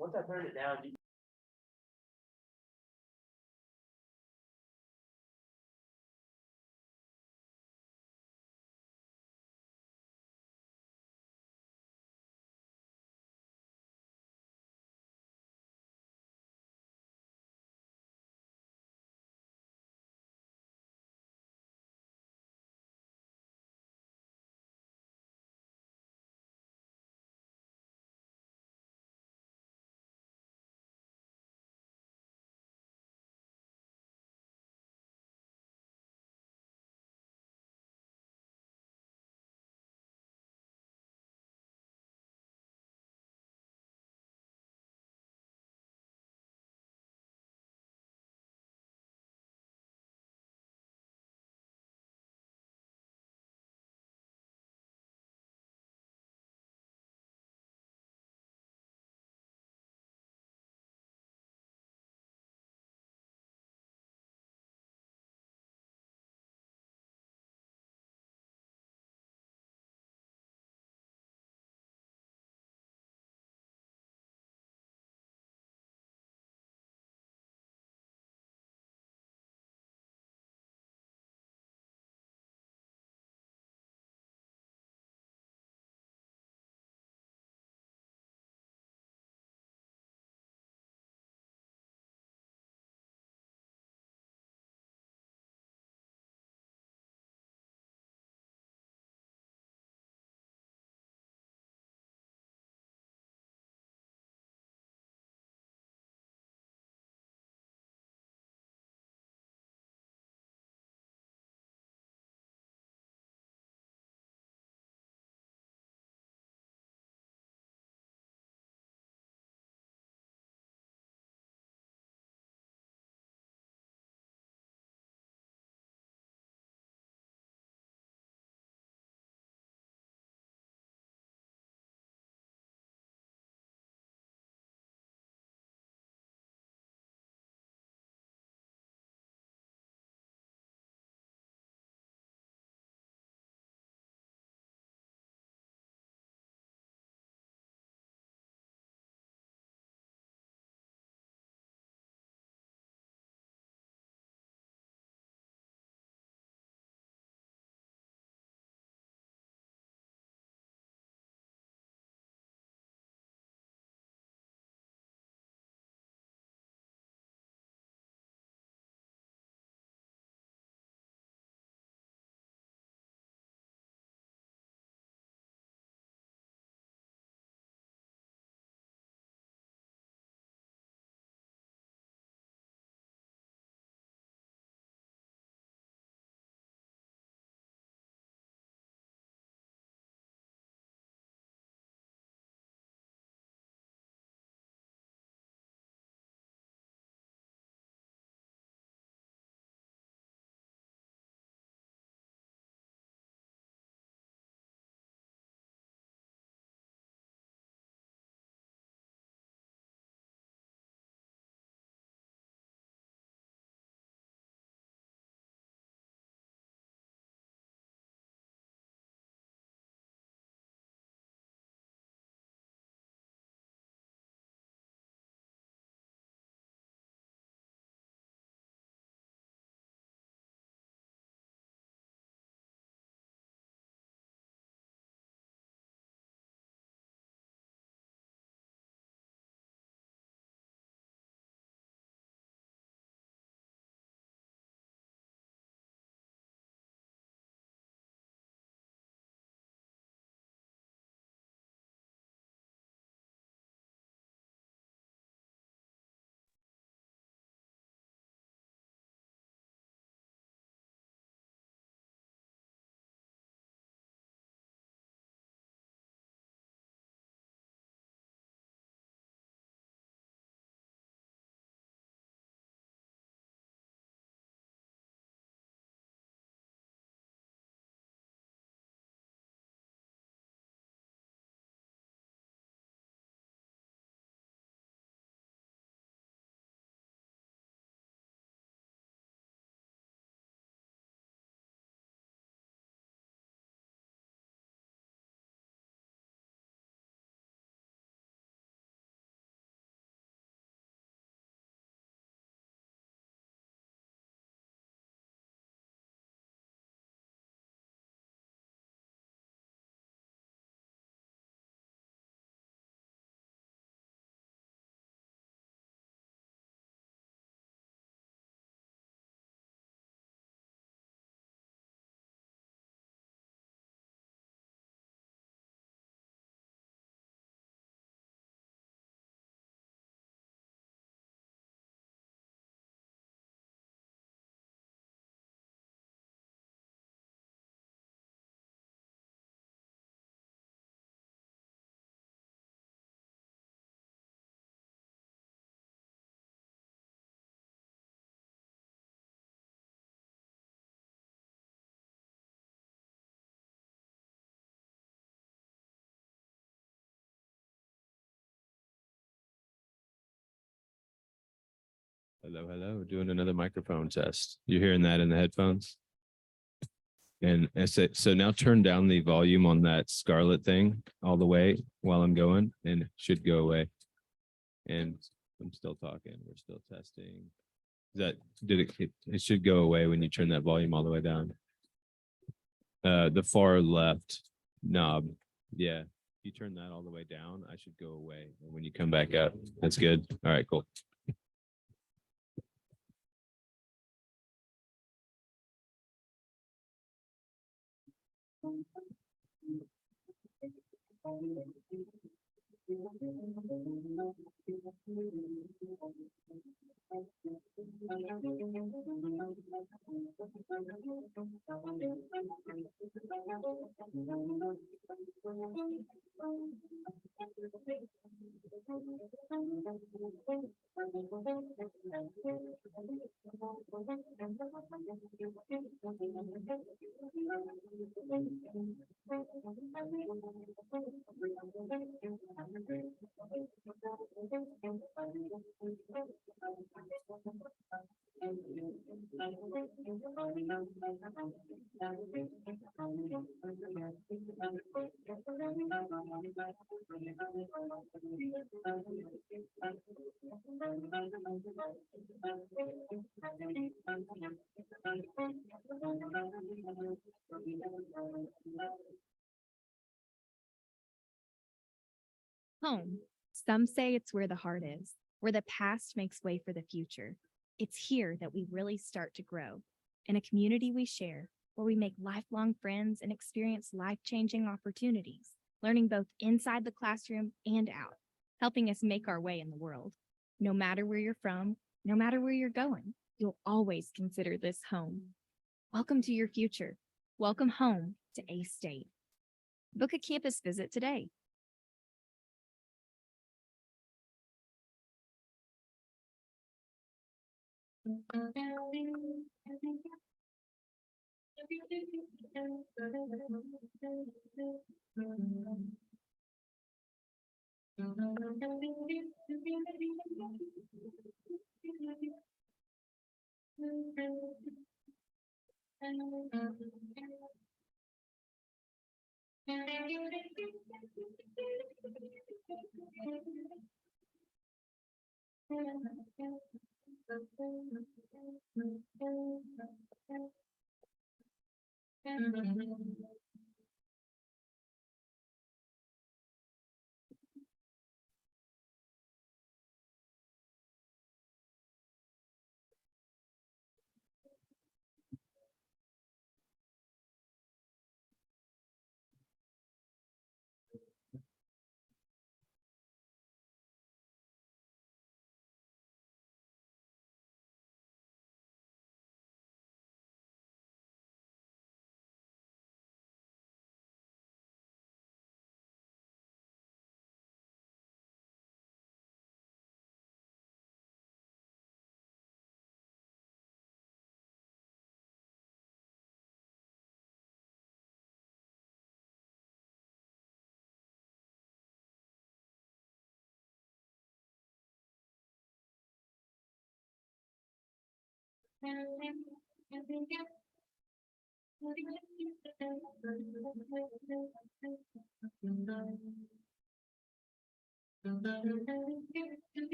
once I turned it down, Hello, hello. Doing another microphone test. You're hearing that in the headphones? And so now turn down the volume on that Scarlet thing all the way while I'm going, and it should go away. And I'm still talking. We're still testing. It should go away when you turn that volume all the way down. The far left knob. Yeah. If you turn that all the way down, I should go away. And when you come back up, that's good. All right, cool. Home. Some say it's where the heart is, where the past makes way for the future. It's here that we really start to grow, in a community we share, where we make lifelong friends and experience life-changing opportunities, learning both inside the classroom and out, helping us make our way in the world. No matter where you're from, no matter where you're going, you'll always consider this home. Welcome to your future. Welcome home to A State. Book a campus visit today.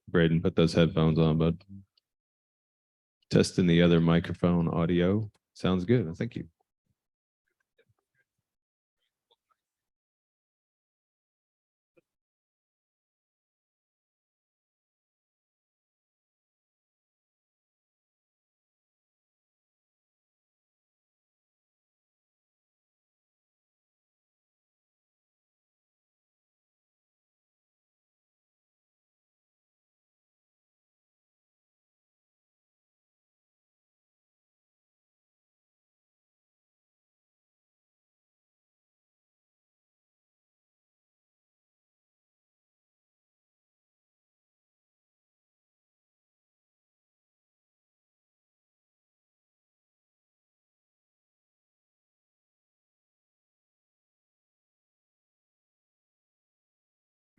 Braden, put those headphones on, bud. Testing the other microphone audio. Sounds good. Thank you.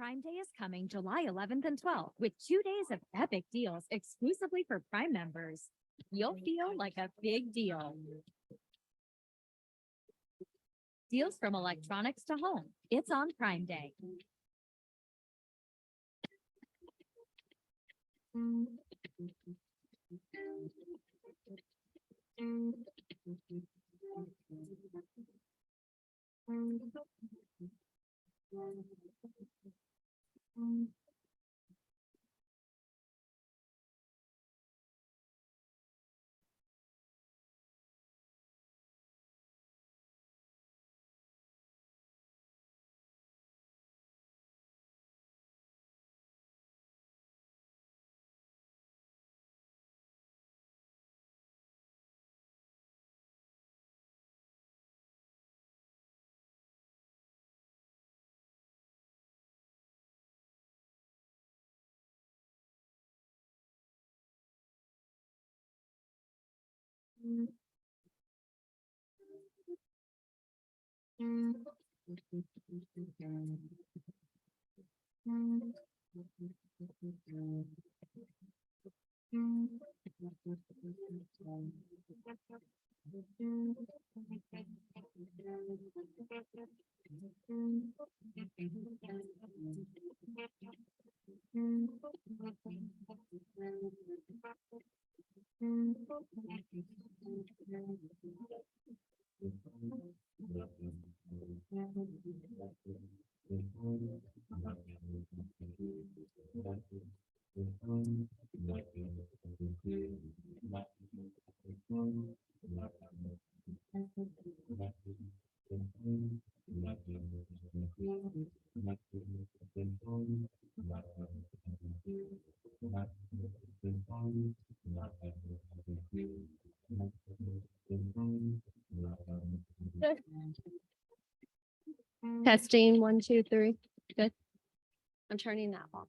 Prime Day is coming July 11th and 12th with 2 days of epic deals exclusively for Prime members. You'll feel like a big deal. Deals from electronics to home. It's on Prime Day. Testing, 1, 2, 3. Good. I'm turning that off.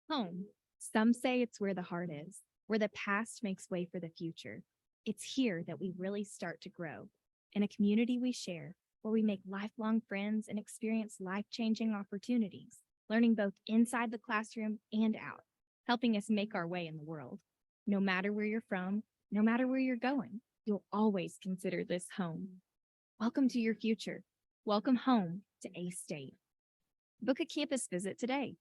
Home. Some say it's where the heart is, where the past makes way for the future. It's here that we really start to grow, in a community we share, where we make lifelong friends and experience life-changing opportunities, learning both inside the classroom and out, helping us make our way in the world. No matter where you're from, no matter where you're going, you'll always consider this home. Welcome to your future. Welcome home to A-State. Book a campus visit today.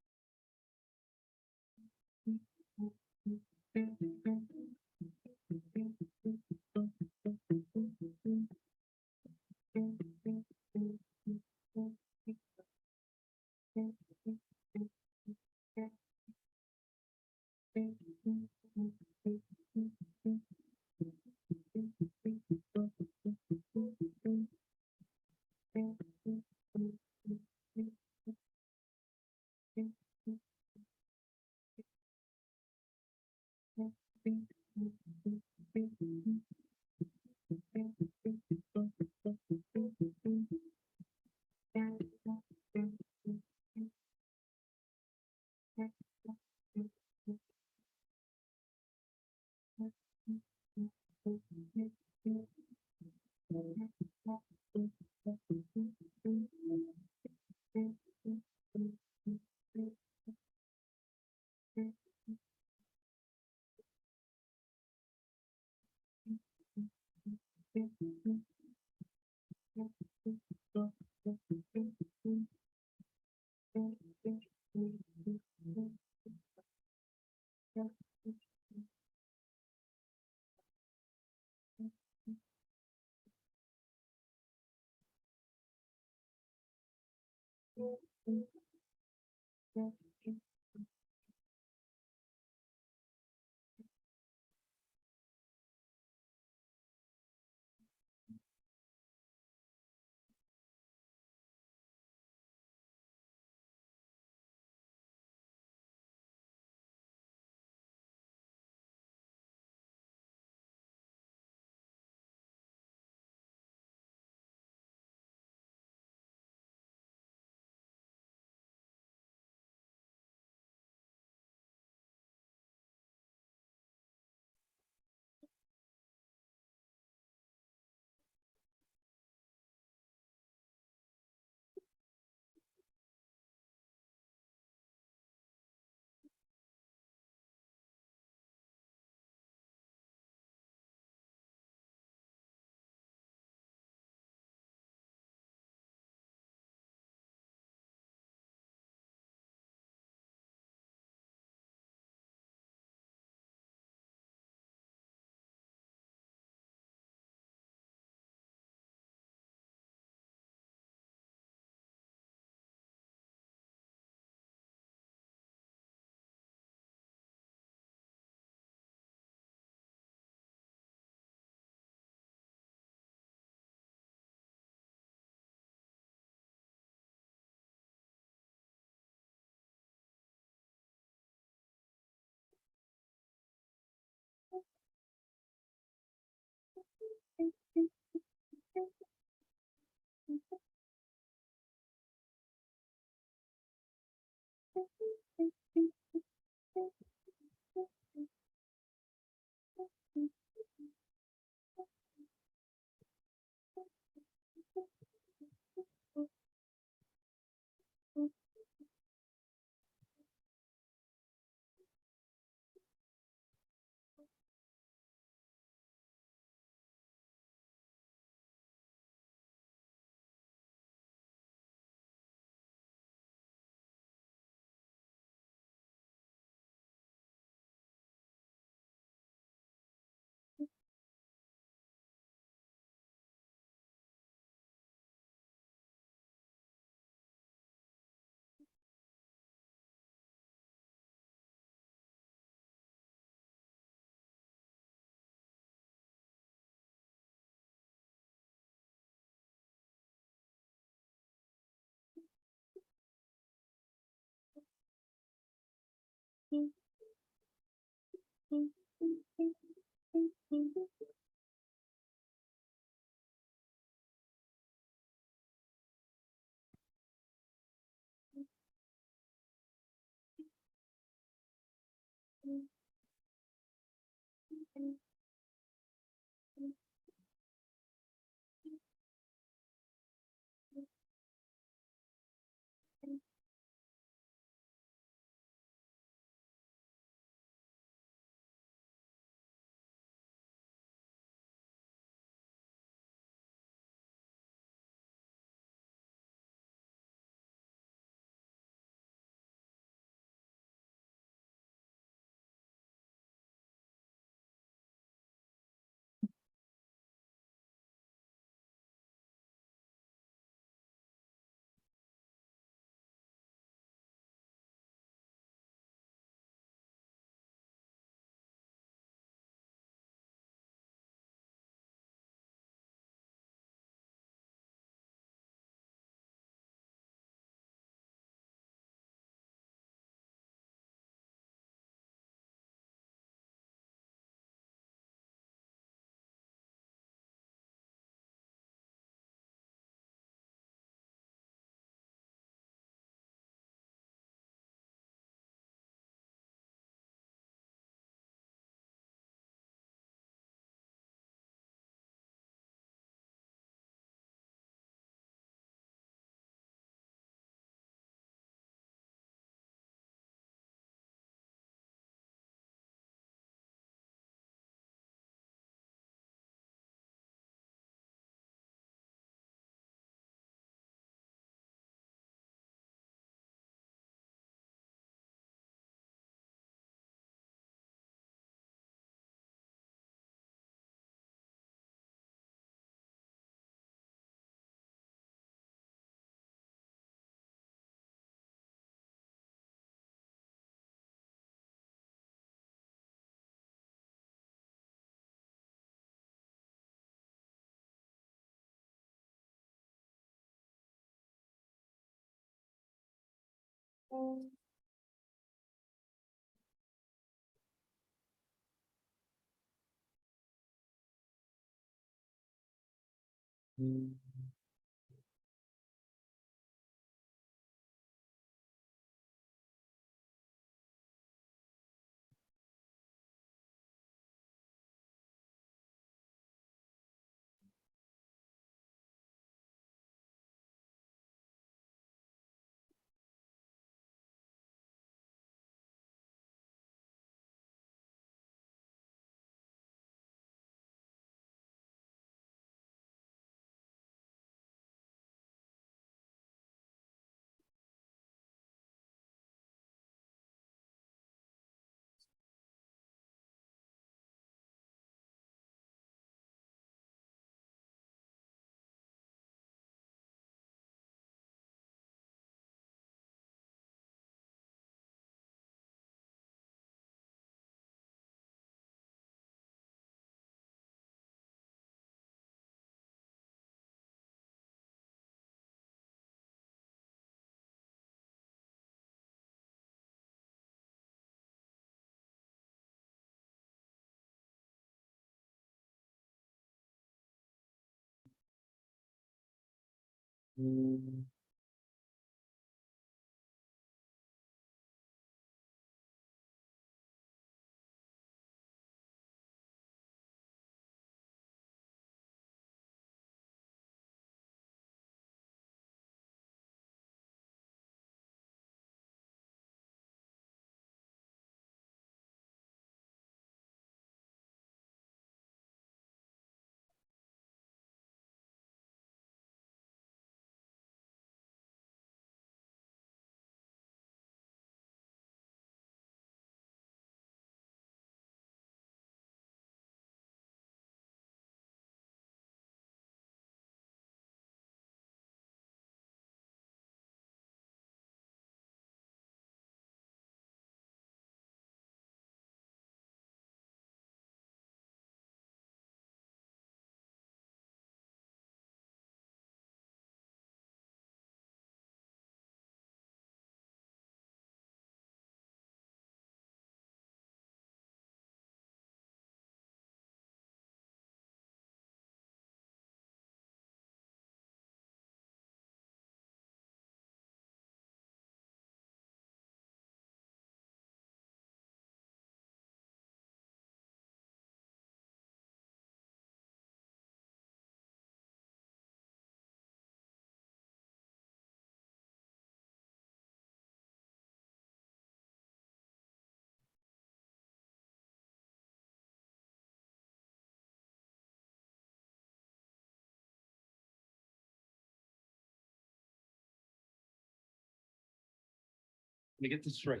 me get this straight.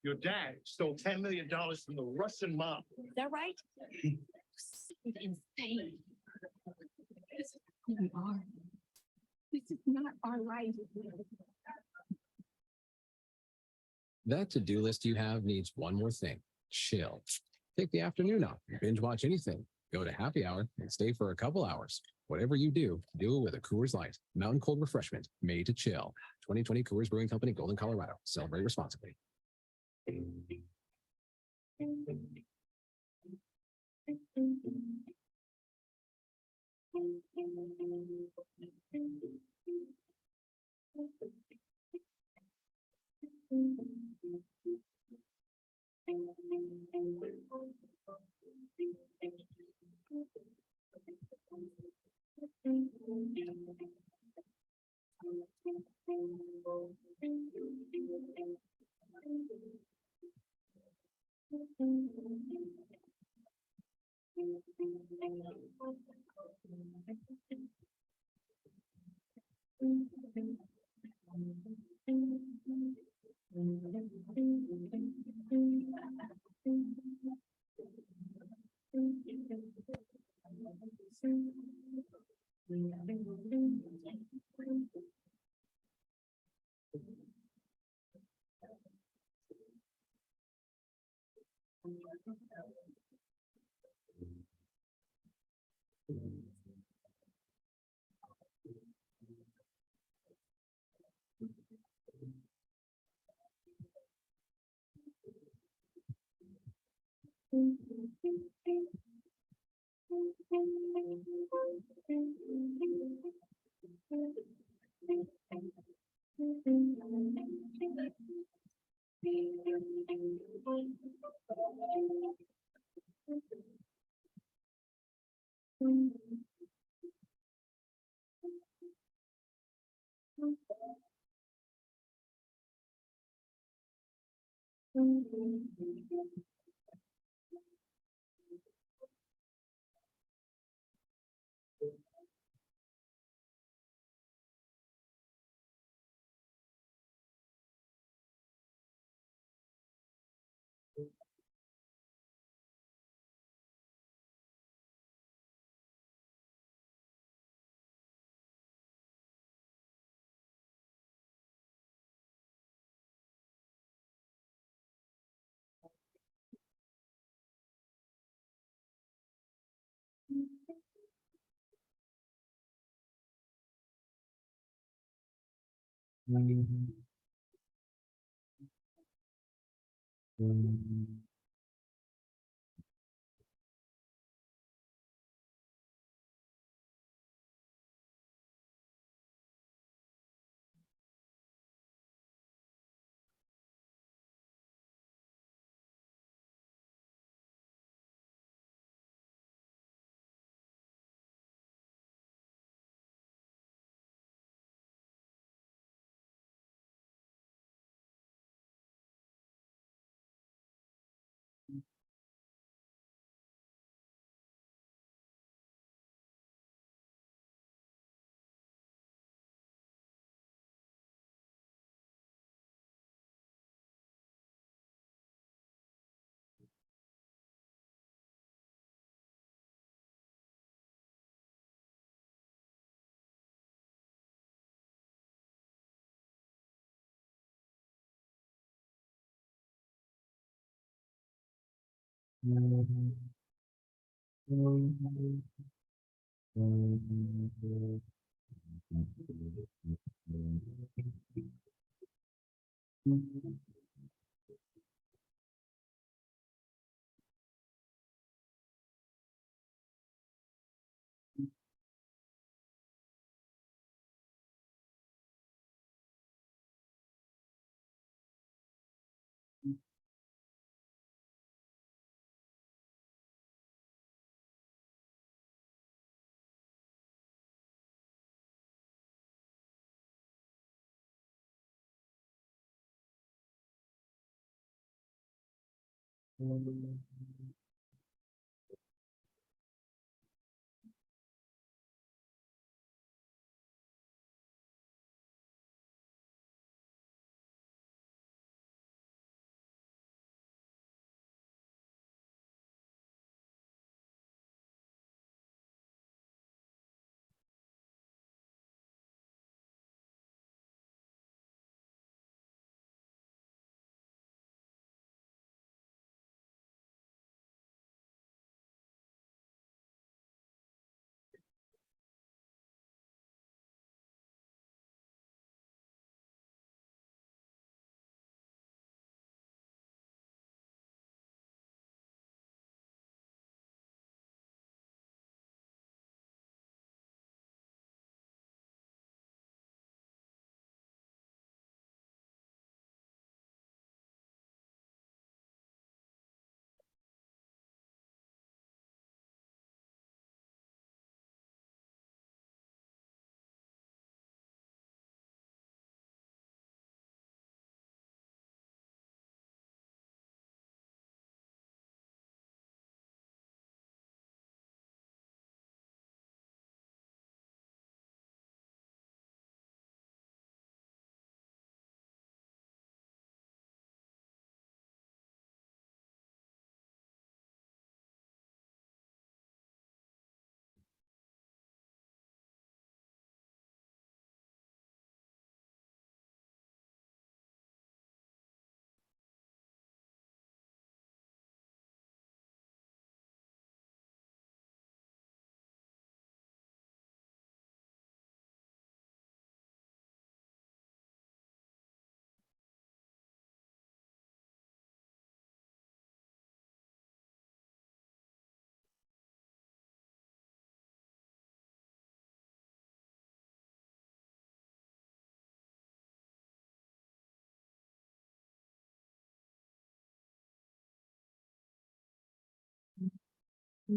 Your dad stole $10 million from the Russian mob. Is that right? Insane. This is who we are. This is not our life. That to-do list you have needs one more thing: chill. Take the afternoon off, binge watch anything, go to happy hour, and stay for a couple hours. Whatever you do it with a Coors Light, mountain cold refreshment made to chill. 2020 Coors Brewing Company, Golden, Colorado. Celebrate responsibly. Good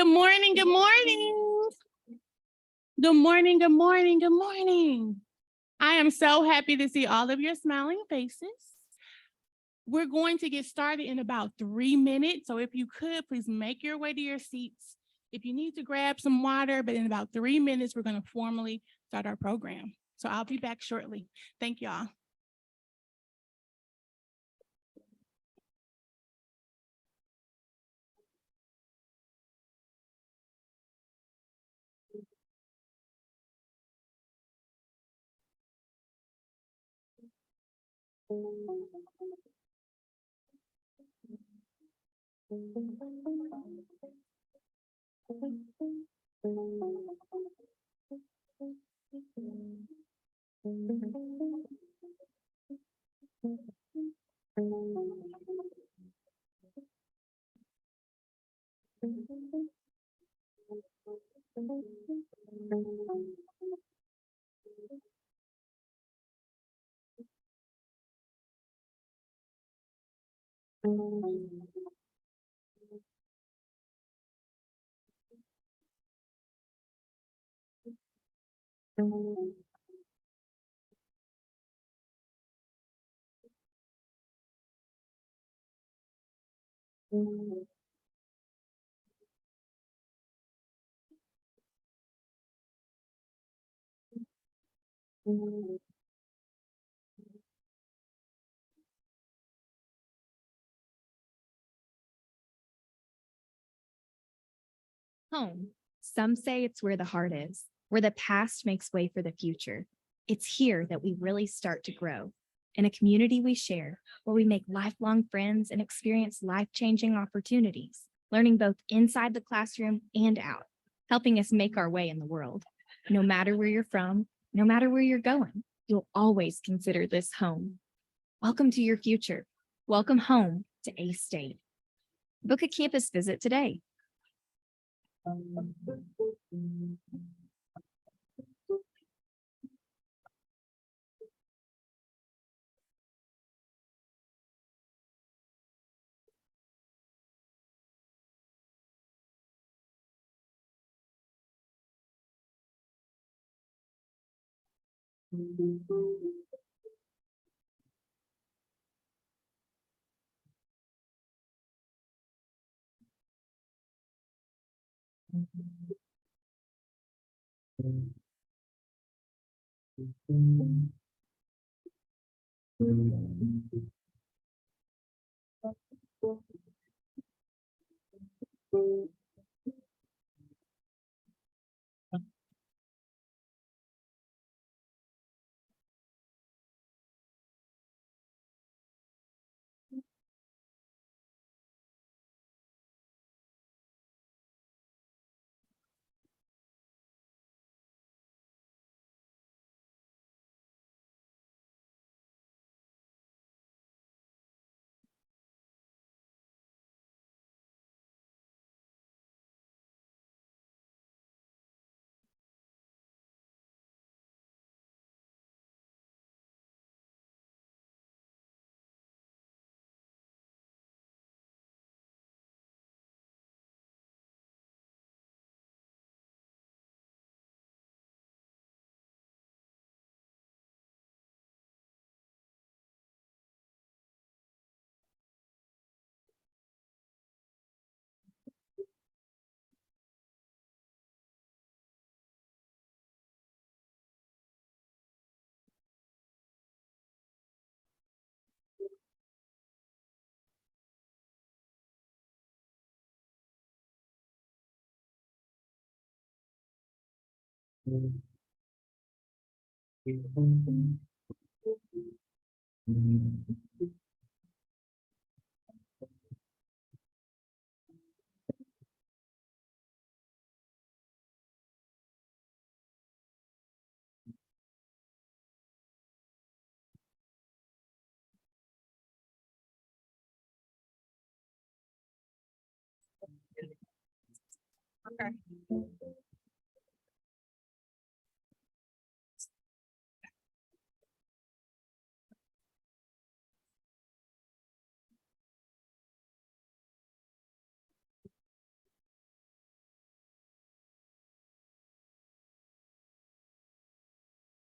morning, good morning. Good morning, good morning, good morning. I am so happy to see all of your smiling faces. We're going to get started in about 3 minutes. So if you could, please make your way to your seats. If you need to grab some water, but in about 3 minutes, we're going to formally start our program. So I'll be back shortly. Thank y'all. Home. Some say it's where the heart is, where the past makes way for the future. It's here that we really start to grow. In a community we share, where we make lifelong friends and experience life-changing opportunities, learning both inside the classroom and out, helping us make our way in the world. No matter where you're from, no matter where you're going, you'll always consider this home. Welcome to your future. Welcome home to A-State. Book a campus visit today.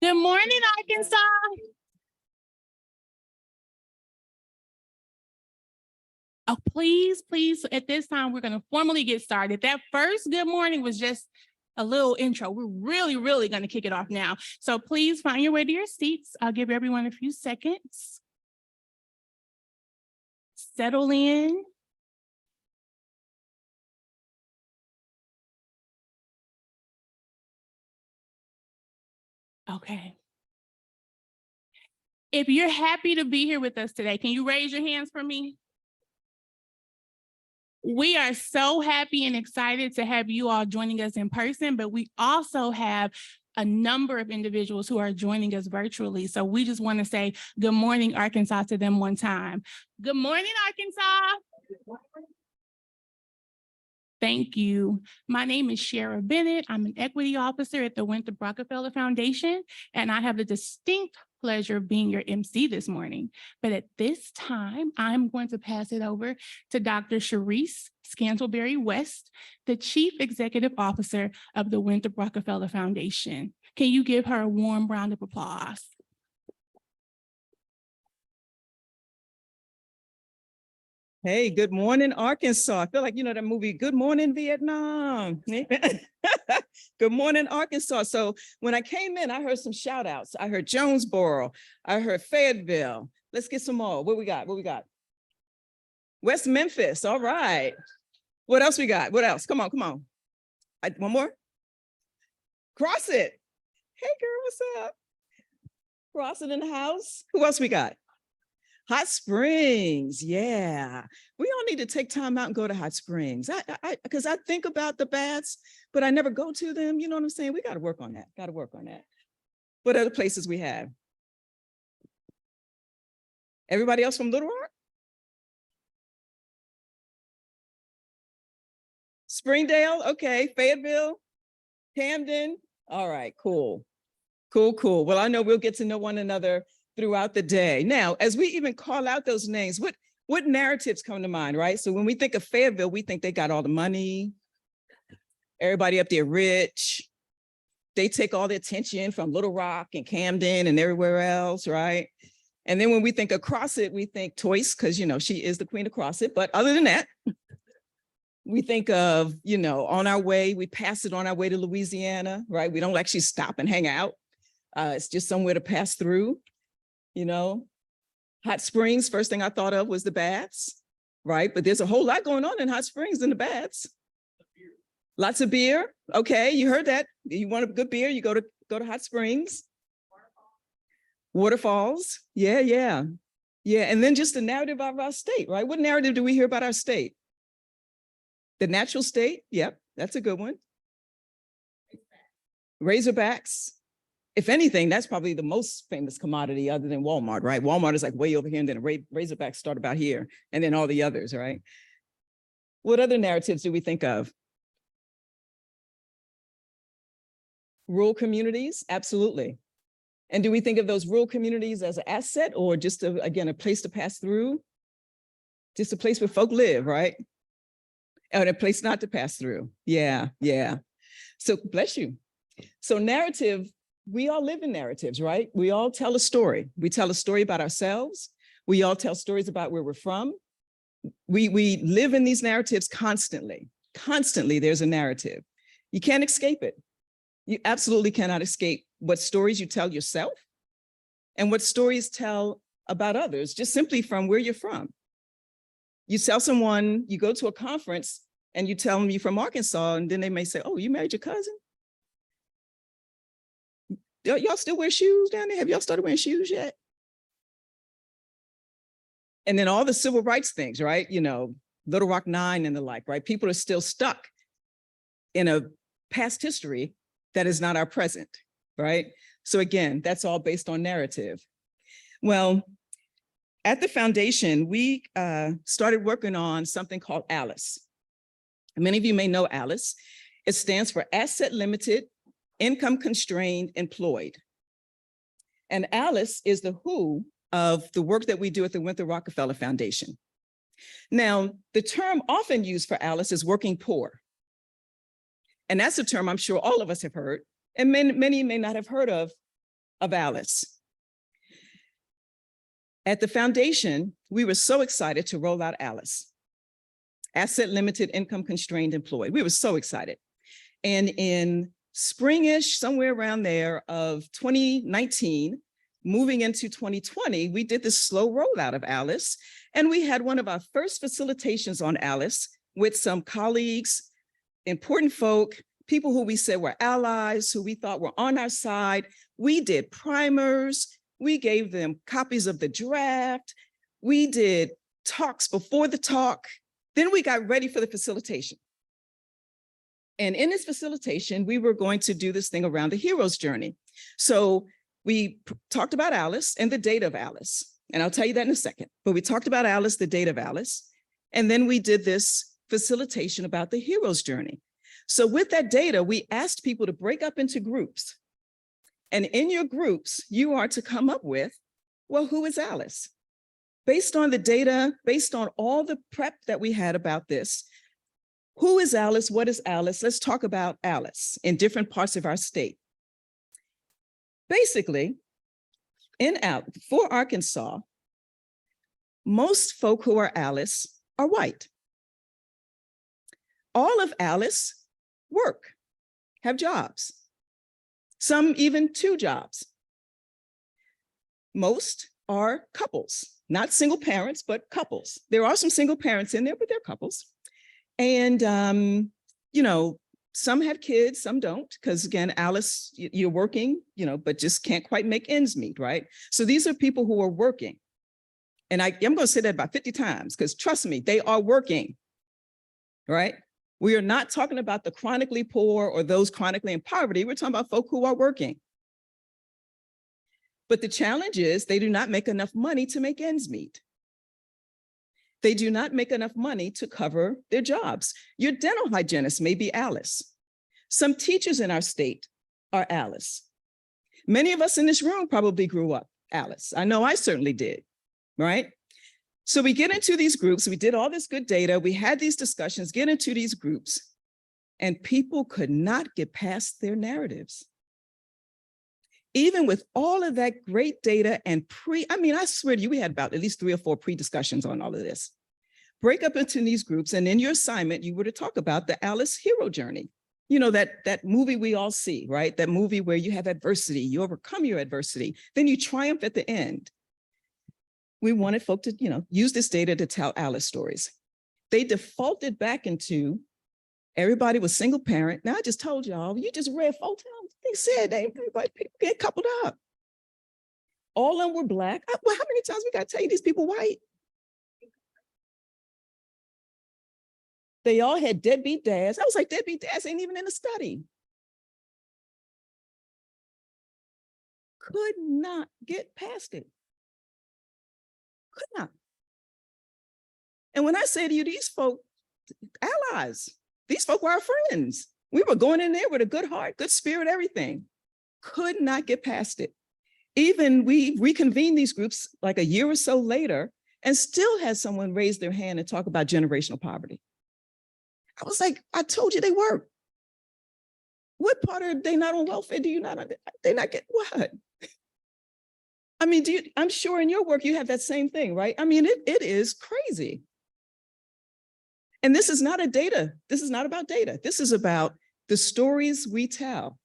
Good morning, Arkansas. Oh, please, please, at this time, we're going to formally get started. That first good morning was just a little intro. We're really going to kick it off now. So please find your way to your seats. I'll give everyone a few seconds. Settle in. Okay. If you're happy to be here with us today, can you raise your hands for me? We are so happy and excited to have you all joining us in person, but we also have a number of individuals who are joining us virtually. So we just want to say good morning, Arkansas, to them one time. Good morning, Arkansas. Thank you. My name is Shara Bennett. I'm an equity officer at the Winthrop Rockefeller Foundation, and I have the distinct pleasure of being your MC this morning. But at this time, I'm going to pass it over to Dr. Sharice Scantleberry West, the Chief Executive Officer of the Winthrop Rockefeller Foundation. Can you give her a warm round of applause? Hey, good morning, Arkansas. I feel like, you know, that movie, Good Morning, Vietnam. Good morning, Arkansas. So when I came in, I heard some shout outs. I heard Jonesboro. I heard Fayetteville. Let's get some more. What we got? What we got? West Memphis. All right. What else we got? What else? Come on, come on. One more. Cross it. Hey, girl, what's up? Cross it in the house. Who else we got? Hot Springs, yeah. We all need to take time out and go to Hot Springs. Because I think about the baths, but I never go to them. You know what I'm saying? We got to work on that. Got to work on that. What other places we have? Everybody else from Little Rock? Springdale, okay, Fayetteville, Camden. All right, cool. Cool, cool. Well, I know we'll get to know one another throughout the day. Now, as we even call out those names, what narratives come to mind, right? So when we think of Fayetteville, we think they got all the money, everybody up there rich. They take all the attention from Little Rock and Camden and everywhere else, right? And then when we think of Crossett, we think Toyce, because, you know, she is the queen of Crossett. But other than that, we think of, you know, on our way, we pass it on our way to Louisiana, right? We don't actually stop and hang out. It's just somewhere to pass through, you know. Hot Springs, first thing I thought of was the baths, right? But there's a whole lot going on in Hot Springs than the baths. Lots of beer. Okay, you heard that. You want a good beer, you go to Hot Springs. Waterfalls. Yeah, yeah. Yeah, and then just the narrative of our state, right? What narrative do we hear about our state? The natural state. Yep, that's a good one. Razorbacks. If anything, that's probably the most famous commodity other than Walmart, right? Walmart is like way over here, and then Razorbacks start about here, and then all the others, right? What other narratives do we think of? Rural communities, absolutely. And do we think of those rural communities as an asset or just, again, a place to pass through? Just a place where folk live, right? And a place not to pass through. Yeah, yeah. So bless you. So narrative, we all live in narratives, right? We all tell a story. We tell a story about ourselves. We all tell stories about where we're from. We live in these narratives constantly. Constantly, there's a narrative. You can't escape it. You absolutely cannot escape what stories you tell yourself and what stories tell about others, just simply from where you're from. You tell someone, you go to a conference and you tell them you're from Arkansas, and then they may say, oh, you married your cousin? Y'all still wear shoes down there? Have y'all started wearing shoes yet? And then all the civil rights things, right? You know, Little Rock 9 and the like, right? People are still stuck in a past history that is not our present, right? So again, that's all based on narrative. Well, at the foundation, we started working on something called ALICE. Many of you may know ALICE. It stands for Asset Limited, Income Constrained, Employed. And ALICE is the who of the work that we do at the Winthrop Rockefeller Foundation. Now, the term often used for ALICE is working poor. And that's a term I'm sure all of us have heard, and many may not have heard of ALICE. At the foundation, we were so excited to roll out ALICE, Asset Limited, Income Constrained, Employed. We were so excited. And in springish, somewhere around there of 2019, moving into 2020, we did this slow rollout of ALICE. And we had one of our first facilitations on ALICE with some colleagues, important folk, people who we said were allies, who we thought were on our side. We did primers. We gave them copies of the draft. We did talks before the talk. Then we got ready for the facilitation. And in this facilitation, we were going to do this thing around the hero's journey. So we talked about ALICE and the date of ALICE. And I'll tell you that in a second. But we talked about ALICE, the date of ALICE. And then we did this facilitation about the hero's journey. So with that data, we asked people to break up into groups. And in your groups, you are to come up with, well, who is ALICE? Based on the data, based on all the prep that we had about this, who is ALICE? What is ALICE? Let's talk about ALICE in different parts of our state. Basically, for Arkansas, most folk who are ALICE are white. All of ALICE work, have jobs, some even 2 jobs. Most are couples, not single parents, but couples. There are some single parents in there, but they're couples. And, you know, some have kids, some don't, because again, ALICE, you're working, you know, but just can't quite make ends meet, right? So these are people who are working. And I'm going to say that about 50 times, because trust me, they are working, right? We are not talking about the chronically poor or those chronically in poverty. We're talking about folk who are working. But the challenge is they do not make enough money to make ends meet. They do not make enough money to cover their jobs. Your dental hygienist may be Alice. Some teachers in our state are Alice. Many of us in this room probably grew up Alice. I know I certainly did, right? So we get into these groups, we did all this good data, we had these discussions, get into these groups, and people could not get past their narratives. Even with all of that great data and I swear to you, we had about at least 3 or 4 pre-discussions on all of this. Break up into these groups, and in your assignment, you were to talk about the Alice hero journey. You know, that movie we all see, right? That movie where you have adversity, you overcome your adversity, then you triumph at the end. We wanted folk to, use this data to tell Alice stories. They defaulted back into everybody was single parent. Now I just told y'all, you just read full time. They said everybody people get coupled up. All of them were Black. Well, how many times we got to tell you these people white? They all had deadbeat dads. I was like, deadbeat dads ain't even in the study. Could not get past it. Could not. And when I say to you, these folk, allies, these folk were our friends. We were going in there with a good heart, good spirit, everything. Could not get past it. Even we reconvened these groups like a year or so later and still had someone raise their hand and talk about generational poverty. I was like, I told you they work. What part are they not on welfare? Do you not, they not get what? I mean, I'm sure in your work, you have that same thing, right? I mean, it is crazy. And this is not this is not about data. This is about the stories we tell.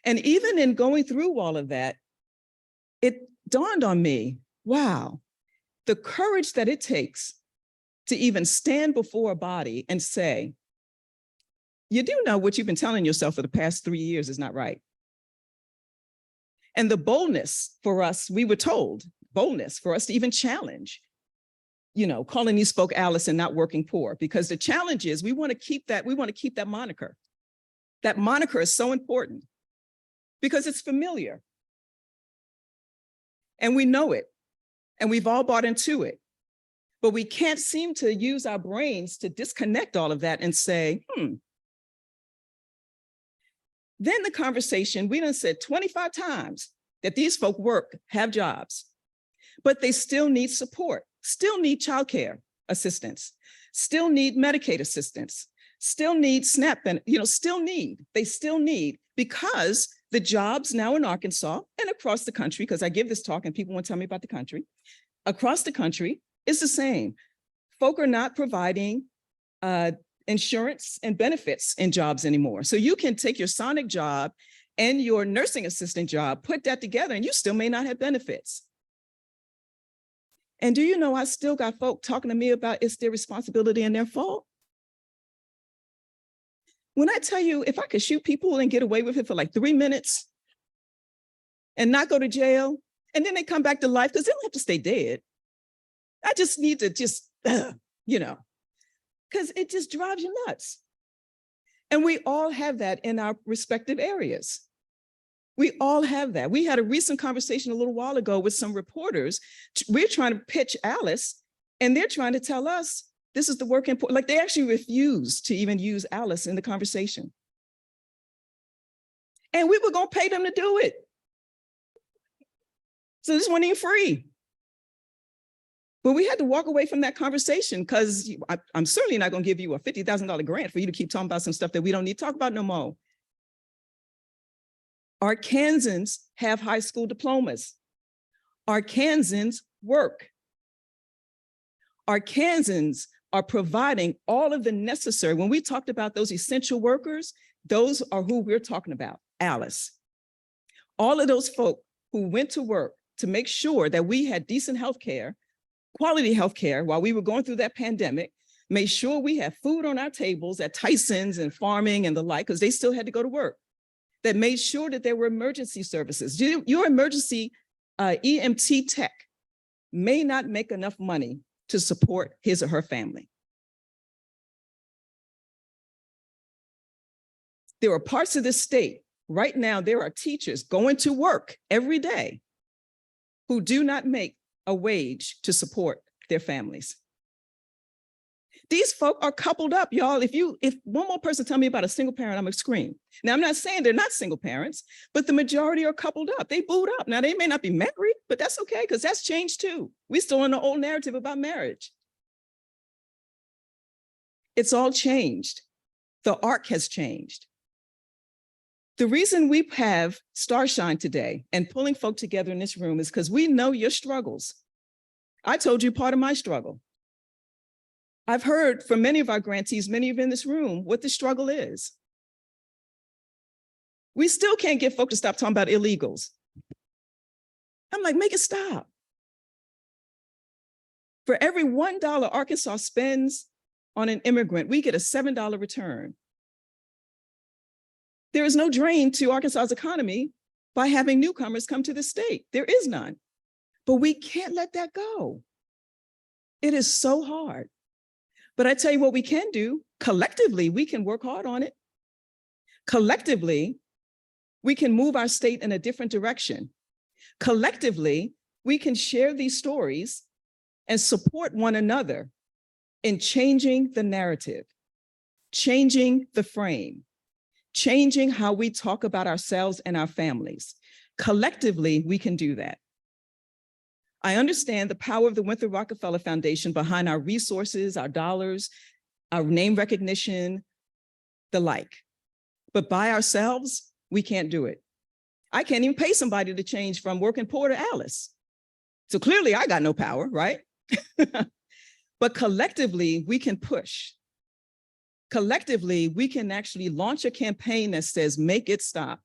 And even in going through all of that, it dawned on me, wow, the courage that it takes to even stand before a body and say, you do know what you've been telling yourself for the past 3 years is not right. And the boldness for us, we were told, boldness for us to even challenge, calling these folk Alice and not working poor, because the challenge is we want to keep that moniker. That moniker is so important because it's familiar. And we know it, and we've all bought into it. But we can't seem to use our brains to disconnect all of that and say, Then the conversation, we done said 25 times that these folk have jobs, but they still need support, still need childcare assistance, still need Medicaid assistance, still need SNAP, and they still need, because the jobs now in Arkansas and across the country, because I give this talk and people want to tell me about the country, across the country is the same. Folk are not providing insurance and benefits in jobs anymore. So you can take your sonic job and your nursing assistant job, put that together, and you still may not have benefits. And do you know, I still got folk talking to me about it's their responsibility and their fault. When I tell you, if I could shoot people and get away with it for like 3 minutes and not go to jail, and then they come back to life because they don't have to stay dead. I just need to because it just drives you nuts. And we all have that in our respective areas. We all have that. We had a recent conversation a little while ago with some reporters. We're trying to pitch Alice, and they're trying to tell us this is the work in, like they actually refused to even use Alice in the conversation. And we were going to pay them to do it. So this wasn't even free. But we had to walk away from that conversation because I'm certainly not going to give you a $50,000 grant for you to keep talking about some stuff that we don't need to talk about no more. Arkansans have high school diplomas. Arkansans work. Arkansans are providing all of the necessary. When we talked about those essential workers, those are who we're talking about, Alice. All of those folk who went to work to make sure that we had decent health care, quality health care while we were going through that pandemic, made sure we had food on our tables at Tyson's and farming and the like, because they still had to go to work, that made sure that there were emergency services. Your emergency EMT tech may not make enough money to support his or her family. There are parts of this state, right now, there are teachers going to work every day who do not make a wage to support their families. These folk are coupled up, y'all. If one more person tell me about a single parent, I'm gonna scream. Now, I'm not saying they're not single parents, but the majority are coupled up. They booed up. Now, they may not be married, but that's okay, because that's changed too. We still in the old narrative about marriage. It's all changed. The arc has changed. The reason we have Starshine today and pulling folk together in this room is because we know your struggles. I told you part of my struggle. I've heard from many of our grantees, many of you in this room, what the struggle is. We still can't get folk to stop talking about illegals. I'm like, make it stop. For every $1 Arkansas spends on an immigrant, we get a $7 return. There is no drain to Arkansas's economy by having newcomers come to the state. There is none. But we can't let that go. It is so hard. But I tell you what we can do, collectively, we can work hard on it. Collectively, we can move our state in a different direction. Collectively, we can share these stories and support one another in changing the narrative, changing the frame, changing how we talk about ourselves and our families. Collectively, we can do that. I understand the power of the Winthrop Rockefeller Foundation behind our resources, our dollars, our name recognition, the like. But by ourselves, we can't do it. I can't even pay somebody to change from working poor to Alice. So clearly I got no power, right? But collectively, we can push. Collectively, we can actually launch a campaign that says, make it stop.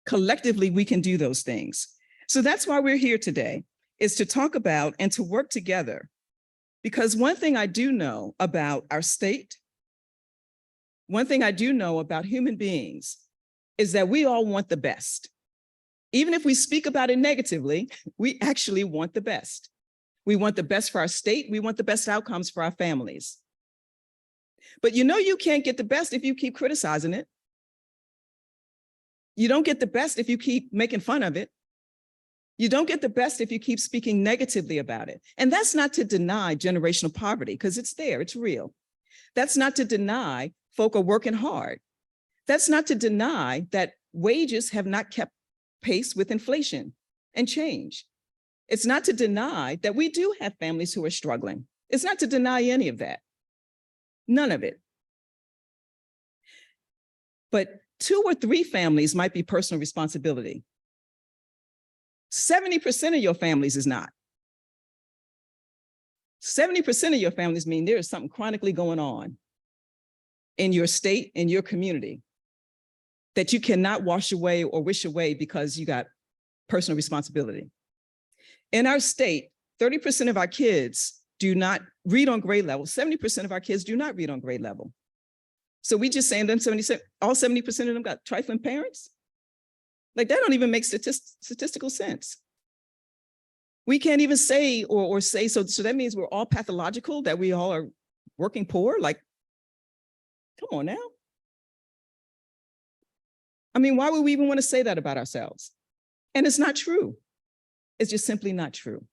Collectively, we can do those things. So that's why we're here today, is to talk about and to work together. Because one thing I do know about our state, one thing I do know about human beings is that we all want the best. Even if we speak about it negatively, we actually want the best. We want the best for our state. We want the best outcomes for our families. But you know you can't get the best if you keep criticizing it. You don't get the best if you keep making fun of it. You don't get the best if you keep speaking negatively about it. And that's not to deny generational poverty, because it's there, it's real. That's not to deny folk are working hard. That's not to deny that wages have not kept pace with inflation and change. It's not to deny that we do have families who are struggling. It's not to deny any of that. None of it. But 2 or 3 families might be personal responsibility. 70% of your families is not. 70% of your families mean there is something chronically going on in your state, in your community, that you cannot wash away or wish away because you got personal responsibility. In our state, 30% of our kids do not read on grade level. 70% of our kids do not read on grade level. So we just saying them 70%, all 70% of them got trifling parents? Like that don't even make statistical sense. We can't even say or say, so that means we're all pathological, that we all are working poor? Like, come on now. I mean, why would we even want to say that about ourselves? And it's not true. It's just simply not true.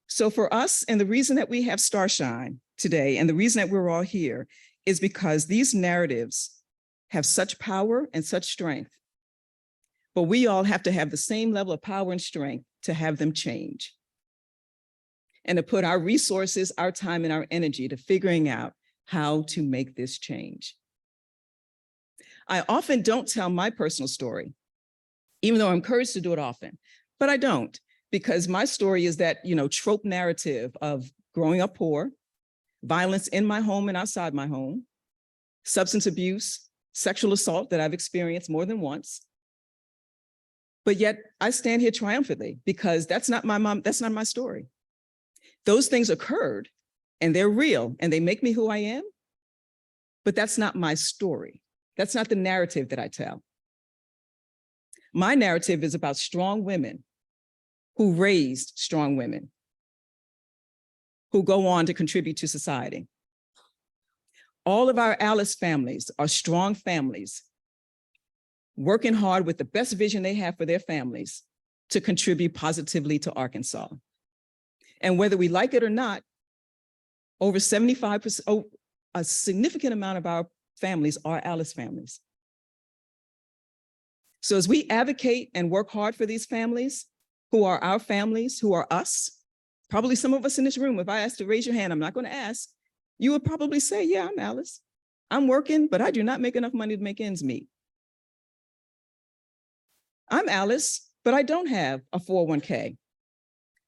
So for us, and the reason that we have Starshine today, and the reason that we're all here, is because these narratives have such power and such strength. But we all have to have the same level of power and strength to have them change. And to put our resources, our time, and our energy to figuring out how to make this change. I often don't tell my personal story, even though I'm encouraged to do it often, but I don't, because my story is that, trope narrative of growing up poor, violence in my home and outside my home, substance abuse, sexual assault that I've experienced more than once. But yet I stand here triumphantly because that's not my mom, that's not my story. Those things occurred and they're real and they make me who I am, but that's not my story. That's not the narrative that I tell. My narrative is about strong women who raised strong women who go on to contribute to society. All of our Alice families are strong families working hard with the best vision they have for their families to contribute positively to Arkansas. And whether we like it or not, Over 75%, a significant amount of our families are Alice families. So as we advocate and work hard for these families, who are our families, who are us, probably some of us in this room, if I asked to raise your hand, I'm not going to ask, you would probably say, yeah, I'm Alice. I'm working, but I do not make enough money to make ends meet. I'm Alice, but I don't have a 401k.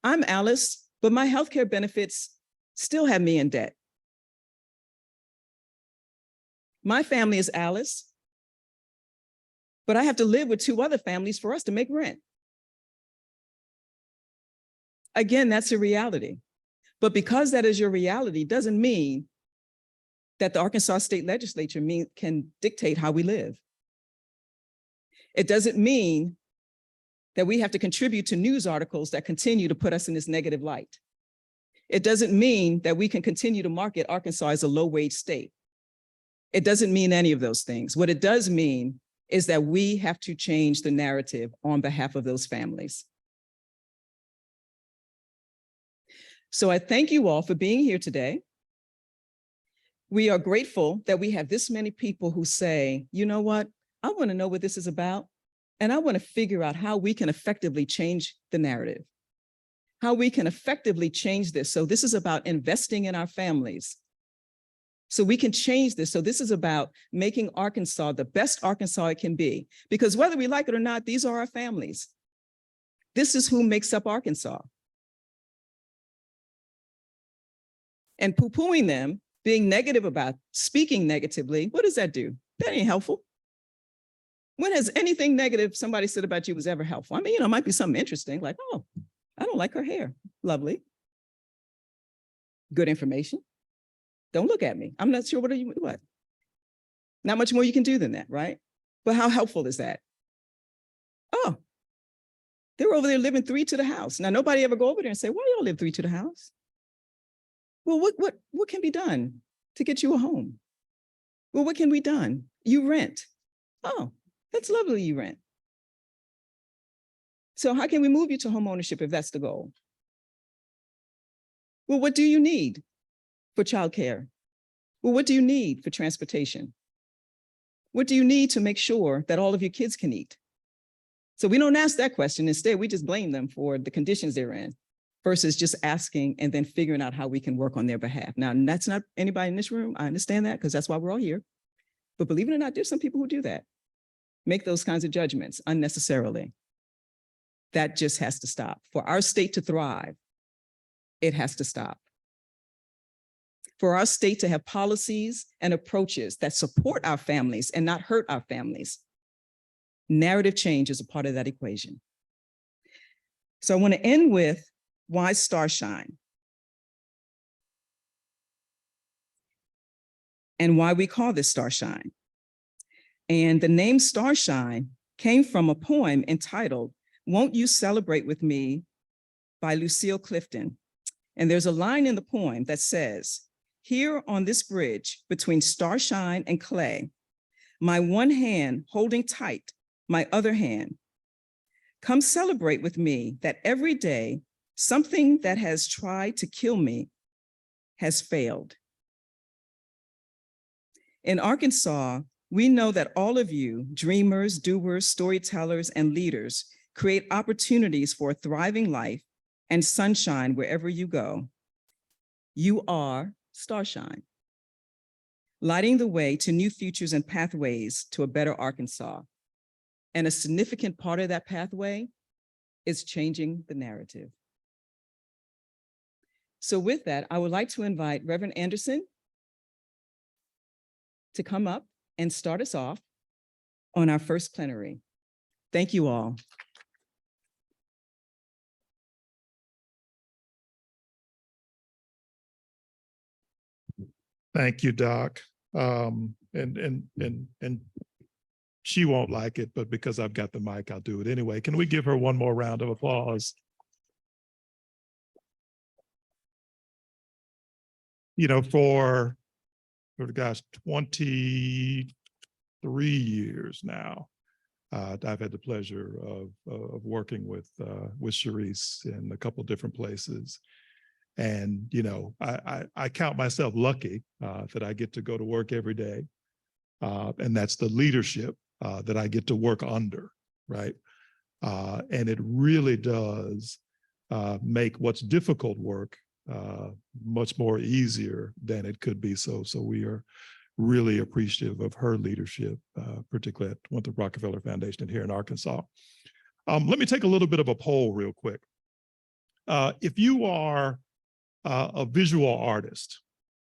I'm Alice, but my healthcare benefits still have me in debt. My family is Alice, but I have to live with 2 other families for us to make rent. Again, that's a reality. But because that is your reality doesn't mean that the Arkansas State Legislature can dictate how we live. It doesn't mean that we have to contribute to news articles that continue to put us in this negative light. It doesn't mean that we can continue to market Arkansas as a low-wage state. It doesn't mean any of those things. What it does mean is that we have to change the narrative on behalf of those families. So I thank you all for being here today. We are grateful that we have this many people who say, you know what, I want to know what this is about, and I want to figure out how we can effectively change the narrative, how we can effectively change this. So this is about investing in our families, so we can change this. So this is about making Arkansas the best Arkansas it can be, because whether we like it or not, these are our families. This is who makes up Arkansas. And poo-pooing them, being negative about, speaking negatively, what does that do? That ain't helpful. When has anything negative somebody said about you was ever helpful? I mean, it might be something interesting, like, oh, I don't like her hair. Lovely. Good information. Don't look at me. I'm not sure what. Not much more you can do than that, right? But how helpful is that? Oh, they were over there living 3 to the house. Now, nobody ever go over there and say, why y'all live 3 to the house? Well, what can be done to get you a home? Well, what can be done? You rent. Oh, that's lovely, you rent. So how can we move you to home ownership if that's the goal? Well, what do you need for childcare? Well, what do you need for transportation? What do you need to make sure that all of your kids can eat? So we don't ask that question. Instead, we just blame them for the conditions they're in, versus just asking and then figuring out how we can work on their behalf. Now, that's not anybody in this room. I understand that, because that's why we're all here. But believe it or not, there's some people who do that, make those kinds of judgments unnecessarily. That just has to stop. For our state to thrive, it has to stop. For our state to have policies and approaches that support our families and not hurt our families, narrative change is a part of that equation. So I want to end with why Starshine? And why we call this Starshine. And the name Starshine came from a poem entitled, Won't You Celebrate With Me by Lucille Clifton. And there's a line in the poem that says, here on this bridge between Starshine and clay, my one hand holding tight my other hand, come celebrate with me that every day something that has tried to kill me has failed. In Arkansas, we know that all of you, dreamers, doers, storytellers, and leaders, create opportunities for a thriving life and sunshine wherever you go. You are Starshine, lighting the way to new futures and pathways to a better Arkansas. And a significant part of that pathway is changing the narrative. So with that, I would like to invite Reverend Anderson to come up and start us off on our first plenary. Thank you all. Thank you, Doc. And she won't like it, but because I've got the mic, I'll do it anyway. Can we give her one more round of applause? You know, for gosh, 23 years now, I've had the pleasure of working with Sharice in a couple of different places. And, you know, I count myself lucky that I get to go to work every day. And that's the leadership that I get to work under, right? And it really does make what's difficult work much more easier than it could be. So we are really appreciative of her leadership, particularly at Winthrop Rockefeller Foundation here in Arkansas. Let me take a little bit of a poll real quick. If you are a visual artist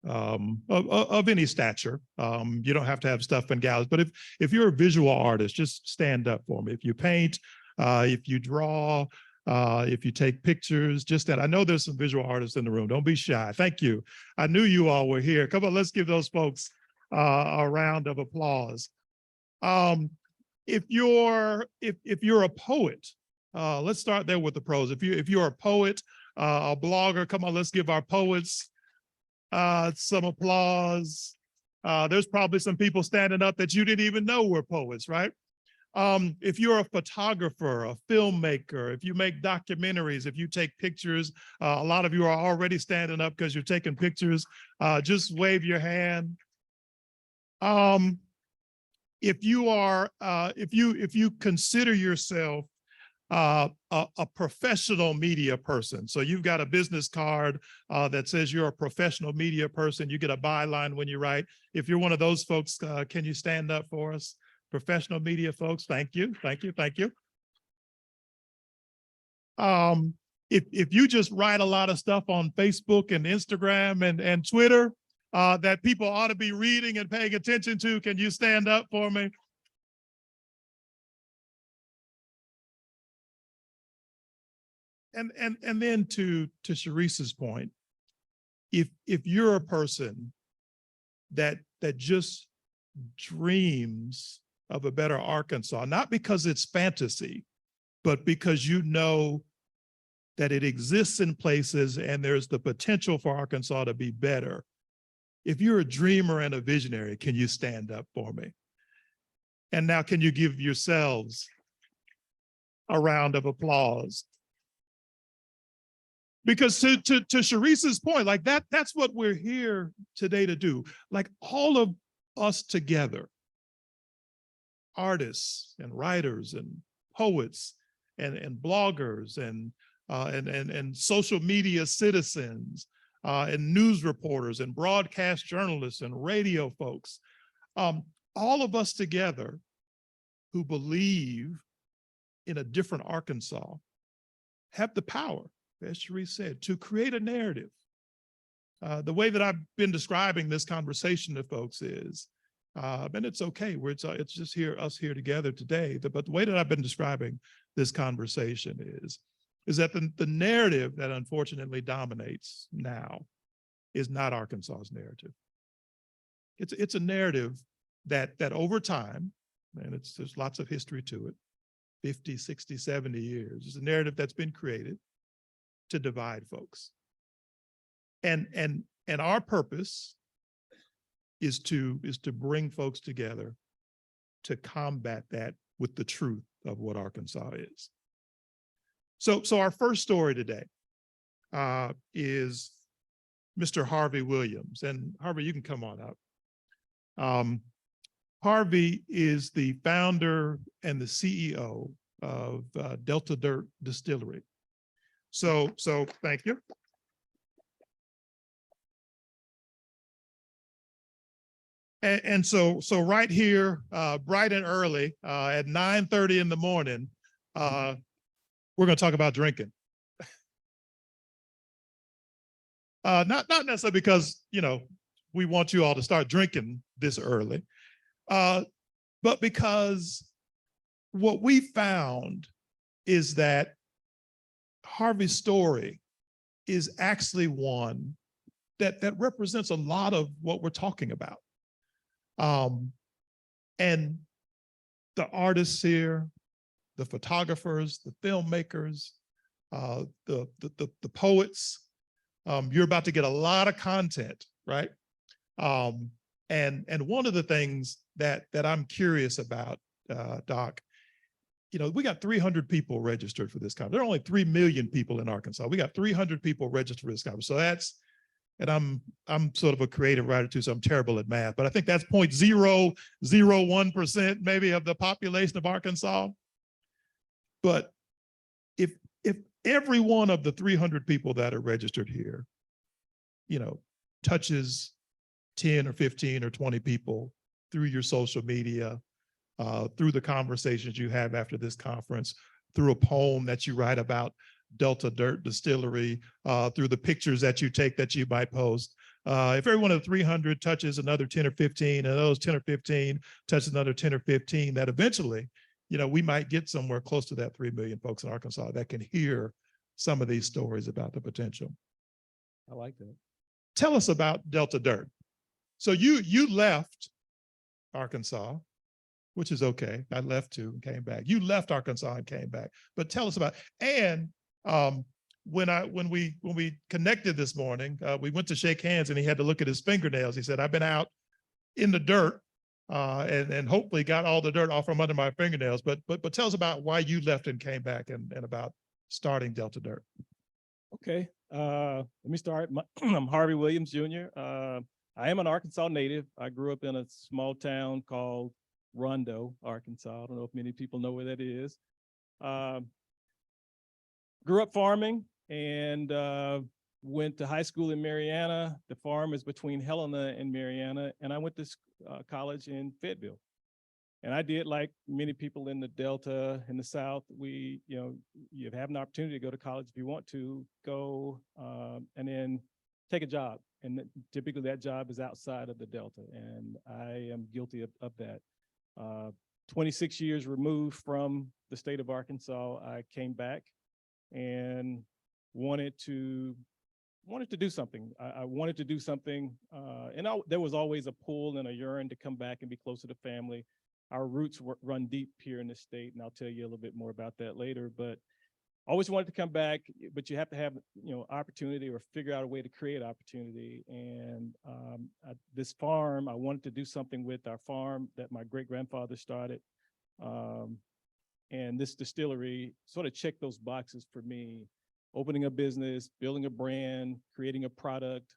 of any stature, you don't have to have stuff in galleries, but if you're a visual artist, just stand up for me. If you paint, if you draw, if you take pictures, just that. I know there's some visual artists in the room. Don't be shy. Thank you. I knew you all were here. Come on, let's give those folks a round of applause. If you're a poet, let's start there with the pros. If you're a poet, a blogger, come on, let's give our poets some applause. There's probably some people standing up that you didn't even know were poets, right? If you're a photographer, a filmmaker, if you make documentaries, if you take pictures, a lot of you are already standing up because you're taking pictures. Just wave your hand. If you consider yourself a professional media person, so you've got a business card that says you're a professional media person, you get a byline when you write. If you're one of those folks, can you stand up for us? Professional media folks, thank you, thank you, thank you. If you just write a lot of stuff on Facebook and Instagram and Twitter that people ought to be reading and paying attention to, can you stand up for me? And then to Sharice's point, if you're a person that just dreams of a better Arkansas, not because it's fantasy, but because you know that it exists in places and there's the potential for Arkansas to be better. If you're a dreamer and a visionary, can you stand up for me? And now can you give yourselves a round of applause? Because to Sharice's point, like that's what we're here today to do. Like all of us together, artists and writers and poets and bloggers and social media citizens and news reporters and broadcast journalists and radio folks, all of us together who believe in a different Arkansas have the power, as Sharice said, to create a narrative. The way that I've been describing this conversation to folks is, and it's okay, it's just us here together today, but the way that I've been describing this conversation is that the narrative that unfortunately dominates now is not Arkansas's narrative. It's a narrative that over time, and there's lots of history to it, 50, 60, 70 years, it's a narrative that's been created to divide folks. And our purpose is to bring folks together to combat that with the truth of what Arkansas is. So our first story today is Mr. Harvey Williams. And Harvey, you can come on up. Harvey is the founder and the CEO of Delta Dirt Distillery. So thank you. And so right here, bright and early, at 9:30 in the morning, we're going to talk about drinking. Not necessarily because, you know, we want you all to start drinking this early, but because what we found is that Harvey's story is actually one that represents a lot of what we're talking about. And the artists here, the photographers, the filmmakers, the poets, you're about to get a lot of content, right? And one of the things that I'm curious about, Doc, we got 300 people registered for this conference. There are only 3 million people in Arkansas. We got 300 people registered for this conference. So and I'm sort of a creative writer too, so I'm terrible at math, but I think that's 0.001% maybe of the population of Arkansas. But if every one of the 300 people that are registered here, touches 10 or 15 or 20 people through your social media, through the conversations you have after this conference, through a poem that you write about Delta Dirt Distillery, through the pictures that you take that you might post. If every one of the 300 touches another 10 or 15, and those 10 or 15 touches another 10 or 15, that eventually, we might get somewhere close to that 3 million folks in Arkansas that can hear some of these stories about the potential. I like that. Tell us about Delta Dirt. So you left Arkansas, which is okay. I left too and came back. You left Arkansas and came back. But tell us about, and when we connected this morning, we went to shake hands and he had to look at his fingernails. He said, I've been out in the dirt and hopefully got all the dirt off from under my fingernails. But tell us about why you left and came back and about starting Delta Dirt. Okay, let me start. I'm Harvey Williams Jr. I am an Arkansas native. I grew up in a small town called Rondo, Arkansas. I don't know if many people know where that is. Grew up farming and went to high school in Marianna. The farm is between Helena and Marianna, and I went to college in Fayetteville. And I did like many people in the Delta, in the South, you have an opportunity to go to college if you want to go and then take a job. And typically that job is outside of the Delta. And I am guilty of that. 26 years removed from the state of Arkansas, I came back and wanted to do something. I wanted to do something, and there was always a pull and a yearn to come back and be closer to family. Our roots run deep here in the state, and I'll tell you a little bit more about that later. But always wanted to come back, but you have to have opportunity or figure out a way to create opportunity. And this farm, I wanted to do something with our farm that my great-grandfather started. And this distillery sort of checked those boxes for me. Opening a business, building a brand, creating a product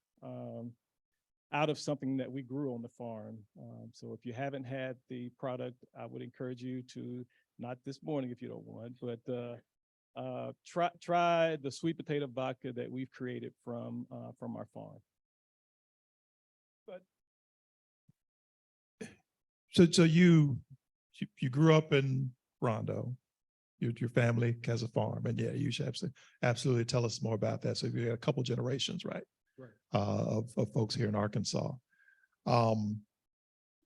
out of something that we grew on the farm. So if you haven't had the product, I would encourage you to, not this morning if you don't want, but try the sweet potato vodka that we've created from our farm. But so you grew up in Rondo. Your family has a farm, and yeah, you should absolutely tell us more about that. So you got a couple generations, right? Right. Of folks here in Arkansas.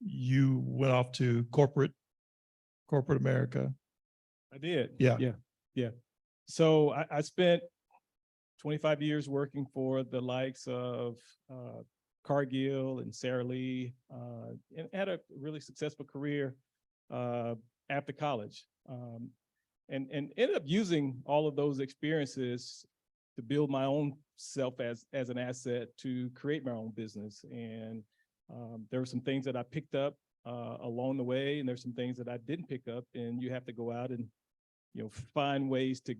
You went off to corporate America. I did. Yeah. So I spent 25 years working for the likes of Cargill and Sara Lee, and had a really successful career after college. And ended up using all of those experiences to build my own self as an asset to create my own business. And there were some things that I picked up along the way, and there's some things that I didn't pick up. And you have to go out and find ways to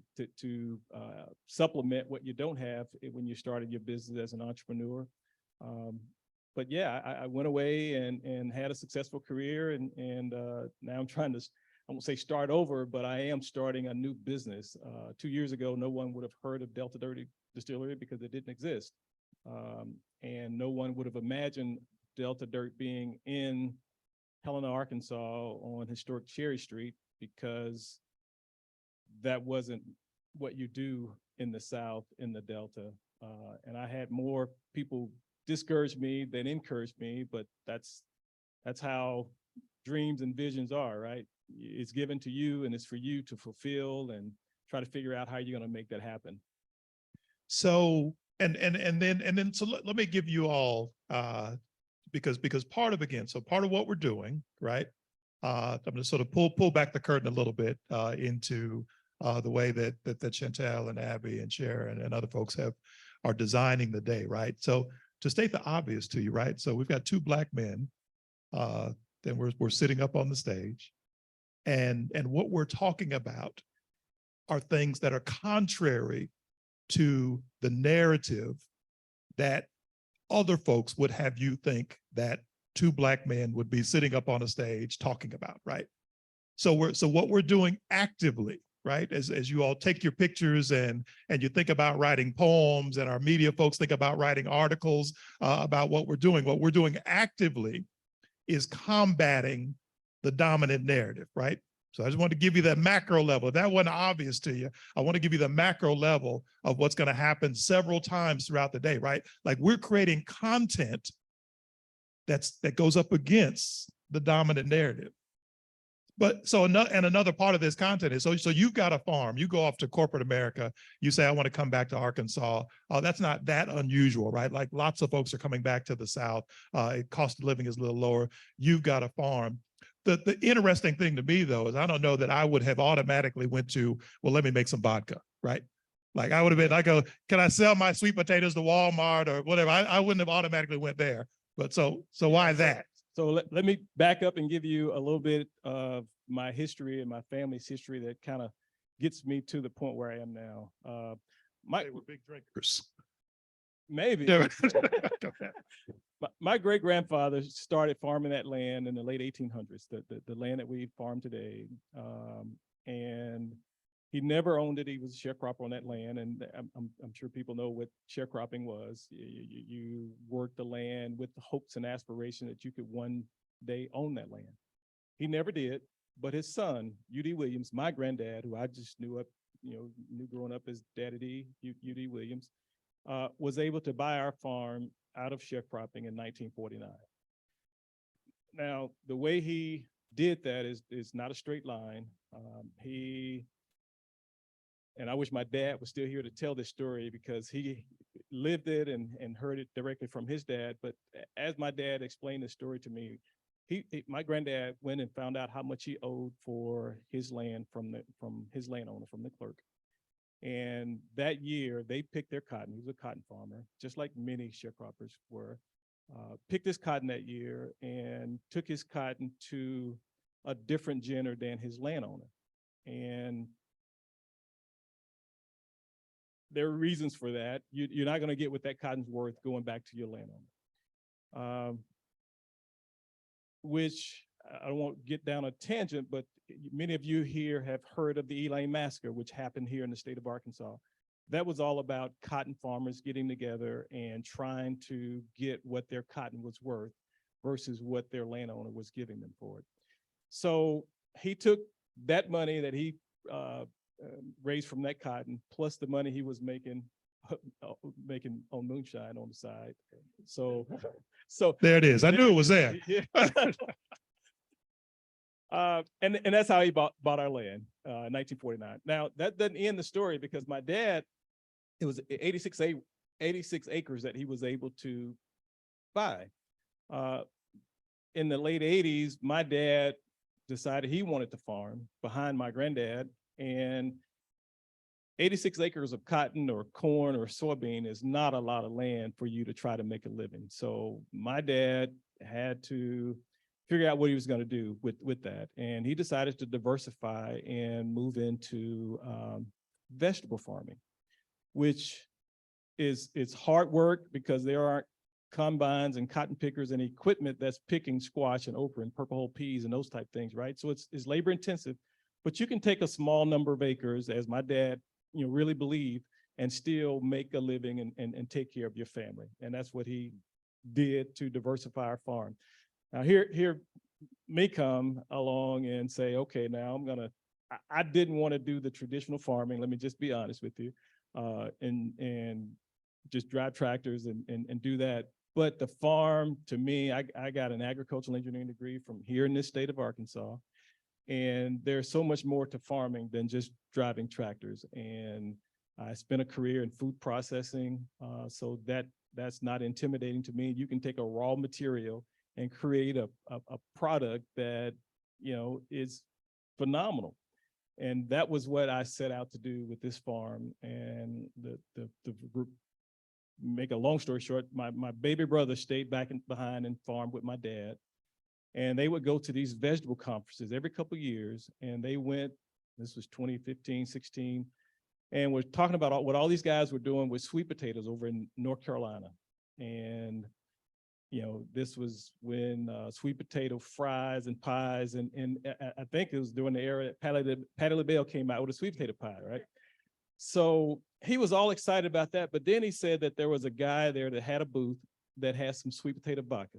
supplement what you don't have when you started your business as an entrepreneur. But yeah, I went away and had a successful career, and now I'm trying to, I won't say start over, but I am starting a new business. 2 years ago, no one would have heard of Delta Dirt Distillery because it didn't exist. And no one would have imagined Delta Dirt being in Helena, Arkansas on historic Cherry Street, because that wasn't what you do in the South, in the Delta. And I had more people discourage me than encourage me, but that's how dreams and visions are, right? It's given to you and it's for you to fulfill and try to figure out how you're going to make that happen. So, and then, so let me give you all, because part of what we're doing, right? I'm going to sort of pull back the curtain a little bit into the way that Chantel and Abby and Sharon and other folks are designing the day, right? So to state the obvious to you, right? So we've got two Black men, then we're sitting up on the stage, And what we're talking about are things that are contrary to the narrative that other folks would have you think that two Black men would be sitting up on a stage talking about, right? So what we're doing actively, right? As you all take your pictures and you think about writing poems, and our media folks think about writing articles about what we're doing actively is combating the dominant narrative, right? So I just want to give you that macro level. If that wasn't obvious to you, I want to give you the macro level of what's going to happen several times throughout the day, right? Like, we're creating content that goes up against the dominant narrative. But so another part of this content is, so you've got a farm, you go off to corporate America, you say, I want to come back to Arkansas. That's not that unusual, right? Like, lots of folks are coming back to the South. Cost of living is a little lower. You've got a farm. The interesting thing to me, though, is I don't know that I would have automatically went to, well, let me make some vodka, right? Like, I would have been, I go, can I sell my sweet potatoes to Walmart or whatever? I wouldn't have automatically went there. But so why that? So let me back up and give you a little bit of my history and my family's history that kind of gets me to the point where I am now. They were big drinkers. Maybe. My great grandfather started farming that land in the late 1800s, the land that we farm today. And he never owned it. He was a sharecropper on that land. And I'm sure people know what sharecropping was. You worked the land with the hopes and aspiration that you could one day own that land. He never did, but his son, U.D. Williams, my granddad, who I just knew growing up as Daddy D, U.D. Williams, was able to buy our farm out of sharecropping in 1949. Now, the way he did that is not a straight line. And I wish my dad was still here to tell this story, because he lived it and heard it directly from his dad. But as my dad explained the story to me, my granddad went and found out how much he owed for his land from his landowner, from the clerk. And that year they picked their cotton. He was a cotton farmer, just like many sharecroppers were. Picked his cotton that year and took his cotton to a different gender than his landowner. And there are reasons for that. You're not going to get what that cotton's worth going back to your landowner. Which I won't get down a tangent, but many of you here have heard of the Elaine Massacre, which happened here in the state of Arkansas. That was all about cotton farmers getting together and trying to get what their cotton was worth versus what their landowner was giving them for it. So he took that money that he raised from that cotton, plus the money he was making on moonshine on the side. So there it is. I knew it was there. Yeah. And that's how he bought our land in 1949. Now, that doesn't end the story, because my dad, it was 86 acres that he was able to buy. In the late 80s, my dad decided he wanted to farm behind my granddad, and 86 acres of cotton or corn or soybean is not a lot of land for you to try to make a living. So my dad had to figure out what he was going to do with that. And he decided to diversify and move into vegetable farming, which it's hard work, because there aren't combines and cotton pickers and equipment that's picking squash and okra and purple hull peas and those type things, right? So it's labor intensive, but you can take a small number of acres, as my dad really believed, and still make a living and take care of your family. And that's what he did to diversify our farm. Now here may come along and say, okay, now I didn't want to do the traditional farming. Let me just be honest with you, and just drive tractors and do that. But the farm, to me, I got an agricultural engineering degree from here in this state of Arkansas. And there's so much more to farming than just driving tractors. And I spent a career in food processing, so that's not intimidating to me. You can take a raw material and create a product that is phenomenal. And that was what I set out to do with this farm. And make a long story short, my baby brother stayed behind and farmed with my dad. And they would go to these vegetable conferences every couple of years. And they went, this was 2015, 16, and we're talking about what all these guys were doing with sweet potatoes over in North Carolina. And, you know, this was when sweet potato fries and pies, and I think it was during the era that Patti LaBelle came out with a sweet potato pie, right? So he was all excited about that. But then he said that there was a guy there that had a booth that had some sweet potato vodka.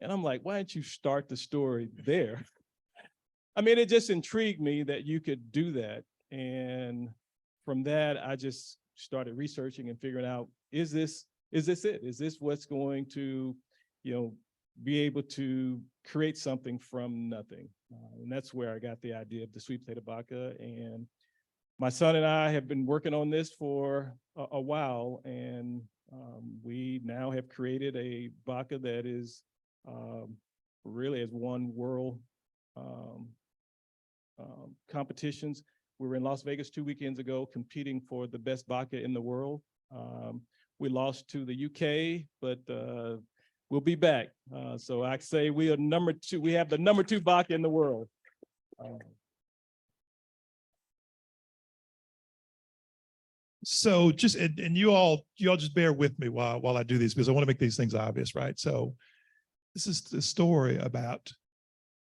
And I'm like, why didn't you start the story there? I mean, it just intrigued me that you could do that. And from that, I just started researching and figuring out, is this it? Is this what's going to, you know, be able to create something from nothing? And that's where I got the idea of the sweet potato vodka. And my son and I have been working on this for a while, and we now have created a vodka that is really has won world competitions. We were in Las Vegas 2 weekends ago competing for the best vodka in the world. We lost to the UK, but we'll be back. So I say we are number 2. We have the number 2 vodka in the world. So just, and you all just bear with me while I do these, because I want to make these things obvious, right? So this is the story about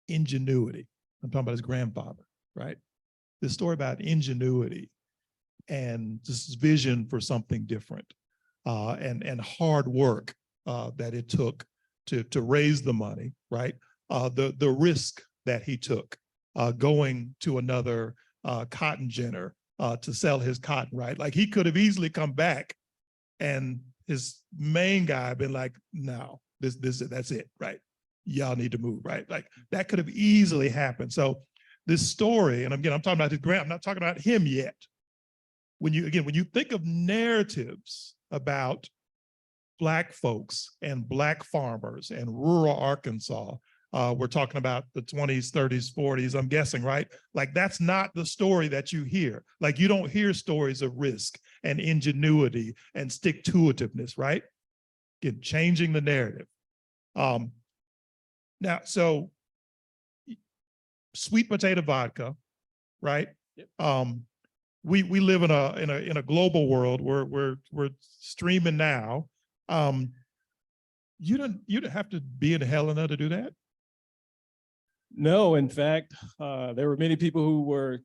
ingenuity. I'm talking about his grandfather, right? This story about ingenuity and this vision for something different, and hard work that it took to raise the money, right? The risk that he took going to another cotton ginner to sell his cotton, right? Like he could have easily come back and his main guy been like, no, that's it, right? Y'all need to move, right? Like that could have easily happened. So this story, and again, I'm talking about his I'm not talking about him yet. When you think of narratives about Black folks and Black farmers and rural Arkansas, we're talking about the 20s, 30s, 40s, I'm guessing, right? Like that's not the story that you hear. Like you don't hear stories of risk and ingenuity and stick-to-itiveness, right? Again, changing the narrative. Now, so sweet potato vodka, right? Yep. We live in a global world where we're streaming now. You don't have to be in Helena to do that. No, in fact, there were many people who were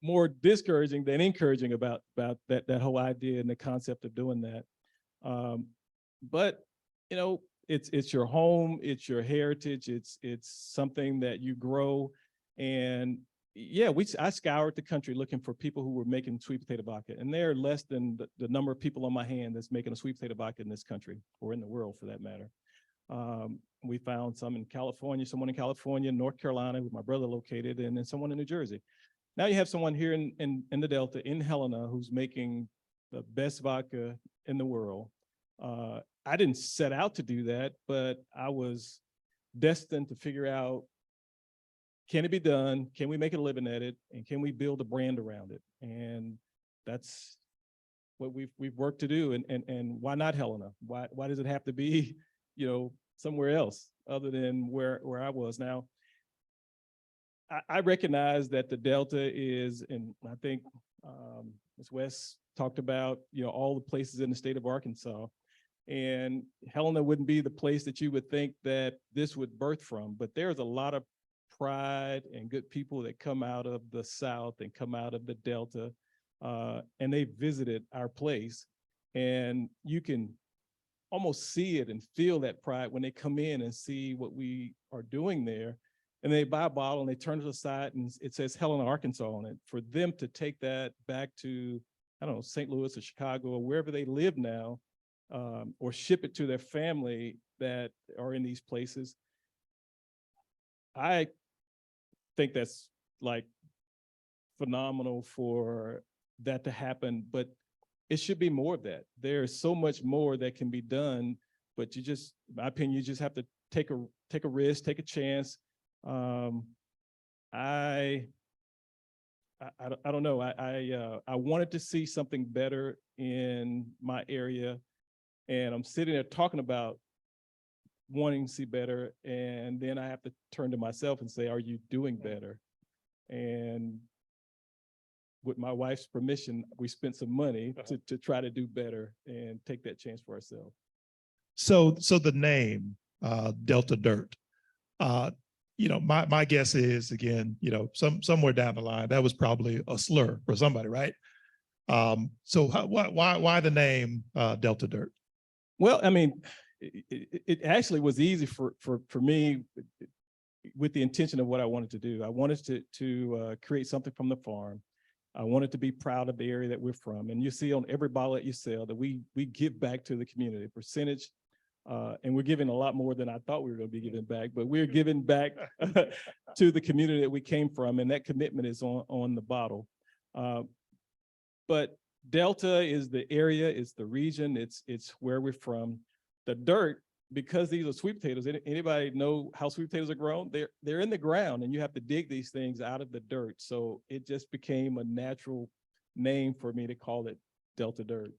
more discouraging than encouraging about that whole idea and the concept of doing that. But you know, it's your home, it's your heritage, it's something that you grow. And yeah, I scoured the country looking for people who were making sweet potato vodka, and there are less than the number of people on my hand that's making a sweet potato vodka in this country, or in the world for that matter. We found someone in California, North Carolina, with my brother located, and then someone in New Jersey. Now you have someone here in the Delta, in Helena, who's making the best vodka in the world. I didn't set out to do that, but I was destined to figure out, can it be done? Can we make a living at it? And can we build a brand around it? And that's what we've worked to do. And why not Helena? Why does it have to be, you know, somewhere else other than where I was? Now, I recognize that the Delta is, and I think Ms. West talked about, you know, all the places in the state of Arkansas, and Helena wouldn't be the place that you would think that this would birth from, but there's a lot of pride and good people that come out of the South and come out of the Delta, and they visited our place, and you can almost see it and feel that pride when they come in and see what we are doing there. And they buy a bottle and they turn it aside and it says Helena, Arkansas on it. For them to take that back to, I don't know, St. Louis or Chicago or wherever they live now, or ship it to their family that are in these places, I think that's like phenomenal for that to happen. But it should be more of that. There's so much more that can be done, but you just, in my opinion, you just have to take a risk, take a chance. I don't know. I wanted to see something better in my area, and I'm sitting there talking about wanting to see better. And then I have to turn to myself and say, are you doing better? And with my wife's permission, we spent some money to try to do better and take that chance for ourselves. So the name, Delta Dirt, my guess is, again, somewhere down the line, that was probably a slur for somebody, right? So why the name Delta Dirt? Well, I mean, it actually was easy for me with the intention of what I wanted to do. I wanted to create something from the farm. I wanted to be proud of the area that we're from. And you see on every bottle that you sell that we give back to the community, percentage, and we're giving a lot more than I thought we were going to be giving back, but we're giving back to the community that we came from, and that commitment is on the bottle. But Delta is the area, it's the region, it's where we're from. The dirt, because these are sweet potatoes, anybody know how sweet potatoes are grown? They're in the ground, and you have to dig these things out of the dirt. So it just became a natural name for me to call it Delta Dirt.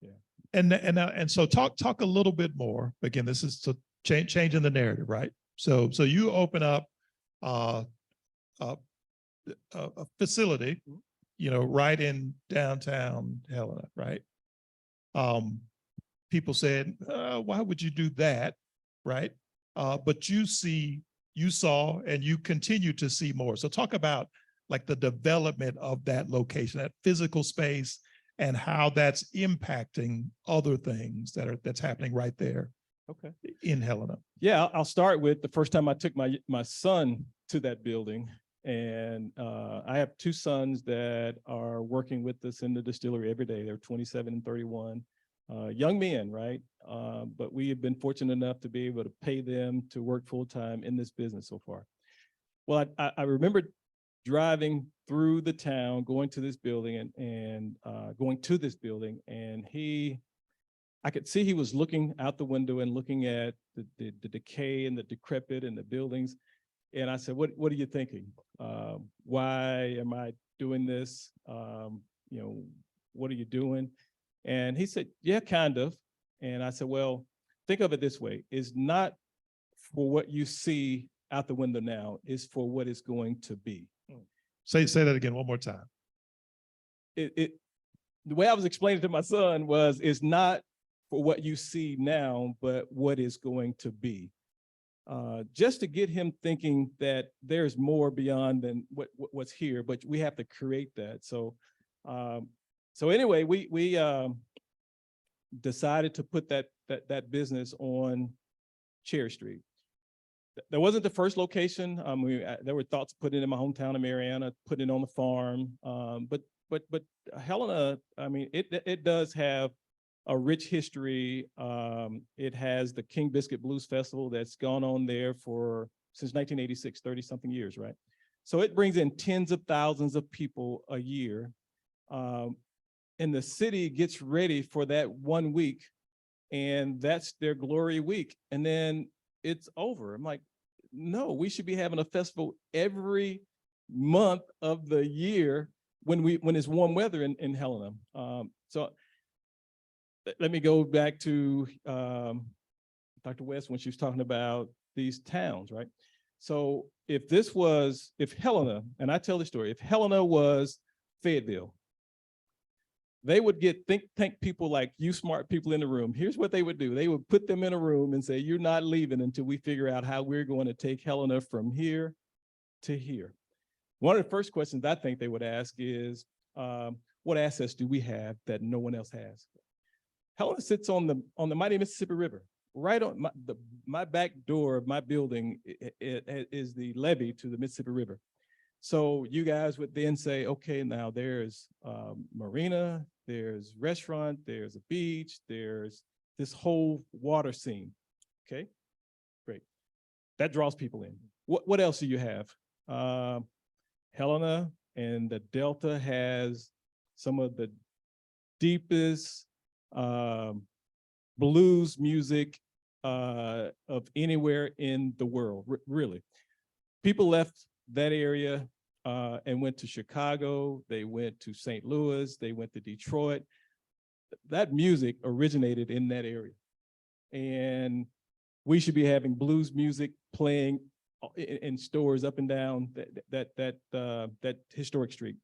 Yeah. And so talk a little bit more. Again, this is to changing the narrative, right? So you open up a facility, right in downtown Helena, right? People said, why would you do that, right? But you saw, and you continue to see more. So talk about like the development of that location, that physical space, and how that's impacting other things that's happening right there. Okay. In Helena. Yeah, I'll start with the first time I took my son to that building. And I have two sons that are working with us in the distillery every day. They're 27 and 31. Young men, right? But we have been fortunate enough to be able to pay them to work full time in this business so far. Well, I remember driving through the town, going to this building and I could see he was looking out the window and looking at the decay and the decrepit and the buildings. And I said, what are you thinking? Why am I doing this? What are you doing? And he said, yeah, kind of. And I said, well, think of it this way. It's not for what you see out the window now, it's for what it's going to be. Say that again one more time. The way I was explaining to my son was, it's not for what you see now, but what is going to be. Just to get him thinking that there's more beyond than what's here, but we have to create that. So anyway, we decided to put that business on Cherry Street. That wasn't the first location. There were thoughts of putting it in my hometown of Mariana, putting it on the farm. But Helena, I mean, it does have a rich history. It has the King Biscuit Blues Festival that's gone on there since 1986, 30 something years, right? So it brings in tens of thousands of people a year. And the city gets ready for that 1 week, and that's their glory week. And then it's over. I'm like, no, we should be having a festival every month of the year when it's warm weather in Helena. So let me go back to Dr. West when she was talking about these towns, right? So if Helena, and I tell the story, if Helena was Fayetteville, they would get think tank people like you smart people in the room. Here's what they would do. They would put them in a room and say, you're not leaving until we figure out how we're going to take Helena from here to here. One of the first questions I think they would ask is, what assets do we have that no one else has? Helena sits on the mighty Mississippi River. Right on my back door of my building is the levee to the Mississippi River. So you guys would then say, okay, now there's marina, there's restaurant, there's a beach, there's this whole water scene. Okay, great. That draws people in. What else do you have? Helena and the Delta has some of the deepest blues music of anywhere in the world, really. People left that area and went to Chicago, they went to St. Louis, they went to Detroit. That music originated in that area. And we should be having blues music playing in stores up and down that historic street.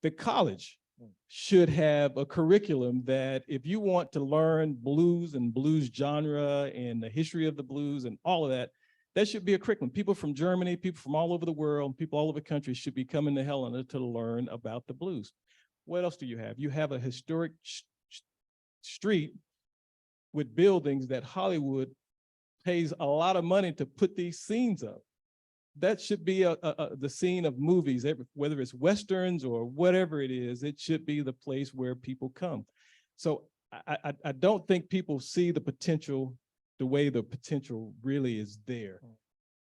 The college should have a curriculum that if you want to learn blues and blues genre and the history of the blues and all of that, that should be a curriculum. People from Germany, people from all over the world, people all over the country should be coming to Helena to learn about the blues. What else do you have? You have a historic street with buildings that Hollywood pays a lot of money to put these scenes up. That should be the scene of movies, whether it's Westerns or whatever it is, it should be the place where people come. So I don't think people see the potential, the way the potential really is there.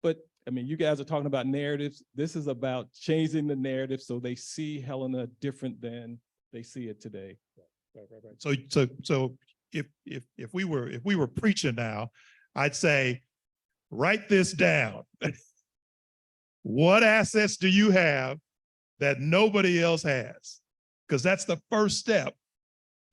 But I mean, you guys are talking about narratives. This is about changing the narrative so they see Helena different than they see it today. Right. So if we were preaching now, I'd say, write this down. What assets do you have that nobody else has? Because that's the first step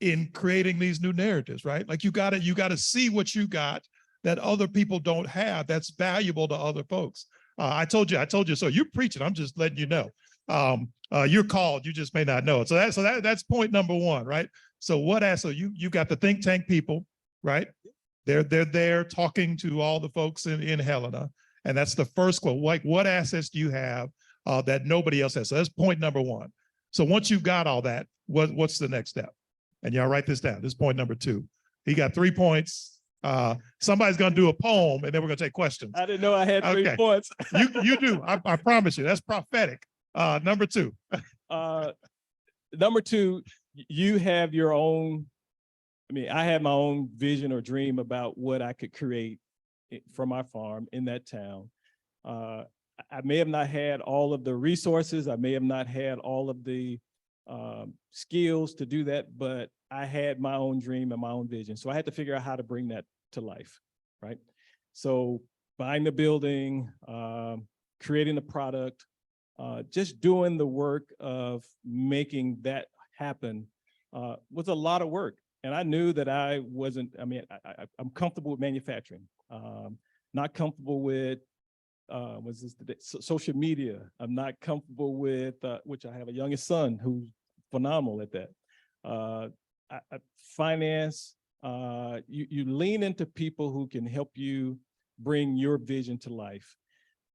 in creating these new narratives, right? Like you gotta see what you got that other people don't have that's valuable to other folks. I told you, so you're preaching, I'm just letting you know. You're called, you just may not know it. So that's point number one, right? So so you got the think tank people, right? They're there talking to all the folks in Helena. And that's the first quote, like what assets do you have that nobody else has? So that's point number one. So once you've got all that, what's the next step? And y'all write this down. This is point number 2. He got 3 points. Somebody's gonna do a poem and then we're gonna take questions. I didn't know I had 3 points. You do, I promise you, that's prophetic. Number 2. Number 2, you have your own, I had my own vision or dream about what I could create from my farm in that town. I may have not had all of the resources. I may have not had all of the skills to do that, but I had my own dream and my own vision. So I had to figure out how to bring that to life, right? So buying the building, creating the product, just doing the work of making that happen was a lot of work. And I knew that I wasn't, I'm comfortable with manufacturing, not comfortable with social media. I'm not comfortable with, which I have a youngest son who's phenomenal at that. Finance, you lean into people who can help you bring your vision to life.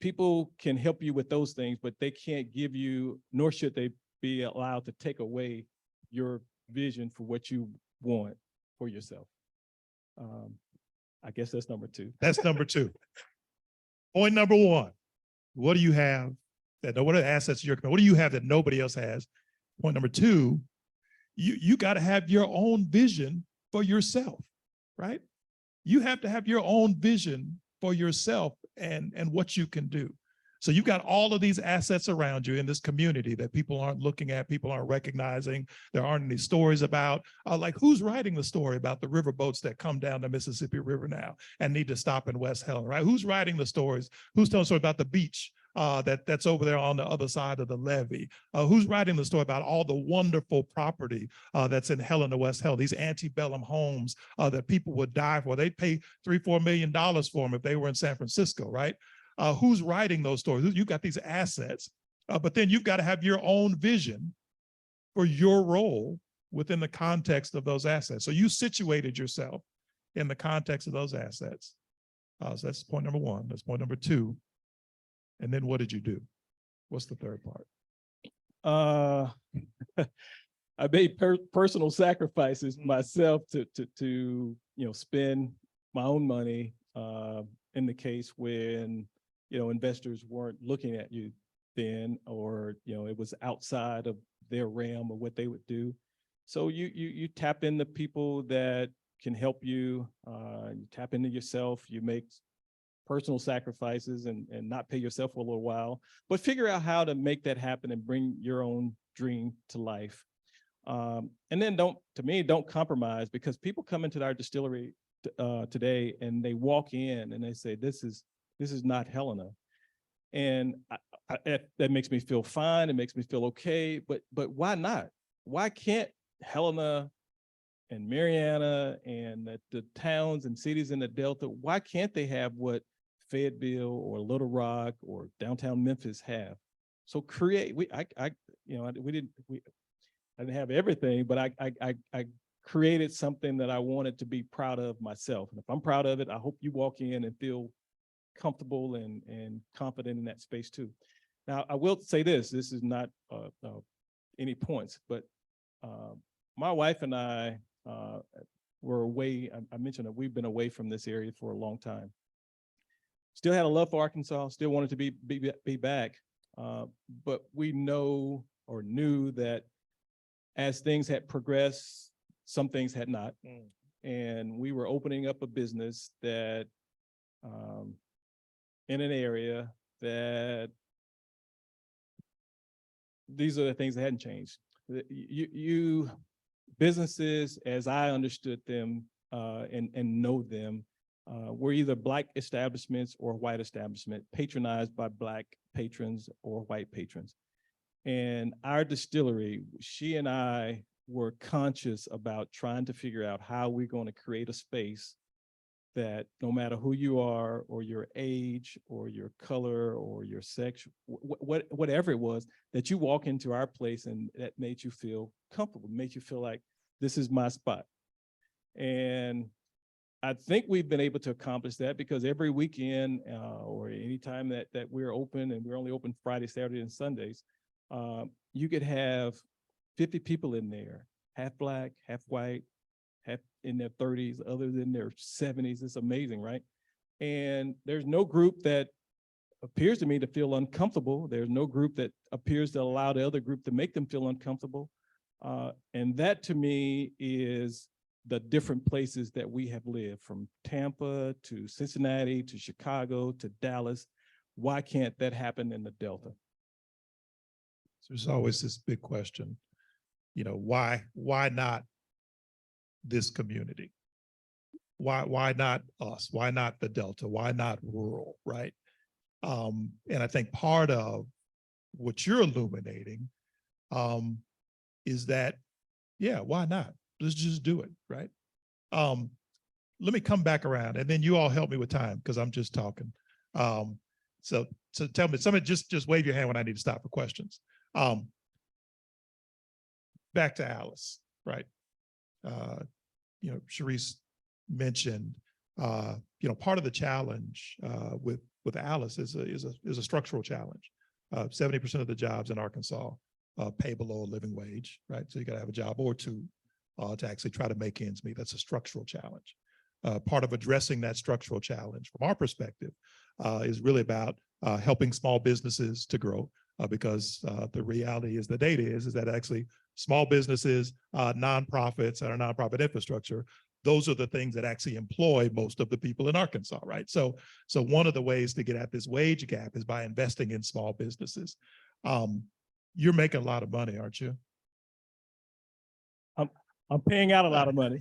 People can help you with those things, but they can't give you, nor should they be allowed to take away your vision for what you want for yourself. I guess that's number 2. That's number 2. Point number 1, what do you have what are the assets what do you have that nobody else has? Point number 2, you got to have your own vision for yourself, right? You have to have your own vision for yourself and what you can do. So you've got all of these assets around you in this community that people aren't looking at, people aren't recognizing. There aren't any stories about, like who's writing the story about the riverboats that come down the Mississippi River now and need to stop in West Helena, right? Who's writing the stories? Who's telling the story about the beach that's over there on the other side of the levee? Who's writing the story about all the wonderful property that's in Helena, West Helena, these antebellum homes that people would die for? They'd pay $3-4 million for them if they were in San Francisco, right? Who's writing those stories? You've got these assets, but then you've got to have your own vision for your role within the context of those assets. So you situated yourself in the context of those assets. So that's point number 1. That's point number 2. And then what did you do? What's the third part? I made personal sacrifices myself to spend my own money in the case when investors weren't looking at you then, or it was outside of their realm of what they would do. So you tap into people that can help you. You tap into yourself. You make personal sacrifices and not pay yourself for a little while, but figure out how to make that happen and bring your own dream to life. And then don't compromise, because people come into our distillery today and they walk in and they say, this is not Helena. And that makes me feel fine. It makes me feel okay, but why not? Why can't Helena Mariana and the towns and cities in the Delta, why can't they have what Fayetteville or Little Rock or downtown Memphis have? So create, I didn't have everything, but I created something that I wanted to be proud of myself. And if I'm proud of it, I hope you walk in and feel comfortable and confident in that space too. Now, I will say this is not any points, but my wife and I were away. I mentioned that we've been away from this area for a long time. Still had a love for Arkansas, still wanted to be back, but we know or knew that as things had progressed, some things had not. And we were opening up a business that in an area that these are the things that hadn't changed. You businesses, as I understood them and know them, were either Black establishments or white establishment, patronized by Black patrons or white patrons. And our distillery, she and I were conscious about trying to figure out how we're going to create a space that no matter who you are or your age or your color or your sex, whatever it was, that you walk into our place and that made you feel comfortable, made you feel like this is my spot. And I think we've been able to accomplish that because every weekend or anytime that we're open, and we're only open Friday, Saturday, and Sundays, you could have 50 people in there, half Black, half white, half in their 30s, others in their 70s. It's amazing, right? And there's no group that appears to me to feel uncomfortable. There's no group that appears to allow the other group to make them feel uncomfortable. And that to me is the different places that we have lived, from Tampa to Cincinnati to Chicago to Dallas. Why can't that happen in the Delta? So there's always this big question, why not this community? Why not us? Why not the Delta? Why not rural, right? And I think part of what you're illuminating is that, yeah, why not? Let's just do it, right? Let me come back around, and then you all help me with time because I'm just talking. So tell me, somebody just wave your hand when I need to stop for questions. Back to Alice, right? Sharice mentioned, part of the challenge with Alice is a structural challenge. 70% of the jobs in Arkansas pay below a living wage, right? So you got to have a job or two to actually try to make ends meet. That's a structural challenge. Part of addressing that structural challenge from our perspective is really about helping small businesses to grow, because the reality is, the data is that actually small businesses, nonprofits, and our nonprofit infrastructure, those are the things that actually employ most of the people in Arkansas, right? So one of the ways to get at this wage gap is by investing in small businesses. You're making a lot of money, aren't you? I'm paying out a lot of money.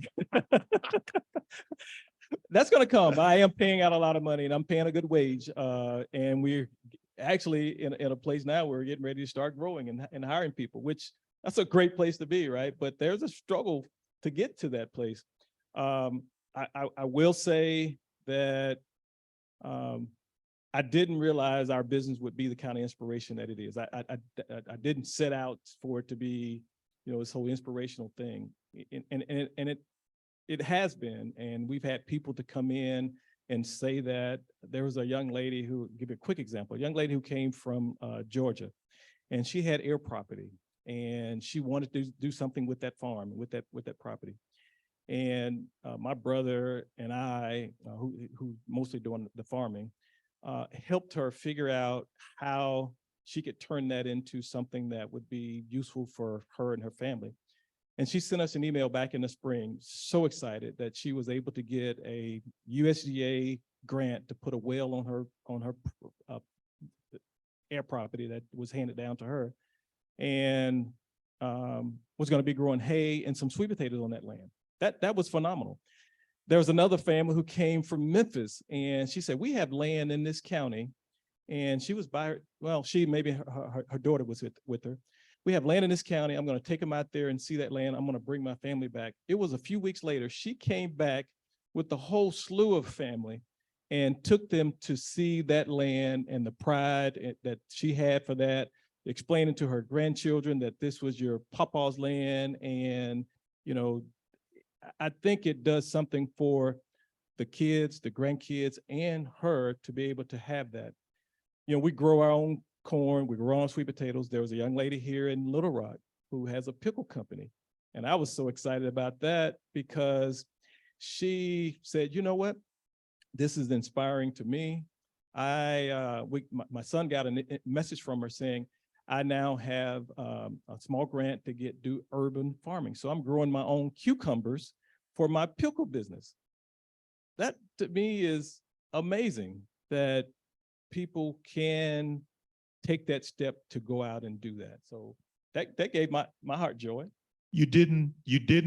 That's going to come. I am paying out a lot of money, and I'm paying a good wage. And we're actually in a place now where we're getting ready to start growing and hiring people, which that's a great place to be, right? But there's a struggle to get to that place. I will say that I didn't realize our business would be the kind of inspiration that it is. I didn't set out for it to be, this whole inspirational thing. And it has been, and we've had people to come in and say that. There was a young lady who, give you a quick example, a young lady who came from Georgia, and she had air property, and she wanted to do something with that farm, with that property. And my brother and I, who mostly doing the farming, helped her figure out how she could turn that into something that would be useful for her and her family. And she sent us an email back in the spring, so excited that she was able to get a USDA grant to put a well on her air property that was handed down to her, and was going to be growing hay and some sweet potatoes on that land. That was phenomenal. There was another family who came from Memphis, and she said, we have land in this county. And she was maybe her daughter was with her. we have land in this county. I'm going to take them out there and see that land. I'm going to bring my family back. It was a few weeks later, she came back with the whole slew of family and took them to see that land and the pride that she had for that, explaining to her grandchildren that this was your papa's land. And, you know, I think it does something for the kids, the grandkids, and her to be able to have that. You know, we grow our own corn, we grow our own sweet potatoes. There was a young lady here in Little Rock who has a pickle company. And I was so excited about that because she said, you know what? This is inspiring to me. My son got a message from her saying, I now have a small grant to do urban farming. So I'm growing my own cucumbers for my pickle business. That to me is amazing that people can take that step to go out and do that. So that gave my heart joy. You didn't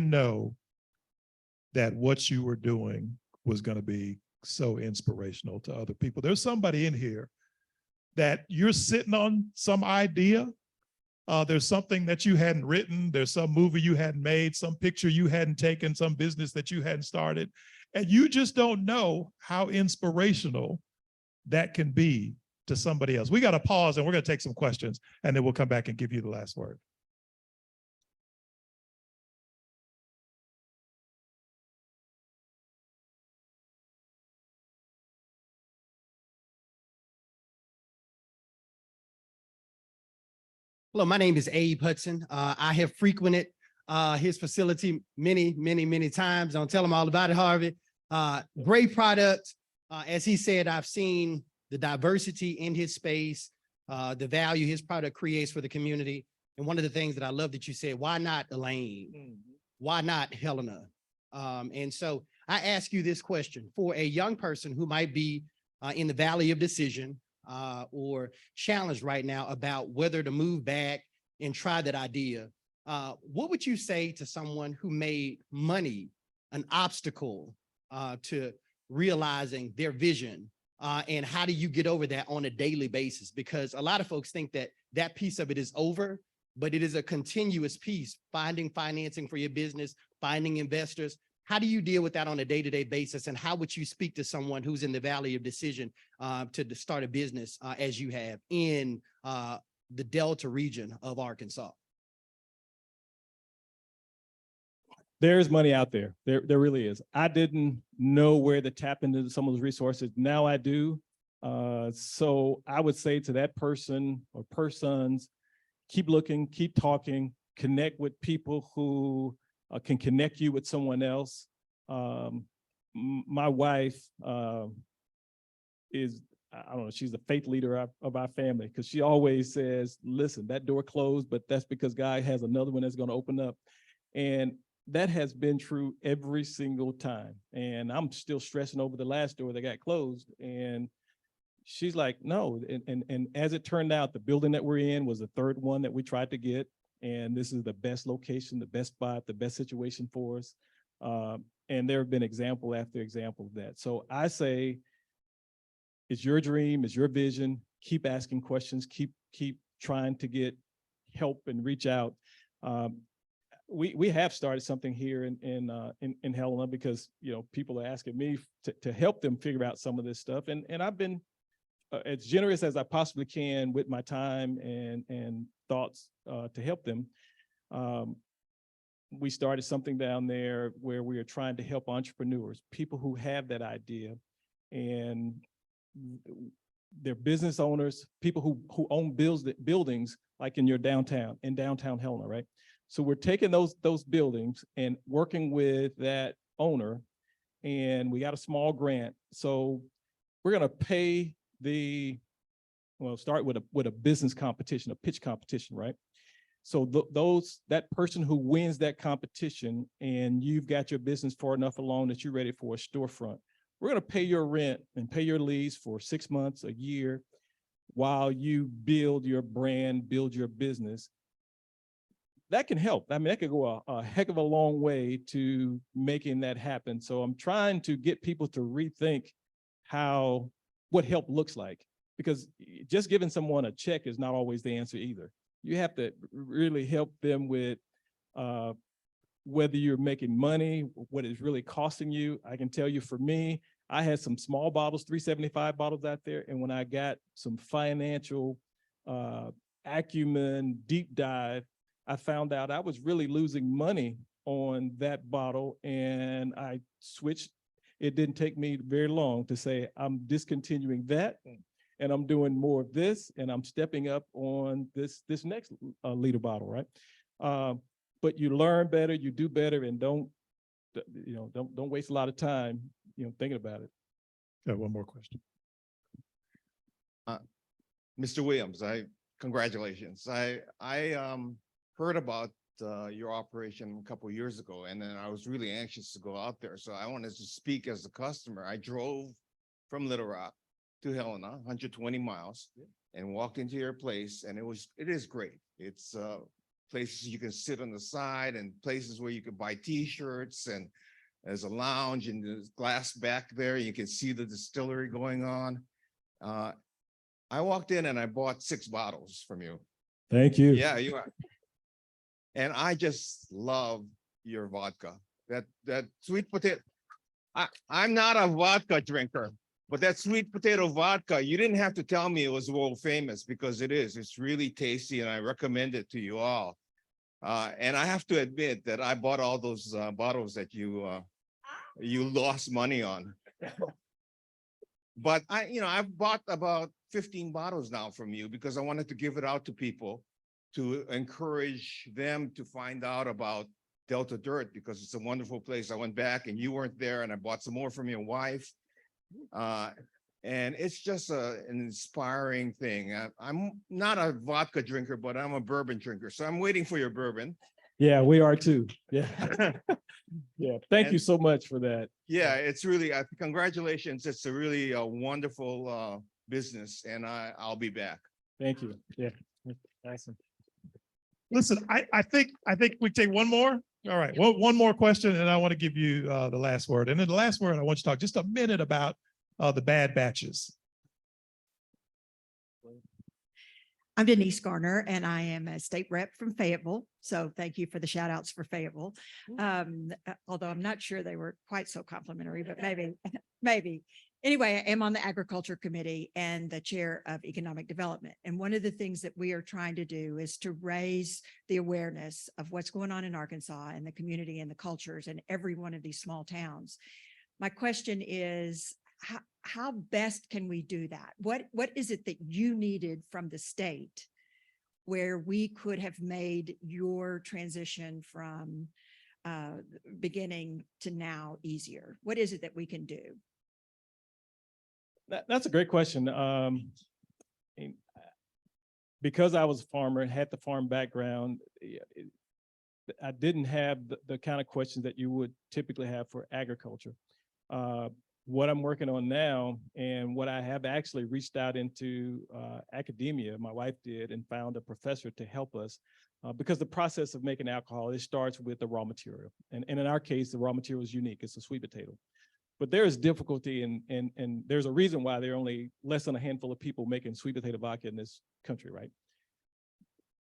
know that what you were doing was going to be so inspirational to other people. There's somebody in here that you're sitting on some idea. There's something that you hadn't written. There's some movie you hadn't made, some picture you hadn't taken, some business that you hadn't started. And you just don't know how inspirational that can be to somebody else. We got to pause and we're going to take some questions and then we'll come back and give you the last word. Hello, my name is Abe Hudson. I have frequented his facility many times. Don't tell him all about it, Harvey. Great product. As he said, I've seen the diversity in his space, the value his product creates for the community. And one of the things that I love that you said, why not Elaine? Why not Helena? And so I ask you this question for a young person who might be in the valley of decision, or challenged right now about whether to move back and try that idea. What would you say to someone who made money an obstacle to realizing their vision? And how do you get over that on a daily basis? Because a lot of folks think that that piece of it is over, but it is a continuous piece, finding financing for your business, finding investors. How do you deal with that on a day-to-day basis? And how would you speak to someone who's in the valley of decision to start a business as you have in the Delta region of Arkansas? There's money out there. There really is. I didn't know where to tap into some of those resources. Now I do. So I would say to that person or persons, keep looking, keep talking, connect with people who can connect you with someone else. My wife is, I don't know, she's the faith leader of our family because she always says, listen, that door closed, but that's because God has another one that's going to open up. And that has been true every single time. And I'm still stressing over the last door that got closed. And she's like, no. And as it turned out, the building that we're in was the third one that we tried to get. And this is the best location, the best spot, the best situation for us. And there have been example after example of that. So I say, it's your dream, it's your vision. Keep asking questions, keep trying to get help and reach out. We have started something here in Helena because, you know, people are asking me to help them figure out some of this stuff. And I've been as generous as I possibly can with my time and thoughts to help them. We started something down there where we are trying to help entrepreneurs, people who have that idea, and they're business owners, people who own buildings like in downtown Helena, right? So we're taking those buildings and working with that owner, and we got a small grant. So we're gonna pay start with a business competition, a pitch competition, right? So that person who wins that competition and you've got your business far enough along that you're ready for a storefront, we're going to pay your rent and pay your lease for 6 months, a year, while you build your brand, build your business. That can help. I mean, that could go a heck of a long way to making that happen. So I'm trying to get people to rethink what help looks like, because just giving someone a check is not always the answer either. you have to really help them with whether you're making money, what it's really costing you. I can tell you for me, I had some small bottles, 375 bottles out there. And when I got some financial acumen deep dive, I found out I was really losing money on that bottle, and I switched. It didn't take me very long to say, I'm discontinuing that, and I'm doing more of this, and I'm stepping up on this next liter bottle, right? But you learn better, you do better, and don't waste a lot of time, thinking about it. Got one more question. Mr. Williams, congratulations. I heard about your operation a couple of years ago, and then I was really anxious to go out there. So I wanted to speak as a customer. I drove from Little Rock to Helena, 120 miles, and walked into your place, and it is great. It's places you can sit on the side, and places where you can buy T-shirts, and there's a lounge and there's glass back there. You can see the distillery going on. I walked in and I bought 6 bottles from you. Thank you. Yeah, you are. And I just love your vodka. That sweet potato. I'm not a vodka drinker, but that sweet potato vodka, you didn't have to tell me it was world famous, because it is. It's really tasty, and I recommend it to you all. And I have to admit that I bought all those bottles that you lost money on. But I've bought about 15 bottles now from you, because I wanted to give it out to people to encourage them to find out about Delta Dirt, because it's a wonderful place. I went back and you weren't there, and I bought some more from your wife. And it's just an inspiring thing. I'm not a vodka drinker, but I'm a bourbon drinker. So I'm waiting for your bourbon. Yeah, we are too. Yeah. Yeah. Thank you so much for that. Yeah, it's really, congratulations. It's a really wonderful business, and I'll be back. Thank you. Yeah. Awesome. Listen, I think we take one more. All right, one more question, and I want to give you the last word. And then the last word, I want you to talk just a minute about the bad batches. I'm Denise Garner, and I am a state rep from Fayetteville. So thank you for the shout outs for Fayetteville. Although I'm not sure they were quite so complimentary, but maybe. Anyway, I am on the Agriculture Committee and the chair of Economic Development. And one of the things that we are trying to do is to raise the awareness of what's going on in Arkansas and the community and the cultures in every one of these small towns. My question is, how best can we do that? What is it that you needed from the state where we could have made your transition from beginning to now easier? What is it that we can do? That's a great question. Because I was a farmer and had the farm background, I didn't have the kind of questions that you would typically have for agriculture. What I'm working on now, and what I have actually reached out into academia, my wife did, and found a professor to help us, because the process of making alcohol, it starts with the raw material. And in our case, the raw material is unique. It's a sweet potato. But there is difficulty, and there's a reason why there are only less than a handful of people making sweet potato vodka in this country, right?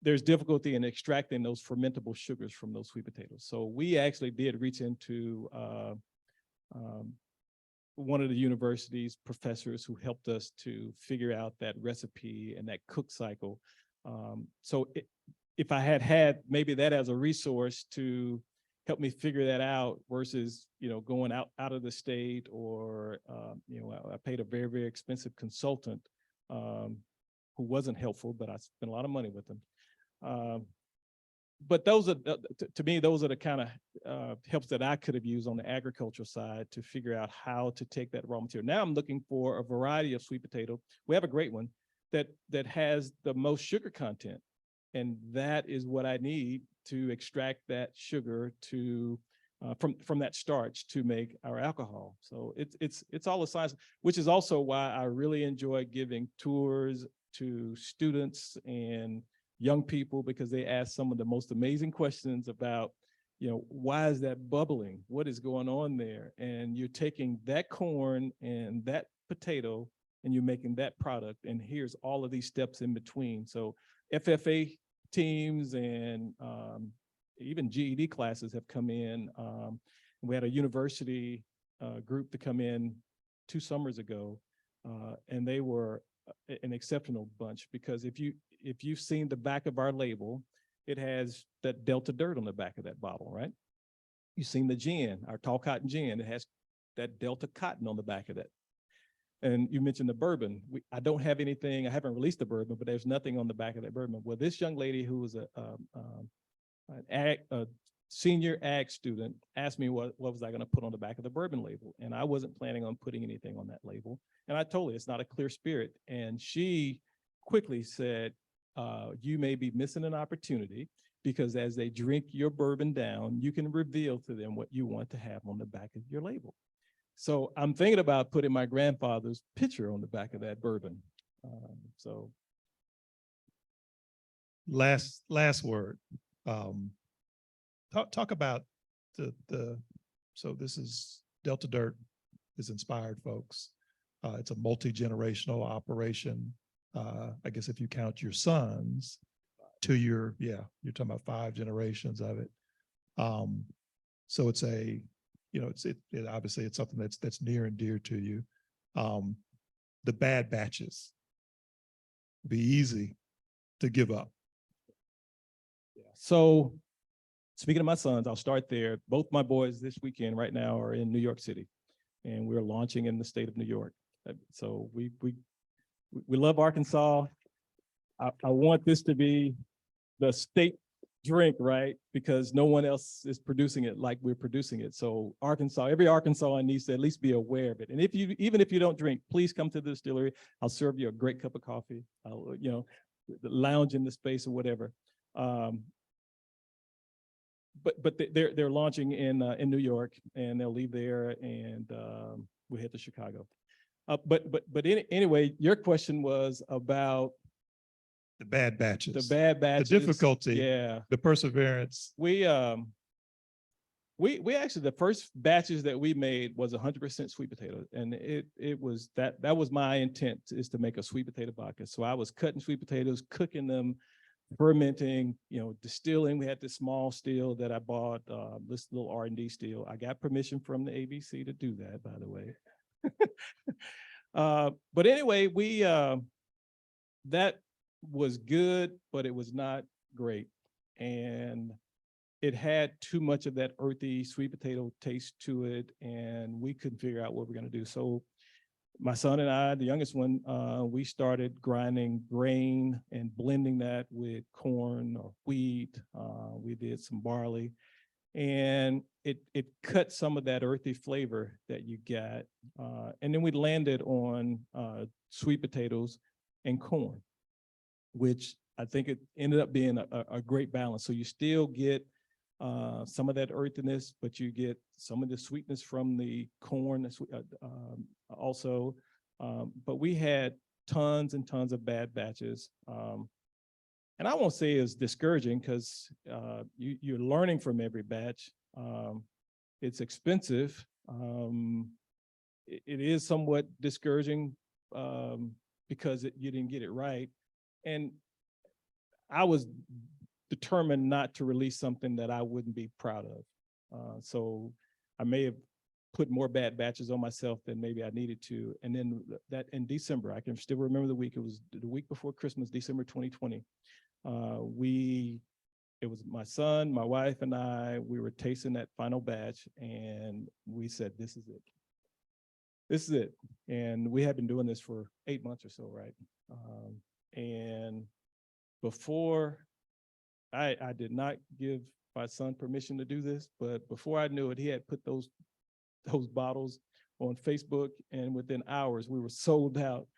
There's difficulty in extracting those fermentable sugars from those sweet potatoes. So we actually did reach into one of the university's professors who helped us to figure out that recipe and that cook cycle. So if I had maybe that as a resource to help me figure that out versus, going out of the state, or, I paid a very, very expensive consultant who wasn't helpful, but I spent a lot of money with him. But those are, to me, those are the kind of helps that I could have used on the agricultural side to figure out how to take that raw material. Now I'm looking for a variety of sweet potato. We have a great one that has the most sugar content. And that is what I need to extract that sugar to from that starch to make our alcohol. So it's all a science, which is also why I really enjoy giving tours to students and young people, because they ask some of the most amazing questions about, why is that bubbling? What is going on there? And you're taking that corn and that potato and you're making that product. And here's all of these steps in between. So FFA teams and even GED classes have come in. We had a university group to come in 2 summers ago, and they were an exceptional bunch, because if you've seen the back of our label, it has that Delta dirt on the back of that bottle, right? You've seen the gin, our tall cotton gin, it has that Delta cotton on the back of that. And you mentioned the bourbon. I don't have anything, I haven't released the bourbon, but there's nothing on the back of that bourbon. Well, this young lady who was a senior ag student asked me what was I going to put on the back of the bourbon label. And I wasn't planning on putting anything on that label. And I told her it's not a clear spirit. And she quickly said, you may be missing an opportunity, because as they drink your bourbon down, you can reveal to them what you want to have on the back of your label. So I'm thinking about putting my grandfather's picture on the back of that bourbon. So Last word. Talk about so this is Delta Dirt is inspired, folks. It's a multi-generational operation. I guess if you count your sons to you're talking about 5 generations of it. So it's obviously it's something that's near and dear to you. The bad batches be easy to give up. So speaking of my sons, I'll start there. Both my boys this weekend right now are in New York City, and we're launching in the state of New York. So we love Arkansas. I want this to be the state drink, right? Because no one else is producing it like we're producing it. So Arkansas, every Arkansasan needs to at least be aware of it. And even if you don't drink, please come to the distillery. I'll serve you a great cup of coffee. I'll, lounge in the space or whatever. But they're launching in New York, and they'll leave there, and we head to Chicago. Anyway, your question was about the bad batches. The bad batches. The difficulty. Yeah. The perseverance. We actually, the first batches that we made was 100% sweet potato, and it was that was my intent, is to make a sweet potato vodka. So I was cutting sweet potatoes, cooking them, fermenting, distilling. We had this small still that I bought, this little R&D still. I got permission from the ABC to do that, by the way. But anyway, that was good, but it was not great. And it had too much of that earthy sweet potato taste to it, and we couldn't figure out what we're going to do. So my son and I, the youngest one, we started grinding grain and blending that with corn or wheat. We did some barley, and it cut some of that earthy flavor that you got. And then we landed on sweet potatoes and corn, which I think it ended up being a great balance. So you still get some of that earthiness, but you get some of the sweetness from the corn also. But we had tons and tons of bad batches. And I won't say it's discouraging, because you're learning from every batch. It's expensive. It is somewhat discouraging because you didn't get it right. And I was determined not to release something that I wouldn't be proud of. So I may have put more bad batches on myself than maybe I needed to. And then that in December, I can still remember the week, it was the week before Christmas, December 2020. It was my son, my wife, and I, we were tasting that final batch, and we said, this is it. This is it. And we had been doing this for 8 months or so, right? And before, I did not give my son permission to do this, but before I knew it, he had put those bottles on Facebook, and within hours we were sold out.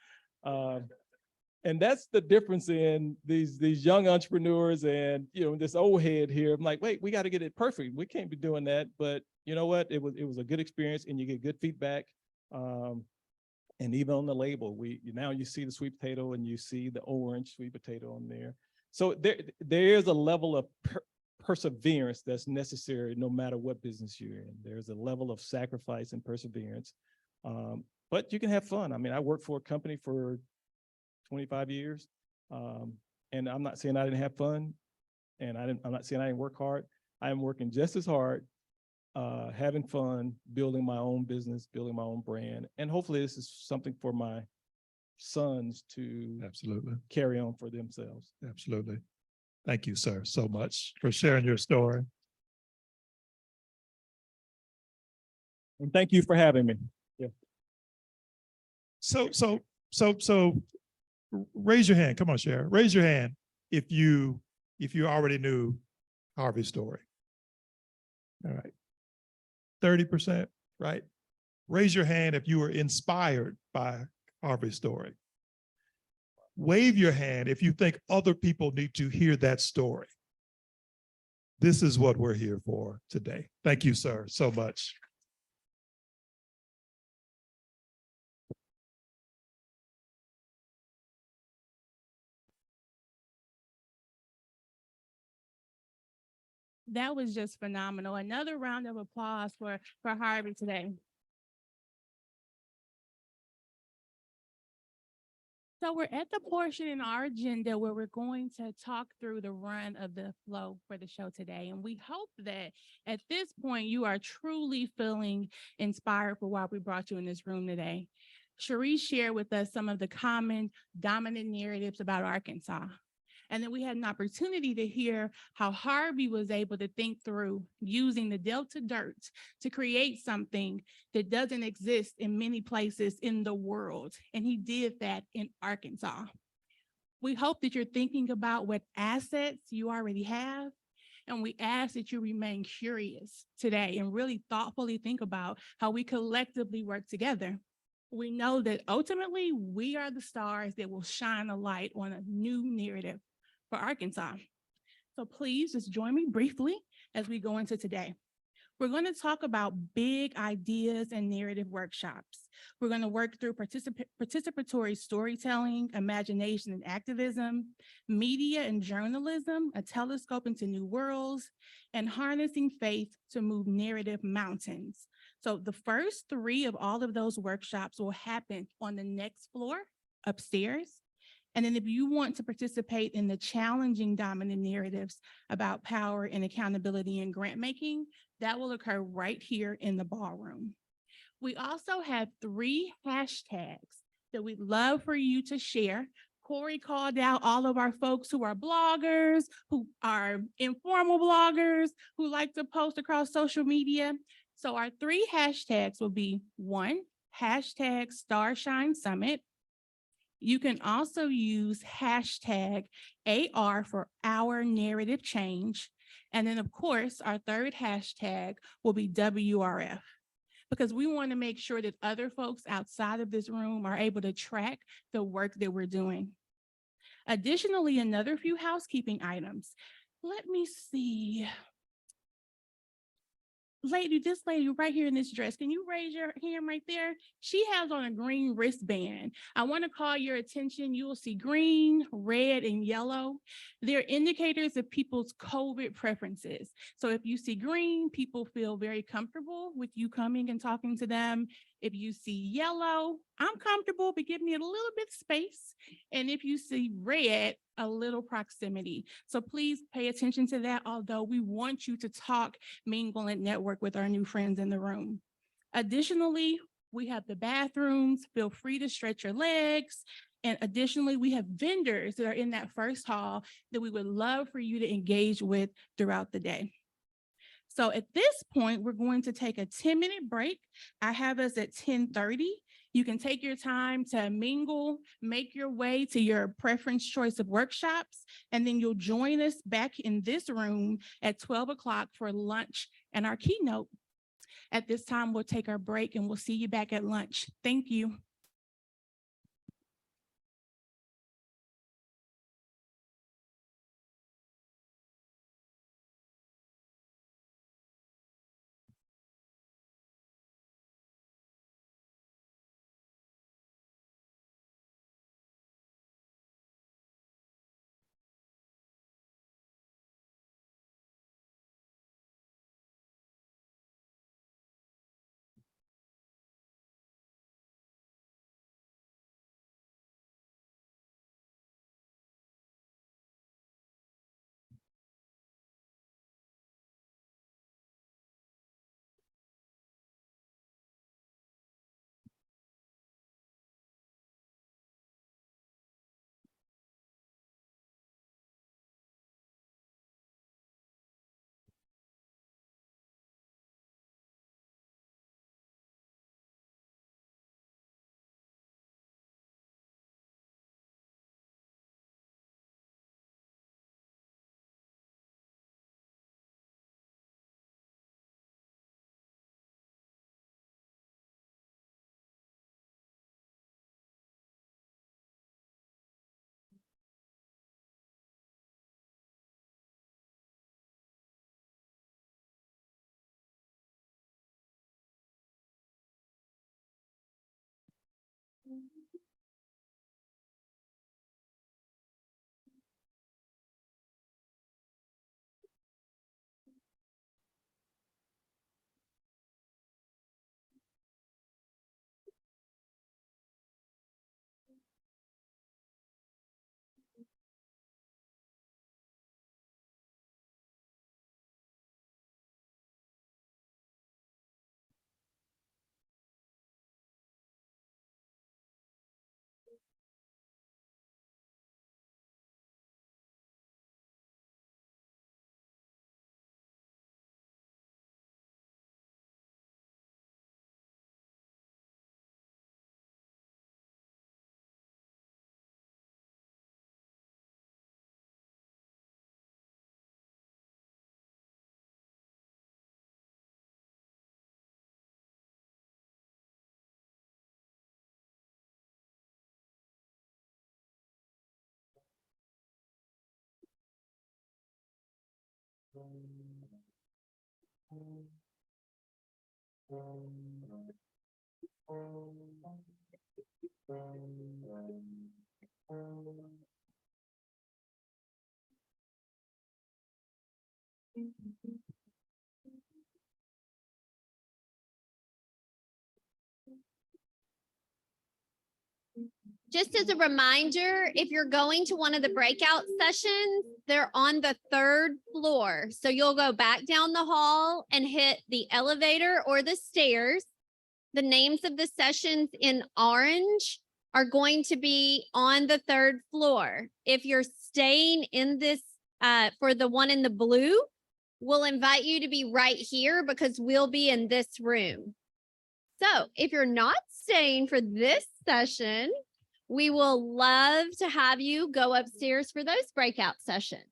And that's the difference in these young entrepreneurs and this old head here. I'm like, wait, we got to get it perfect. We can't be doing that. But you know what? It was a good experience, and you get good feedback. And even on the label, now you see the sweet potato and you see the orange sweet potato on there. So there is a level of perseverance that's necessary no matter what business you're in. There's a level of sacrifice and perseverance, but you can have fun. I mean, I worked for a company for 25 years, and I'm not saying I didn't have fun. And I'm not saying I didn't work hard. I am working just as hard, having fun, building my own business, building my own brand. And hopefully this is something for my sons to Absolutely. carry on for themselves. Absolutely. Thank you, sir, so much for sharing your story. And thank you for having me. Yeah. So raise your hand. Come on, Sharon. Raise your hand if you already knew Harvey's story. All right. 30%, right? Raise your hand if you were inspired by Harvey's story. Wave your hand if you think other people need to hear that story. This is what we're here for today. Thank you, sir, so much. That was just phenomenal. Another round of applause for Harvey today. So we're at the portion in our agenda where we're going to talk through the run of the flow for the show today. And we hope that at this point you are truly feeling inspired for why we brought you in this room today. Cherie shared with us some of the common dominant narratives about Arkansas. And then we had an opportunity to hear how Harvey was able to think through using the Delta dirt to create something that doesn't exist in many places in the world. And he did that in Arkansas. We hope that you're thinking about what assets you already have. And we ask that you remain curious today and really thoughtfully think about how we collectively work together. We know that ultimately we are the stars that will shine a light on a new narrative for Arkansas. So please just join me briefly as we go into today. We're going to talk about big ideas and narrative workshops. We're going to work through participatory storytelling, imagination and activism, media and journalism, a telescope into new worlds, and harnessing faith to move narrative mountains. So the first three of all of those workshops will happen on the next floor upstairs. And then if you want to participate in the challenging dominant narratives about power and accountability and grant making, that will occur right here in the ballroom. We also have 3 hashtags that we'd love for you to share. Corey called out all of our folks who are bloggers, who are informal bloggers, who like to post across social media. So our 3 hashtags will be 1, hashtag Starshine Summit. You can also use hashtag AR for Our Narrative Change. And then, of course, our 3rd hashtag will be WRF, because we want to make sure that other folks outside of this room are able to track the work that we're doing. Additionally, another few housekeeping items. Let me see. This lady right here in this dress, can you raise your hand right there? She has on a green wristband. I want to call your attention. You will see green, red, and yellow. They're indicators of people's COVID preferences. So if you see green, people feel very comfortable with you coming and talking to them. If you see yellow, I'm comfortable, but give me a little bit of space. And if you see red, a little proximity. So please pay attention to that, although we want you to talk, mingle, and network with our new friends in the room. Additionally, we have the bathrooms. Feel free to stretch your legs. And additionally, we have vendors that are in that first hall that we would love for you to engage with throughout the day. So at this point, we're going to take a 10-minute break. I have us at 10:30. You can take your time to mingle, make your way to your preference choice of workshops, and then you'll join us back in this room at 12 o'clock for lunch and our keynote. At this time, we'll take our break and we'll see you back at lunch. Thank you. Just as a reminder, if you're going to one of the breakout sessions, they're on the 3rd floor. So you'll go back down the hall and hit the elevator or the stairs. The names of the sessions in orange are going to be on the 3rd floor. If you're staying in this for the one in the blue, we'll invite you to be right here because we'll be in this room. So if you're not staying for this session, we will love to have you go upstairs for those breakout sessions.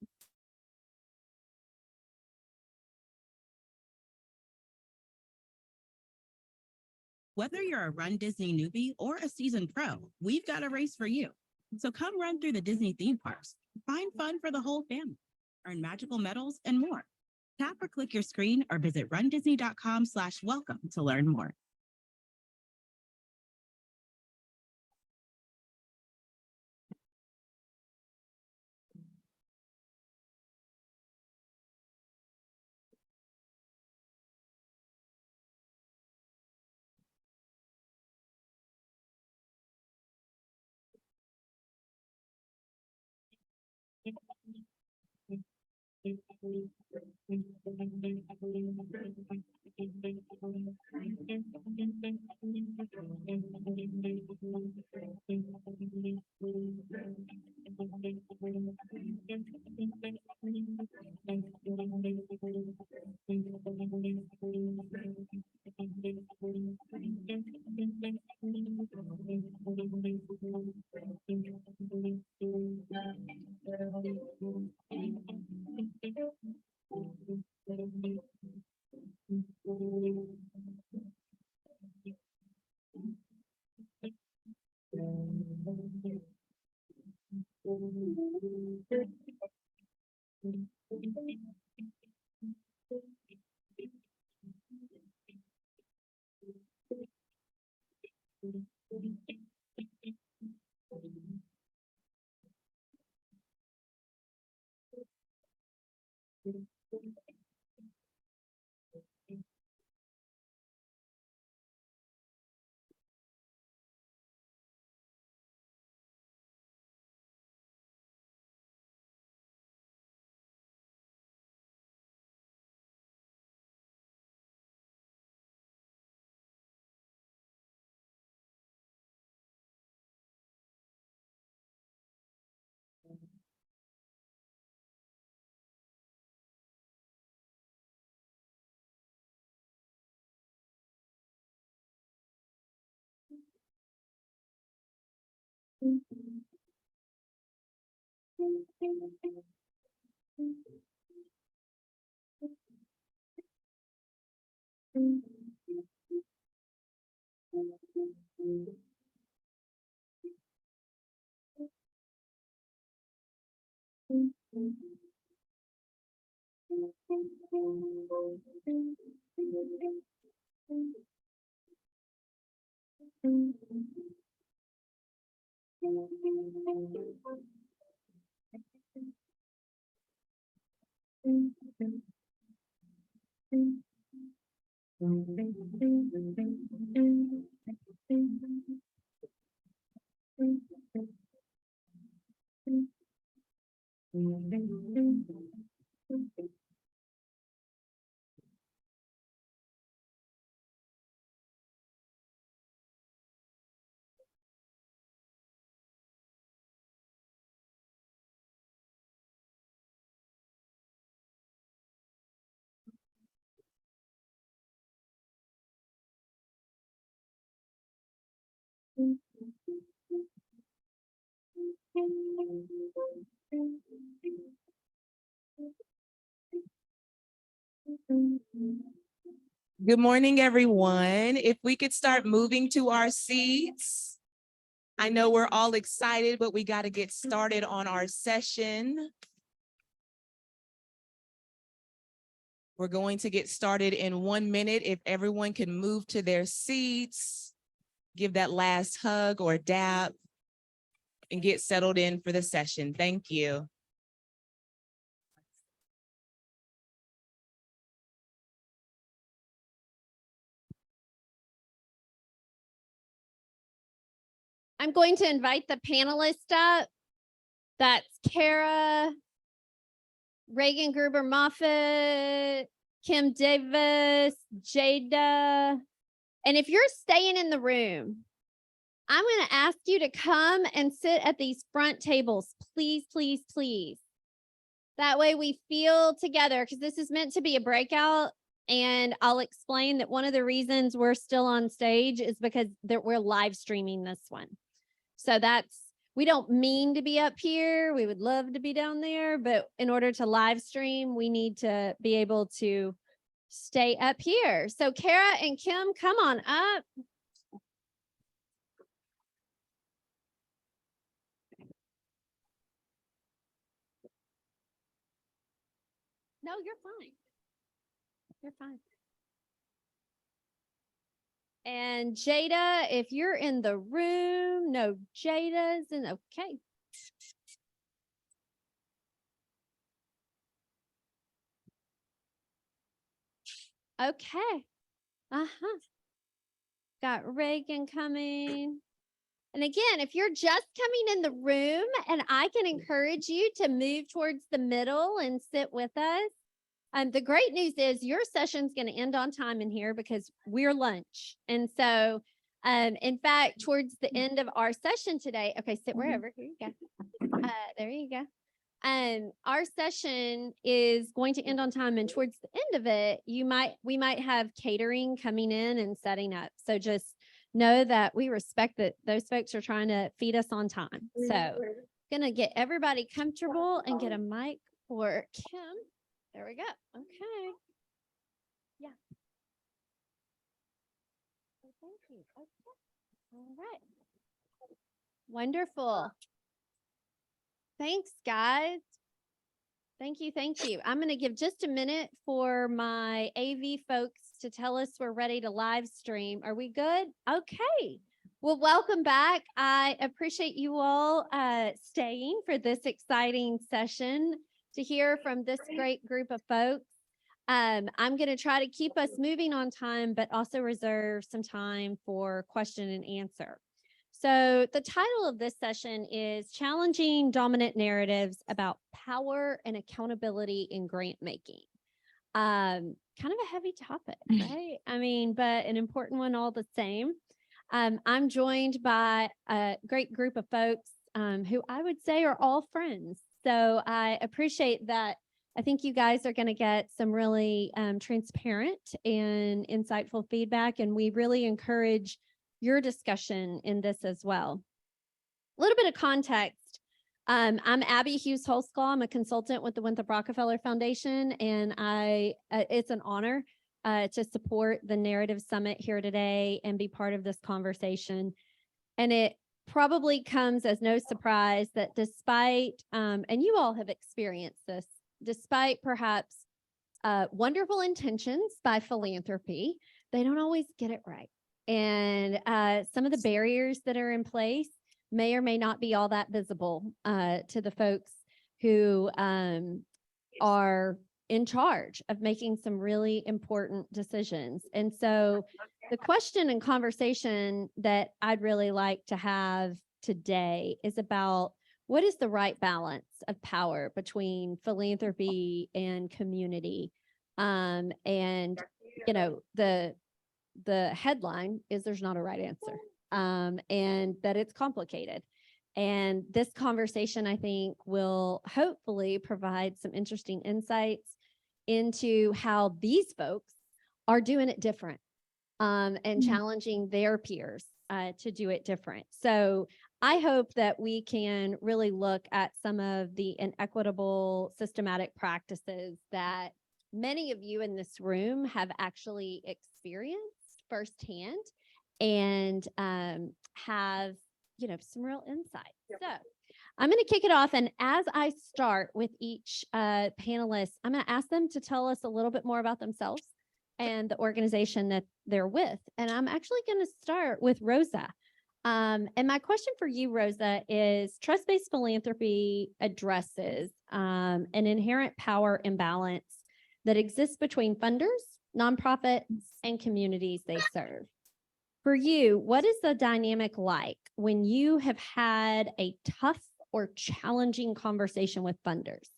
Whether you're a Run Disney newbie or a seasoned pro, we've got a race for you. So come run through the Disney theme parks, find fun for the whole family, earn magical medals and more. Tap or click your screen or visit rundisney.com/welcome to learn more. Good morning, everyone. If we could start moving to our seats. I know we're all excited, but we got to get started on our session. We're going to get started in 1 minute. If everyone can move to their seats, give that last hug or dap, and get settled in for the session. Thank you. I'm going to invite the panelists up. That's Kara, Reagan Gruber Moffitt, Kim Davis, Jada. And if you're staying in the room, I'm going to ask you to come and sit at these front tables, please, please, please. That way we feel together, because this is meant to be a breakout. And I'll explain that one of the reasons we're still on stage is because we're live streaming this one. So we don't mean to be up here. We would love to be down there, but in order to live stream, we need to be able to stay up here. So Kara and Kim, come on up. No, you're fine. You're fine. And Jada, if you're in the room, no Jada's in, okay. Okay. Uh-huh. Got Reagan coming. And again, if you're just coming in the room, and I can encourage you to move towards the middle and sit with us. The great news is your session's going to end on time in here because we're lunch. And so, in fact, towards the end of our session today, okay, sit wherever. Here you go. There you go. Our session is going to end on time, and towards the end of it, we might have catering coming in and setting up. So just know that we respect that those folks are trying to feed us on time. So gonna get everybody comfortable and get a mic for Kim. There we go. Okay. Yeah. Thank you. Okay. All right. Wonderful. Thanks, guys. Thank you. Thank you. I'm going to give just a minute for my AV folks to tell us we're ready to live stream. Are we good? Okay. Well, welcome back. I appreciate you all staying for this exciting session to hear from this great group of folks. I'm going to try to keep us moving on time, but also reserve some time for question and answer. So the title of this session is Challenging Dominant Narratives About Power and Accountability in Grant Making. Kind of a heavy topic, right? I mean, but an important one all the same. I'm joined by a great group of folks who I would say are all friends. So I appreciate that. I think you guys are going to get some really transparent and insightful feedback, and we really encourage your discussion in this as well. A little bit of context. I'm Abby Hughes Holsclaw. I'm a consultant with the Winthrop Rockefeller Foundation, and it's an honor to support the Narrative Summit here today and be part of this conversation. And it probably comes as no surprise that despite, and you all have experienced this, despite perhaps wonderful intentions by philanthropy, they don't always get it right. And some of the barriers that are in place may or may not be all that visible to the folks who are in charge of making some really important decisions. And so the question and conversation that I'd really like to have today is about what is the right balance of power between philanthropy and community. And you know, the headline is there's not a right answer, and that it's complicated. And this conversation, I think, will hopefully provide some interesting insights into how these folks are doing it different, and challenging their peers to do it different. So I hope that we can really look at some of the inequitable systematic practices that many of you in this room have actually experienced firsthand, and have, you know, some real insight. So I'm going to kick it off. And as I start with each panelist, I'm going to ask them to tell us a little bit more about themselves and the organization that they're with. And I'm actually going to start with Rosa. And my question for you, Rosa, is trust-based philanthropy addresses an inherent power imbalance that exists between funders, nonprofits, and communities they serve. For you, what is the dynamic like when you have had a tough or challenging conversation with funders?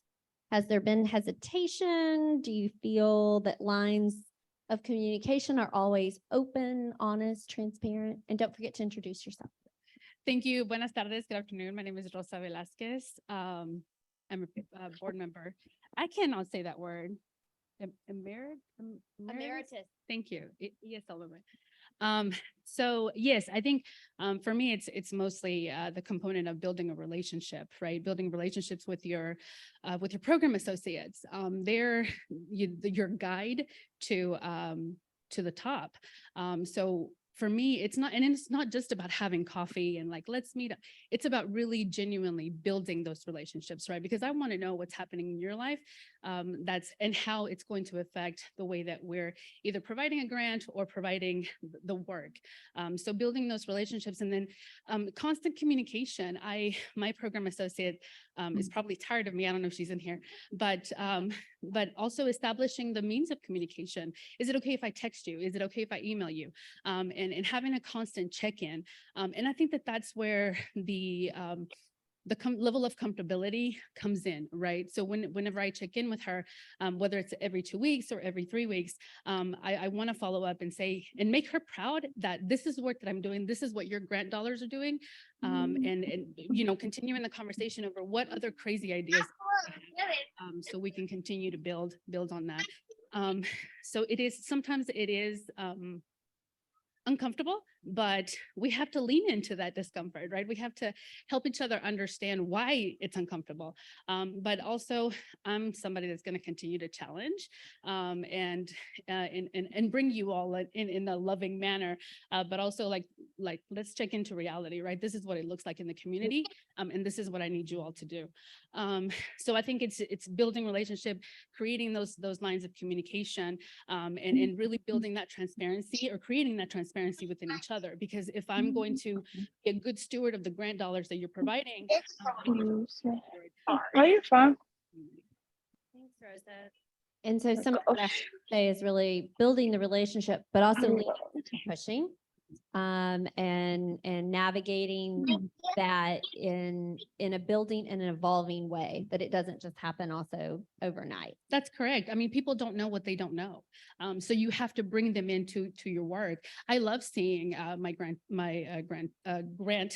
Has there been hesitation? Do you feel that lines of communication are always open, honest, transparent? And don't forget to introduce yourself. Thank you. Buenas tardes. Good afternoon. My name is Rosa Velázquez. I'm a board member. I cannot say that word. Emeritus. Thank you. Yes, Oliver. So yes, I think for me, it's mostly the component of building a relationship, right? Building relationships with your program associates. They're your guide to the top. So for me, it's not just about having coffee and like, let's meet up. It's about really genuinely building those relationships, right? Because I want to know what's happening in your life, and how it's going to affect the way that we're either providing a grant or providing the work. So building those relationships, and then constant communication. My program associate is probably tired of me. I don't know if she's in here, but also establishing the means of communication. Is it okay if I text you? Is it okay if I email you? And having a constant check-in. And I think that that's where the level of comfortability comes in, right? So whenever I check in with her, whether it's every 2 weeks or every 3 weeks, I want to follow up and say, and make her proud that this is work that I'm doing. This is what your grant dollars are doing. And you know, continuing the conversation over what other crazy ideas, so we can continue to build on that. So sometimes it is uncomfortable, but we have to lean into that discomfort, right? We have to help each other understand why it's uncomfortable. But also I'm somebody that's going to continue to challenge, and bring you all in a loving manner, but also like, let's check into reality, right? This is what it looks like in the community. And this is what I need you all to do. So I think it's building relationship, creating those lines of communication, and really building that transparency, or creating that transparency within each other. Because if I'm going to be a good steward of the grant dollars that you're providing. Are you fine? Thanks, Rosa. And so some of what I have to say is really building the relationship, but also pushing, and navigating that in a building and an evolving way, that it doesn't just happen also overnight. That's correct. I mean, people don't know what they don't know. So you have to bring them into your work. I love seeing my grant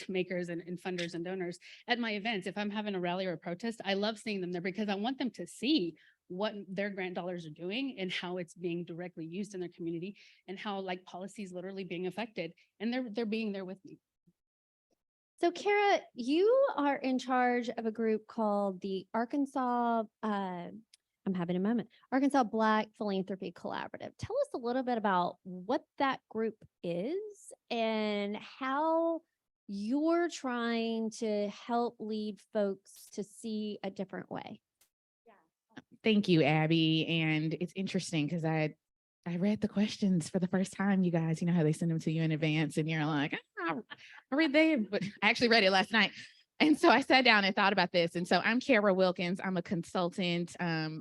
makers and funders and donors at my events. If I'm having a rally or a protest, I love seeing them there, because I want them to see what their grant dollars are doing and how it's being directly used in their community, and how like policies literally being affected, and they're being there with me. So Kara, you are in charge of a group called the Arkansas, I'm having a moment, Arkansas Black Philanthropy Collaborative. Tell us a little bit about what that group is and how you're trying to help lead folks to see a different way. Thank you, Abby. And it's interesting because I I read the questions for the first time, you guys. You know how they send them to you in advance and you're like, I read that, but I actually read it last night. And so I sat down and thought about this. And so I'm Kara Wilkins. I'm a consultant,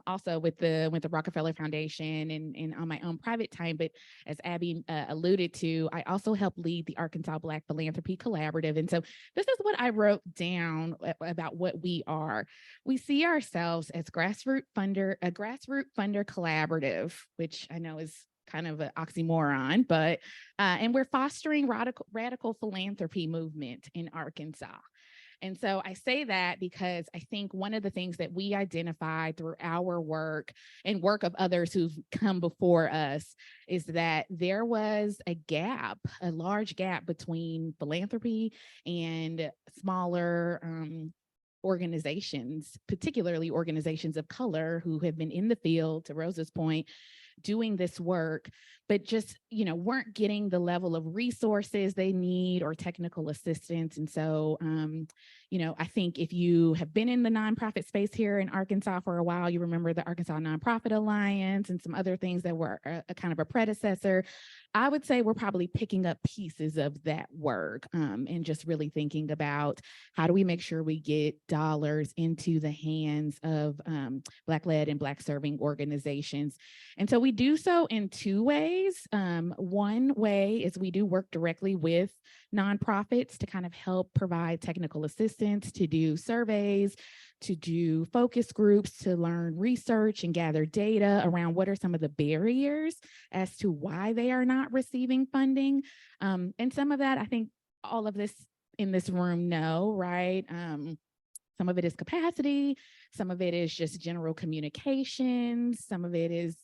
also with the Rockefeller Foundation and on my own private time. But as Abby alluded to, I also help lead the Arkansas Black Philanthropy Collaborative. And so this is what I wrote down about what we are. We see ourselves as a grassroots funder collaborative, which I know is kind of an oxymoron, but and we're fostering radical philanthropy movement in Arkansas. And so I say that because I think one of the things that we identified through our work and work of others who've come before us is that there was a gap, a large gap between philanthropy and smaller organizations, particularly organizations of color who have been in the field, to Rosa's point, doing this work, but just, weren't getting the level of resources they need or technical assistance. And so, I think if you have been in the nonprofit space here in Arkansas for a while, you remember the Arkansas Nonprofit Alliance and some other things that were a kind of a predecessor. I would say we're probably picking up pieces of that work and just really thinking about how do we make sure we get dollars into the hands of Black-led and Black-serving organizations. And so we do so in two ways. One way is we do work directly with nonprofits to kind of help provide technical assistance, to do surveys, to do focus groups, to learn research and gather data around what are some of the barriers as to why they are not receiving funding. And some of that, I think all of this in this room know, right? Some of it is capacity, some of it is just general communications, some of it is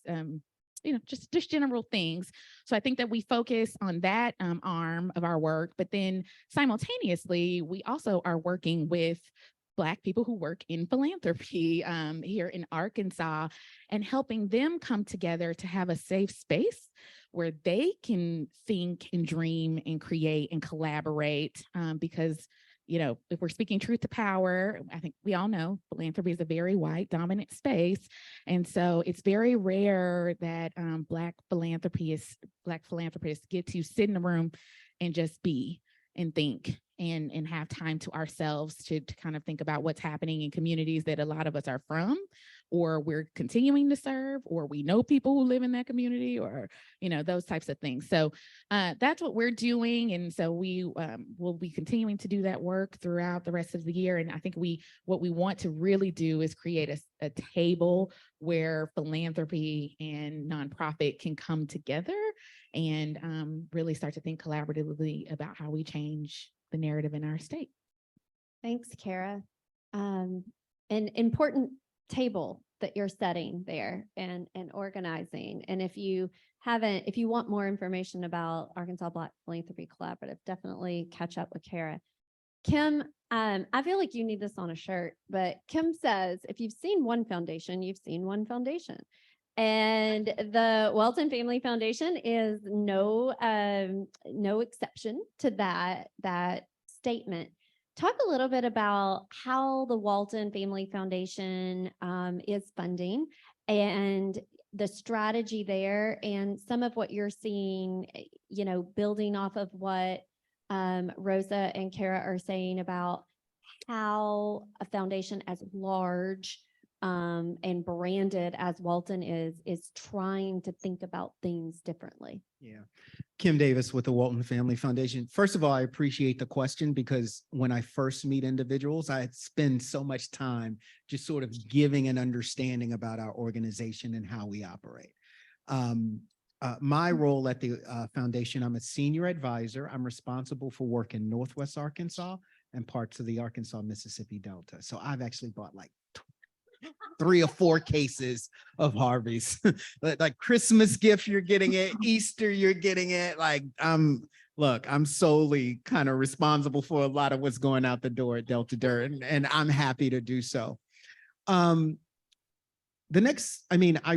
just general things. So I think that we focus on that arm of our work, but then simultaneously, we also are working with Black people who work in philanthropy here in Arkansas and helping them come together to have a safe space where they can think and dream and create and collaborate because if we're speaking truth to power, I think we all know philanthropy is a very white dominant space. And so it's very rare that Black philanthropists get to sit in a room and just be and think and have time to ourselves to kind of think about what's happening in communities that a lot of us are from, or we're continuing to serve, or we know people who live in that community, or, those types of things. So that's what we're doing. And so we will be continuing to do that work throughout the rest of the year. And I think what we want to really do is create a table where philanthropy and nonprofit can come together and really start to think collaboratively about how we change the narrative in our state. Thanks, Kara. An important table that you're setting there and organizing. And if you want more information about Arkansas Black Philanthropy Collaborative, definitely catch up with Kara. Kim, I feel like you need this on a shirt, but Kim says, if you've seen one foundation, you've seen one foundation. And the Welton Family Foundation is no exception to that statement. Talk a little bit about how the Welton Family Foundation is funding and the strategy there, and some of what you're seeing, building off of what Rosa and Kara are saying about how a foundation as large and branded as Welton is trying to think about things differently. Yeah. Kim Davis with the Walton Family Foundation. First of all, I appreciate the question because when I first meet individuals, I spend so much time just sort of giving an understanding about our organization and how we operate. My role at the foundation, I'm a senior advisor. I'm responsible for work in Northwest Arkansas and parts of the Arkansas-Mississippi Delta. So I've actually bought like 3 or 4 cases of Harvey's. Like Christmas gift, you're getting it. Easter, you're getting it. Like, I'm solely kind of responsible for a lot of what's going out the door at Delta Dirt, and I'm happy to do so. I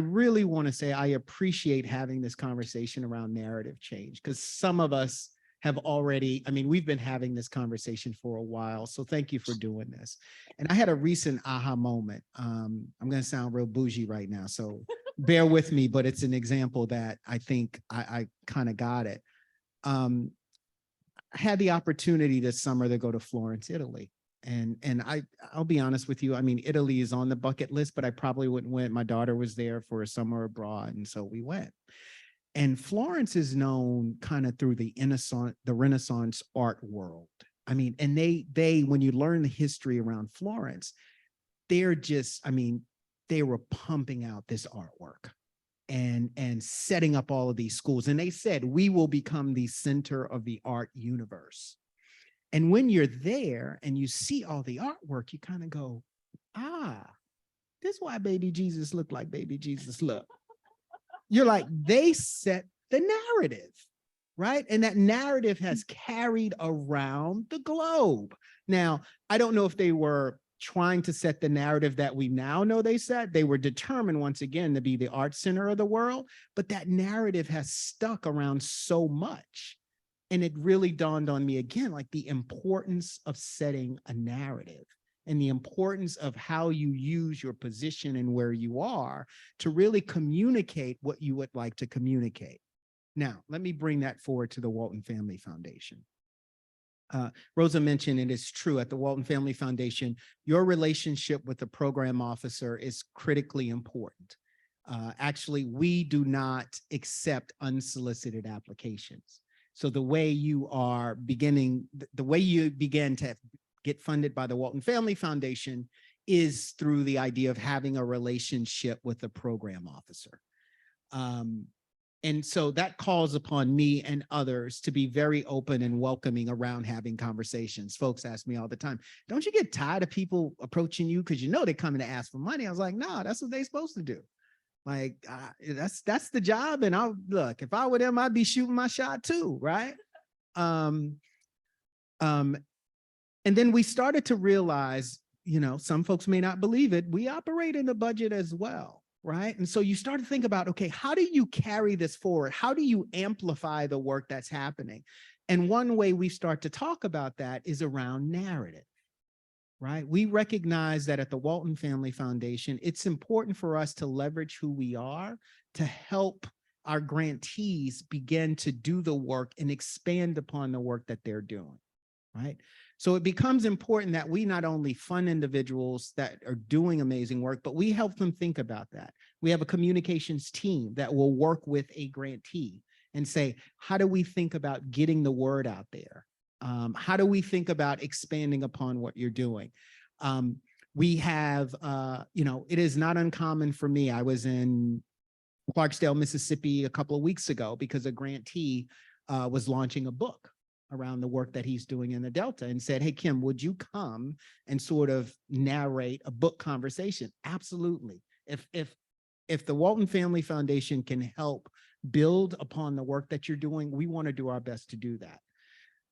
really want to say I appreciate having this conversation around narrative change because some of us have already, we've been having this conversation for a while. So thank you for doing this. And I had a recent aha moment. I'm going to sound real bougie right now. So bear with me, but it's an example that I think I kind of got it. I had the opportunity this summer to go to Florence, Italy. And I'll be honest with you. I mean, Italy is on the bucket list, but I probably wouldn't went. My daughter was there for a summer abroad, and so we went. And Florence is known kind of through the Renaissance art world. I mean, and they when you learn the history around Florence, they're just, I mean, they were pumping out this artwork and setting up all of these schools. And they said, we will become the center of the art universe. And when you're there and you see all the artwork, you kind of go, this is why baby Jesus looked like baby Jesus looked. You're like, they set the narrative, right? And that narrative has carried around the globe. Now, I don't know if they were trying to set the narrative that we now know they set. They were determined once again to be the art center of the world, but that narrative has stuck around so much. And it really dawned on me again, like the importance of setting a narrative and the importance of how you use your position and where you are to really communicate what you would like to communicate. Now, let me bring that forward to the Walton Family Foundation. Rosa mentioned it is true at the Walton Family Foundation, your relationship with the program officer is critically important. Actually, we do not accept unsolicited applications. So the way you are beginning, the way you begin to get funded by the Walton Family Foundation is through the idea of having a relationship with the program officer. And so that calls upon me and others to be very open and welcoming around having conversations. Folks ask me all the time, don't you get tired of people approaching you because you know they're coming to ask for money? I was like, no, that's what they're supposed to do. Like, that's the job. And I'll look, if I were them, I'd be shooting my shot too, right? And then we started to realize, you know, some folks may not believe it, we operate in a budget as well, right? And so you start to think about, okay, how do you carry this forward? How do you amplify the work that's happening? And one way we start to talk about that is around narrative. Right? We recognize that at the Walton Family Foundation, it's important for us to leverage who we are to help our grantees begin to do the work and expand upon the work that they're doing, right? So it becomes important that we not only fund individuals that are doing amazing work, but we help them think about that. We have a communications team that will work with a grantee and say, how do we think about getting the word out there? How do we think about expanding upon what you're doing? We have, you know, it is not uncommon for me. I was in Clarksdale, Mississippi a couple of weeks ago because a grantee was launching a book around the work that he's doing in the Delta and said, hey, Kim, would you come and sort of narrate a book conversation? Absolutely. If the Walton Family Foundation can help build upon the work that you're doing, we want to do our best to do that.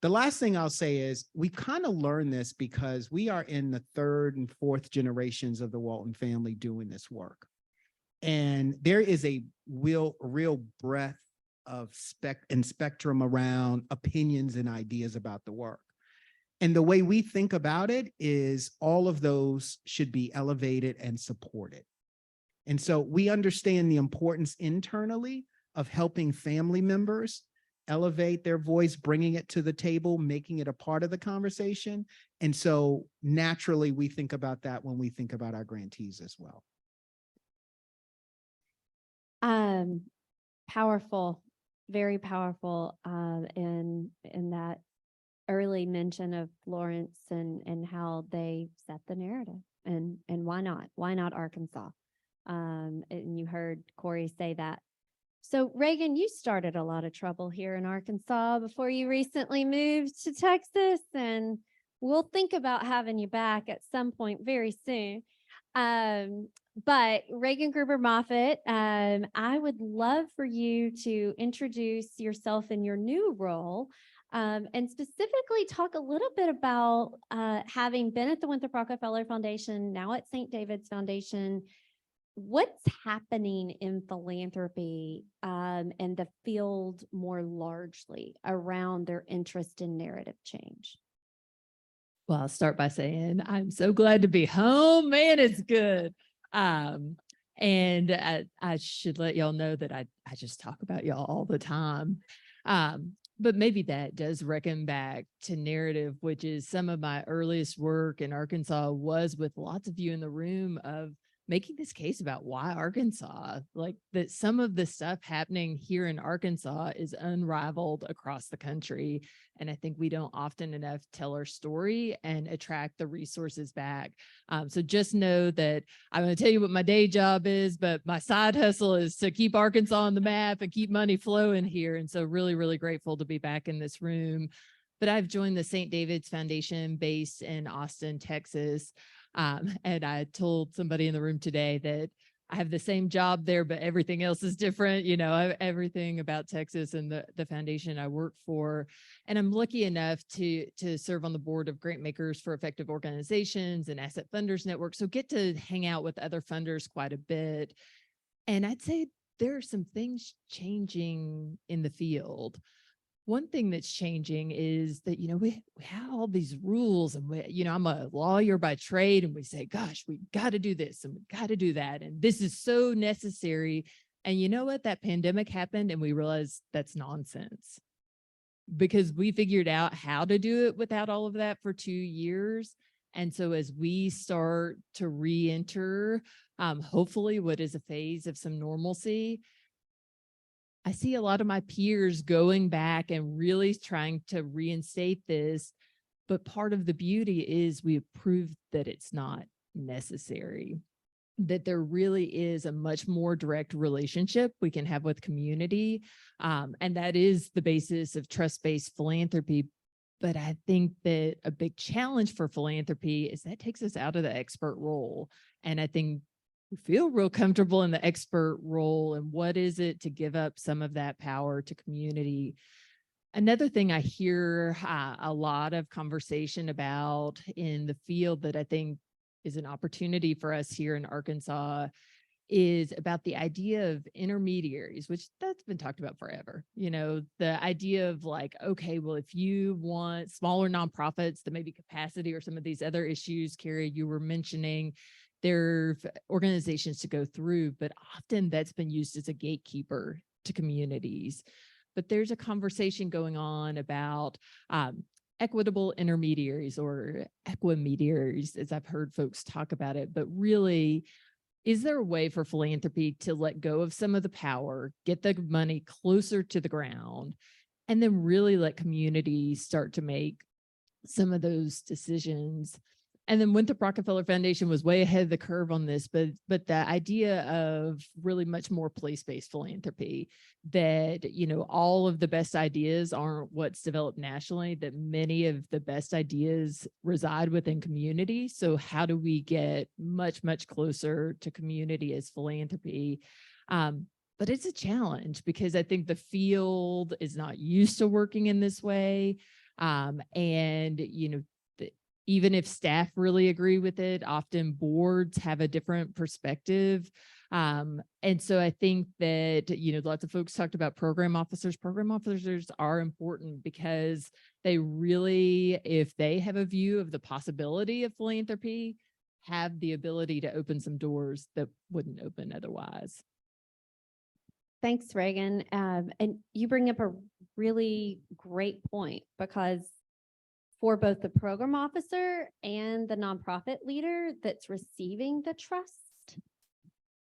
The last thing I'll say is we kind of learned this because we are in the third and fourth generations of the Walton family doing this work. And there is a real breadth of spectrum around opinions and ideas about the work. And the way we think about it is all of those should be elevated and supported. And so we understand the importance internally of helping family members elevate their voice, bringing it to the table, making it a part of the conversation. And so naturally, we think about that when we think about our grantees as well. Powerful, very powerful in that early mention of Florence and how they set the narrative and why not? Why not Arkansas? And you heard Corey say that. So Reagan, you started a lot of trouble here in Arkansas before you recently moved to Texas, and we'll think about having you back at some point very soon. But Reagan Gruber Moffitt, I would love for you to introduce yourself in your new role and specifically talk a little bit about having been at the Winthrop Rockefeller Foundation, now at St. David's Foundation. What's happening in philanthropy and the field more largely around their interest in narrative change? Well, I'll start by saying I'm so glad to be home. Man, it's good. And I should let y'all know that I just talk about y'all all the time. But maybe that does reckon back to narrative, which is some of my earliest work in Arkansas was with lots of you in the room of making this case about why Arkansas, like that some of the stuff happening here in Arkansas is unrivaled across the country. And I think we don't often enough tell our story and attract the resources back. So just know that I'm going to tell you what my day job is, but my side hustle is to keep Arkansas on the map and keep money flowing here. And so really, really grateful to be back in this room. But I've joined the St. David's Foundation based in Austin, Texas. And I told somebody in the room today that I have the same job there, but everything else is different. You know, everything about Texas and the foundation I work for. And I'm lucky enough to serve on the board of grant makers for effective organizations and asset funders network. So get to hang out with other funders quite a bit. And I'd say there are some things changing in the field. One thing that's changing is that, you know, we have all these rules and I'm a lawyer by trade and we say, gosh, we got to do this and we got to do that. And this is so necessary. And you know what? That pandemic happened and we realized that's nonsense because we figured out how to do it without all of that for 2 years. And so as we start to re-enter, hopefully what is a phase of some normalcy, I see a lot of my peers going back and really trying to reinstate this, but part of the beauty is we've proved that it's not necessary, that there really is a much more direct relationship we can have with community. And that is the basis of trust-based philanthropy. But I think that a big challenge for philanthropy is that takes us out of the expert role. And I think we feel real comfortable in the expert role, and what is it to give up some of that power to community? Another thing I hear a lot of conversation about in the field that I think is an opportunity for us here in Arkansas is about the idea of intermediaries, which that's been talked about forever. You know, the idea of like, okay, well, if you want smaller nonprofits, that maybe capacity or some of these other issues, Carrie, you were mentioning, there are organizations to go through, but often that's been used as a gatekeeper to communities. But there's a conversation going on about equitable intermediaries or equimediaries, as I've heard folks talk about it. But really, is there a way for philanthropy to let go of some of the power, get the money closer to the ground, and then really let communities start to make some of those decisions? And then Winthrop Rockefeller Foundation was way ahead of the curve on this, but the idea of really much more place-based philanthropy, that, you know, all of the best ideas aren't what's developed nationally, that many of the best ideas reside within community. So how do we get much, much closer to community as philanthropy? But it's a challenge because I think the field is not used to working in this way. And, you know, even if staff really agree with it, often boards have a different perspective. And so I think that, you know, lots of folks talked about program officers. Program officers are important because they really, if they have a view of the possibility of philanthropy, have the ability to open some doors that wouldn't open otherwise. Thanks, Reagan. And you bring up a really great point, because for both the program officer and the nonprofit leader that's receiving the trust,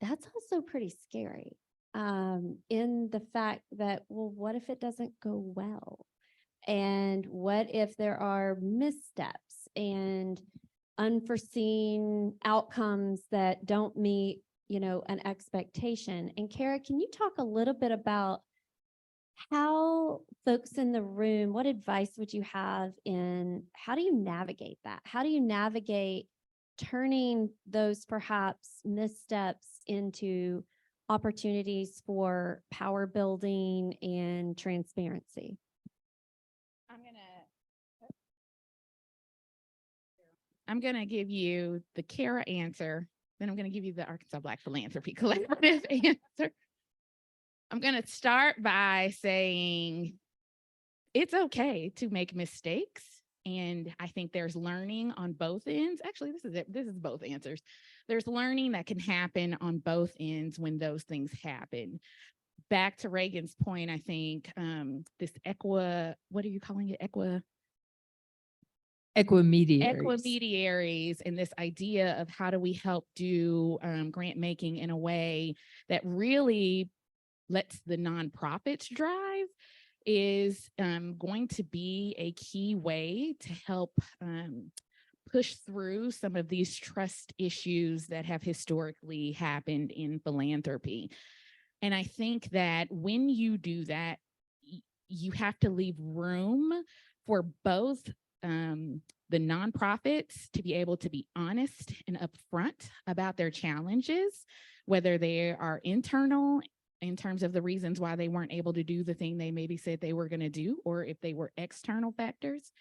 that's also pretty scary, in the fact that, well, what if it doesn't go well? And what if there are missteps and unforeseen outcomes that don't meet, you know, an expectation? And Kara, can you talk a little bit about how folks in the room, what advice would you have in how do you navigate that? How do you navigate turning those perhaps missteps into opportunities for power building and transparency? I'm gonna give you the Kara answer, then I'm gonna give you the Arkansas Black Philanthropy Collaborative answer. I'm going to start by saying it's okay to make mistakes And I think there's learning on both ends. Actually, this is it. This is both answers. There's learning that can happen on both ends when those things happen. Back to Reagan's point, I think this what are you calling it? Equimediaries, and this idea of how do we help do grant making in a way that really lets the nonprofits drive is going to be a key way to help push through some of these trust issues that have historically happened in philanthropy. And I think that when you do that, you have to leave room for both the nonprofits to be able to be honest and upfront about their challenges, whether they are internal in terms of the reasons why they weren't able to do the thing they maybe said they were going to do, or if they were external factors.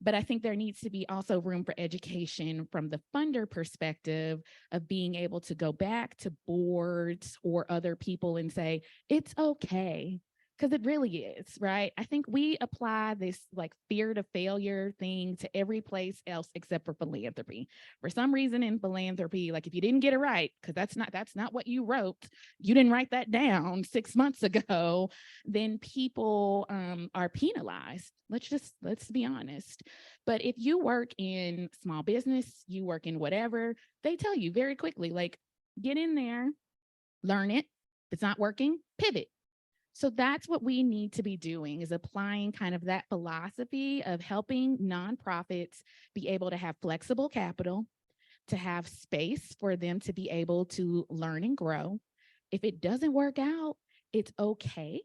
But I think there needs to be also room for education from the funder perspective of being able to go back to boards or other people and say, it's okay. Because it really is, right? I think we apply this like fear to failure thing to every place else except for philanthropy. For some reason in philanthropy, like if you didn't get it right, because that's not what you wrote, you didn't write that down 6 months ago, then people are penalized. Let's be honest. But if you work in small business, you work in whatever, they tell you very quickly, like, get in there, learn it. If it's not working, pivot. So that's what we need to be doing, is applying kind of that philosophy of helping nonprofits be able to have flexible capital, to have space for them to be able to learn and grow. If it doesn't work out, it's okay.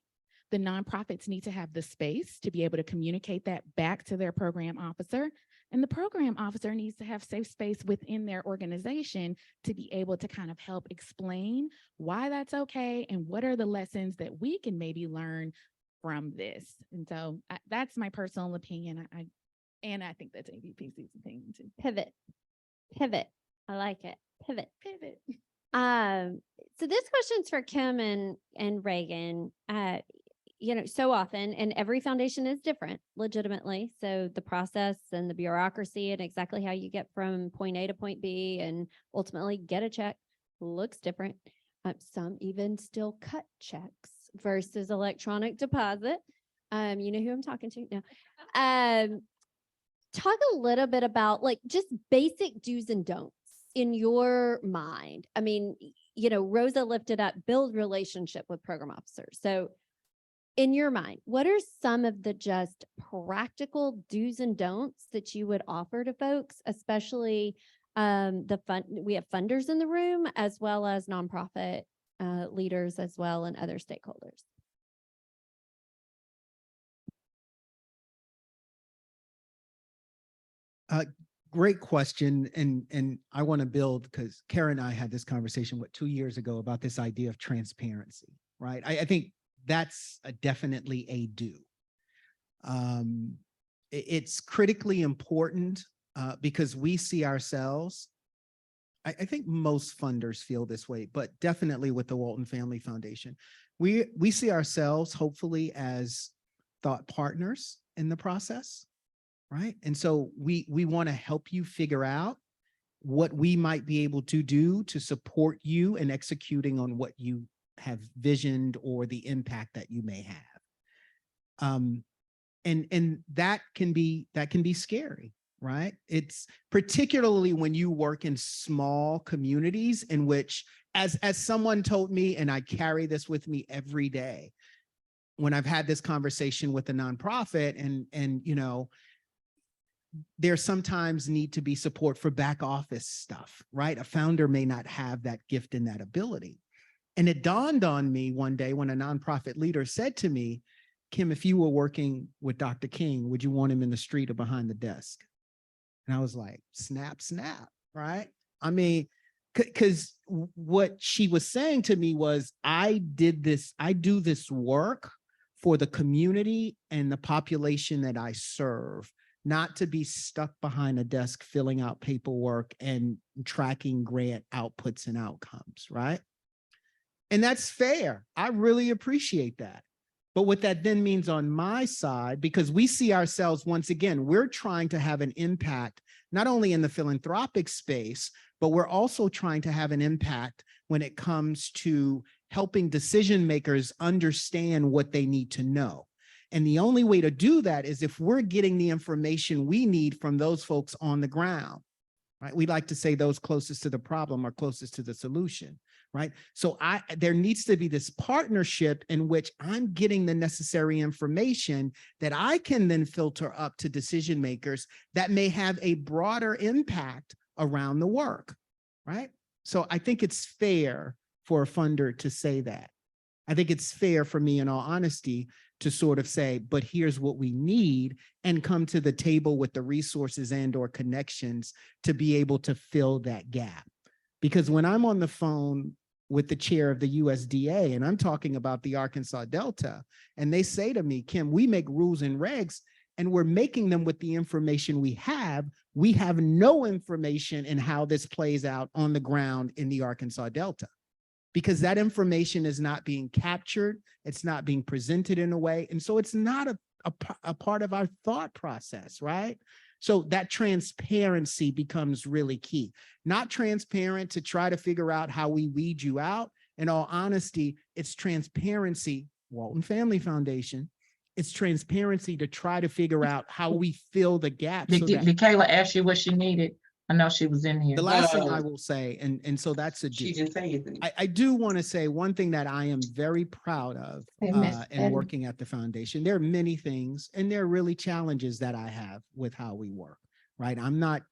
The nonprofits need to have the space to be able to communicate that back to their program officer. And the program officer needs to have safe space within their organization to be able to kind of help explain why that's okay and what are the lessons that we can maybe learn from this. And so that's my personal opinion. I think that's AVPC's opinion too. Pivot. I like it. Pivot. So this question's for Kim and Reagan. So often, and every foundation is different, legitimately. So the process and the bureaucracy and exactly how you get from point A to point B and ultimately get a check looks different. Some even still cut checks versus electronic deposit. You know who I'm talking to now. Talk a little bit about like just basic do's and don'ts in your mind. I mean, Rosa lifted up build relationship with program officers. So in your mind, what are some of the just practical do's and don'ts that you would offer to folks, especially we have funders in the room as well as nonprofit leaders as well and other stakeholders? Great question. And I want to build, because Karen and I had this conversation 2 years ago about this idea of transparency, right? I think that's definitely a do. It's critically important because we see ourselves, I think most funders feel this way, but definitely with the Walton Family Foundation, we see ourselves hopefully as thought partners in the process, right? And so we want to help you figure out what we might be able to do to support you in executing on what you have visioned or the impact that you may have. And that can be scary, right? It's particularly when you work in small communities in which, as someone told me, and I carry this with me every day, when I've had this conversation with a nonprofit and there sometimes need to be support for back office stuff, right? A founder may not have that gift and that ability. And it dawned on me one day when a nonprofit leader said to me, Kim, if you were working with Dr. King, would you want him in the street or behind the desk? And I was like, snap, right? I mean, because what she was saying to me was, I do this work for the community and the population that I serve, not to be stuck behind a desk filling out paperwork and tracking grant outputs and outcomes, right? And that's fair. I really appreciate that. But what that then means on my side, because we see ourselves, once again, we're trying to have an impact, not only in the philanthropic space, but we're also trying to have an impact when it comes to helping decision makers understand what they need to know. And the only way to do that is if we're getting the information we need from those folks on the ground, right? We like to say those closest to the problem are closest to the solution, right? So there needs to be this partnership in which I'm getting the necessary information that I can then filter up to decision makers that may have a broader impact around the work, right? So I think it's fair for a funder to say that. I think it's fair for me, in all honesty, to sort of say, but here's what we need, and come to the table with the resources and or connections to be able to fill that gap. Because when I'm on the phone with the chair of the USDA and I'm talking about the Arkansas Delta, and they say to me, Kim, we make rules and regs and we're making them with the information we have no information in how this plays out on the ground in the Arkansas Delta. Because that information is not being captured, it's not being presented in a way, and so it's not a part of our thought process, right? So that transparency becomes really key. Not transparent to try to figure out how we weed you out. In all honesty, it's transparency, Walton Family Foundation, it's transparency to try to figure out how we fill the gap. Did Kayla ask you what she needed? I know she was in here. The last thing I will say, and so that's a she didn't say it. I do want to say one thing that I am very proud of in working at the foundation. There are many things, and there are really challenges that I have with how we work, right? I'm not,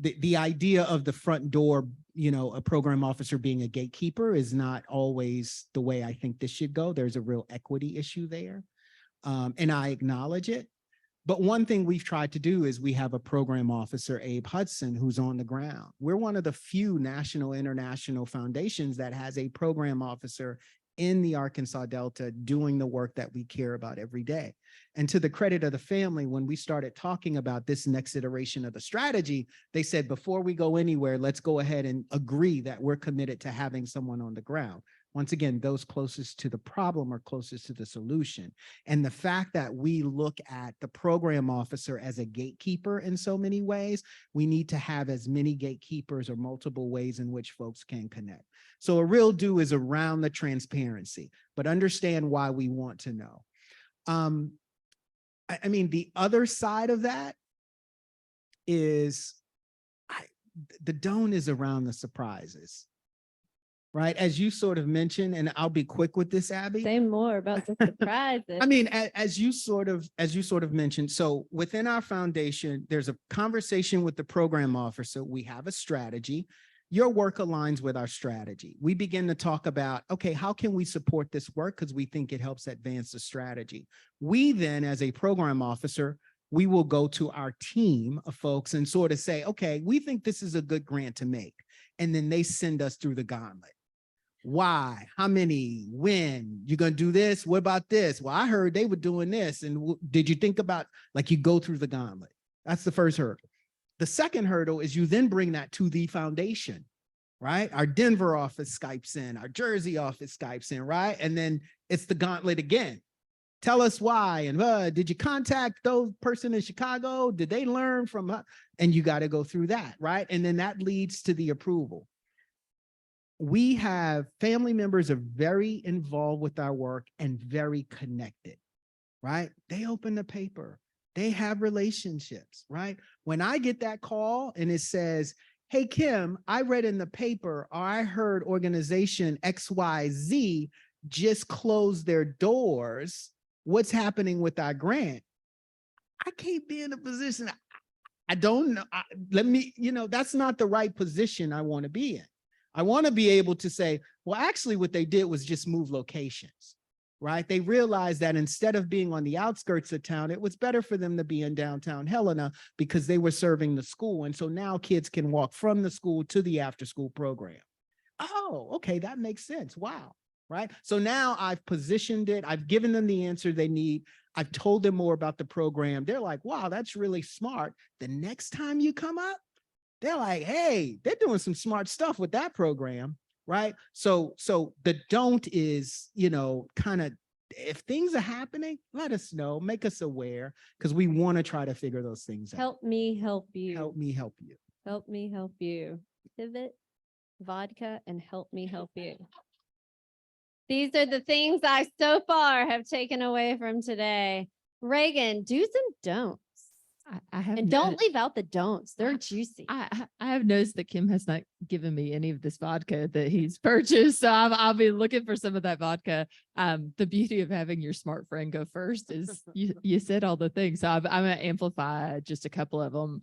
the idea of the front door, you know, a program officer being a gatekeeper is not always the way I think this should go. There's a real equity issue there, and I acknowledge it. But one thing we've tried to do is we have a program officer, Abe Hudson, who's on the ground. We're one of the few national, international foundations that has a program officer in the Arkansas Delta doing the work that we care about every day. And to the credit of the family, when we started talking about this next iteration of the strategy, they said, before we go anywhere, let's go ahead and agree that we're committed to having someone on the ground. Once again, those closest to the problem are closest to the solution. And the fact that we look at the program officer as a gatekeeper in so many ways, we need to have as many gatekeepers or multiple ways in which folks can connect. So a real do is around the transparency, but understand why we want to know. I mean, the other side of that is the don't is around the surprises. Right, as you sort of mentioned, and I'll be quick with this, Abby. Say more about the surprises. I mean, as you sort of mentioned, so within our foundation, there's a conversation with the program officer. We have a strategy. Your work aligns with our strategy. We begin to talk about, okay, how can we support this work? Because we think it helps advance the strategy. We then, as a program officer, we will go to our team of folks and sort of say, okay, we think this is a good grant to make. And then they send us through the gauntlet. Why? How many? When? You're going to do this? What about this? Well, I heard they were doing this. And did you think about, like, you go through the gauntlet? That's the first hurdle. The second hurdle is you then bring that to the foundation, right? Our Denver office Skypes in, our Jersey office Skypes in, right? And then it's the gauntlet again. Tell us why. And did you contact those person in Chicago? Did they learn from, and you got to go through that, right? And then that leads to the approval. We have family members are very involved with our work and very connected, right? They open the paper, they have relationships, right? When I get that call and it says, hey, Kim, I read in the paper, or I heard organization XYZ just closed their doors. What's happening with our grant? I can't be in a position. I don't know. That's not the right position I want to be in. I want to be able to say, well, actually what they did was just move locations, right? They realized that instead of being on the outskirts of town, it was better for them to be in downtown Helena because they were serving the school. And so now kids can walk from the school to the after school program. Oh, okay, that makes sense. Wow. Right. So now I've positioned it. I've given them the answer they need. I've told them more about the program. They're like, wow, that's really smart. The next time you come up, they're like, hey, they're doing some smart stuff with that program. Right. So the don't is, kind of if things are happening, let us know, make us aware, because we want to try to figure those things out. Help me help you. Help me help you. Help me help you. Pivot, vodka, and help me help you. These are the things I so far have taken away from today. Reagan, do's and don'ts. I have And don't leave out the don'ts. They're juicy. I have noticed that Kim has not given me any of this vodka that he's purchased, so I'll be looking for some of that vodka. The beauty of having your smart friend go first is you said all the things, so I'm gonna amplify just a couple of them.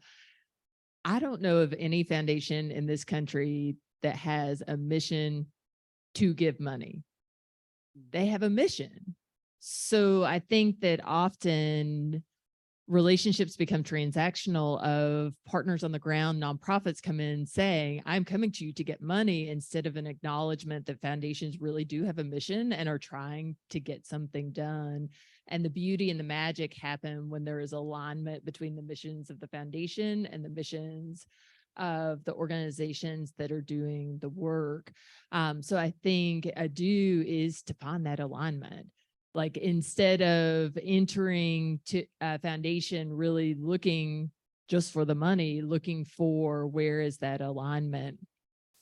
I don't know of any foundation in this country that has a mission to give money. They have a mission. So I think that often relationships become transactional of partners on the ground, nonprofits come in saying, I'm coming to you to get money, instead of an acknowledgement that foundations really do have a mission and are trying to get something done. And the beauty and the magic happen when there is alignment between the missions of the foundation and the missions of the organizations that are doing the work. So I think a do is to find that alignment. Like, instead of entering to a foundation really looking just for the money, looking for where is that alignment.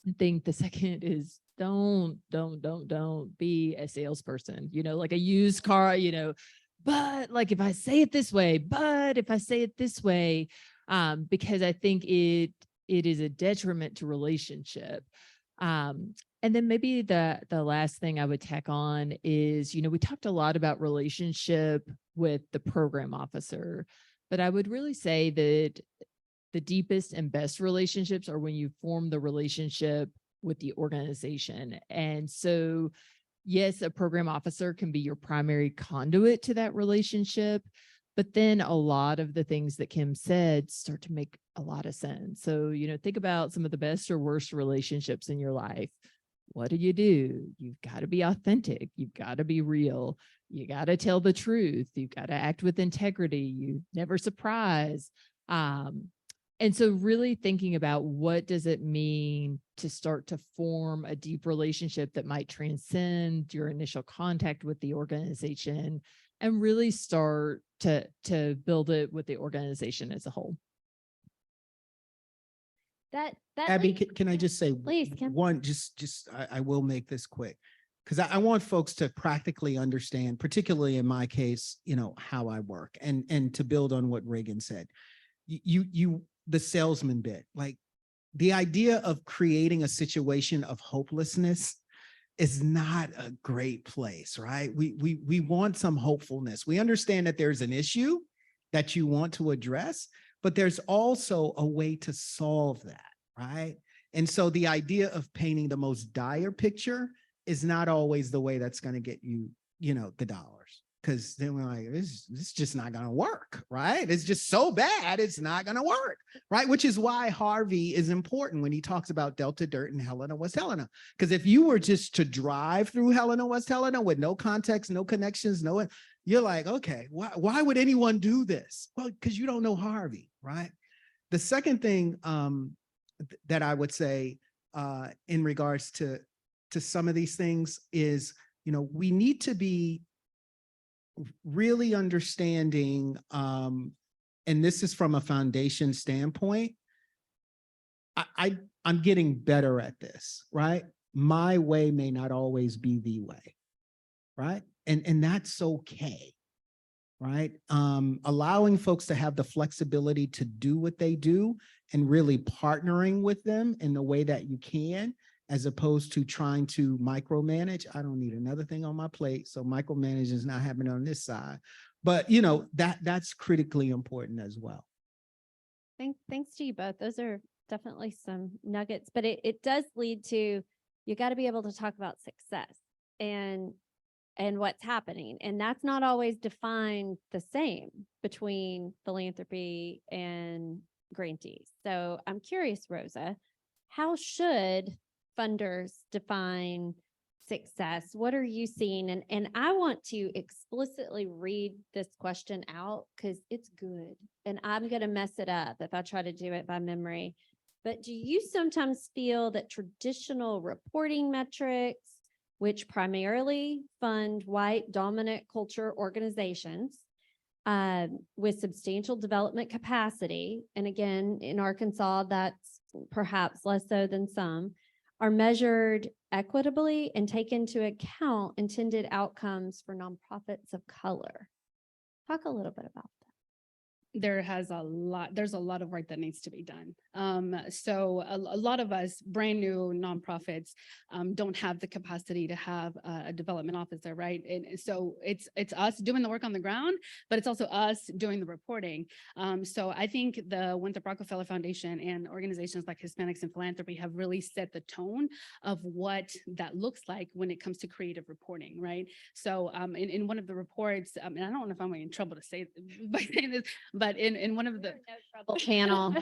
I think the second is don't be a salesperson, like a used car, but like, if I say it this way, because I think it is a detriment to relationship. And then maybe the last thing I would tack on is, we talked a lot about relationship with the program officer, but I would really say that the deepest and best relationships are when you form the relationship with the organization. And so, yes, a program officer can be your primary conduit to that relationship, but then a lot of the things that Kim said start to make a lot of sense. So, think about some of the best or worst relationships in your life. What do? You've got to be authentic. You've got to be real. You got to tell the truth. You've got to act with integrity. You never surprise. And so really thinking about what does it mean to start to form a deep relationship that might transcend your initial contact with the organization, and really start to build it with the organization as a whole. That Abby, can I just say Please, Kim. one, I will make this quick, because I want folks to practically understand, particularly in my case, how I work, and to build on what Reagan said. The salesman bit, like, the idea of creating a situation of hopelessness is not a great place, right? We want some hopefulness. We understand that there's an issue that you want to address, but there's also a way to solve that, right? And so the idea of painting the most dire picture is not always the way that's going to get you, the dollars. Because then we're like, this is just not going to work, right? It's just so bad, it's not going to work, right? Which is why Harvey is important when he talks about Delta, Dirt, and Helena, West Helena. Because if you were just to drive through Helena, West Helena with no context, no connections, you're like, okay, why would anyone do this? Well, because you don't know Harvey, right? The second thing that I would say in regards to some of these things is, we need to be really understanding, and this is from a foundation standpoint, I'm getting better at this, right? My way may not always be the way, right? And that's okay, right? Allowing folks to have the flexibility to do what they do, and really partnering with them in the way that you can, as opposed to trying to micromanage. I don't need another thing on my plate, so micromanaging is not happening on this side. But that's critically important as well. Thanks to you both. Those are definitely some nuggets, but it does lead to, you got to be able to talk about success and what's happening. And that's not always defined the same between philanthropy and grantees. So I'm curious, Rosa, how should funders define success? What are you seeing? And I want to explicitly read this question out because it's good. And I'm going to mess it up if I try to do it by memory. But do you sometimes feel that traditional reporting metrics which primarily fund white dominant culture organizations with substantial development capacity. And again, in Arkansas, that's perhaps less so than some, are measured equitably and take into account intended outcomes for nonprofits of color. Talk a little bit about that. There's a lot of work that needs to be done. So a lot of us brand new nonprofits don't have the capacity to have a development officer, right? And so it's us doing the work on the ground, but it's also us doing the reporting. So I think the Winthrop Rockefeller Foundation and organizations like Hispanics in Philanthropy have really set the tone of what that looks like when it comes to creative reporting, right? So in one of the reports, and I don't know if I'm in trouble to say by saying this, but in one of the Panel.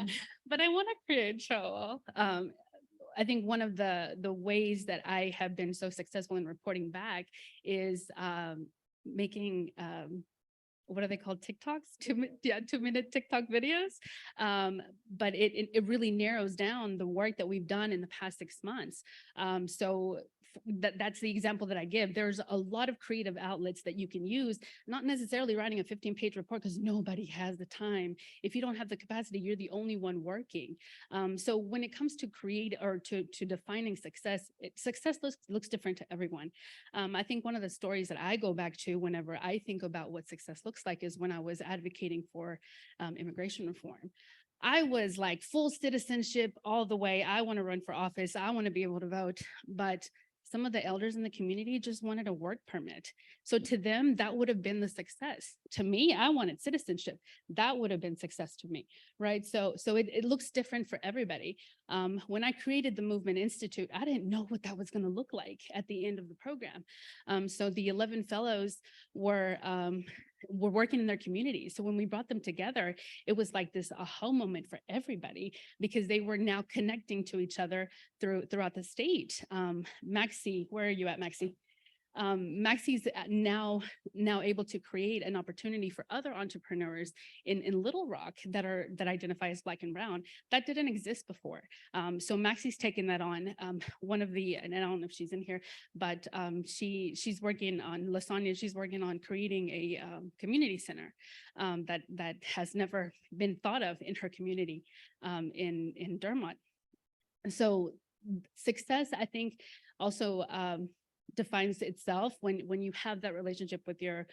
but I want to create trouble. I think one of the ways that I have been so successful in reporting back is making what are they called? TikToks? 2-minute TikTok videos. But it really narrows down the work that we've done in the past 6 months. So that's the example that I give. There's a lot of creative outlets that you can use, not necessarily writing a 15-page report because nobody has the time. If you don't have the capacity, you're the only one working. So when it comes to create or to defining success, success looks different to everyone. I think one of the stories that I go back to whenever I think about what success looks like is when I was advocating for immigration reform. I was like full citizenship all the way. I want to run for office. I want to be able to vote, but some of the elders in the community just wanted a work permit. So to them, that would have been the success. To me, I wanted citizenship. That would have been success to me, right? So it looks different for everybody. When I created the Movement Institute, I didn't know what that was going to look like at the end of the program. So the 11 fellows were working in their communities. So when we brought them together, it was like this aha moment for everybody because they were now connecting to each other throughout the state. Maxie, where are you at, Maxie? Maxie's now able to create an opportunity for other entrepreneurs in Little Rock that identify as Black and Brown that didn't exist before. So Maxie's taken that on. One of the, and I don't know if she's in here, but she's working on Lasagna. She's working on creating a community center that has never been thought of in her community in Dermot. So success, I think, also defines itself when you have that relationship with your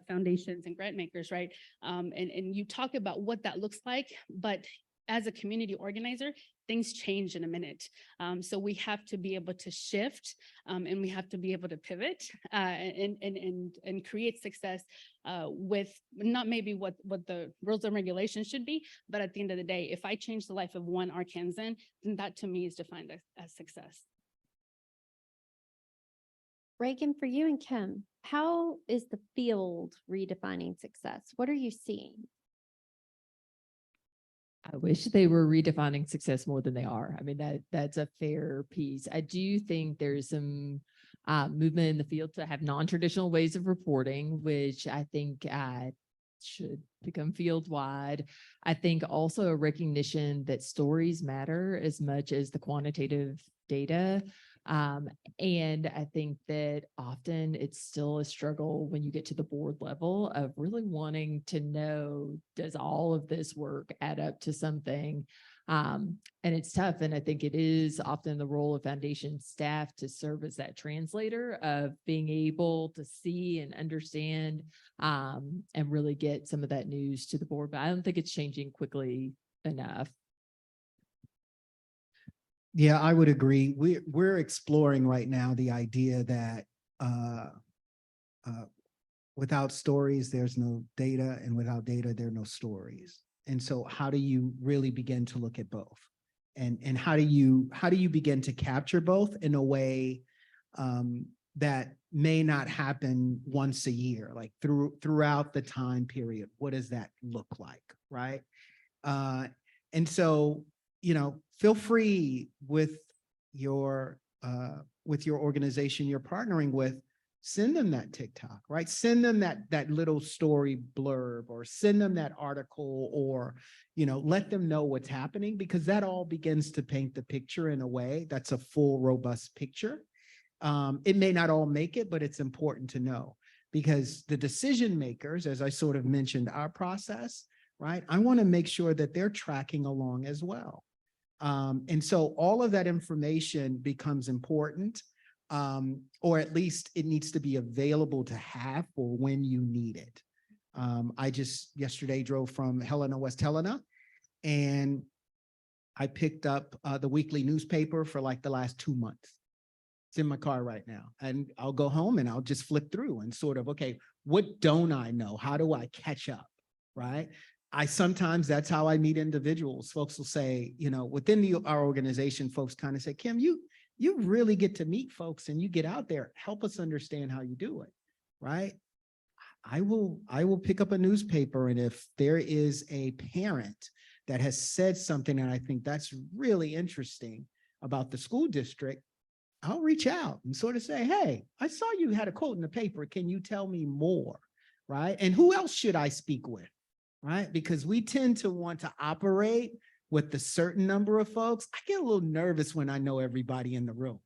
foundations and grant makers, right? And you talk about what that looks like, but as a community organizer, things change in a minute. So we have to be able to shift and we have to be able to pivot and create success with not maybe what the rules and regulations should be, but at the end of the day, if I change the life of one Arkansan, then that to me is defined as success. Reagan, for you and Kim, how is the field redefining success? What are you seeing? I wish they were redefining success more than they are. I mean, that's a fair piece. I do think there's some movement in the field to have non-traditional ways of reporting, which I think should become field wide. I think also a recognition that stories matter as much as the quantitative data. And I think that often it's still a struggle when you get to the board level of really wanting to know, does all of this work add up to something? And it's tough. And I think it is often the role of foundation staff to serve as that translator of being able to see and understand and really get some of that news to the board. But I don't think it's changing quickly enough. Yeah, I would agree. We're exploring right now the idea that without stories, there's no data, and without data, there are no stories. And so how do you really begin to look at both? And how do you begin to capture both in a way that may not happen once a year, like throughout the time period? What does that look like, right? And so, feel free with your organization you're partnering with, send them that TikTok, right? Send them that little story blurb, or send them that article, or, let them know what's happening, because that all begins to paint the picture in a way that's a full, robust picture. It may not all make it, but it's important to know because the decision makers, as I sort of mentioned, our process, right? I want to make sure that they're tracking along as well. And so all of that information becomes important, or at least it needs to be available to have for when you need it. I just yesterday drove from Helena, West Helena, and I picked up the weekly newspaper for like the last 2 months. It's in my car right now. And I'll go home and I'll just flip through and sort of, okay, what don't I know? How do I catch up, right? Sometimes that's how I meet individuals. Folks will say, you know, within our organization, folks kind of say, Kim, you really get to meet folks and you get out there, help us understand how you do it, right? I will pick up a newspaper, and if there is a parent that has said something and I think that's really interesting about the school district, I'll reach out and sort of say, hey, I saw you had a quote in the paper. Can you tell me more, right? And who else should I speak with, right? Because we tend to want to operate with a certain number of folks. I get a little nervous when I know everybody in the room.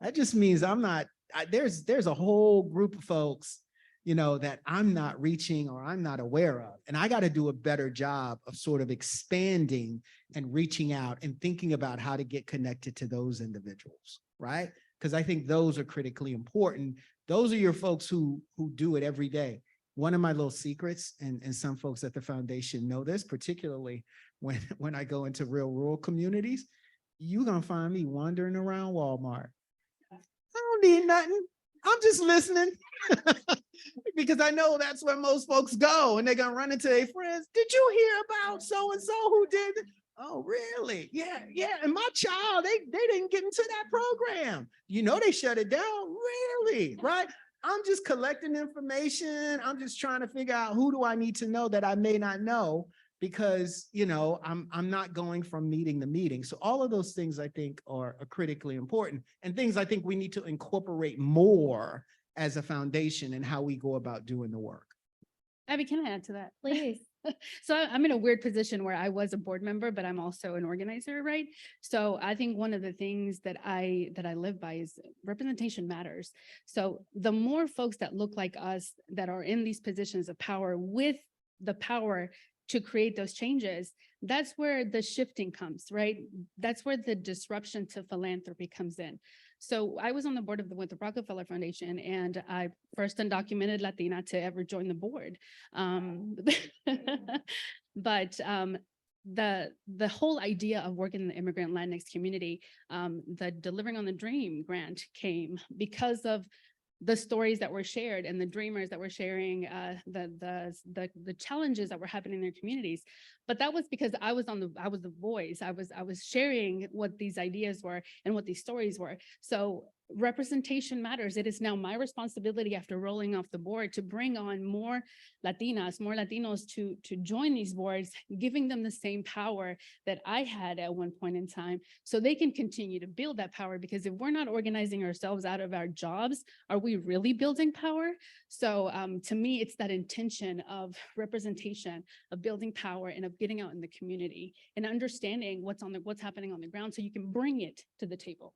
That just means there's a whole group of folks, you know, that I'm not reaching or I'm not aware of. And I got to do a better job of sort of expanding and reaching out and thinking about how to get connected to those individuals, right? Because I think those are critically important. Those are your folks who do it every day. One of my little secrets, and some folks at the foundation know this, particularly when I go into real rural communities, you're going to find me wandering around Walmart. I don't need nothing. I'm just listening because I know that's where most folks go, and they're going to run into their friends. Did you hear about so-and-so who did? Oh, really? Yeah. And my child, they didn't get into that program. You know, they shut it down. Really? Right? I'm just collecting information. I'm just trying to figure out who do I need to know that I may not know, because, you know, I'm not going from meeting to meeting. So all of those things I think are critically important, and things I think we need to incorporate more as a foundation in how we go about doing the work. Abby, can I add to that? Please. So I'm in a weird position where I was a board member, but I'm also an organizer, right? So I think one of the things that I live by is representation matters. So the more folks that look like us that are in these positions of power with the power to create those changes, that's where the shifting comes, right? That's where the disruption to philanthropy comes in. So I was on the board with the Rockefeller Foundation, and I first undocumented Latina to ever join the board. But the whole idea of working in the immigrant Latinx community, the Delivering on the Dream grant came because of the stories that were shared and the dreamers that were sharing the challenges that were happening in their communities. But that was because I was the voice. I was sharing what these ideas were and what these stories were. So representation matters. It is now my responsibility after rolling off the board to bring on more Latinas, more Latinos to join these boards, giving them the same power that I had at one point in time, so they can continue to build that power. Because if we're not organizing ourselves out of our jobs, are we really building power? So to me, it's that intention of representation, of building power, and of getting out in the community and understanding what's happening on the ground so you can bring it to the table.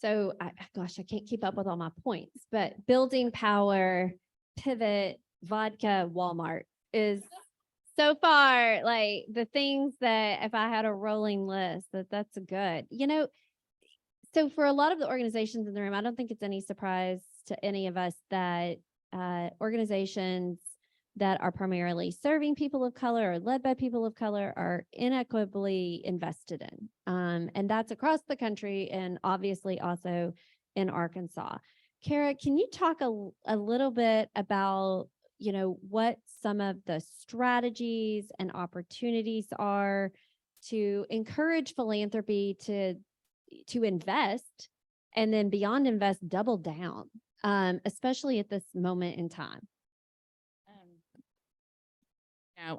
Gosh, I can't keep up with all my points, but building power, pivot, vodka, Walmart is so far like the things that if I had a rolling list, that's good. You know, so for a lot of the organizations in the room, I don't think it's any surprise to any of us that organizations that are primarily serving people of color or led by people of color are inequitably invested in. And that's across the country and obviously also in Arkansas. Kara, can you talk a little bit about, you know, what some of the strategies and opportunities are to encourage philanthropy to invest, and then beyond invest, double down, especially at this moment in time?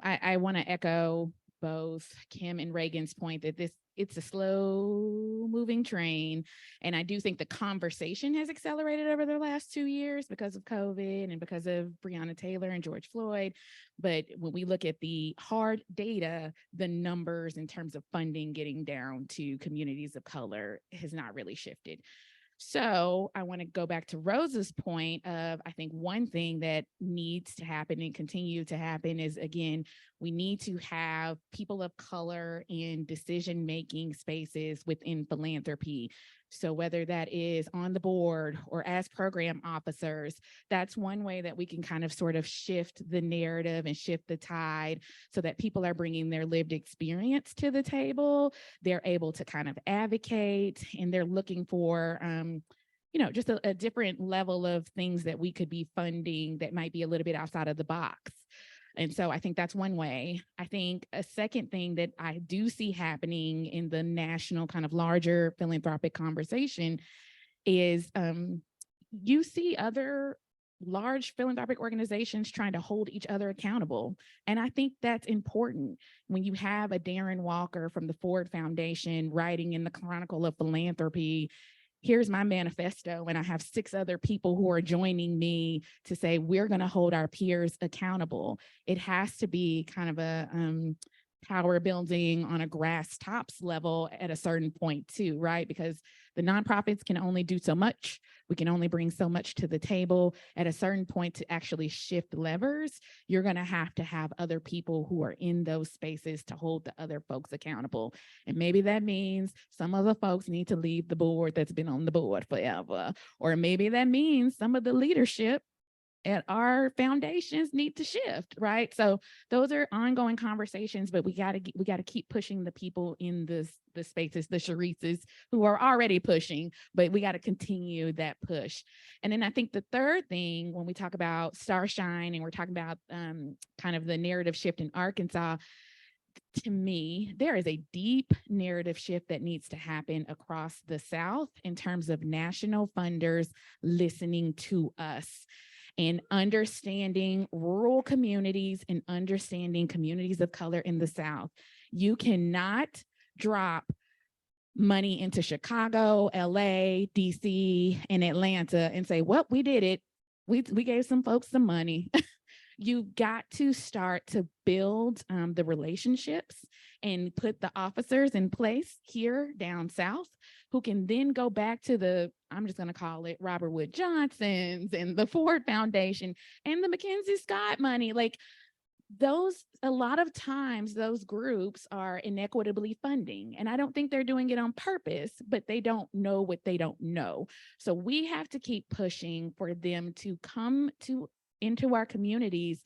I want to echo both Kim and Reagan's point that this it's a slow moving train. And I do think the conversation has accelerated over the last 2 years because of COVID and because of Breonna Taylor and George Floyd. But when we look at the hard data, the numbers in terms of funding getting down to communities of color has not really shifted. So I want to go back to Rosa's point of, I think one thing that needs to happen and continue to happen is, again, we need to have people of color in decision-making spaces within philanthropy. So whether that is on the board or as program officers, that's one way that we can kind of sort of shift the narrative and shift the tide so that people are bringing their lived experience to the table. They're able to kind of advocate, and they're looking for, just a different level of things that we could be funding that might be a little bit outside of the box. And so I think that's one way. I think a second thing that I do see happening in the national kind of larger philanthropic conversation is you see other large philanthropic organizations trying to hold each other accountable. And I think that's important. When you have a Darren Walker from the Ford Foundation writing in the Chronicle of Philanthropy, here's my manifesto, and I have 6 other people who are joining me to say, we're going to hold our peers accountable. It has to be kind of a power building on a grass tops level at a certain point too, right? Because the nonprofits can only do so much. We can only bring so much to the table. At a certain point, to actually shift levers, you're going to have other people who are in those spaces to hold the other folks accountable. And maybe that means some of the folks need to leave the board that's been on the board forever. Or maybe that means some of the leadership at our foundations need to shift, right? So those are ongoing conversations, but we got to keep pushing the people in the spaces, the Sharices who are already pushing, but we got to continue that push. And then I think the third thing, when we talk about Starshine and we're talking about kind of the narrative shift in Arkansas, to me, there is a deep narrative shift that needs to happen across the South in terms of national funders listening to us and understanding rural communities and understanding communities of color in the South. You cannot drop money into Chicago, LA, DC, and Atlanta and say, well, we did it. We gave some folks some money. You've got to start to build the relationships and put the officers in place here down South who can then go back to I'm just going to call it Robert Wood Johnson's and the Ford Foundation and the Mackenzie Scott money. Like a lot of times those groups are inequitably funding, and I don't think they're doing it on purpose, but they don't know what they don't know. So we have to keep pushing for them to come into our communities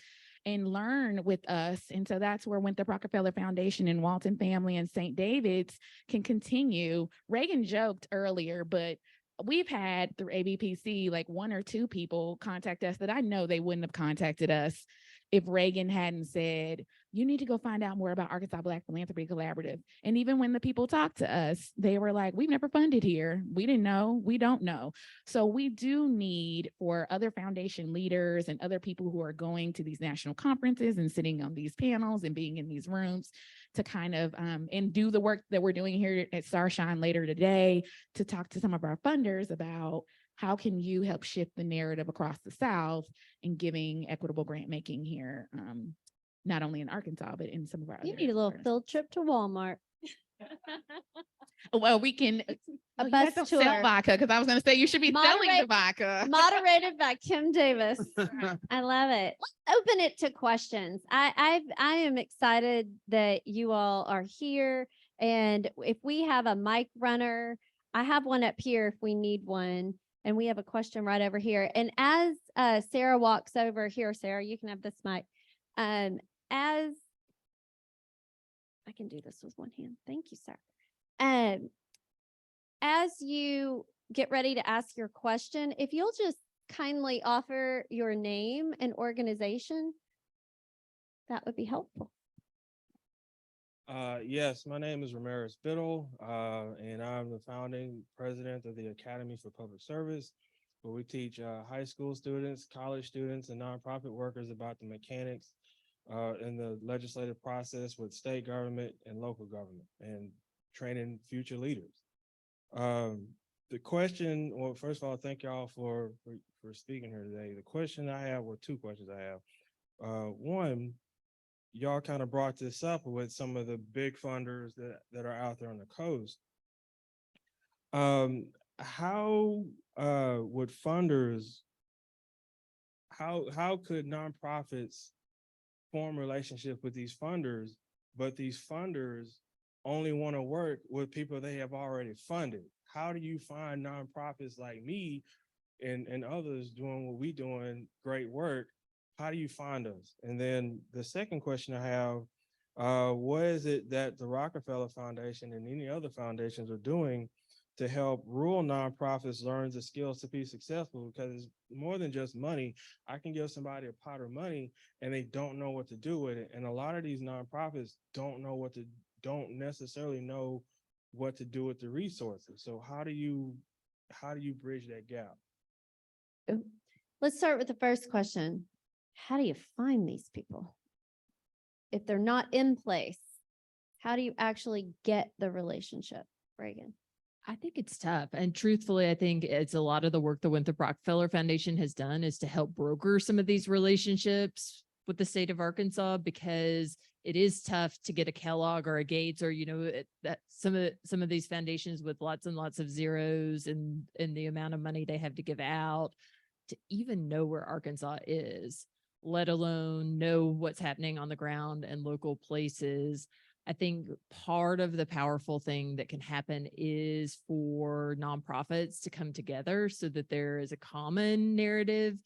and learn with us. And so that's where Winthrop Rockefeller Foundation and Walton Family and St. David's can continue. Reagan joked earlier, but we've had through ABPC like 1 or 2 people contact us that I know they wouldn't have contacted us if Reagan hadn't said, you need to go find out more about Arkansas Black Philanthropy Collaborative. And even when the people talked to us, they were like, we've never funded here. We didn't know. We don't know. So we do need for other foundation leaders and other people who are going to these national conferences and sitting on these panels and being in these rooms to kind of and do the work that we're doing here at Starshine later today to talk to some of our funders about how can you help shift the narrative across the South in giving equitable grant making here, not only in Arkansas, but in some of our You other need a little partners. field trip to Walmart. Well, we can A you bus have to sell tour. vodka because I was going to say you should be selling the Moderate- vodka. Moderated by Kim Davis. I love it. Let's open it to questions. I am excited that you all are here. And if we have a mic runner, I have one up here if we need one. And we have a question right over here. And as Sarah walks over here, Sarah, you can have this mic. As I can do this with one hand. Thank you, sir. As you get ready to ask your question, if you'll just kindly offer your name and organization, that would be helpful. Yes, my name is Ramirez Biddle, and I'm the founding president of the Academy for Public Service, where we teach high school students, college students, and nonprofit workers about the mechanics in the legislative process with state government and local government. And training future leaders. The question, well, first of all, thank y'all for speaking here today. The question I have, or two questions I have. One, y'all kind of brought this up with some of the big funders that are out there on the coast. How would funders, how could nonprofits form relationships with these funders, but these funders only want to work with people they have already funded? How do you find nonprofits like me and others doing what we doing, great work? How do you find us? And then the second question I have, what is it that the Rockefeller Foundation and any other foundations are doing to help rural nonprofits learn the skills to be successful? Because it's more than just money. I can give somebody a pot of money and they don't know what to do with it. And a lot of these nonprofits don't necessarily know what to do with the resources. So how do you bridge that gap? Let's start with the first question. How do you find these people? If they're not in place, how do you actually get the relationship, Reagan? I think it's tough. And truthfully, I think it's a lot of the work the Winthrop Rockefeller Foundation has done is to help broker some of these relationships with the state of Arkansas, because it is tough to get a Kellogg or a Gates or, that some of these foundations with lots and lots of zeros and the amount of money they have to give out to even know where Arkansas is, let alone know what's happening on the ground and local places. I think part of the powerful thing that can happen is for nonprofits to come together so that there is a common narrative,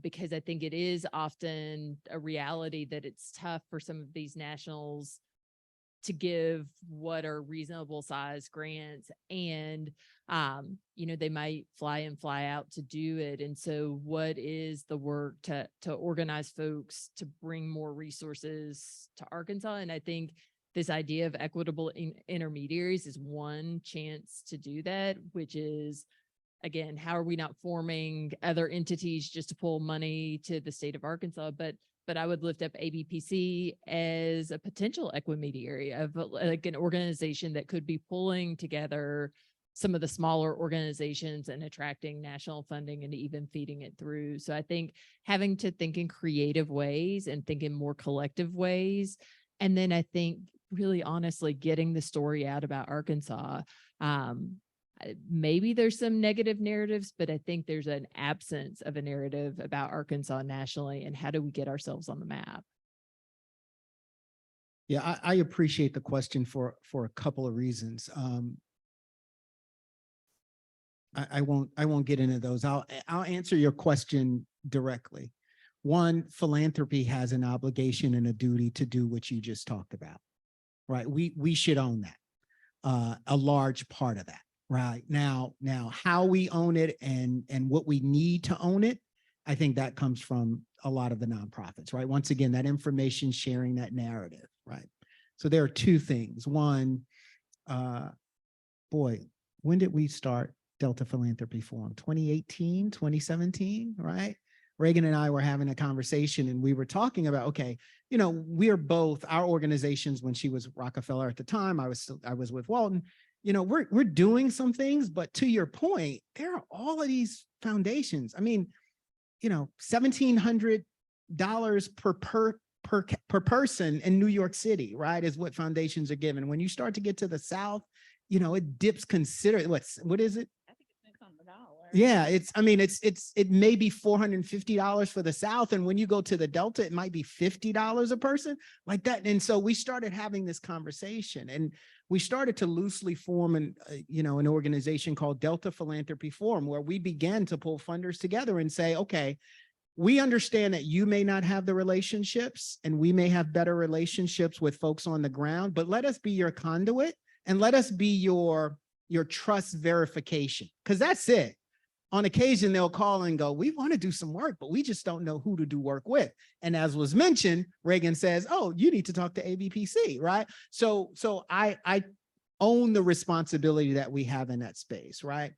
because I think it is often a reality that it's tough for some of these nationals to give what are reasonable size grants, and they might fly in, fly out to do it. And so what is the work to organize folks to bring more resources to Arkansas? And I think this idea of equitable intermediaries is one chance to do that, which is, again, how are we not forming other entities just to pull money to the state of Arkansas? But I would lift up ABPC as a potential equimediary of like an organization that could be pulling together some of the smaller organizations and attracting national funding and even feeding it through. So I think having to think in creative ways and think in more collective ways. And then I think really honestly getting the story out about Arkansas. Maybe there's some negative narratives, but I think there's an absence of a narrative about Arkansas nationally, and how do we get ourselves on the map? Yeah, I appreciate the question for a couple of reasons. I won't get into those. I'll answer your question directly. One, philanthropy has an obligation and a duty to do what you just talked about, right? We should own that, a large part of that. Right now, how we own it and what we need to own it, I think that comes from a lot of the nonprofits, right? Once again, that information sharing, that narrative, right? So there are two things. One, when did we start Delta Philanthropy Forum? 2018, 2017, right? Reagan and I were having a conversation and we were talking about, okay, we are both, our organizations, when she was Rockefeller at the time, I was with Walton. We're doing some things, but to your point, there are all of these foundations. I mean, $1,700 per person in New York City, right, is what foundations are given. When you start to get to the South, it dips considerably. What is it? Yeah, it may be $450 for the South. And when you go to the Delta, it might be $50 a person like that. And so we started having this conversation and we started to loosely form an organization called Delta Philanthropy Forum, where we began to pull funders together and say, okay, we understand that you may not have the relationships and we may have better relationships with folks on the ground, but let us be your conduit and let us be your trust verification, because that's it. On occasion, they'll call and go, we want to do some work, but we just don't know who to do work with. And as was mentioned, Reagan says, oh, you need to talk to ABPC, right? So I own the responsibility that we have in that space, right?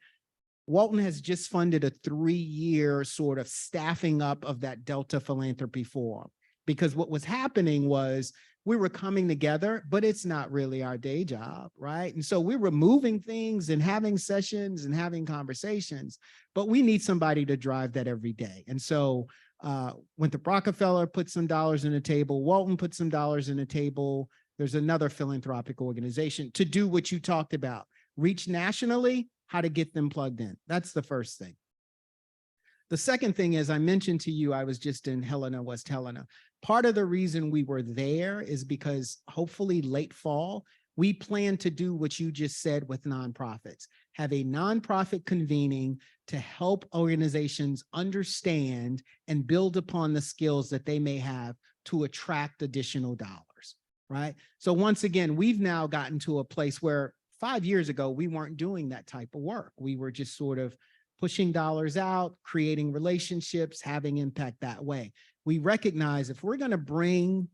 Walton has just funded a 3-year sort of staffing up of that Delta Philanthropy Forum, because what was happening was we were coming together, but it's not really our day job, right? And so we were moving things and having sessions and having conversations, but we need somebody to drive that every day. And so Winthrop Rockefeller put some dollars on the table, Walton put some dollars on the table. There's another philanthropic organization to do what you talked about, reach nationally, how to get them plugged in. That's the first thing. The second thing is, I mentioned to you, I was just in Helena, West Helena. Part of the reason we were there is because hopefully late fall, we plan to do what you just said with nonprofits, have a nonprofit convening to help organizations understand and build upon the skills that they may have to attract additional dollars, right? So once again, we've now gotten to a place where 5 years ago, we weren't doing that type of work. We were just sort of pushing dollars out, creating relationships, having impact that way. We recognize if we're going to bring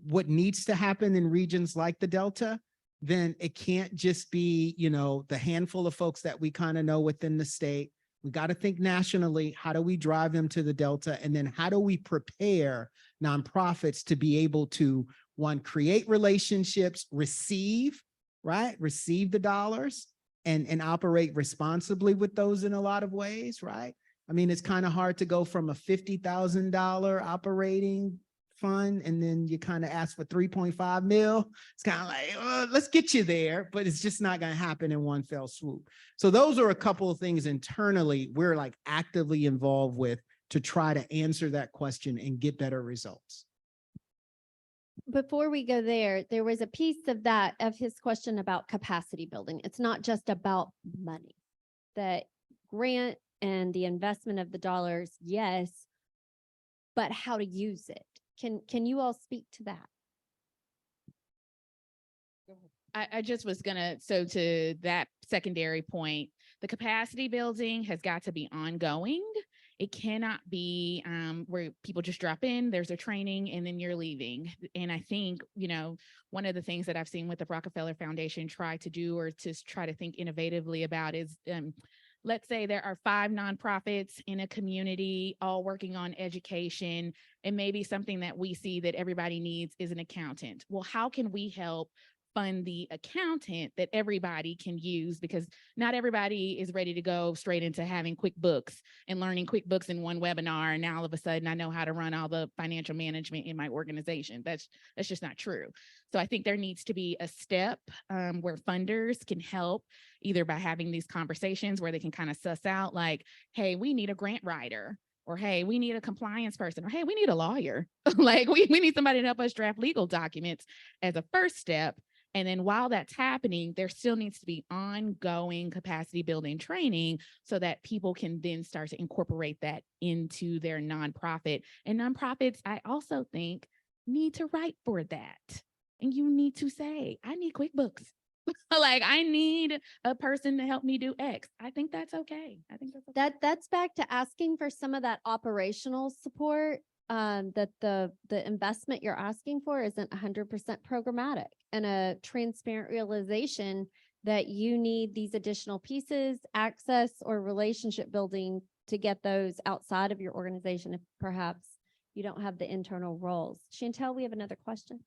what needs to happen in regions like the Delta, then it can't just be, you know, the handful of folks that we kind of know within the state. We got to think nationally. How do we drive them to the Delta? And then how do we prepare nonprofits to be able to, one, create relationships, receive, right? Receive the dollars and operate responsibly with those in a lot of ways, right? I mean, it's kind of hard to go from a $50,000 operating fund and then you kind of ask for 3.5 mil. It's kind of like, let's get you there, but it's just not going to happen in one fell swoop. So those are a couple of things internally we're like actively involved with to try to answer that question and get better results. Before we go there, there was a piece of that, of his question about capacity building. It's not just about money. The grant and the investment of the dollars, yes, but how to use it. Can you all speak to that? I just was gonna, so to that secondary point, the capacity building has got to be ongoing. It cannot be where people just drop in, there's a training, and then you're leaving. And I think, you know, one of the things that I've seen with the Rockefeller Foundation try to do, or to try to think innovatively about, is let's say there are 5 nonprofits in a community all working on education, and maybe something that we see that everybody needs is an accountant. Well, how can we help fund the accountant that everybody can use? Because not everybody is ready to go straight into having QuickBooks and learning QuickBooks in one webinar. And now all of a sudden I know how to run all the financial management in my organization. That's just not true. So I think there needs to be a step where funders can help, either by having these conversations where they can kind of suss out like, hey, we need a grant writer, or hey, we need a compliance person, or hey, we need a lawyer. Like we need somebody to help us draft legal documents as a first step. And then while that's happening, there still needs to be ongoing capacity building training so that people can then start to incorporate that into their nonprofit. And nonprofits, I also think, need to write for that. And you need to say, I need QuickBooks. Like, I need a person to help me do X. I think that's okay. I think that's okay. That's back to asking for some of that operational support, that the investment you're asking for isn't 100% programmatic, and a transparent realization that you need these additional pieces, access, or relationship building to get those outside of your organization if perhaps you don't have the internal roles. Chantel, we have another question.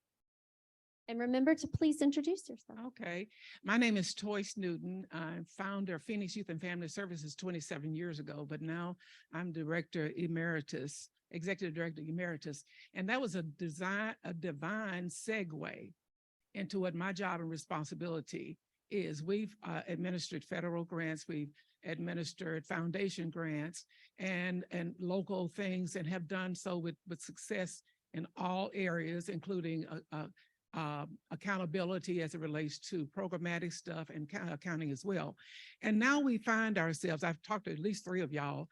And remember to please introduce yourself. Okay. My name is Toyce Newton. I'm founder of Phoenix Youth and Family Services 27 years ago, but now I'm Director Emeritus, Executive Director Emeritus. And that was a divine segue into what my job and responsibility is. We've administered federal grants, we've administered foundation grants and local things, and have done so with success in all areas, including accountability as it relates to programmatic stuff and accounting as well. And now we find ourselves, I've talked to at least 3 of y'all,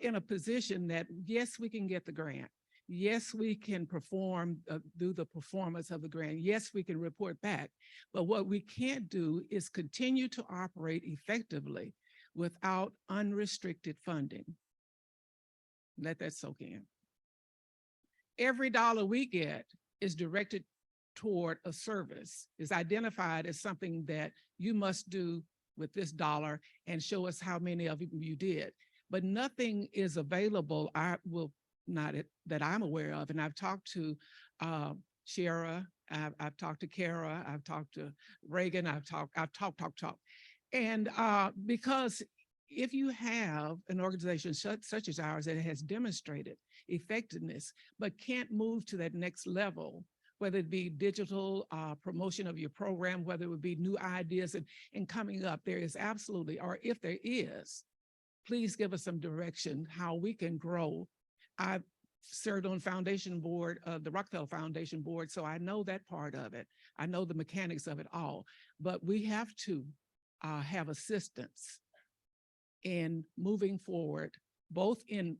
in a position that, yes, we can get the grant. Yes, we can perform, do the performance of the grant. Yes, we can report back. But what we can't do is continue to operate effectively without unrestricted funding. Let that soak in. Every dollar we get is directed toward a service, is identified as something that you must do with this dollar and show us how many of you did. But nothing is available. I will not that I'm aware of. And I've talked to Shara, I've talked to Kara, I've talked to Reagan, I've talked. And because if you have an organization such as ours that has demonstrated effectiveness, but can't move to that next level, whether it be digital promotion of your program, whether it would be new ideas and coming up, there is absolutely, or if there is, please give us some direction how we can grow. I've served on foundation board, the Rockefeller Foundation board, so I know that part of it. I know the mechanics of it all, but we have to have assistance in moving forward, both in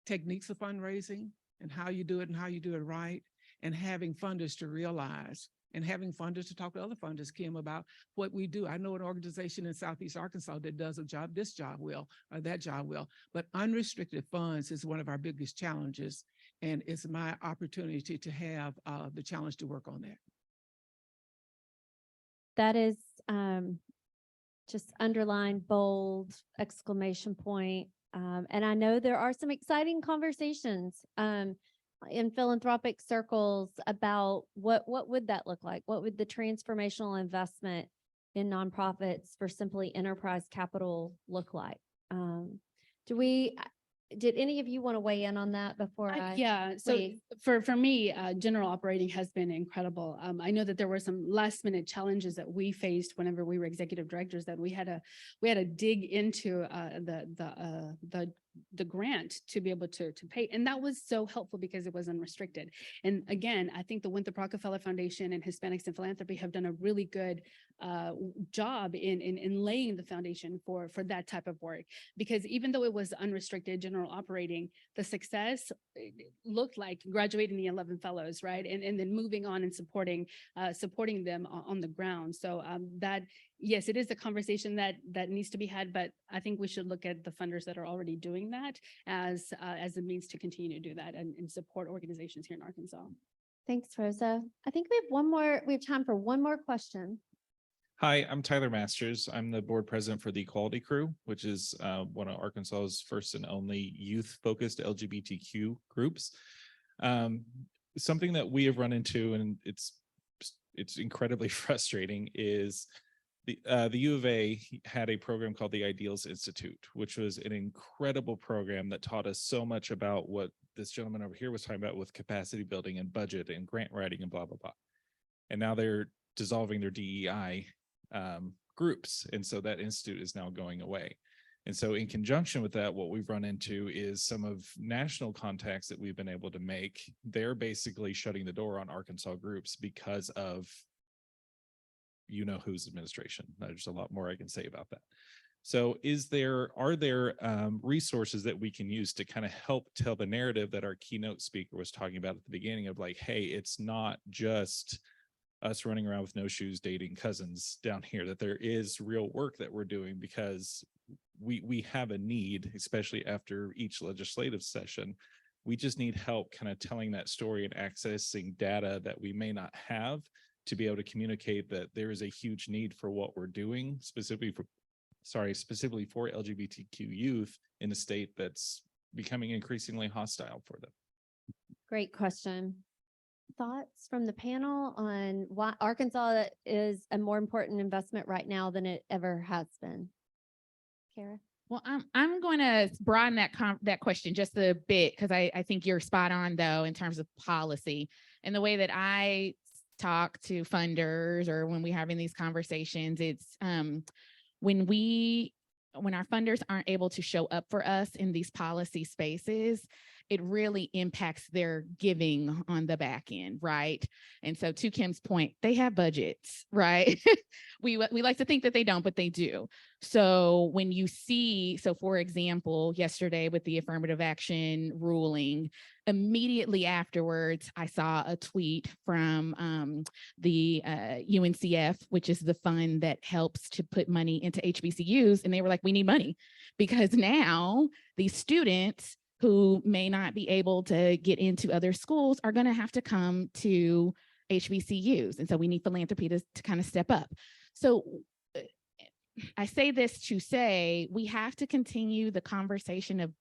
techniques of fundraising and how you do it and how you do it right, and having funders to realize and having funders to talk to other funders, Kim, about what we do. I know an organization in Southeast Arkansas that does a job, this job well, or that job well, but unrestricted funds is one of our biggest challenges. And it's my opportunity to have the challenge to work on that. That is just underlined, bold, exclamation point. And I know there are some exciting conversations in philanthropic circles about what would that look like? What would the transformational investment in nonprofits for Simply Enterprise Capital look like? Did any of you want to weigh in on that before I? Yeah, so Please. for me, general operating has been incredible. I know that there were some last minute challenges that we faced whenever we were executive directors that we had to dig into the grant to be able to pay. And that was so helpful because it was unrestricted. And again, I think the Winthrop Rockefeller Foundation and Hispanics in Philanthropy have done a really good job in laying the foundation for that type of work, because even though it was unrestricted general operating, the success looked like graduating the 11 fellows, right? And then moving on and supporting them on the ground. So that, yes, it is a conversation that needs to be had, but I think we should look at the funders that are already doing that as a means to continue to do that and support organizations here in Arkansas. Thanks, Rosa. I think we have time for one more question. Hi, I'm Tyler Masters. I'm the board president for the Equality Crew, which is one of Arkansas's first and only youth-focused LGBTQ groups. Something that we have run into, and it's incredibly frustrating, is the U of A had a program called the Ideals Institute, which was an incredible program that taught us so much about what this gentleman over here was talking about with capacity building and budget and grant writing and blah, blah, blah. And now they're dissolving their DEI groups. And so that institute is now going away. And so in conjunction with that, what we've run into is some of national contacts that we've been able to make. They're basically shutting the door on Arkansas groups because of whose administration. There's a lot more I can say about that. So are there resources that we can use to kind of help tell the narrative that our keynote speaker was talking about at the beginning of, like, hey, it's not just us running around with no shoes dating cousins down here, that there is real work that we're doing, because we have a need, especially after each legislative session. We just need help kind of telling that story and accessing data that we may not have to be able to communicate that there is a huge need for what we're doing, specifically for LGBTQ youth in a state that's becoming increasingly hostile for them. Great question. Thoughts from the panel on why Arkansas is a more important investment right now than it ever has been? Kara? Well, I'm going to broaden that question just a bit, because I think you're spot on, though, in terms of policy and the way that I talk to funders, or when we're having these conversations. It's when our funders aren't able to show up for us in these policy spaces, it really impacts their giving on the back end, right? And so to Kim's point, they have budgets, right? we like to think that they don't, but they do. So when you see, for example, yesterday with the affirmative action ruling, immediately afterwards, I saw a tweet from the UNCF, which is the fund that helps to put money into HBCUs. And they were like, we need money, because now these students who may not be able to get into other schools are going to have to come to HBCUs. And so we need philanthropy to kind of step up. So I say this to say we have to continue the conversation of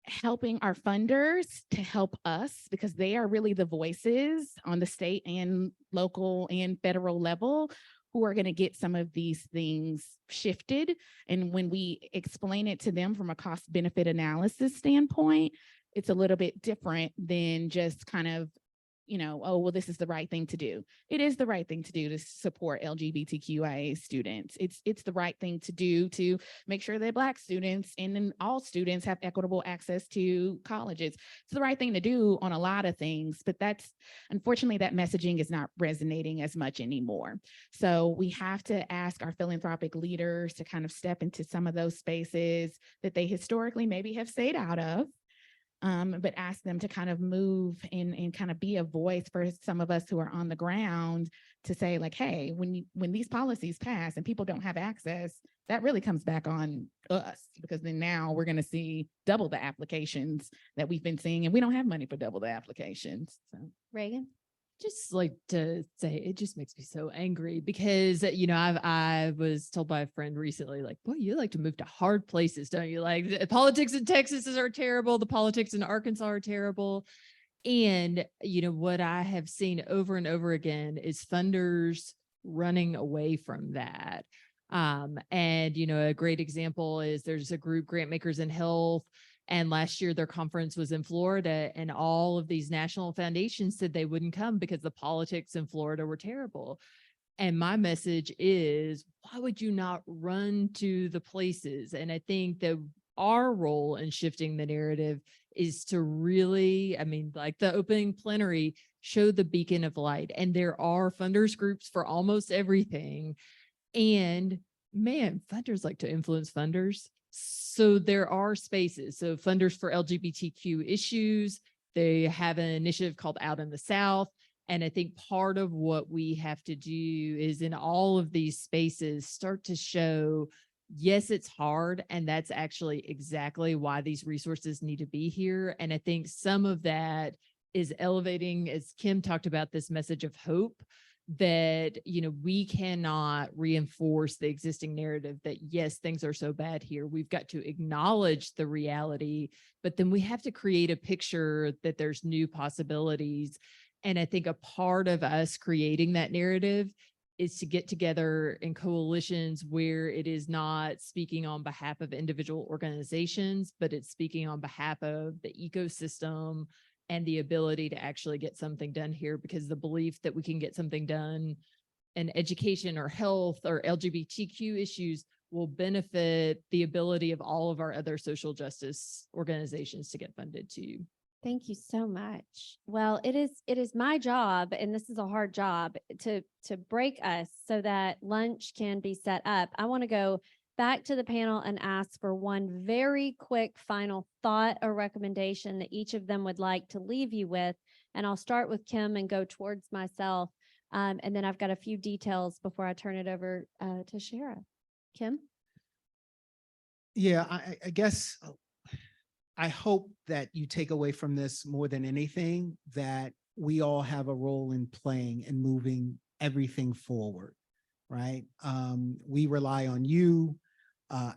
helping our funders to help us, because they are really the voices on the state and local and federal level who are going to get some of these things shifted. And when we explain it to them from a cost benefit analysis standpoint, it's a little bit different than just kind of, oh, well, this is the right thing to do. It is the right thing to do to support LGBTQIA students. It's the right thing to do to make sure that Black students and then all students have equitable access to colleges. It's the right thing to do on a lot of things, but unfortunately, that messaging is not resonating as much anymore. So we have to ask our philanthropic leaders to kind of step into some of those spaces that they historically maybe have stayed out of. But ask them to kind of move and kind of be a voice for some of us who are on the ground to say, like, hey, when these policies pass and people don't have access, that really comes back on us, because then now we're going to see double the applications that we've been seeing, and we don't have money for double the applications. So, Reagan? Just like to say, it just makes me so angry because, I was told by a friend recently, like, boy, you like to move to hard places, don't you? Like, the politics in Texas are terrible. The politics in Arkansas are terrible. And, what I have seen over and over again is funders running away from that. And, a great example is there's a group, Grant Makers in Health, and last year their conference was in Florida, and all of these national foundations said they wouldn't come because the politics in Florida were terrible. And my message is, why would you not run to the places? And I think that our role in shifting the narrative is to really, like the opening plenary, show the beacon of light. And there are funders groups for almost everything. And man, funders like to influence funders. So there are spaces. So funders for LGBTQ issues, they have an initiative called Out in the South. And I think part of what we have to do is in all of these spaces, start to show, yes, it's hard. And that's actually exactly why these resources need to be here. And I think some of that is elevating, as Kim talked about, this message of hope, that, we cannot reinforce the existing narrative that, yes, things are so bad here. We've got to acknowledge the reality, but then we have to create a picture that there's new possibilities. And I think a part of us creating that narrative is to get together in coalitions where it is not speaking on behalf of individual organizations, but it's speaking on behalf of the ecosystem and the ability to actually get something done here, because the belief that we can get something done in education or health or LGBTQ issues will benefit the ability of all of our other social justice organizations to get funded too. Thank you so much. Well, it is my job, and this is a hard job, to break us so that lunch can be set up. I want to go back to the panel and ask for one very quick final thought or recommendation that each of them would like to leave you with. And I'll start with Kim and go towards myself. And then I've got a few details before I turn it over to Shara. Kim? Yeah, I guess I hope that you take away from this more than anything that we all have a role in playing and moving everything forward, right? We rely on you.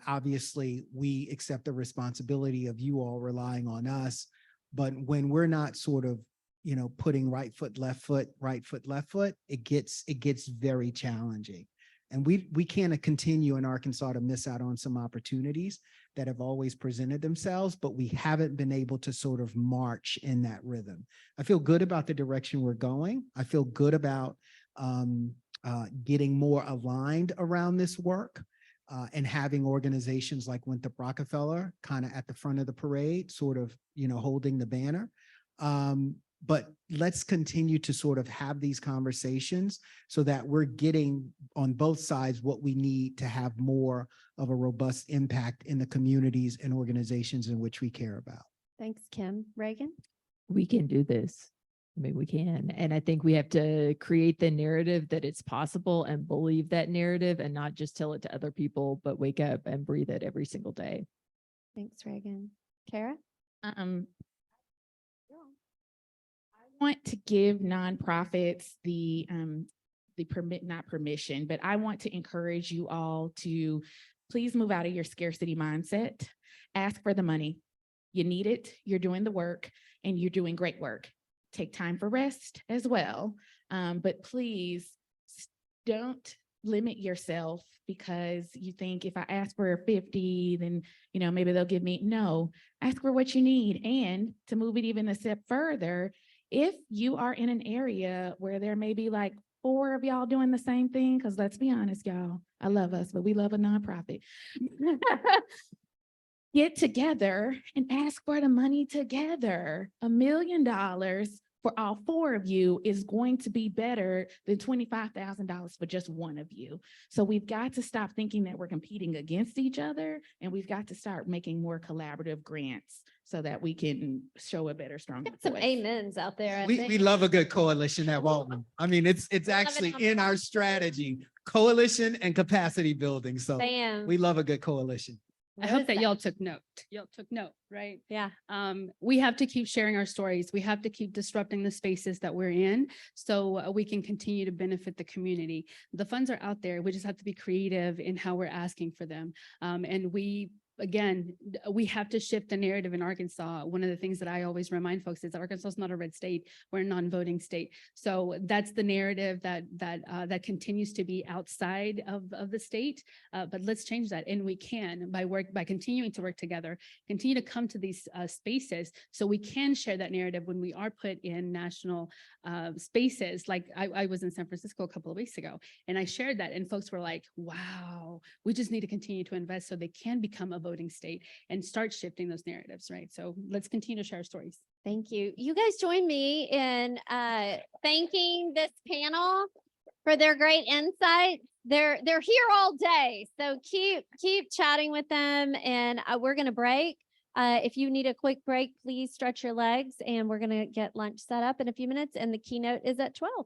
Obviously, we accept the responsibility of you all relying on us. But when we're not sort of, putting right foot, left foot, it gets very challenging. And we can't continue in Arkansas to miss out on some opportunities that have always presented themselves, but we haven't been able to sort of march in that rhythm. I feel good about the direction we're going. I feel good about getting more aligned around this work. And having organizations like Winthrop Rockefeller kind of at the front of the parade, sort of, holding the banner. But let's continue to sort of have these conversations so that we're getting on both sides what we need to have more of a robust impact in the communities and organizations in which we care about. Thanks, Kim. Reagan? We can do this. We can. And I think we have to create the narrative that it's possible and believe that narrative and not just tell it to other people, but wake up and breathe it every single day. Thanks, Reagan. Kara? I want to give nonprofits the not permission, but I want to encourage you all to please move out of your scarcity mindset. Ask for the money. You need it, you're doing the work, and you're doing great work. Take time for rest as well. But please don't limit yourself because you think if I ask for 50, then, maybe they'll give me, no, ask for what you need. And to move it even a step further, if you are in an area where there may be like 4 of y'all doing the same thing, because let's be honest, y'all, I love us, but we love a nonprofit. Get together and ask for the money together. $1 million for all 4 of you is going to be better than $25,000 for just one of you. So we've got to stop thinking that we're competing against each other, and we've got to start making more collaborative grants so that we can show a better, stronger Some voice. amens out there. I We think. love a good coalition at Walton. I mean, it's actually in our strategy, coalition and capacity building. So Bam. we love a good coalition. I hope that y'all took note. Y'all took note, right? Yeah. We have to keep sharing our stories. We have to keep disrupting the spaces that we're in so we can continue to benefit the community. The funds are out there. We just have to be creative in how we're asking for them. And we have to shift the narrative in Arkansas. One of the things that I always remind folks is that Arkansas is not a red state. We're a non-voting state. So that's the narrative that continues to be outside of the state. But let's change that. And we can by continuing to work together, continue to come to these spaces so we can share that narrative when we are put in national spaces. Like I was in San Francisco a couple of weeks ago and I shared that and folks were like, wow, we just need to continue to invest so they can become a voting state and start shifting those narratives, right? So let's continue to share our stories. Thank you. You guys join me in thanking this panel for their great insights. They're here all day, so keep chatting with them, and we're gonna break. If you need a quick break, please stretch your legs, and we're gonna get lunch set up in a few minutes. And the keynote is at 12.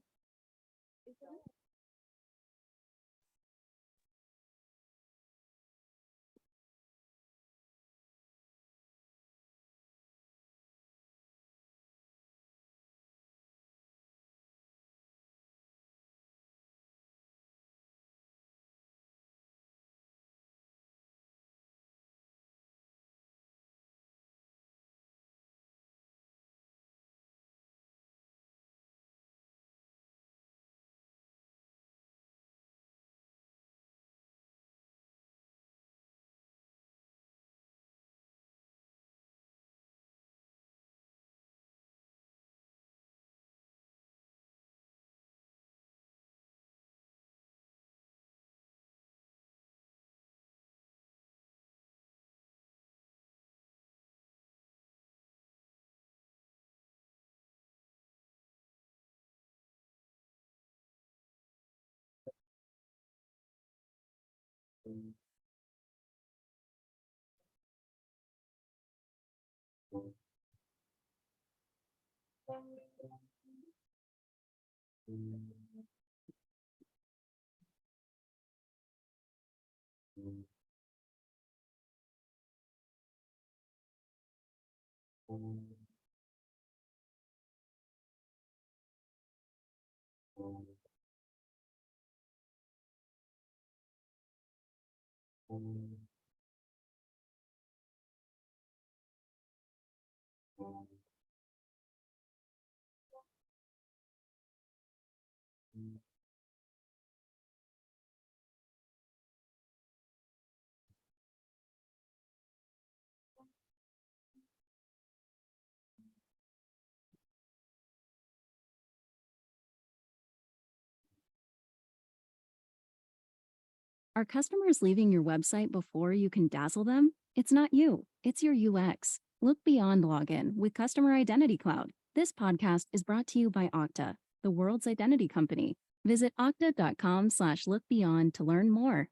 Are customers leaving your website before you can dazzle them? It's not you, it's your UX. Look beyond login with Customer Identity Cloud. This podcast is brought to you by Okta, the world's identity company. Visit okta.com/lookbeyond to learn more.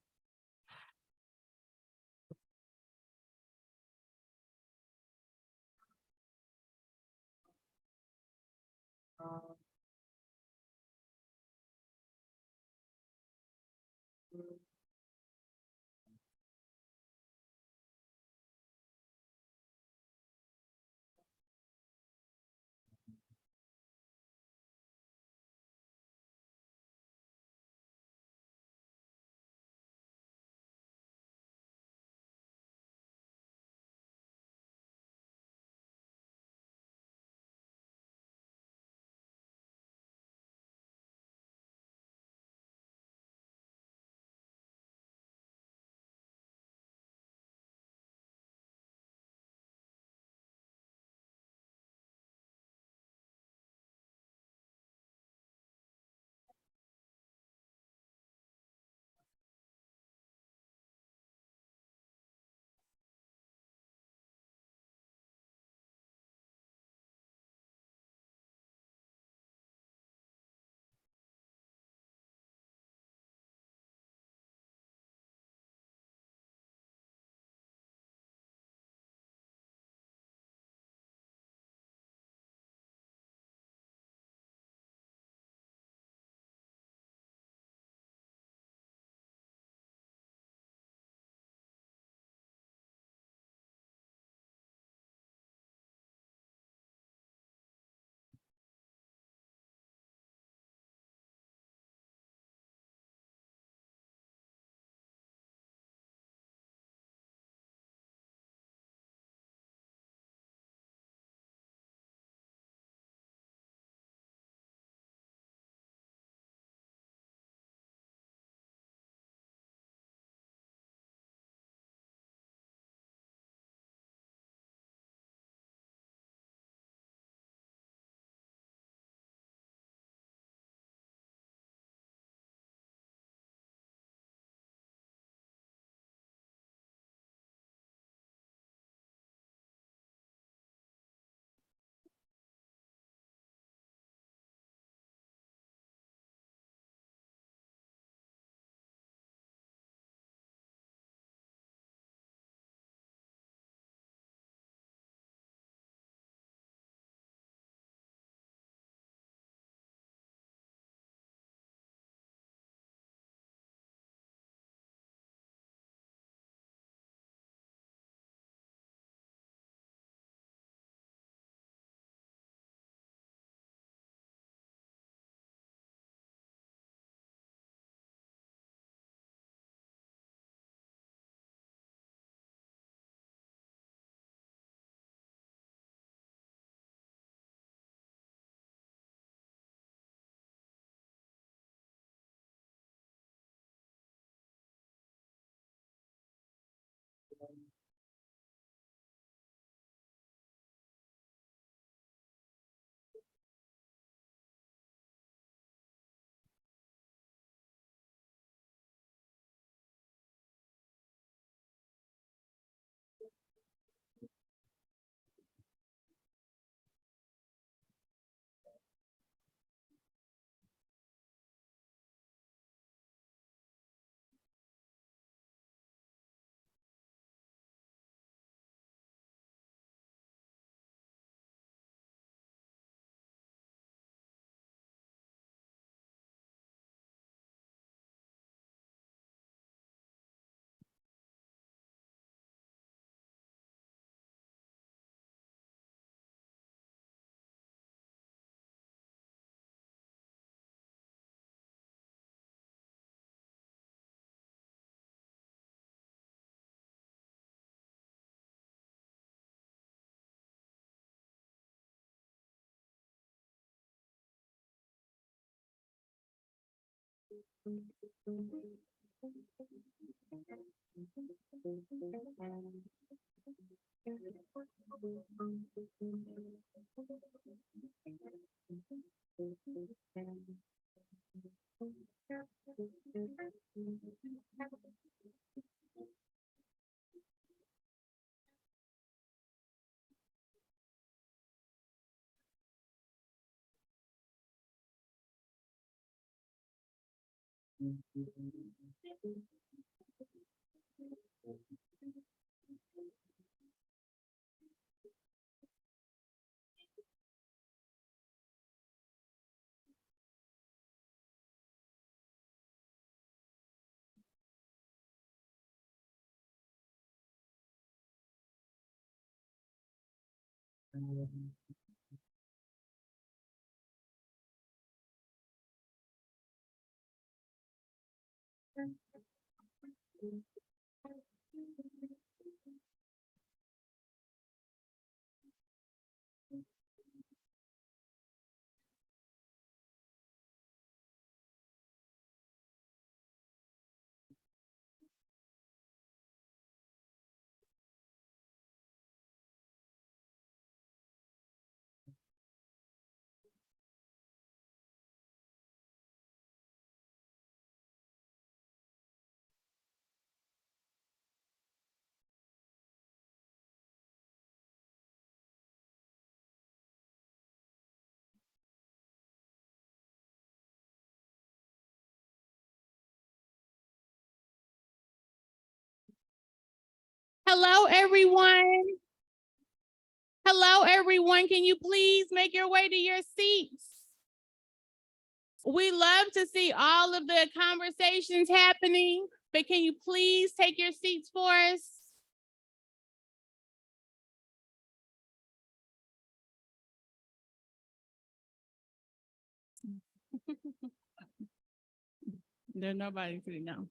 Hello, everyone. Hello, everyone. Can you please make your way to your seats? We love to see all of the conversations happening, but can you please take your seats for us? There's nobody sitting down.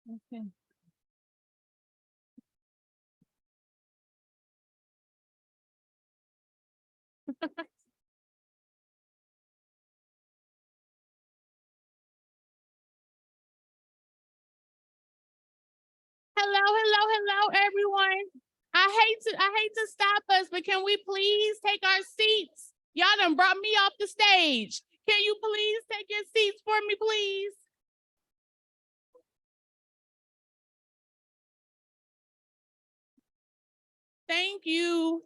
Okay. Hello, everyone. I hate to stop us, but can we please take our seats? Y'all done brought me off the stage. Can you please take your seats for me, please? Thank you.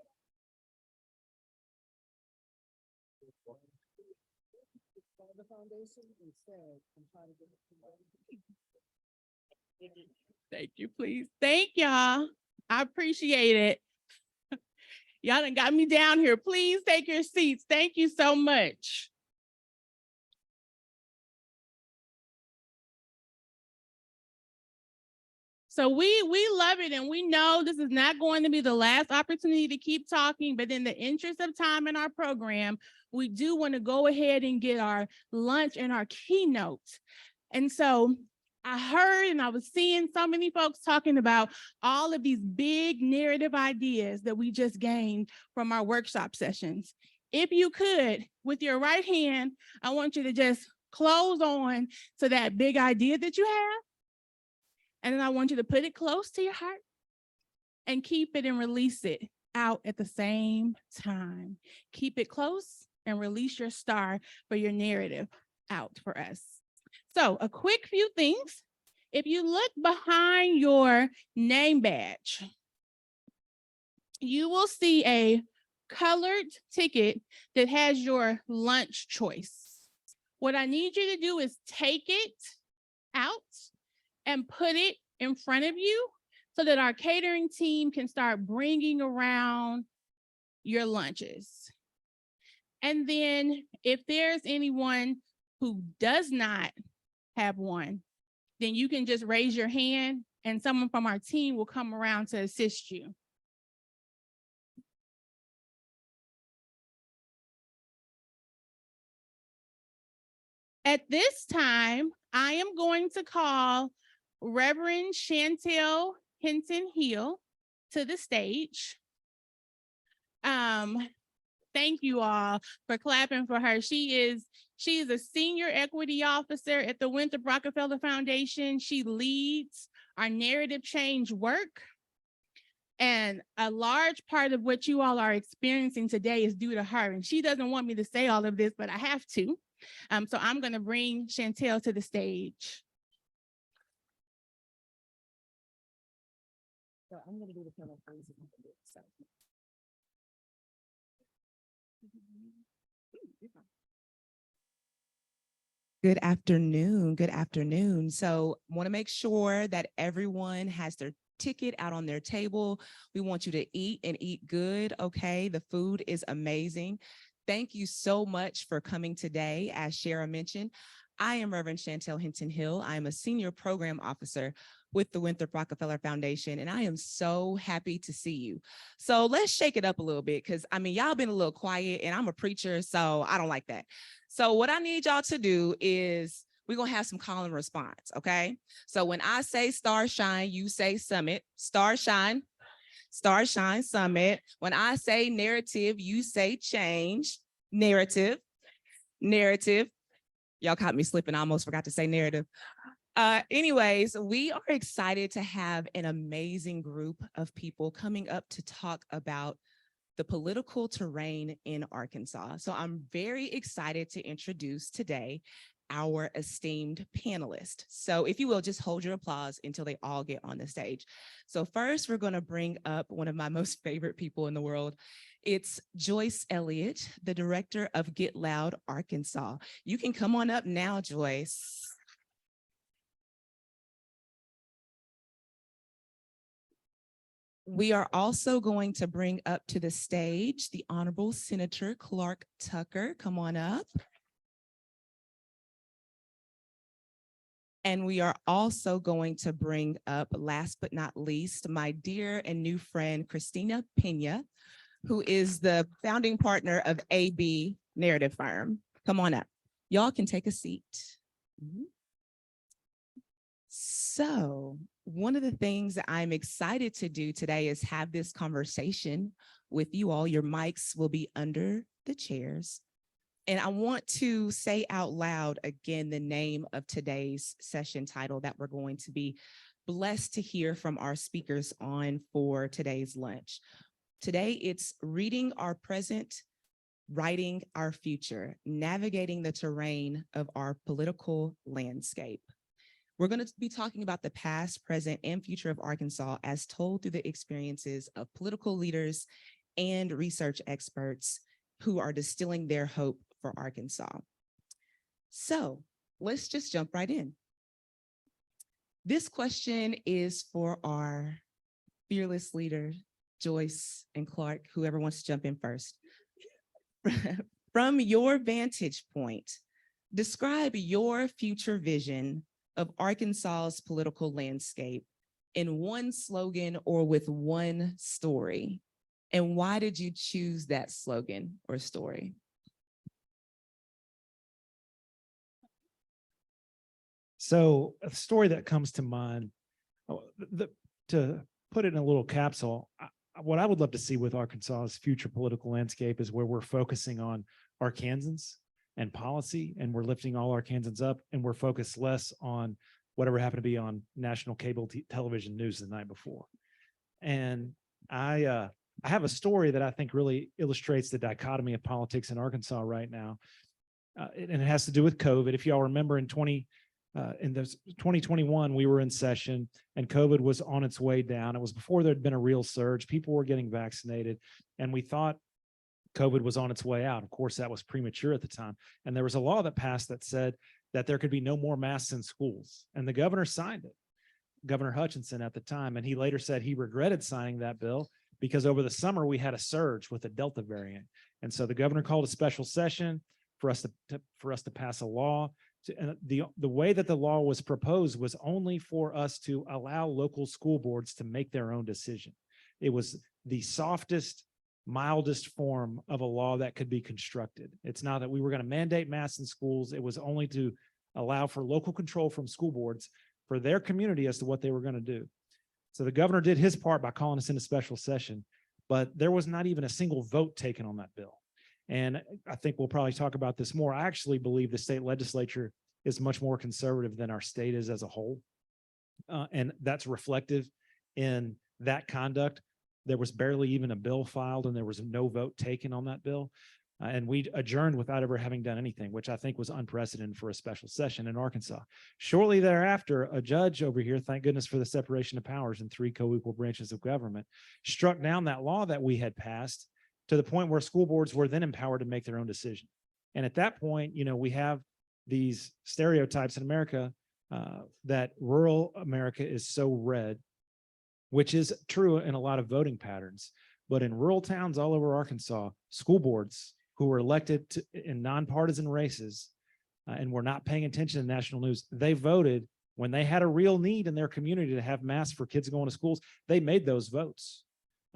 Thank you, please. Thank y'all. I appreciate it. Y'all done got me down here. Please take your seats. Thank you so much. So we love it, and we know this is not going to be the last opportunity to keep talking, but in the interest of time in our program, we do want to go ahead and get our lunch and our keynote. And so I heard and I was seeing so many folks talking about all of these big narrative ideas that we just gained from our workshop sessions. If you could, with your right hand, I want you to just close on to that big idea that you have. And then I want you to put it close to your heart and keep it and release it out at the same time. Keep it close and release your star for your narrative out for us. So a quick few things. If you look behind your name badge, you will see a colored ticket that has your lunch choice. What I need you to do is take it out and put it in front of you so that our catering team can start bringing around your lunches. And then if there's anyone who does not have one, then you can just raise your hand and someone from our team will come around to assist you. At this time, I am going to call Reverend Chantel Hinton Hill to the stage. Thank you all for clapping for her. She is a senior equity officer at the Winthrop Rockefeller Foundation. She leads our narrative change work. And a large part of what you all are experiencing today is due to her. And she doesn't want me to say all of this, but I have to. So I'm going to bring Chantel to the stage. So I'm going to do the panel phrase. Good afternoon. Good afternoon. So want to make sure that everyone has their ticket out on their table. We want you to eat and eat good. Okay. The food is amazing. Thank you so much for coming today. As Shara mentioned, I am Reverend Chantel Hinton Hill. I am a senior program officer with the Winthrop Rockefeller Foundation, and I am so happy to see you. So let's shake it up a little bit, because I mean, y'all been a little quiet, and I'm a preacher, so I don't like that. So what I need y'all to do is we're going to have some call and response, okay? So when I say Starshine, you say Summit. Starshine, Starshine, Summit. When I say narrative, you say change. Narrative, narrative. Y'all caught me slipping. I almost forgot to say narrative. Anyways, we are excited to have an amazing group of people coming up to talk about the political terrain in Arkansas. So I'm very excited to introduce today our esteemed panelists. So if you will, just hold your applause until they all get on the stage. So first, we're going to bring up one of my most favorite people in the world. It's Joyce Elliott, the director of Get Loud Arkansas. You can come on up now, Joyce. We are also going to bring up to the stage the Honorable Senator Clark Tucker. Come on up. And we are also going to bring up, last but not least, my dear and new friend, Christina Pena, who is the founding partner of AB Narrative Firm. Come on up. Y'all can take a seat. So one of the things that I'm excited to do today is have this conversation with you all. Your mics will be under the chairs. And I want to say out loud again the name of today's session title that we're going to be blessed to hear from our speakers on for today's lunch. Today, it's Reading Our Present, Writing Our Future, Navigating the Terrain of Our Political Landscape. We're going to be talking about the past, present, and future of Arkansas as told through the experiences of political leaders and research experts who are distilling their hope for Arkansas. So let's just jump right in. This question is for our fearless leader, Joyce and Clark, whoever wants to jump in first. From your vantage point, describe your future vision of Arkansas's political landscape in one slogan or with one story? And why did you choose that slogan or story? So a story that comes to mind, to put it in a little capsule, what I would love to see with Arkansas's future political landscape is where we're focusing on Arkansans and policy, and we're lifting all Arkansans up, and we're focused less on whatever happened to be on national cable television news the night before. And I have a story that I think really illustrates the dichotomy of politics in Arkansas right now. And it has to do with COVID. If y'all remember in 2021, we were in session and COVID was on its way down. It was before there'd been a real surge. People were getting vaccinated, and we thought COVID was on its way out. Of course, that was premature at the time. And there was a law that passed that said that there could be no more masks in schools. And the governor signed it, Governor Hutchinson at the time. And he later said he regretted signing that bill because over the summer we had a surge with the Delta variant. And so the governor called a special session for us to pass a law. And the way that the law was proposed was only for us to allow local school boards to make their own decision. It was the softest, mildest form of a law that could be constructed. It's not that we were going to mandate masks in schools. It was only to allow for local control from school boards for their community as to what they were going to do. So the governor did his part by calling us into special session, but there was not even a single vote taken on that bill. And I think we'll probably talk about this more. I actually believe the state legislature is much more conservative than our state is as a whole. And that's reflective in that conduct. There was barely even a bill filed and there was no vote taken on that bill. And we adjourned without ever having done anything, which I think was unprecedented for a special session in Arkansas. Shortly thereafter, a judge over here, thank goodness for the separation of powers and 3 co-equal branches of government, struck down that law that we had passed to the point where school boards were then empowered to make their own decision. And at that point, you know, we have these stereotypes in America that rural America is so red, which is true in a lot of voting patterns. But in rural towns all over Arkansas, school boards who were elected in nonpartisan races and were not paying attention to national news, they voted when they had a real need in their community to have masks for kids going to schools. They made those votes.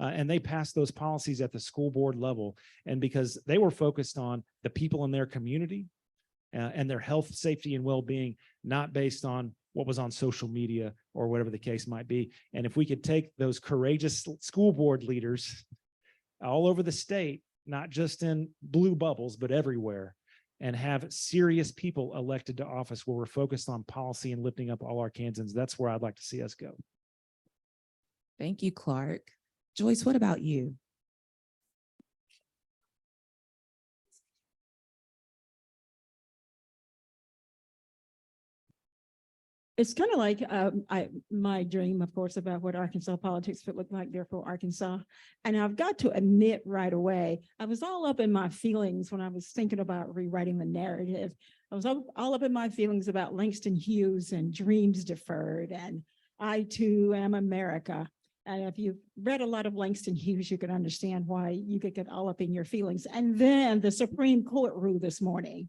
And they passed those policies at the school board level. And because they were focused on the people in their community and their health, safety, and well-being, not based on what was on social media or whatever the case might be. And if we could take those courageous school board leaders all over the state, not just in blue bubbles, but everywhere, and have serious people elected to office where we're focused on policy and lifting up all Arkansans, that's where I'd like to see us go. Thank you, Clark. Joyce, what about you? It's kind of like my dream, of course, about what Arkansas politics would look like there for Arkansas. And I've got to admit right away, I was all up in my feelings when I was thinking about rewriting the narrative. I was all up in my feelings about Langston Hughes and dreams deferred and I too am America. And if you've read a lot of Langston Hughes, you can understand why you could get all up in your feelings. And then the Supreme Court ruled this morning.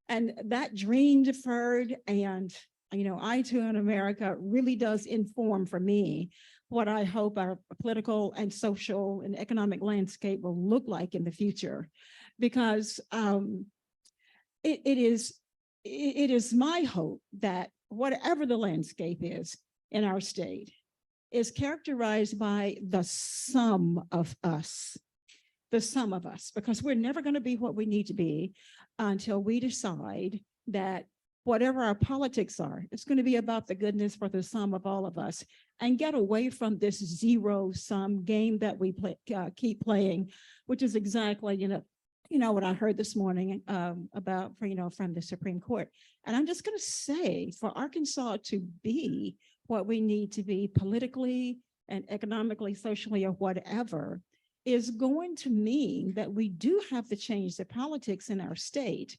And that dream deferred and, you know, I too in America really does inform for me what I hope our political and social and economic landscape will look like in the future. Because it is my hope that whatever the landscape is in our state is characterized by the sum of us. The sum of us, because we're never going to be what we need to be until we decide that whatever our politics are, it's going to be about the goodness for the sum of all of us and get away from this zero-sum game that we keep playing, which is exactly, you know what I heard this morning about, from the Supreme Court. And I'm just going to say for Arkansas to be what we need to be politically and economically, socially, or whatever, is going to mean that we do have to change the politics in our state.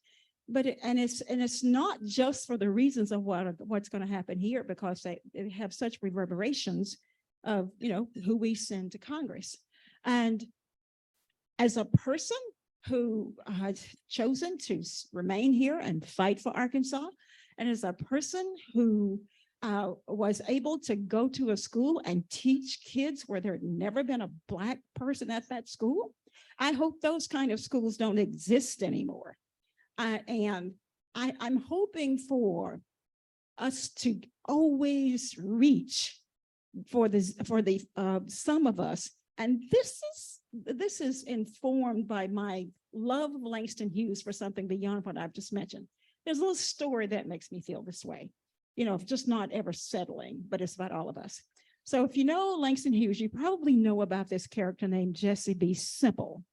But it's not just for the reasons of what's going to happen here, because they have such reverberations of who we send to Congress. And as a person who has chosen to remain here and fight for Arkansas, and as a person who was able to go to a school and teach kids where there had never been a Black person at that school. I hope those kind of schools don't exist anymore. And I'm hoping for us to always reach for the some of us. And this is informed by my love of Langston Hughes for something beyond what I've just mentioned. There's a little story that makes me feel this way, you know, just not ever settling, but it's about all of us. So if you know Langston Hughes, you probably know about this character named Jesse B. Simple.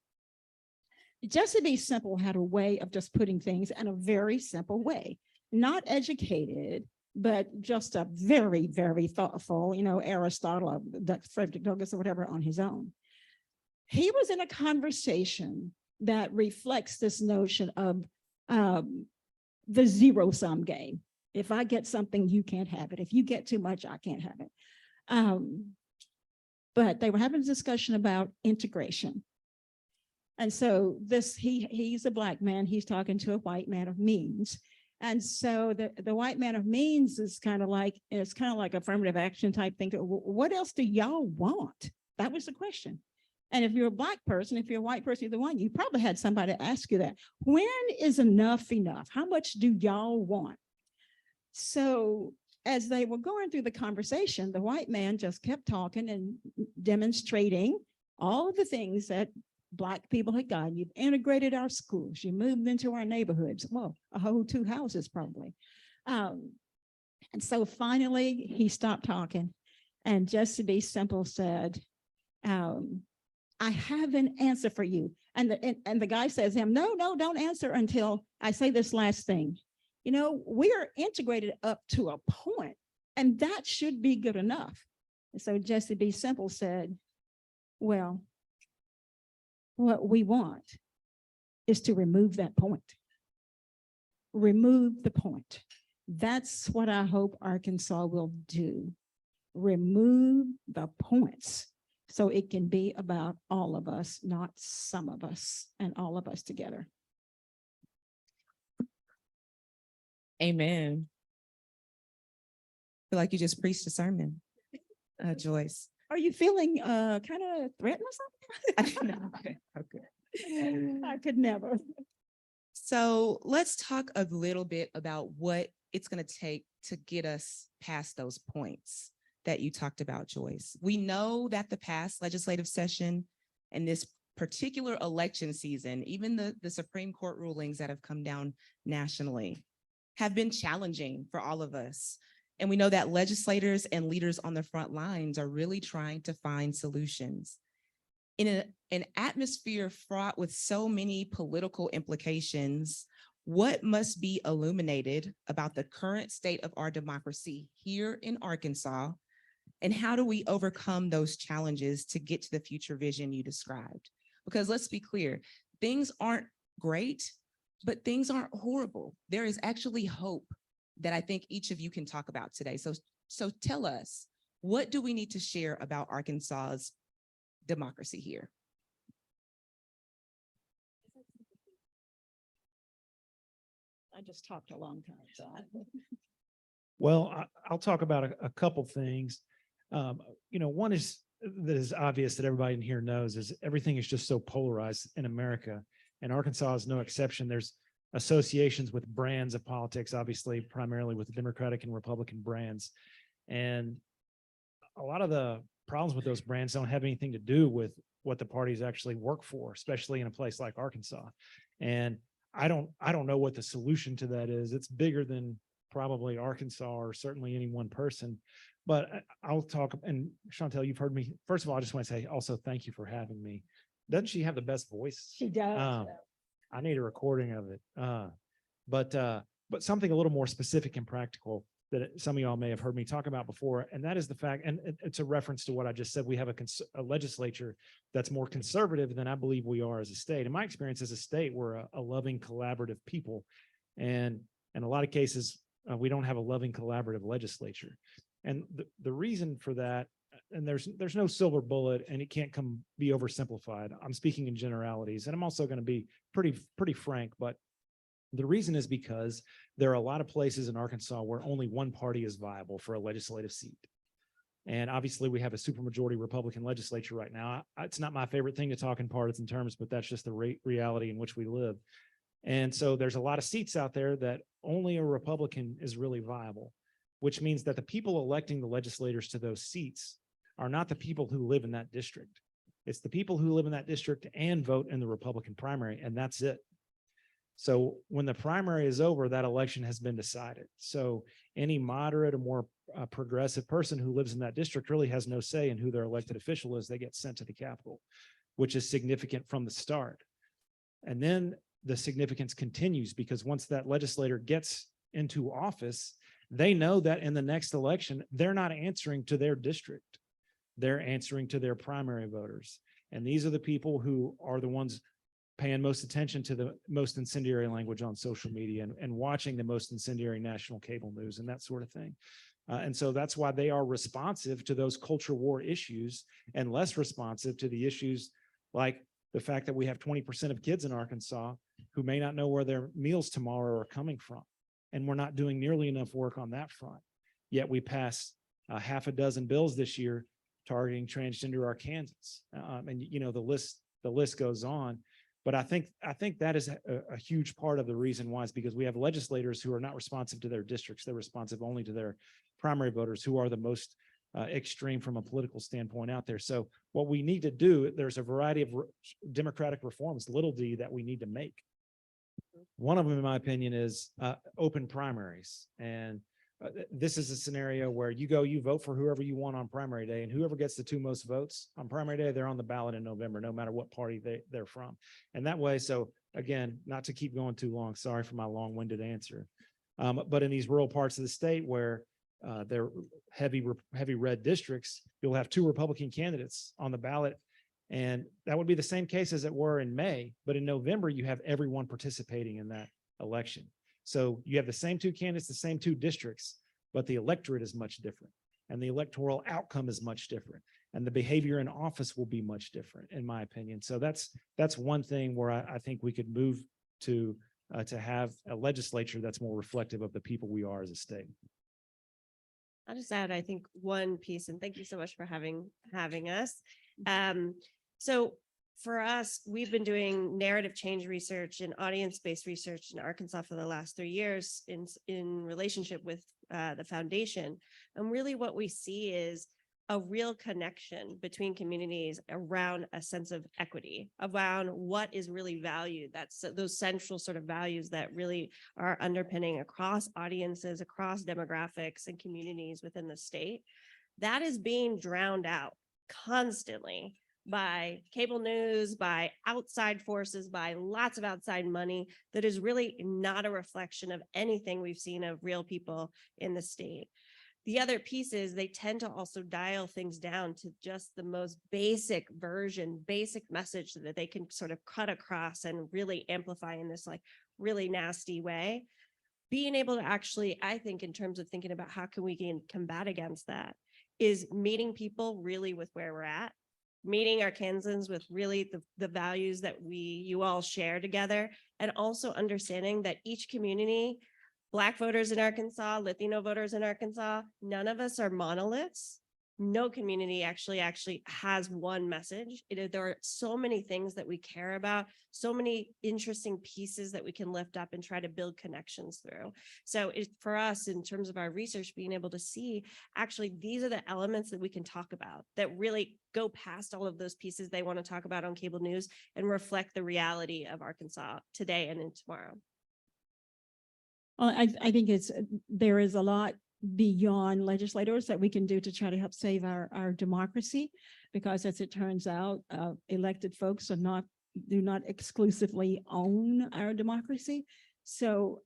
Jesse B. Simple had a way of just putting things in a very simple way, not educated, but just a very, very thoughtful, you know, Aristotle, or Frederick Douglass or whatever on his own. He was in a conversation that reflects this notion of the zero-sum game. If I get something, you can't have it. If you get too much, I can't have it. But they were having a discussion about integration. And so he's a Black man, he's talking to a white man of means. And so the white man of means is kind of like, it's kind of like affirmative action type thing. What else do y'all want? That was the question. And if you're a Black person, if you're a white person, either one, you probably had somebody ask you that. When is enough enough? How much do y'all want? So as they were going through the conversation, the white man just kept talking and demonstrating all of the things that Black people had gotten. You've integrated our schools. You moved into our neighborhoods. Well, a whole 2 houses probably. And so finally he stopped talking and Jesse B. Simple said, I have an answer for you. And the guy says to him, no, don't answer until I say this last thing. You know, we are integrated up to a point, and that should be good enough. And so Jesse B. Simple said, well, what we want is to remove that point. Remove the point. That's what I hope Arkansas will do. Remove the points so it can be about all of us, not some of us, and all of us together. Amen. I feel like you just preached a sermon, Joyce. Are you feeling kind of threatened or something? Okay. I could never. So let's talk a little bit about what it's going to take to get us past those points that you talked about, Joyce. We know that the past legislative session and this particular election season, even the Supreme Court rulings that have come down nationally, have been challenging for all of us. And we know that legislators and leaders on the front lines are really trying to find solutions. In an atmosphere fraught with so many political implications, what must be illuminated about the current state of our democracy here in Arkansas, and how do we overcome those challenges to get to the future vision you described? Because let's be clear, things aren't great, but things aren't horrible. There is actually hope that I think each of you can talk about today. So tell us, what do we need to share about Arkansas's democracy here? I just talked a long time, so Well, I'll talk about a couple things. One is that is obvious that everybody in here knows is everything is just so polarized in America, and Arkansas is no exception. There's associations with brands of politics, obviously, primarily with the Democratic and Republican brands. And a lot of the problems with those brands don't have anything to do with what the parties actually work for, especially in a place like Arkansas. And I don't know what the solution to that is. It's bigger than probably Arkansas or certainly any one person. But I'll talk, and Chantel, you've heard me. First of all, I just want to say also thank you for having me. Doesn't she have the best voice? she does. I need a recording of it. But something a little more specific and practical that some of y'all may have heard me talk about before, and that is the fact, and it's a reference to what I just said, we have a legislature that's more conservative than I believe we are as a state. In my experience as a state, we're a loving, collaborative people. And in a lot of cases, we don't have a loving, collaborative legislature. And the reason for that, and there's no silver bullet, and it can't be oversimplified. I'm speaking in generalities, and I'm also going to be pretty frank, but The reason is because there are a lot of places in Arkansas where only one party is viable for a legislative seat. And obviously we have a supermajority Republican legislature right now. It's not my favorite thing to talk in partisan terms, but that's just the reality in which we live. And so there's a lot of seats out there that only a Republican is really viable, which means that the people electing the legislators to those seats are not the people who live in that district. It's the people who live in that district and vote in the Republican primary, and that's it. So when the primary is over, that election has been decided. So any moderate or more progressive person who lives in that district really has no say in who their elected official is. They get sent to the Capitol, which is significant from the start. And then the significance continues because once that legislator gets into office, they know that in the next election, they're not answering to their district. They're answering to their primary voters. And these are the people who are the ones paying most attention to the most incendiary language on social media and watching the most incendiary national cable news and that sort of thing. And so that's why they are responsive to those culture war issues and less responsive to the issues like the fact that we have 20% of kids in Arkansas who may not know where their meals tomorrow are coming from. And we're not doing nearly enough work on that front. Yet we passed half a dozen bills this year targeting transgender Arkansans. And you know, the list goes on. But I think that is a huge part of the reason why is because we have legislators who are not responsive to their districts. They're responsive only to their primary voters who are the most extreme from a political standpoint out there. So what we need to do, there's a variety of democratic reforms, little d, that we need to make. One of them, in my opinion, is open primaries. And this is a scenario where you vote for whoever you want on primary day, and whoever gets the two most votes on primary day, they're on the ballot in November, no matter what party they're from. And that way, so again, not to keep going too long, sorry for my long-winded answer. But in these rural parts of the state where they're heavy red districts, you'll have two Republican candidates on the ballot. And that would be the same case as it were in May, but in November, you have everyone participating in that election. So you have the same two candidates, the same two districts, but the electorate is much different and the electoral outcome is much different and the behavior in office will be much different, in my opinion. So that's one thing where I think we could move to have a legislature that's more reflective of the people we are as a state. I'll just add, I think, one piece, and thank you so much for having us. So for us, we've been doing narrative change research and audience-based research in Arkansas for the last 3 years in relationship with the foundation. And really what we see is a real connection between communities around a sense of equity, around what is really valued. That's those central sort of values that really are underpinning across audiences, across demographics and communities within the state. That is being drowned out constantly by cable news, by outside forces, by lots of outside money that is really not a reflection of anything we've seen of real people in the state. The other piece is they tend to also dial things down to just the most basic version, basic message that they can sort of cut across and really amplify in this like really nasty way. Being able to actually, I think, in terms of thinking about how can we combat against that, is meeting people really with where we're at, meeting Arkansans with really the values that you all share together, and also understanding that each community, Black voters in Arkansas, Latino voters in Arkansas, none of us are monoliths. No community actually has one message. There are so many things that we care about, so many interesting pieces that we can lift up and try to build connections through. So for us, in terms of our research, being able to see, actually, these are the elements that we can talk about that really go past all of those pieces they want to talk about on cable news and reflect the reality of Arkansas today and in tomorrow. Well, I think there is a lot beyond legislators that we can do to try to help save our democracy, because as it turns out, elected folks do not exclusively own our democracy. So,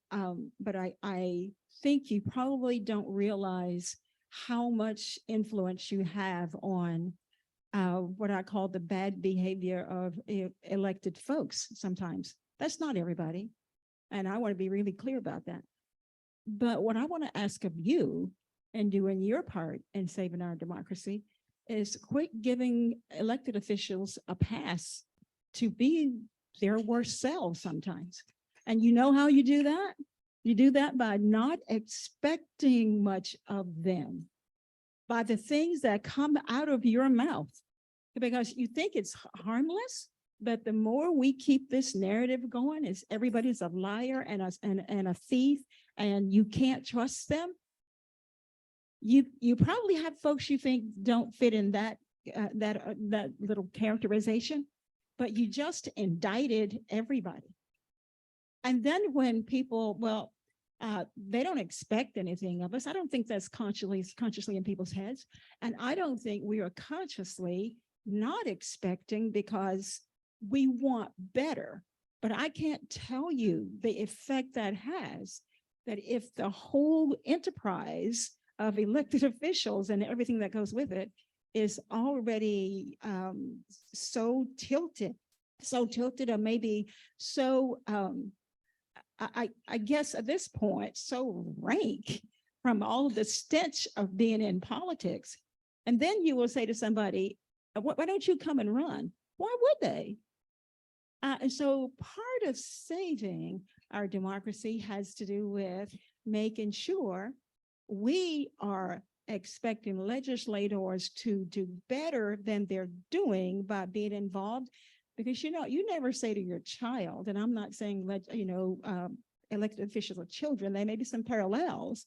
but I think you probably don't realize how much influence you have on what I call the bad behavior of elected folks sometimes. That's not everybody. And I want to be really clear about that. But what I want to ask of you and doing your part in saving our democracy is quit giving elected officials a pass to be their worst selves sometimes. And you know how you do that? You do that by not expecting much of them, by the things that come out of your mouth, because you think it's harmless. But the more we keep this narrative going, is everybody's a liar and a thief, and you can't trust them. You probably have folks you think don't fit in that little characterization, but you just indicted everybody. And then when people, they don't expect anything of us. I don't think that's consciously in people's heads. And I don't think we are consciously not expecting because we want better. But I can't tell you the effect that has, that if the whole enterprise of elected officials and everything that goes with it is already so tilted, or maybe so, I guess at this point, so rank from all of the stench of being in politics. And then you will say to somebody, why don't you come and run? Why would they? And so part of saving our democracy has to do with making sure we are expecting legislators to do better than they're doing by being involved. Because, you never say to your child, and I'm not saying, elected officials are children, there may be some parallels,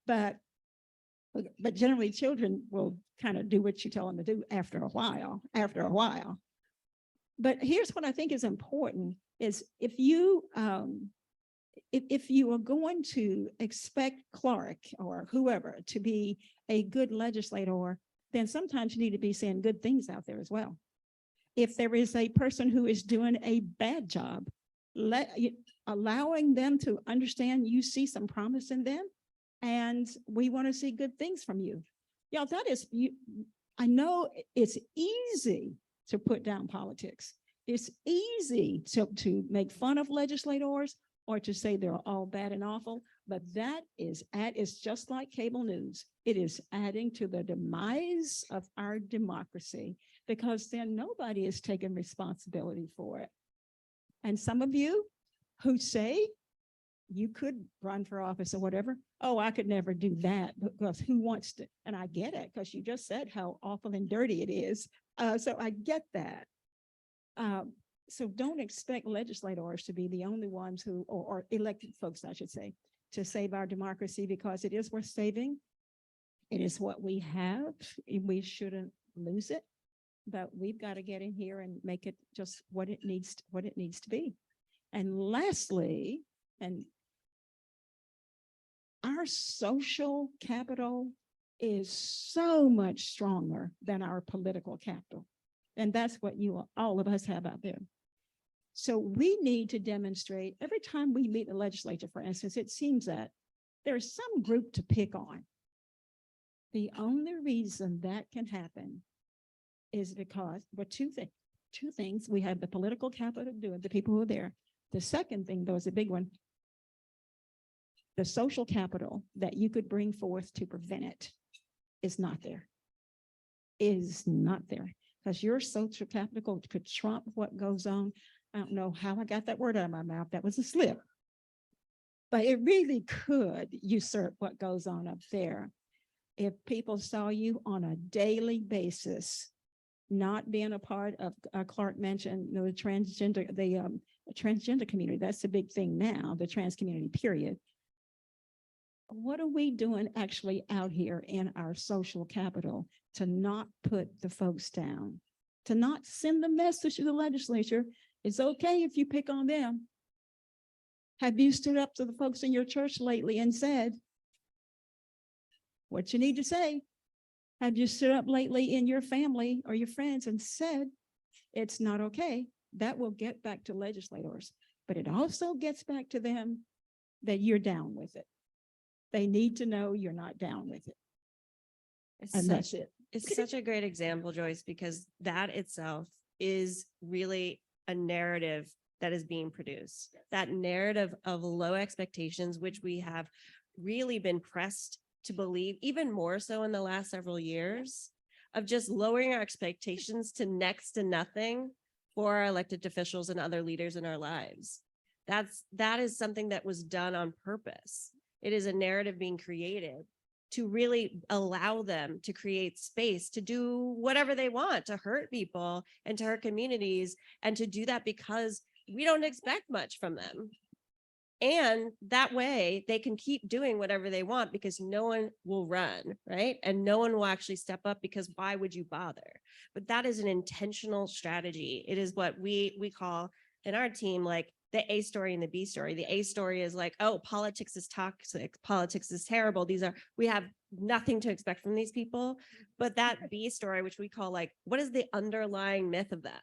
but generally children will kind of do what you tell them to do after a while. But here's what I think is important is if you are going to expect Clark or whoever to be a good legislator, then sometimes you need to be saying good things out there as well. If there is a person who is doing a bad job, allowing them to understand you see some promise in them, and we want to see good things from you. Y'all, I know it's easy to put down politics. It's easy to make fun of legislators or to say they're all bad and awful, but it's just like cable news. It is adding to the demise of our democracy, because then nobody is taking responsibility for it. And some of you who say you could run for office or whatever, oh, I could never do that, because who wants to? And I get it, because you just said how awful and dirty it is. So I get that. So don't expect legislators to be the only ones who, or elected folks, I should say, to save our democracy, because it is worth saving. It is what we have. We shouldn't lose it, but we've got to get in here and make it just what it needs to be. And lastly, and our social capital is so much stronger than our political capital. And that's what all of us have out there. So we need to demonstrate every time we meet the legislature, for instance, it seems that there's some group to pick on. The only reason that can happen is because, two things. We have the political capital to do it, the people who are there. The second thing, though, is a big one. The social capital that you could bring forth to prevent it is not there. Because your social capital could trump what goes on. I don't know how I got that word out of my mouth. That was a slip. But it really could usurp what goes on up there. If people saw you on a daily basis, not being a part of, Clark mentioned, the transgender community, that's a big thing now, the trans community, period. What are we doing actually out here in our social capital to not put the folks down, to not send the message to the legislature? It's okay if you pick on them. Have you stood up to the folks in your church lately and said what you need to say? Have you stood up lately in your family or your friends and said it's not okay? That will get back to legislators, but it also gets back to them that you're down with it. They need to know you're not down with it. And that's it. It's such a great example, Joyce, because that itself is really a narrative that is being produced. That narrative of low expectations, which we have really been pressed to believe, even more so in the last several years, of just lowering our expectations to next to nothing for our elected officials and other leaders in our lives. That is something that was done on purpose. It is a narrative being created to really allow them to create space to do whatever they want, to hurt people and to hurt communities, and to do that because we don't expect much from them. And that way they can keep doing whatever they want because no one will run, right? And no one will actually step up because why would you bother? But that is an intentional strategy. It is what we call in our team, like the A story and the B story. The A story is like, oh, politics is toxic. Politics is terrible. We have nothing to expect from these people. But that B story, which we call like, what is the underlying myth of that?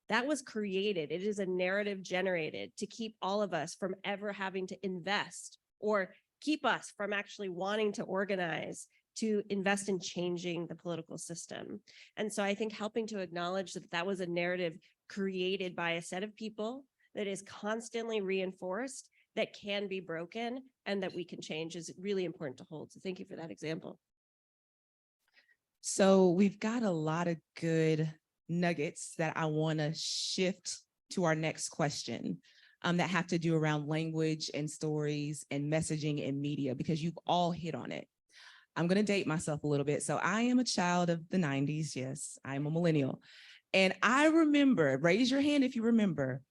That was created. It is a narrative generated to keep all of us from ever having to invest or keep us from actually wanting to organize to invest in changing the political system. And so I think helping to acknowledge that that was a narrative created by a set of people that is constantly reinforced, that can be broken, and that we can change is really important to hold. So thank you for that example. So we've got a lot of good nuggets that I want to shift to our next question that have to do around language and stories and messaging and media, because you've all hit on it. I'm going to date myself a little bit. So I am a child of the 90s. Yes, I'm a millennial. And I remember, raise your hand if you remember,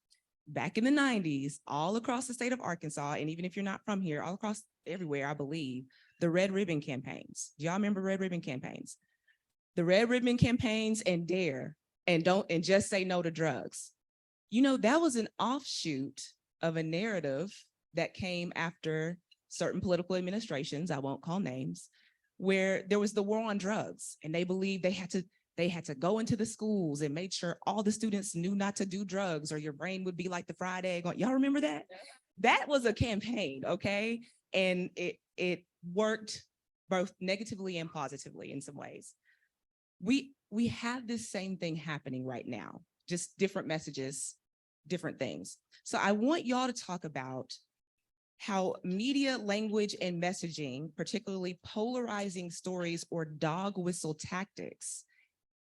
back in the 90s, all across the state of Arkansas, and even if you're not from here, all across everywhere, I believe, the Red Ribbon campaigns. Do y'all remember Red Ribbon campaigns? The Red Ribbon campaigns and DARE and just say no to drugs. You know, that was an offshoot of a narrative that came after certain political administrations, I won't call names, where there was the war on drugs, and they believed they had to go into the schools and make sure all the students knew not to do drugs or your brain would be like the fried egg. Y'all remember that? That was a campaign, okay? And it worked both negatively and positively in some ways. We have this same thing happening right now, just different messages, different things. So I want y'all to talk about how media, language, and messaging, particularly polarizing stories or dog whistle tactics,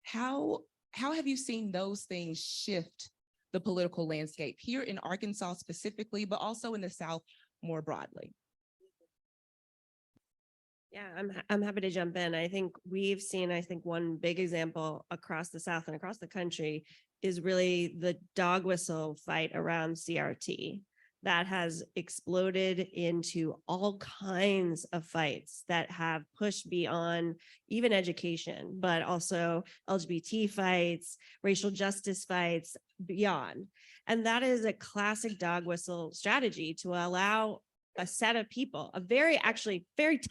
how have you seen those things shift the political landscape here in Arkansas specifically, but also in the South more broadly? Yeah, I'm happy to jump in. I think we've seen, one big example across the South and across the country is really the dog whistle fight around CRT. That has exploded into all kinds of fights that have pushed beyond even education, but also LGBT fights, racial justice fights, beyond. And that is a classic dog whistle strategy to allow a set of people, very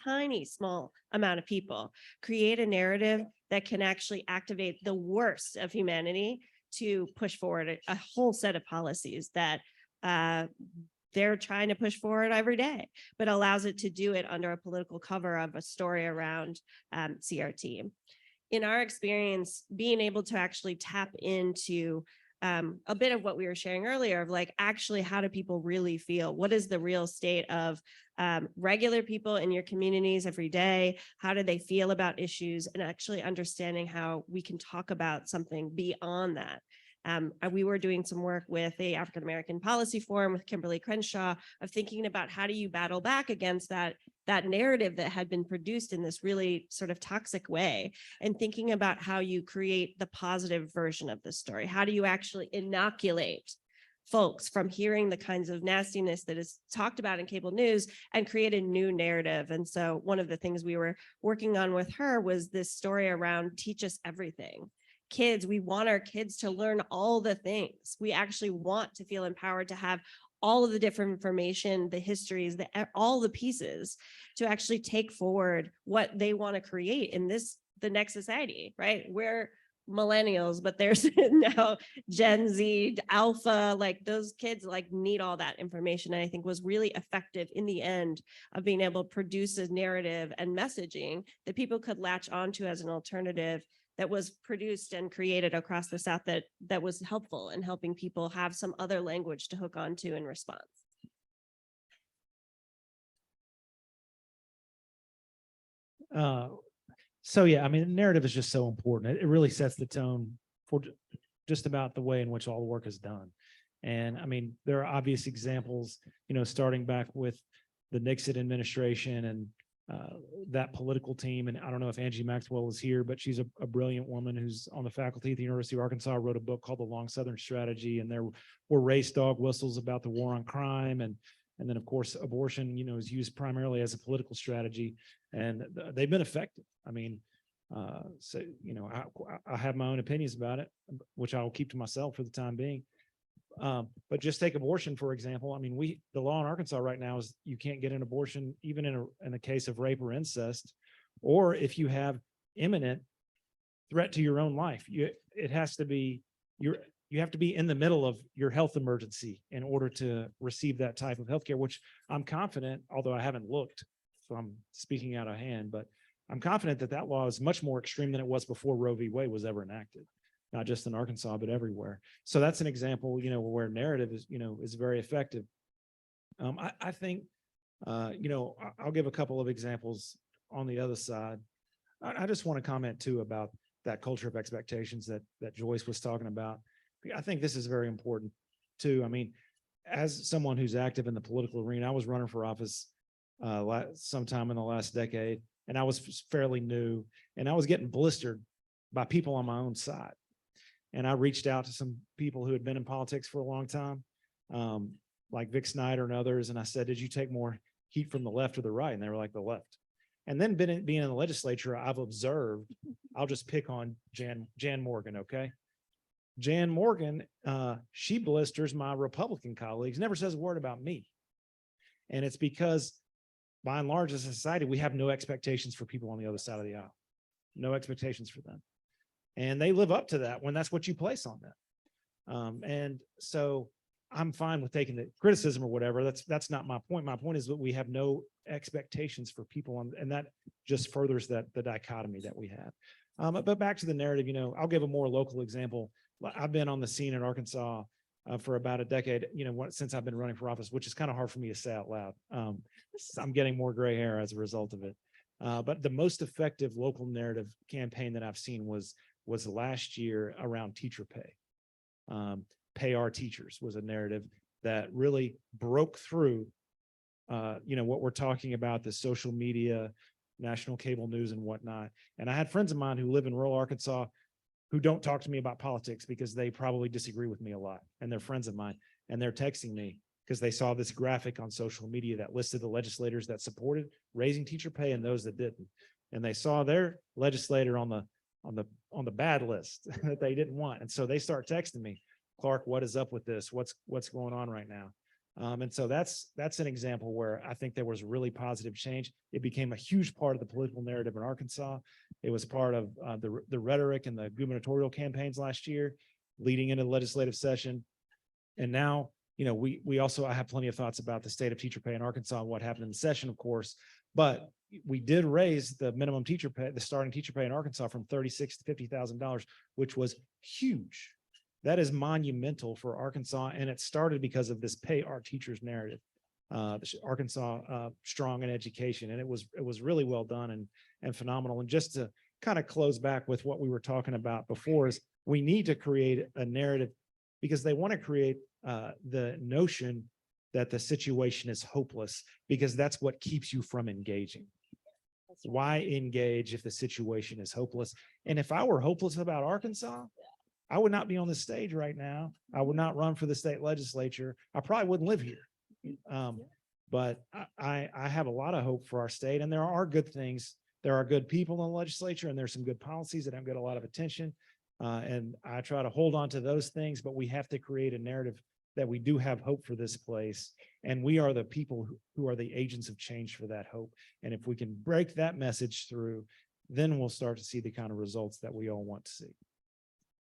tiny, small amount of people, create a narrative that can actually activate the worst of humanity to push forward a whole set of policies that they're trying to push forward every day, but allows it to do it under a political cover of a story around CRT. In our experience, being able to actually tap into a bit of what we were sharing earlier of like, actually, how do people really feel? What is the real state of regular people in your communities every day? How do they feel about issues? And actually understanding how we can talk about something beyond that. We were doing some work with the African American Policy Forum with Kimberly Crenshaw of thinking about how do you battle back against that narrative that had been produced in this really sort of toxic way, and thinking about how you create the positive version of the story. How do you actually inoculate folks from hearing the kinds of nastiness that is talked about in cable news and create a new narrative? And so one of the things we were working on with her was this story around Teach Us Everything. Kids, we want our kids to learn all the things. We actually want to feel empowered to have all of the different information, the histories, all the pieces to actually take forward what they want to create in the next society, right? We're millennials, but there's now Gen Z, Alpha, like those kids like need all that information. And I think was really effective in the end of being able to produce a narrative and messaging that people could latch onto as an alternative that was produced and created across the South that was helpful in helping people have some other language to hook onto in response. So yeah, I mean, narrative is just so important. It really sets the tone for just about the way in which all the work is done. And I mean, there are obvious examples, starting back with the Nixon administration and that political team. And I don't know if Angie Maxwell is here, but she's a brilliant woman who's on the faculty at the University of Arkansas, wrote a book called The Long Southern Strategy. And there were race dog whistles about the war on crime. And then, of course, abortion, is used primarily as a political strategy. And they've been effective. I mean, so, I have my own opinions about it, which I'll keep to myself for the time being. But just take abortion, for example. I mean, the law in Arkansas right now is you can't get an abortion even in a case of rape or incest, or if you have imminent threat to your own life. You have to be in the middle of your health emergency in order to receive that type of healthcare, which I'm confident, although I haven't looked, so I'm speaking out of hand, but I'm confident that law is much more extreme than it was before Roe v. Wade was ever enacted. Not just in Arkansas, but everywhere. So that's an example, where narrative is very effective. I think, I'll give a couple of examples on the other side. I just want to comment too about that culture of expectations that Joyce was talking about. I think this is very important too. I mean, as someone who's active in the political arena, I was running for office sometime in the last decade, and I was fairly new, and I was getting blistered by people on my own side. And I reached out to some people who had been in politics for a long time, like Vic Snyder and others. And I said, did you take more heat from the left or the right? And they were like, the left. And then being in the legislature, I've observed, I'll just pick on Jan Morgan, okay? Jan Morgan, she blisters my Republican colleagues, never says a word about me. And it's because, by and large, as a society, we have no expectations for people on the other side of the aisle. No expectations for them. And they live up to that when that's what you place on them. And so I'm fine with taking the criticism or whatever. That's not my point. My point is that we have no expectations for people and that just furthers the dichotomy that we have. But back to the narrative, I'll give a more local example. I've been on the scene in Arkansas for about a decade, since I've been running for office, which is kind of hard for me to say out loud. I'm getting more gray hair as a result of it. But the most effective local narrative campaign that I've seen was last year around teacher pay. Pay our teachers was a narrative that really broke through, what we're talking about, the social media, national cable news and whatnot. And I had friends of mine who live in rural Arkansas who don't talk to me about politics because they probably disagree with me a lot. And they're friends of mine, and they're texting me because they saw this graphic on social media that listed the legislators that supported raising teacher pay and those that didn't. And they saw their legislator on the bad list that they didn't want. And so they start texting me, Clark, what is up with this? What's going on right now? And so that's an example where I think there was really positive change. It became a huge part of the political narrative in Arkansas. It was part of the rhetoric and the gubernatorial campaigns last year, leading into the legislative session. And now, I have plenty of thoughts about the state of teacher pay in Arkansas and what happened in the session, of course, but we did raise the minimum teacher pay, the starting teacher pay in Arkansas from $36,000 to $50,000, which was huge. That is monumental for Arkansas. And it started because of this pay our teachers narrative, Arkansas strong in education. And it was really well done and phenomenal. And just to kind of close back with what we were talking about before is we need to create a narrative because they want to create the notion that the situation is hopeless because that's what keeps you from engaging. Why engage if the situation is hopeless? And if I were hopeless about Arkansas, I would not be on the stage right now. I would not run for the state legislature. I probably wouldn't live here. But I have a lot of hope for our state, and there are good things. There are good people in the legislature, and there's some good policies that don't get a lot of attention. And I try to hold on to those things, but we have to create a narrative that we do have hope for this place. And we are the people who are the agents of change for that hope. And if we can break that message through, then we'll start to see the kind of results that we all want to see.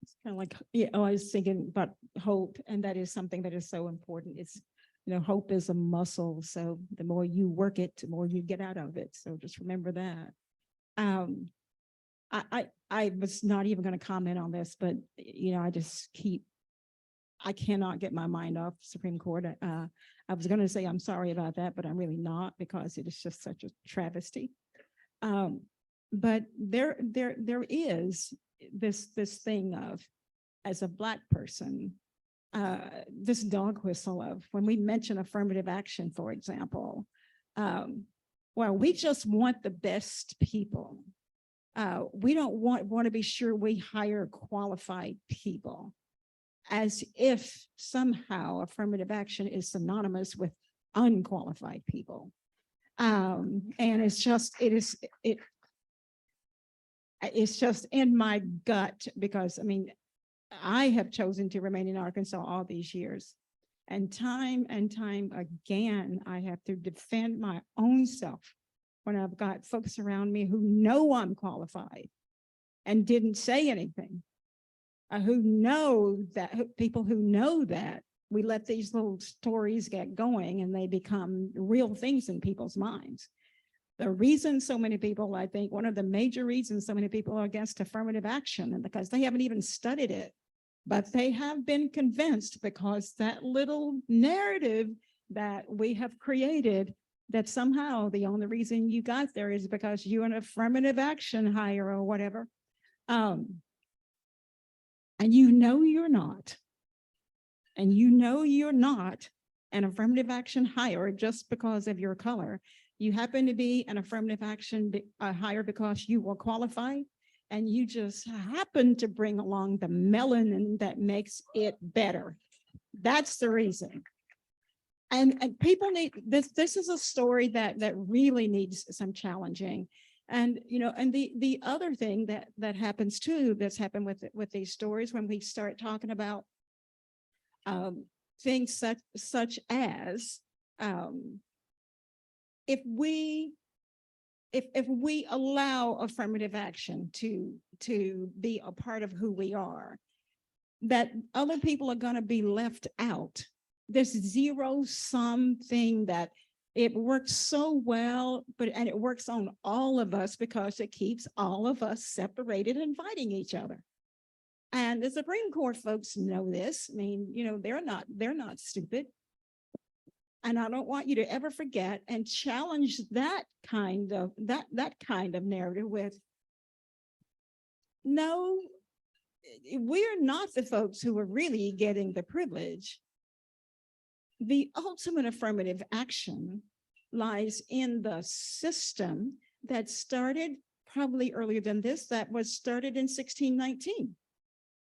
It's kind of like, I was thinking about hope, and that is something that is so important. It's, hope is a muscle. So the more you work it, the more you get out of it. So just remember that. I was not even going to comment on this, but, I cannot get my mind off Supreme Court. I was going to say I'm sorry about that, but I'm really not, because it is just such a travesty. But there is this thing of, as a Black person, this dog whistle of when we mention affirmative action, for example. Well, we just want the best people. We don't want to be sure we hire qualified people, as if somehow affirmative action is synonymous with unqualified people. And it's just in my gut, because I mean, I have chosen to remain in Arkansas all these years. And time again, I have to defend my own self when I've got folks around me who know I'm qualified and didn't say anything, who know that, people who know that. We let these little stories get going and they become real things in people's minds. The reason so many people, I think one of the major reasons so many people are against affirmative action, and because they haven't even studied it, but they have been convinced, because that little narrative that we have created, that somehow the only reason you got there is because you're an affirmative action hire or whatever. And you know you're not. And you know you're not an affirmative action hire just because of your color. You happen to be an affirmative action hire because you were qualified, and you just happen to bring along the melanin that makes it better. That's the reason. And people need this. This is a story that really needs some challenging. And you know, and the other thing that happens too, that's happened with these stories, when we start talking about things such as if we allow affirmative action to be a part of who we are, that other people are going to be left out. This zero-sum thing that it works so well, and it works on all of us because it keeps all of us separated and fighting each other. And the Supreme Court folks know this. I mean, you know, they're not stupid. And I don't want you to ever forget and challenge that kind of narrative with, no, we're not the folks who are really getting the privilege. The ultimate affirmative action lies in the system that started probably earlier than this, that was started in 1619.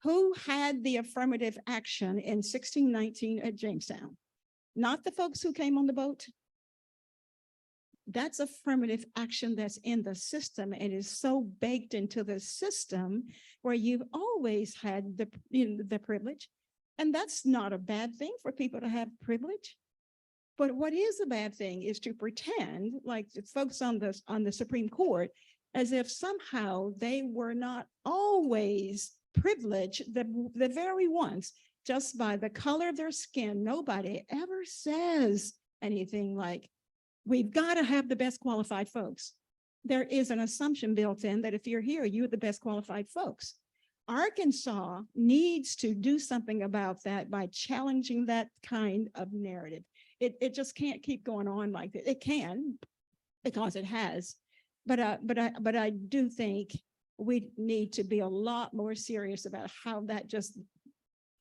Who had the affirmative action in 1619 at Jamestown? Not the folks who came on the boat. That's affirmative action that's in the system. It is so baked into the system where you've always had the privilege. And that's not a bad thing for people to have privilege. But what is a bad thing is to pretend like the folks on the Supreme Court, as if somehow they were not always privileged, the very ones, just by the color of their skin. Nobody ever says anything like, we've got to have the best qualified folks. There is an assumption built in that if you're here, you're the best qualified folks. Arkansas needs to do something about that by challenging that kind of narrative. It just can't keep going on like that. It can, because it has, but I do think we need to be a lot more serious about how that just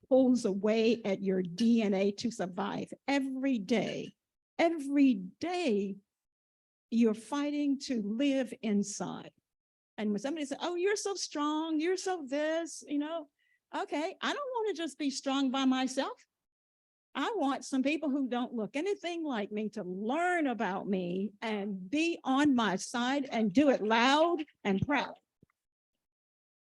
pulls away at your DNA to survive. Every day, you're fighting to live inside. And when somebody says, oh, you're so strong, you're so this, you know, okay, I don't want to just be strong by myself. I want some people who don't look anything like me to learn about me and be on my side and do it loud and proud.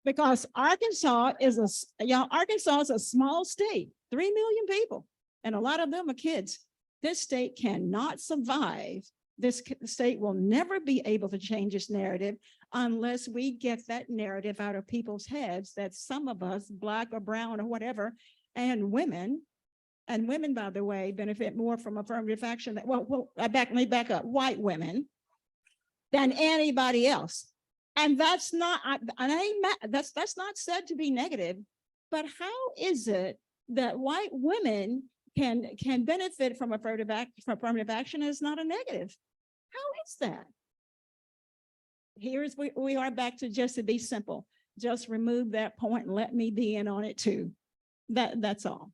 Because Arkansas is a small state, 3 million people, and a lot of them are kids. This state cannot survive. This state will never be able to change its narrative unless we get that narrative out of people's heads that some of us, Black or brown or whatever, and women, by the way, benefit more from affirmative action. Let me back up, white women than anybody else. And that's not said to be negative, but how is it that white women can benefit from affirmative action is not a negative? How is that? Here's we are back to just to be simple. Just remove that point and let me be in on it too. That's all.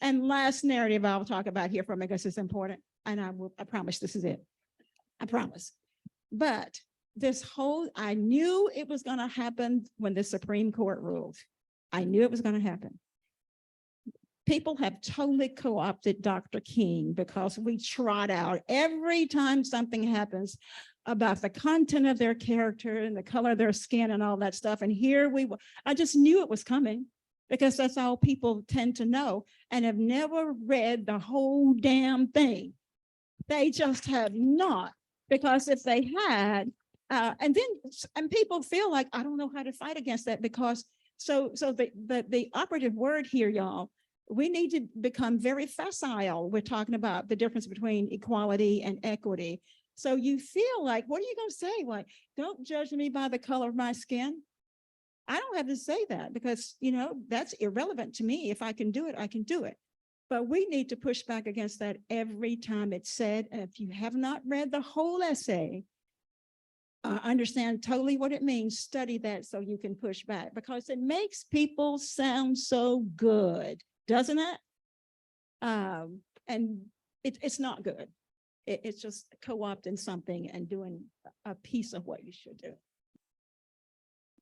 And last narrative I'll talk about here for me because it's important. And I promise this is it. I promise. But I knew it was going to happen when the Supreme Court ruled. I knew it was going to happen. People have totally co-opted Dr. King because we trot out every time something happens about the content of their character and the color of their skin and all that stuff. And here I just knew it was coming because that's all people tend to know and have never read the whole damn thing. They just have not, because if they had, and people feel like, I don't know how to fight against that because, so the operative word here, y'all, we need to become very facile. We're talking about the difference between equality and equity. So you feel like, what are you going to say? Like, don't judge me by the color of my skin. I don't have to say that because, that's irrelevant to me. If I can do it, I can do it. But we need to push back against that every time it's said. And if you have not read the whole essay, understand totally what it means, study that so you can push back because it makes people sound so good, doesn't it? And it's not good. It's just co-opting something and doing a piece of what you should do.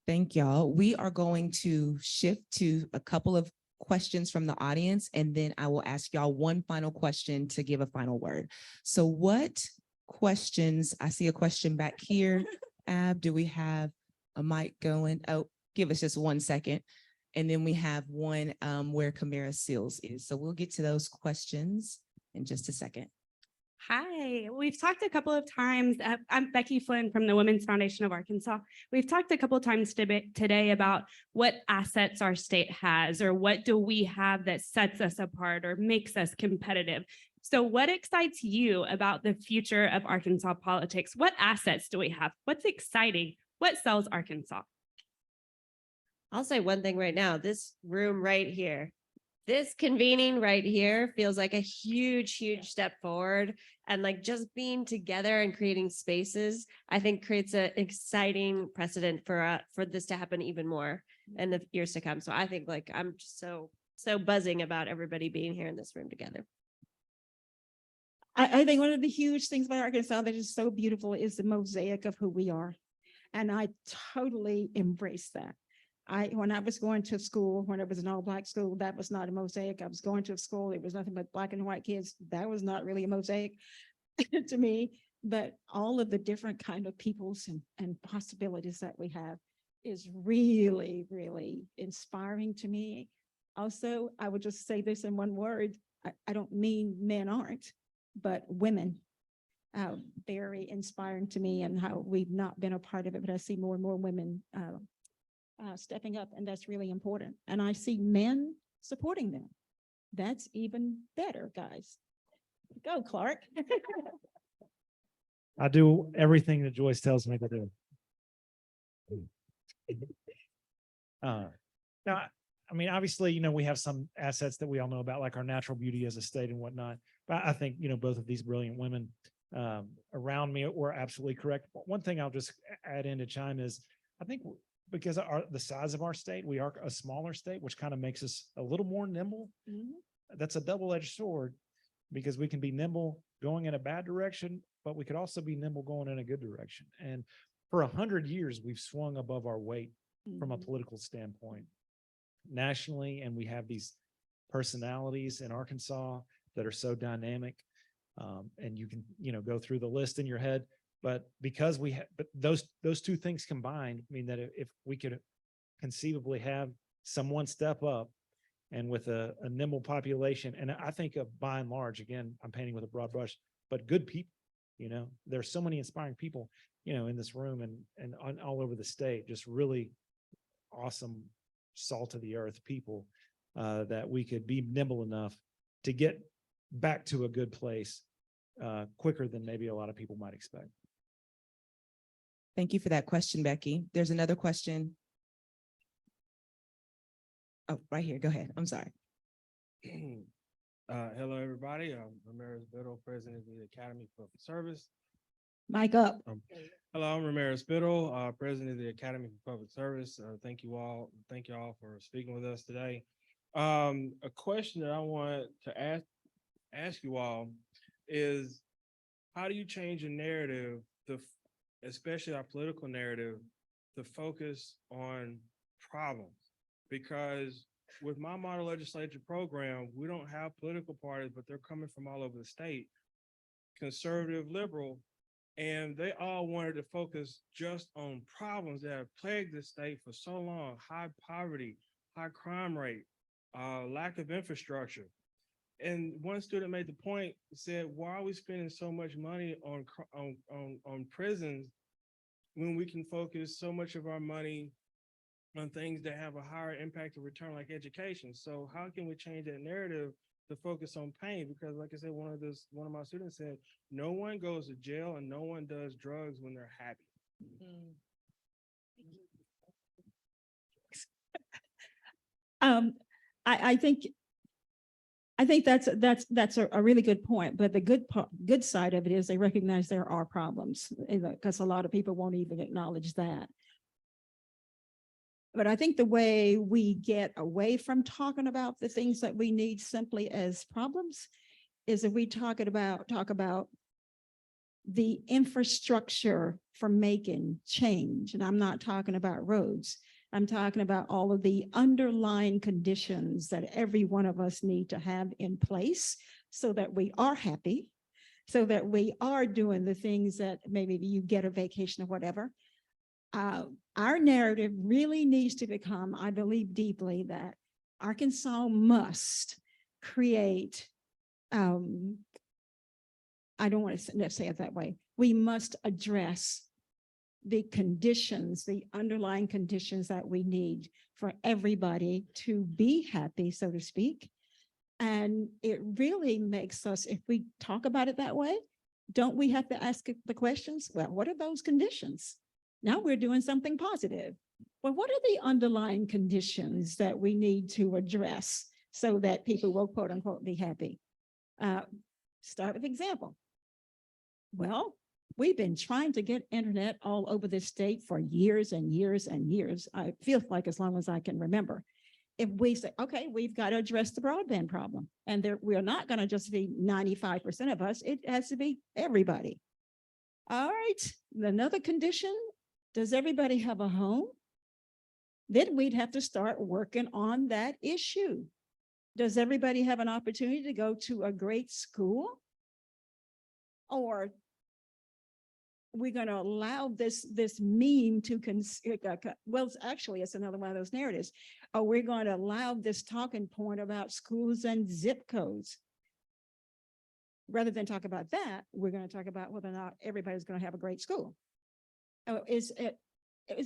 Thank y'all. We are going to shift to a couple of questions from the audience, and then I will ask y'all one final question to give a final word. So what questions, I see a question back here. Ab, do we have a mic going? Oh, give us just 1 second. And then we have one where Kamara Seals is. So we'll get to those questions in just a second. Hi, we've talked a couple of times. I'm Becky Flynn from the Women's Foundation of Arkansas. We've talked a couple of times today about what assets our state has, or what do we have that sets us apart or makes us competitive. So what excites you about the future of Arkansas politics? What assets do we have? What's exciting? What sells Arkansas? I'll say one thing right now, this room right here, this convening right here feels like a huge, huge step forward. And like just being together and creating spaces, I think creates an exciting precedent for this to happen even more in the years to come. So I think like I'm just so buzzing about everybody being here in this room together. I think one of the huge things about Arkansas that is so beautiful is the mosaic of who we are. And I totally embrace that. When I was going to school, when it was an all-Black school, that was not a mosaic. I was going to a school, it was nothing but Black and white kids. That was not really a mosaic to me. But all of the different kind of peoples and possibilities that we have is really, really inspiring to me. Also, I would just say this in one word. I don't mean men aren't, but women. Very inspiring to me, and how we've not been a part of it, but I see more and more women stepping up, and that's really important. And I see men supporting them. That's even better, guys. Go, Clark. I do everything that Joyce tells me to do. Now, I mean, obviously, we have some assets that we all know about, like our natural beauty as a state and whatnot. But I think, both of these brilliant women around me were absolutely correct. One thing I'll just add in to chime is, I think because the size of our state, we are a smaller state, which kind of makes us a little more nimble. Mm-hmm. That's a double-edged sword, because we can be nimble going in a bad direction, but we could also be nimble going in a good direction. And for 100 years, we've swung above our weight from a political standpoint nationally. And we have these personalities in Arkansas that are so dynamic. And you can, go through the list in your head. But because but those two things combined mean that if we could conceivably have someone step up, and with a nimble population, and I think by and large, again, I'm painting with a broad brush, but good people, there's so many inspiring people, in this room and all over the state, just really awesome, salt of the earth people, that we could be nimble enough to get back to a good place quicker than maybe a lot of people might expect. Thank you for that question, Becky. There's another question. Oh, right here. Go ahead. I'm sorry. Hello, everybody. I'm Ramirez Biddle, president of the Academy for Public Service. Mic up. Hello, I'm Ramirez Biddle, president of the Academy for Public Service. Thank you all for speaking with us today. A question that I want to ask you all is, how do you change a narrative, especially our political narrative, to focus on problems? Because with my model legislature program, we don't have political parties, but they're coming from all over the state, conservative, liberal, and they all wanted to focus just on problems that have plagued the state for so long: high poverty, high crime rate, lack of infrastructure. And one student made the point, said, why are we spending so much money on prisons when we can focus so much of our money on things that have a higher impact of return, like education? So how can we change that narrative to focus on pain? Because like I said, one of my students said, no one goes to jail and no one does drugs when they're happy. I think that's a really good point, but the good side of it is they recognize there are problems, because a lot of people won't even acknowledge that. But I think the way we get away from talking about the things that we need simply as problems is if we talk about the infrastructure for making change. And I'm not talking about roads. I'm talking about all of the underlying conditions that every one of us need to have in place so that we are happy, so that we are doing the things that maybe you get a vacation or whatever. Our narrative really needs to become, I believe deeply, that Arkansas must create, I don't want to say it that way. We must address the conditions, the underlying conditions that we need for everybody to be happy, so to speak. And it really makes us, if we talk about it that way, don't we have to ask the questions? Well, what are those conditions? Now we're doing something positive. Well, what are the underlying conditions that we need to address so that people will, quote unquote, be happy? Start with example. Well, we've been trying to get internet all over the state for years and years and years. I feel like as long as I can remember. If we say, okay, we've got to address the broadband problem, and we're not going to just be 95% of us, it has to be everybody. All right, another condition, does everybody have a home? Then we'd have to start working on that issue. Does everybody have an opportunity to go to a great school? Or we're going to allow this meme to, well, actually, it's another one of those narratives. Or we're going to allow this talking point about schools and zip codes. Rather than talk about that, we're going to talk about whether or not everybody's going to have a great school. Is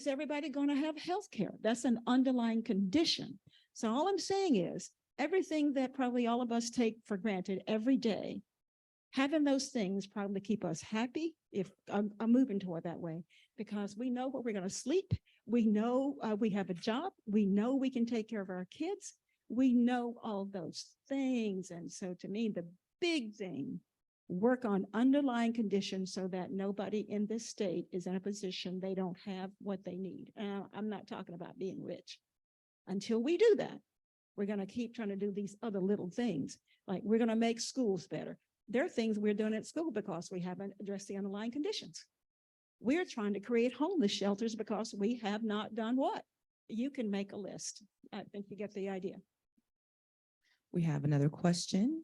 everybody going to have health care? That's an underlying condition. So all I'm saying is everything that probably all of us take for granted every day, having those things probably keep us happy, if I'm moving toward that way, because we know where we're going to sleep. We know we have a job. We know we can take care of our kids. We know all those things. And so to me, the big thing, work on underlying conditions so that nobody in this state is in a position they don't have what they need. I'm not talking about being rich. Until we do that, we're going to keep trying to do these other little things. Like we're going to make schools better. There are things we're doing at school because we haven't addressed the underlying conditions. We're trying to create homeless shelters because we have not done what? You can make a list. I think you get the idea. We have another question.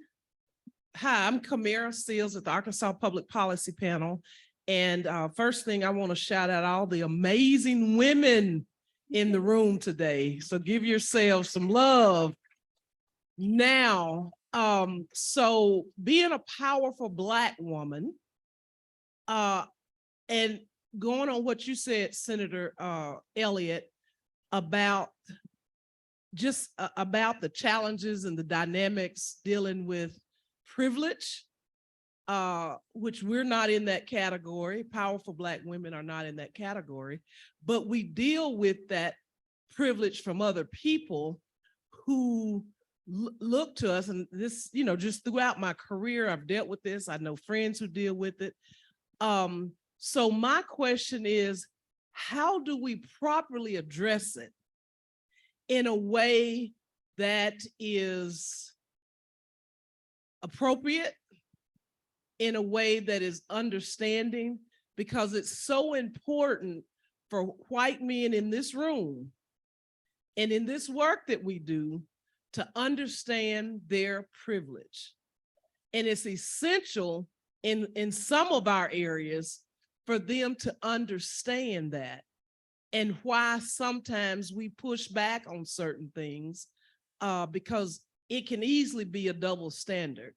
Hi, I'm Kamara Seals at the Arkansas Public Policy Panel. And first thing, I want to shout out all the amazing women in the room today. So give yourselves some love. Now, so being a powerful Black woman, and going on what you said, Senator Elliott, about just about the challenges and the dynamics dealing with privilege, which we're not in that category. Powerful Black women are not in that category, but we deal with that privilege from other people who look to us. And this, you know, just throughout my career, I've dealt with this. I know friends who deal with it. So my question is, how do we properly address it in a way that is appropriate, in a way that is understanding, because it's so important for white men in this room and in this work that we do to understand their privilege. And it's essential in some of our areas for them to understand that, and why sometimes we push back on certain things because it can easily be a double standard.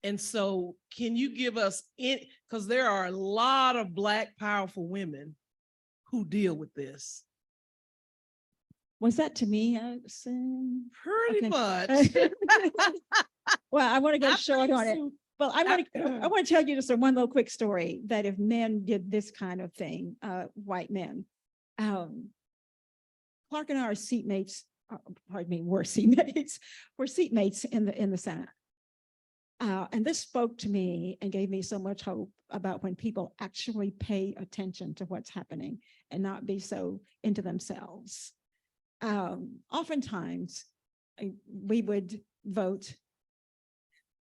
And so can you give us, because there are a lot of Black powerful women who deal with this. Was that to me, Allison? Pretty Okay. much. Well, I want to go short on it. presume- Well, I want to tell you just one little quick story that if men did this kind of thing, white men, Clark and I are seatmates, pardon me, were seatmates, in the Senate. And this spoke to me and gave me so much hope about when people actually pay attention to what's happening and not be so into themselves. Oftentimes, we would vote,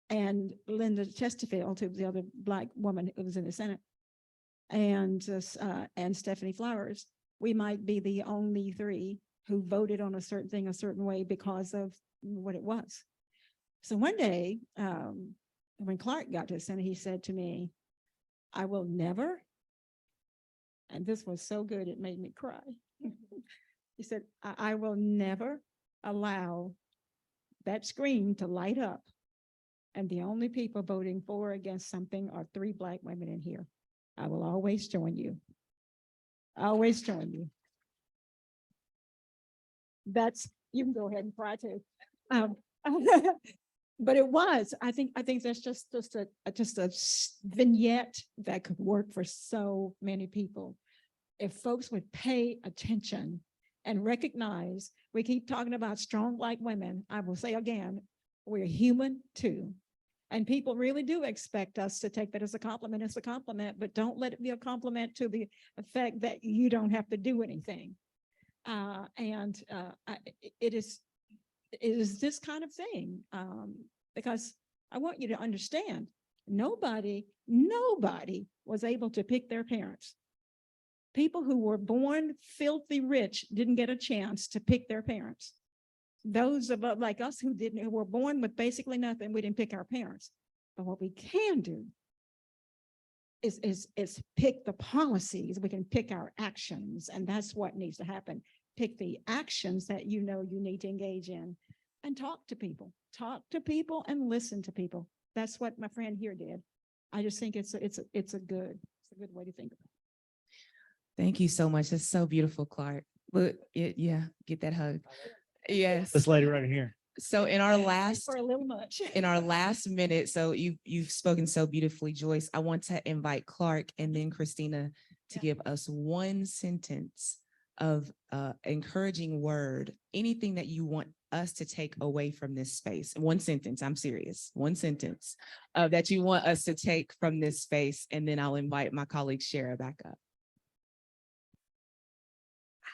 and Linda Chesterfield, who was the other Black woman who was in the Senate, and Stephanie Flowers, we might be the only three who voted on a certain thing a certain way because of what it was. So one day, when Clark got to the Senate, he said to me, I will never, and this was so good, it made me cry. He said, I will never allow that screen to light up, and the only people voting for or against something are 3 Black women in here. I will always join you. Always join you. You can go ahead and cry too. But it was, I think that's just a vignette that could work for so many people. If folks would pay attention and recognize, we keep talking about strong Black women. I will say again, we're human too. And people really do expect us to take that as a compliment. It's a compliment, but don't let it be a compliment to the effect that you don't have to do anything. It is this kind of thing, because I want you to understand, nobody was able to pick their parents. People who were born filthy rich didn't get a chance to pick their parents. Those of us like us who were born with basically nothing, we didn't pick our parents. But what we can do is pick the policies. We can pick our actions, and that's what needs to happen. Pick the actions that you know you need to engage in, and talk to people and listen to people. That's what my friend here did. I just think it's a good way to think about it. Thank you so much. That's so beautiful, Clark. Look, yeah, get that hug. Yes. This lady right here. So in our last, For a little much. in our last minute, so you've spoken so beautifully, Joyce. I want to invite Clark and then Christina to give us one sentence of encouraging word, anything that you want us to take away from this space. One sentence, I'm serious. One sentence that you want us to take from this space, and then I'll invite my colleague Shara back up.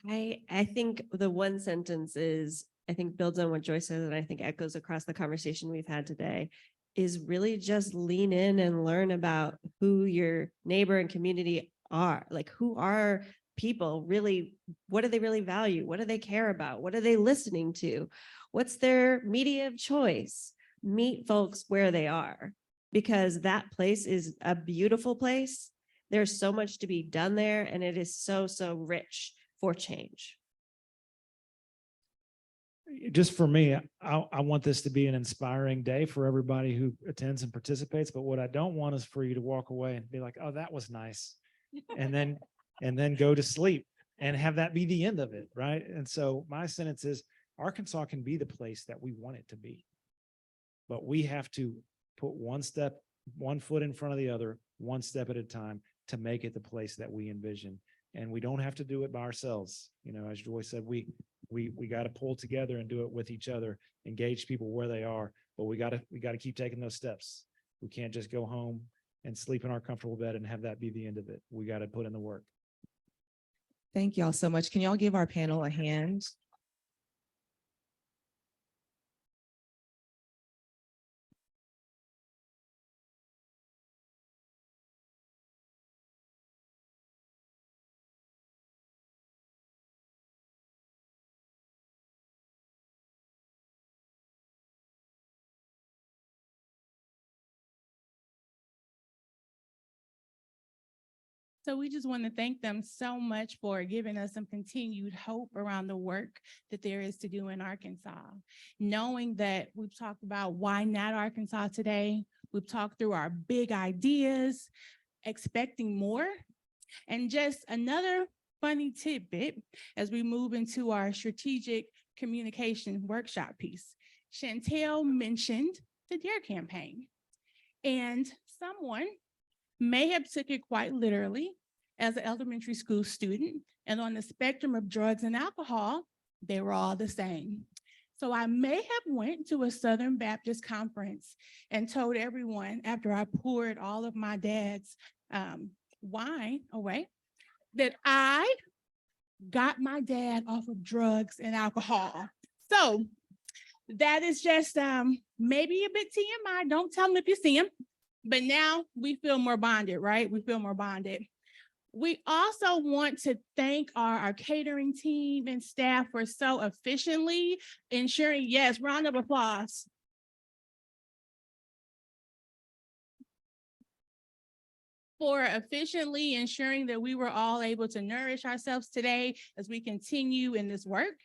I think the one sentence is, I think builds on what Joyce said, and I think echoes across the conversation we've had today, is really just lean in and learn about who your neighbor and community are. Like, who are people really? What do they really value? What do they care about? What are they listening to? What's their media of choice? Meet folks where they are, because that place is a beautiful place. There's so much to be done there, and it is so rich for change. Just for me, I want this to be an inspiring day for everybody who attends and participates. But what I don't want is for you to walk away and be like, oh, that was nice. And then go to sleep and have that be the end of it. Right. And so my sentence is, Arkansas can be the place that we want it to be, but we have to put one foot in front of the other, one step at a time, to make it the place that we envision. And we don't have to do it by ourselves. You know, as Joyce said, we got to pull together and do it with each other, engage people where they are, but we got to keep taking those steps. We can't just go home and sleep in our comfortable bed and have that be the end of it. We got to put in the work. Thank y'all so much. Can y'all give our panel a hand? So we just want to thank them so much for giving us some continued hope around the work that there is to do in Arkansas. Knowing that we've talked about why not Arkansas today, we've talked through our big ideas, expecting more, and just another funny tidbit as we move into our strategic communication workshop piece. Chantel mentioned the DARE campaign, and someone may have took it quite literally as an elementary school student, and on the spectrum of drugs and alcohol, they were all the same. So I may have went to a Southern Baptist conference and told everyone after I poured all of my dad's wine away that I got my dad off of drugs and alcohol. So that is just maybe a bit TMI. Don't tell them if you see him. But now we feel more bonded, right? We feel more bonded. We also want to thank our catering team and staff for so efficiently ensuring, yes, round of applause. For efficiently ensuring that we were all able to nourish ourselves today as we continue in this work.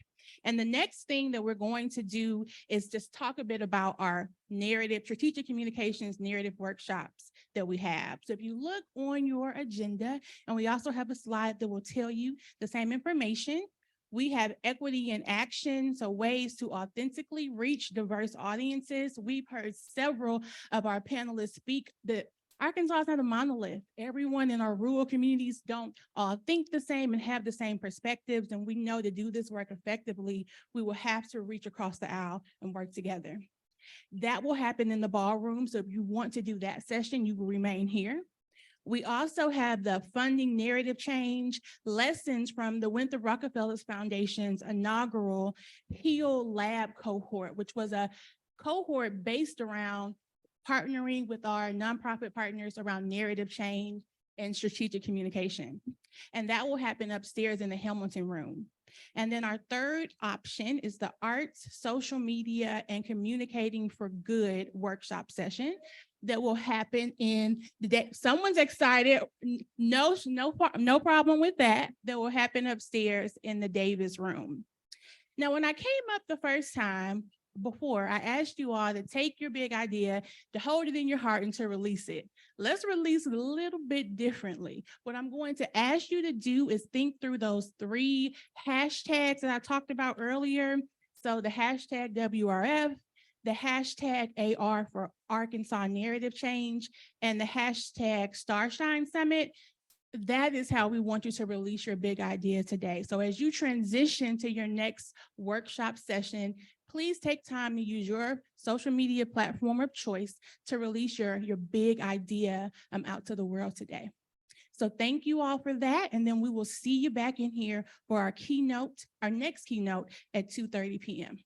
And the next thing that we're going to do is just talk a bit about our narrative, strategic communications narrative workshops that we have. So if you look on your agenda, and we also have a slide that will tell you the same information. We have equity in action, so ways to authentically reach diverse audiences. We've heard several of our panelists speak that Arkansas is not a monolith. Everyone in our rural communities don't all think the same and have the same perspectives. And we know to do this work effectively, we will have to reach across the aisle and work together. That will happen in the ballroom. So if you want to do that session, you will remain here. We also have the funding narrative change lessons from the Winthrop Rockefeller Foundation's inaugural HEAL Lab cohort, which was a cohort based around partnering with our nonprofit partners around narrative change and strategic communication. And that will happen upstairs in the Hamilton room. And then our third option is the arts, social media, and communicating for good workshop session that will happen in the day. Someone's excited. No problem with that. That will happen upstairs in the Davis room. Now, when I came up the first time, before, I asked you all to take your big idea, to hold it in your heart and to release it. Let's release it a little bit differently. What I'm going to ask you to do is think through those 3 hashtags that I talked about earlier. So the hashtag WRF, the hashtag AR for Arkansas Narrative Change, and the hashtag Starshine Summit. That is how we want you to release your big idea today. So as you transition to your next workshop session, please take time to use your social media platform of choice to release your big idea out to the world today. So thank you all for that. And then we will see you back in here for our keynote, our next keynote at 2:30 p.m.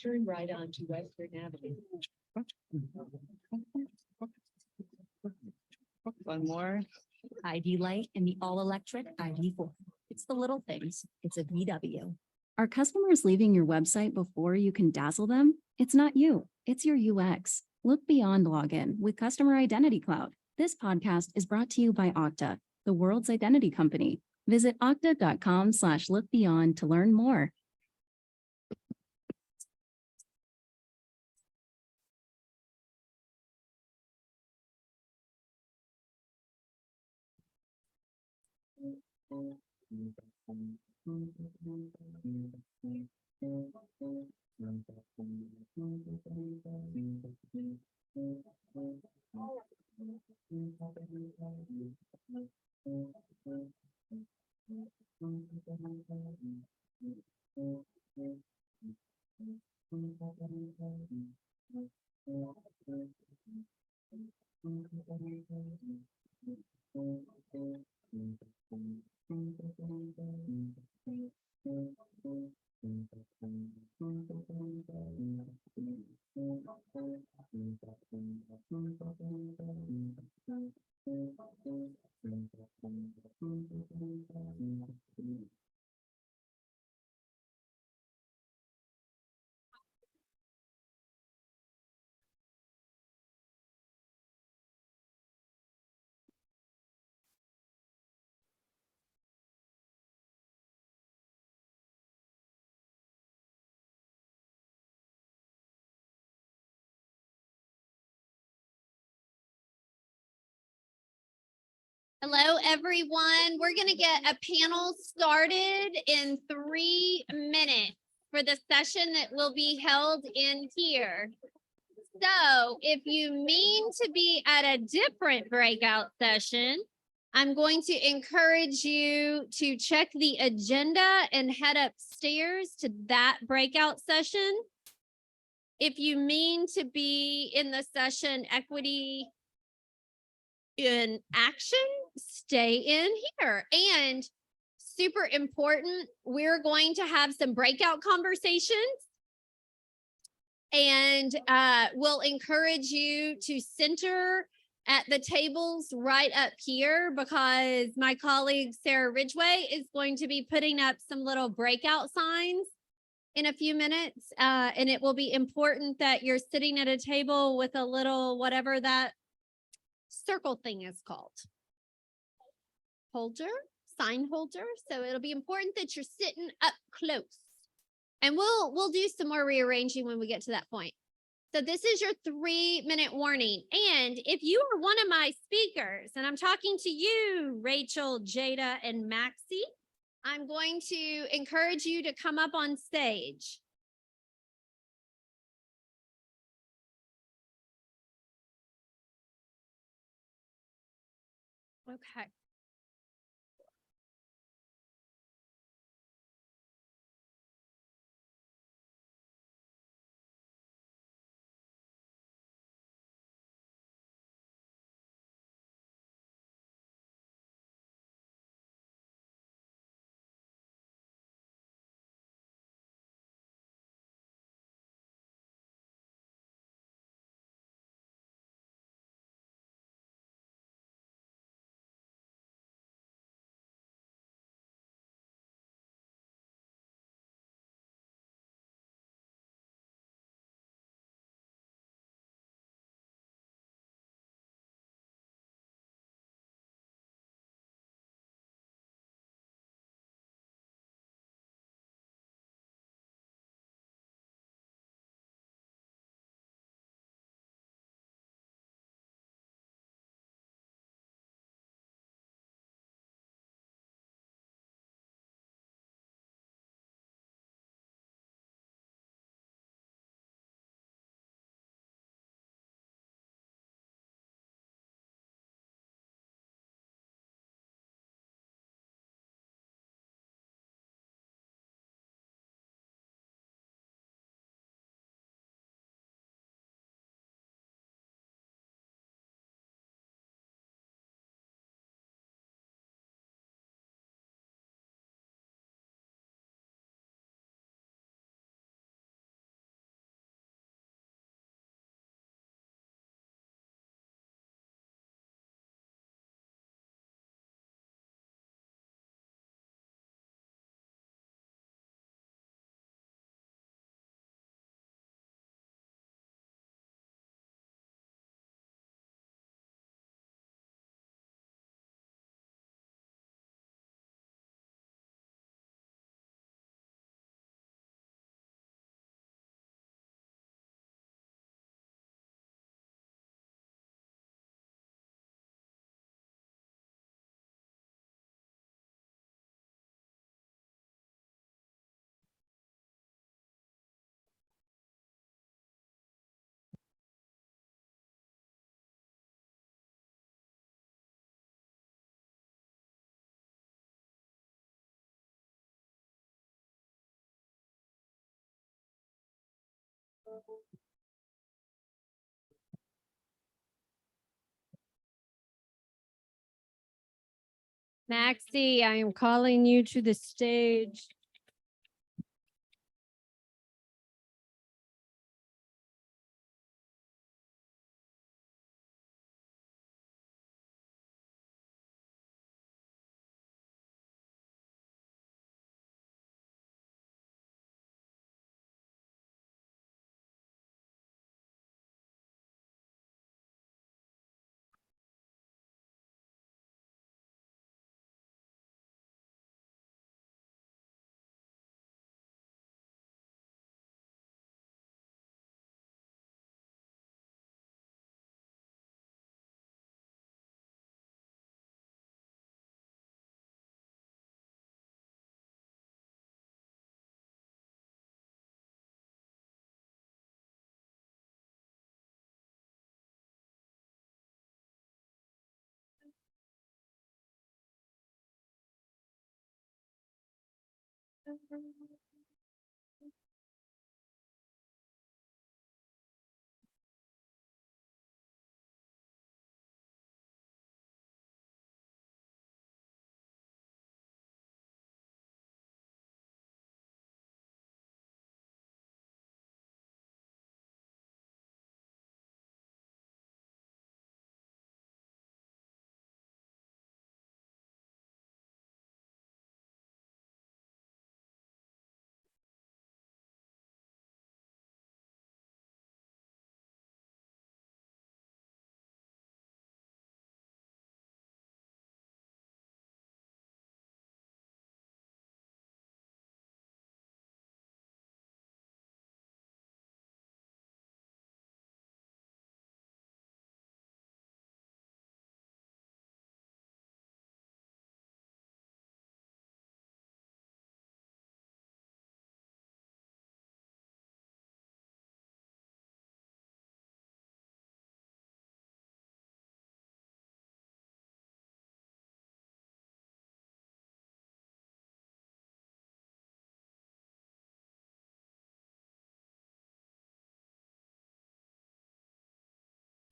Turn right onto Western Avenue. One more. ID light and the all-electric ID4. It's the little things. It's a VW. Are customers leaving your website before you can dazzle them? It's not you, it's your UX. Look beyond login with Customer Identity Cloud. This podcast is brought to you by Okta, the world's identity company. Visit okta.com/lookbeyond to learn more. Hello, everyone. We're going to get a panel started in 3 minutes for the session that will be held in here. So if you mean to be at a different breakout session, I'm going to encourage you to check the agenda and head upstairs to that breakout session. If you mean to be in the session Equity in Action, stay in here. And super important. We're going to have some breakout conversations, and we'll encourage you to center at the tables right up here, because my colleague Sarah Ridgway is going to be putting up some little breakout signs in a few minutes. And it will be important that you're sitting at a table with a little, whatever that circle thing is called. Holder, sign holder. So it'll be important that you're sitting up close. And we'll do some more rearranging when we get to that point. So this is your 3-minute warning. And if you are one of my speakers, and I'm talking to you, Rachel, Jada, and Maxie, I'm going to encourage you to come up on stage. Okay. Maxie, I am calling you to the stage.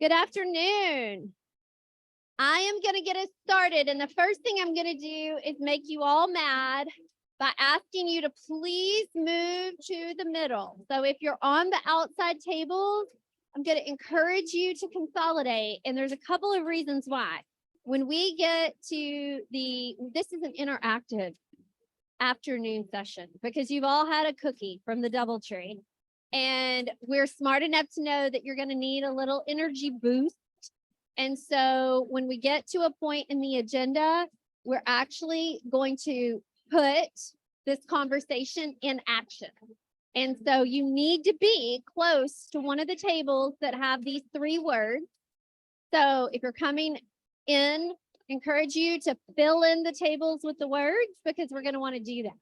Good afternoon. I am going to get us started. And the first thing I'm going to do is make you all mad by asking you to please move to the middle. So if you're on the outside tables, I'm going to encourage you to consolidate. And there's a couple of reasons why. When we get to this is an interactive afternoon session because you've all had a cookie from the DoubleTree. And we're smart enough to know that you're going to need a little energy boost. And so when we get to a point in the agenda, we're actually going to put this conversation in action. And so you need to be close to one of the tables that have these 3 words. So if you're coming in, encourage you to fill in the tables with the words because we're going to want to do that.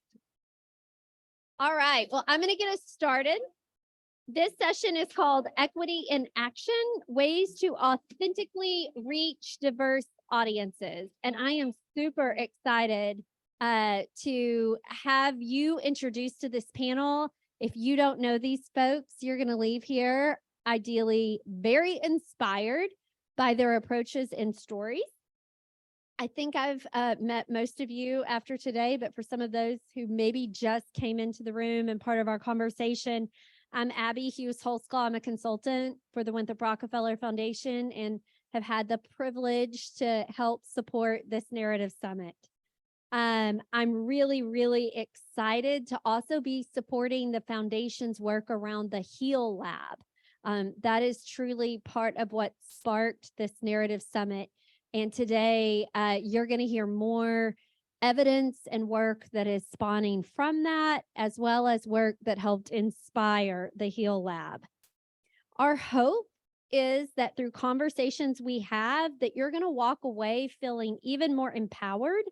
All right, well, I'm going to get us started. This session is called Equity in Action, Ways to Authentically Reach Diverse Audiences. And I am super excited to have you introduced to this panel. If you don't know these folks, you're going to leave here ideally very inspired by their approaches and stories. I think I've met most of you after today, but for some of those who maybe just came into the room and part of our conversation, I'm Abby Hughes-Holsclaw. I'm a consultant for the Winthrop Rockefeller Foundation and have had the privilege to help support this Narrative Summit. I'm really, really excited to also be supporting the foundation's work around the HEAL Lab. That is truly part of what sparked this Narrative Summit. And today, you're going to hear more evidence and work that is spawning from that, as well as work that helped inspire the HEAL Lab. Our hope is that through conversations we have, that you're going to walk away feeling even more empowered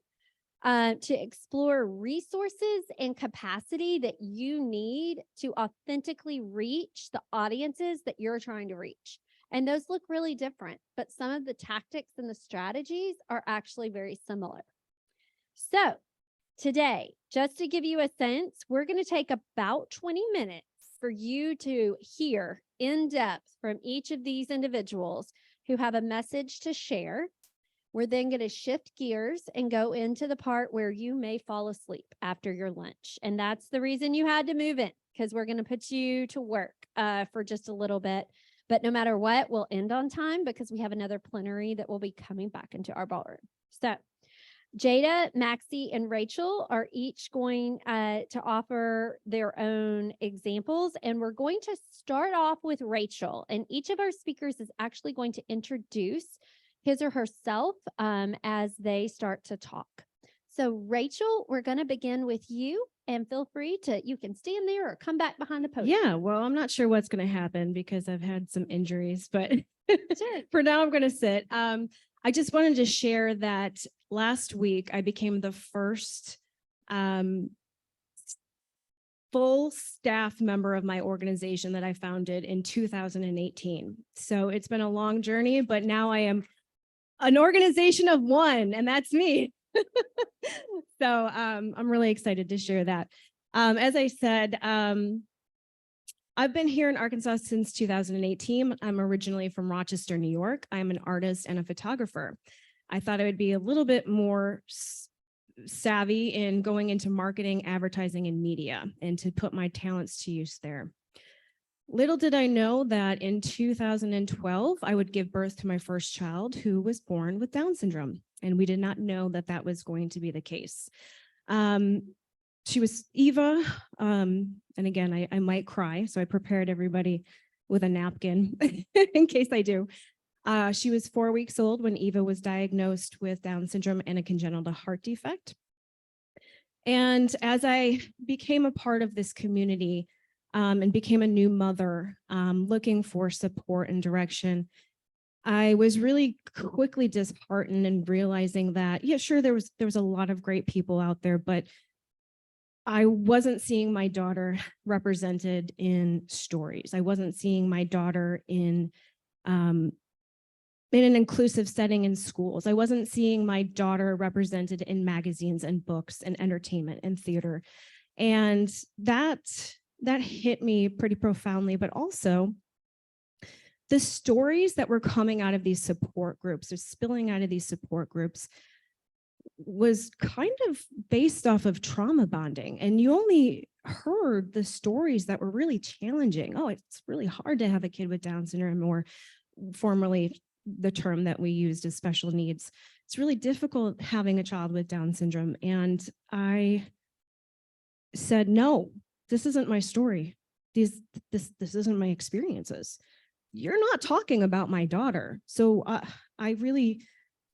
to explore resources and capacity that you need to authentically reach the audiences that you're trying to reach. And those look really different, but some of the tactics and the strategies are actually very similar. So today, just to give you a sense, we're going to take about 20 minutes for you to hear in depth from each of these individuals who have a message to share. We're then going to shift gears and go into the part where you may fall asleep after your lunch. And that's the reason you had to move in, because we're going to put you to work for just a little bit. But no matter what, we'll end on time because we have another plenary that will be coming back into our ballroom. So Jada, Maxie, and Rachel are each going to offer their own examples. And we're going to start off with Rachel. And each of our speakers is actually going to introduce his or herself as they start to talk. So Rachel, we're going to begin with you. And feel free you can stand there or come back behind the podium. Yeah, well, I'm not sure what's going to happen because I've had some injuries, but Sure. for now I'm going to sit. I just wanted to share that last week I became the first full staff member of my organization that I founded in 2018. So it's been a long journey, but now I am an organization of one, and that's me. So I'm really excited to share that. As I said, I've been here in Arkansas since 2018. I'm originally from Rochester, New York. I'm an artist and a photographer. I thought I would be a little bit more savvy in going into marketing, advertising, and media, and to put my talents to use there. Little did I know that in 2012, I would give birth to my first child who was born with Down syndrome. And we did not know that that was going to be the case. She was Eva. And again, I might cry. So I prepared everybody with a napkin in case I do. She was 4 weeks old when Eva was diagnosed with Down syndrome and a congenital heart defect. And as I became a part of this community and became a new mother, looking for support and direction, I was really quickly disheartened and realizing that, yeah, sure, there was a lot of great people out there, but I wasn't seeing my daughter represented in stories. I wasn't seeing my daughter in an inclusive setting in schools. I wasn't seeing my daughter represented in magazines and books and entertainment and theater. And that hit me pretty profoundly, but also the stories that were coming out of these support groups or spilling out of these support groups was kind of based off of trauma bonding. And you only heard the stories that were really challenging. Oh, it's really hard to have a kid with Down syndrome, or formerly the term that we used is special needs. It's really difficult having a child with Down syndrome. And I said, no, this isn't my story. This isn't my experiences. You're not talking about my daughter. So I really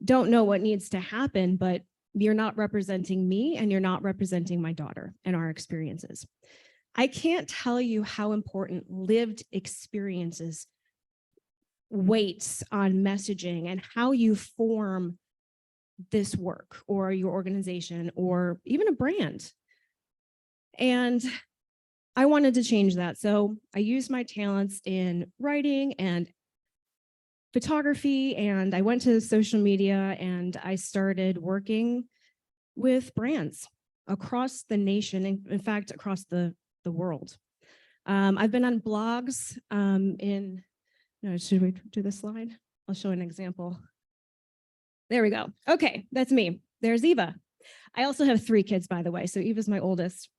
don't know what needs to happen, but you're not representing me and you're not representing my daughter and our experiences. I can't tell you how important lived experiences weights on messaging and how you form this work or your organization or even a brand. And I wanted to change that. So I used my talents in writing and photography, and I went to social media and I started working with brands across the nation, and in fact, across the world. I've been on blogs should we do the slide? I'll show an example. There we go. Okay, that's me. There's Eva. I also have 3 kids, by the way, so Eva's my oldest.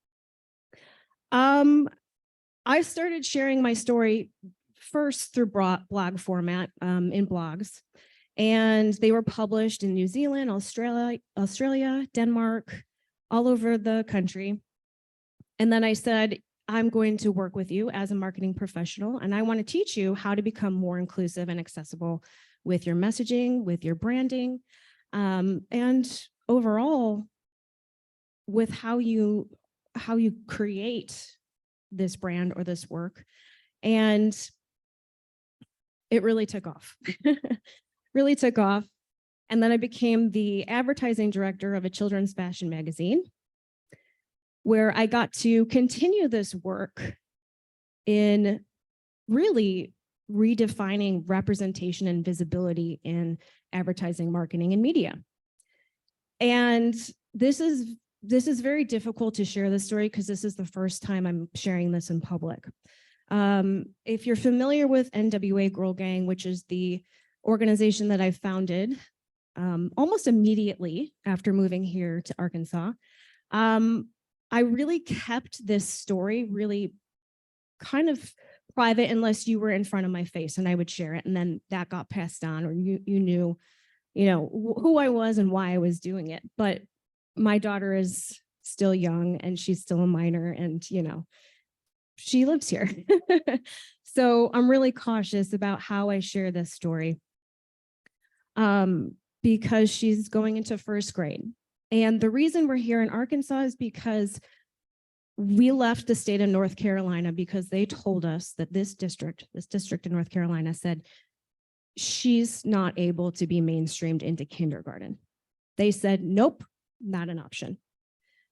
I started sharing my story first through blog format in blogs, and they were published in New Zealand, Australia, Denmark, all over the country. And then I said, I'm going to work with you as a marketing professional, and I want to teach you how to become more inclusive and accessible with your messaging, with your branding, and overall with how you create this brand or this work. And it really took off, really took off. And then I became the advertising director of a children's fashion magazine, where I got to continue this work in really redefining representation and visibility in advertising, marketing, and media. And this is very difficult to share this story because this is the first time I'm sharing this in public. If you're familiar with NWA Girl Gang, which is the organization that I founded almost immediately after moving here to Arkansas, I really kept this story really kind of private unless you were in front of my face and I would share it, and then that got passed on, or you knew, who I was and why I was doing it. But my daughter is still young and she's still a minor, and she lives here. So I'm really cautious about how I share this story because she's going into 1st grade. And the reason we're here in Arkansas is because we left the state of North Carolina because they told us that this district in North Carolina said she's not able to be mainstreamed into kindergarten. They said, nope, not an option.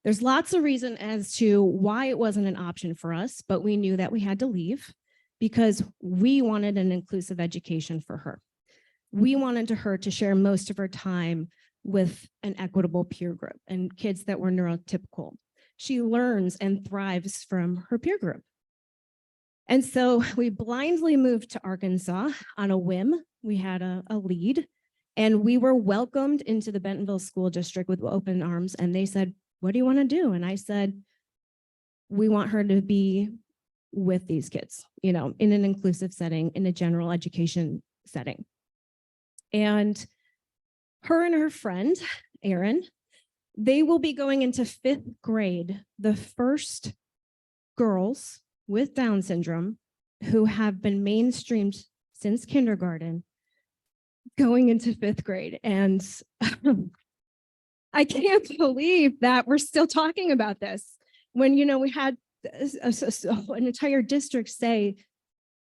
There's lots of reason as to why it wasn't an option for us, but we knew that we had to leave because we wanted an inclusive education for her. We wanted her to share most of her time with an equitable peer group and kids that were neurotypical. She learns and thrives from her peer group. And so we blindly moved to Arkansas on a whim. We had a lead, and we were welcomed into the Bentonville School District with open arms. And they said, what do you want to do? And I said, we want her to be with these kids, in an inclusive setting, in a general education setting. And her and her friend, Erin, they will be going into 5th grade, the first girls with Down syndrome who have been mainstreamed since kindergarten going into 5th grade. And I can't believe that we're still talking about this when, we had an entire district say,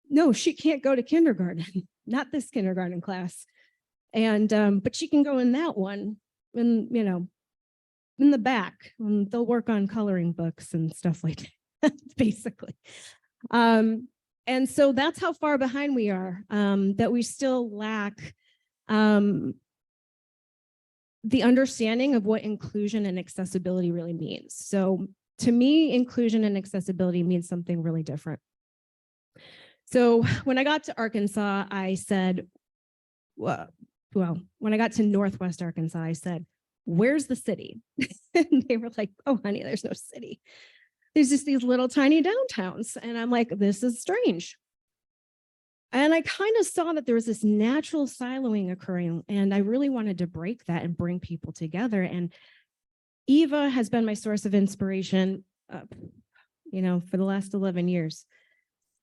no, she can't go to kindergarten, not this kindergarten class. And, but she can go in that one, and, in the back, and they'll work on coloring books and stuff like that, basically. And so that's how far behind we are, that we still lack the understanding of what inclusion and accessibility really means. So to me, inclusion and accessibility means something really different. So when I got to Arkansas, I said, well, when I got to Northwest Arkansas, I said, where's the city? And they were like, oh, honey, there's no city. There's just these little tiny downtowns. And I'm like, this is strange. And I kind of saw that there was this natural siloing occurring, and I really wanted to break that and bring people together. And Eva has been my source of inspiration, for the last 11 years.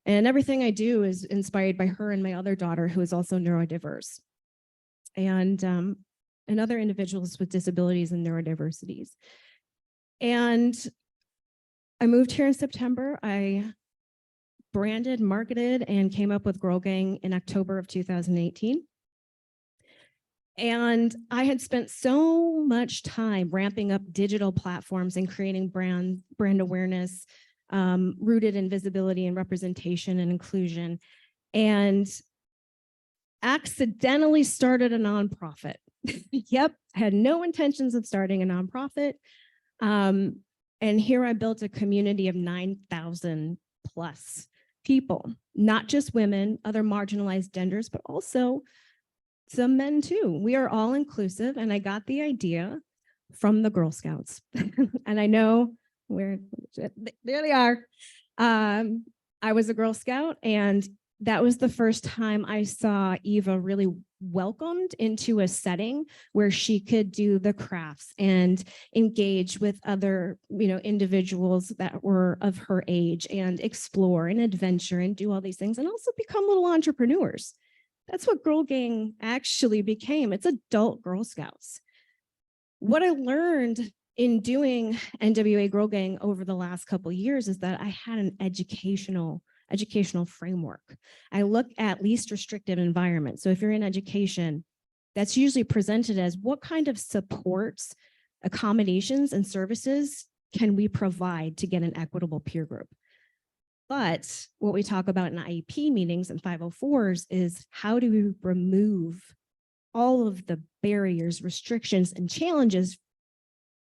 And everything I do is inspired by her and my other daughter, who is also neurodiverse, and other individuals with disabilities and neurodiversities. And I moved here in September. I branded, marketed, and came up with Girl Gang in October of 2018. And I had spent so much time ramping up digital platforms and creating brand awareness, rooted in visibility and representation and inclusion, and accidentally started a nonprofit. Yep, I had no intentions of starting a nonprofit. And here I built a community of 9,000 plus people, not just women, other marginalized genders, but also some men too. We are all inclusive, and I got the idea from the Girl Scouts. And I know there they are. I was a Girl Scout, and that was the first time I saw Eva really welcomed into a setting where she could do the crafts and engage with other, individuals that were of her age and explore and adventure and do all these things, and also become little entrepreneurs. That's what Girl Gang actually became. It's adult Girl Scouts. What I learned in doing NWA Girl Gang over the last couple of years is that I had an educational framework. I look at least restrictive environments. So if you're in education, that's usually presented as what kind of supports, accommodations, and services can we provide to get an equitable peer group? But what we talk about in IEP meetings and 504s is how do we remove all of the barriers, restrictions, and challenges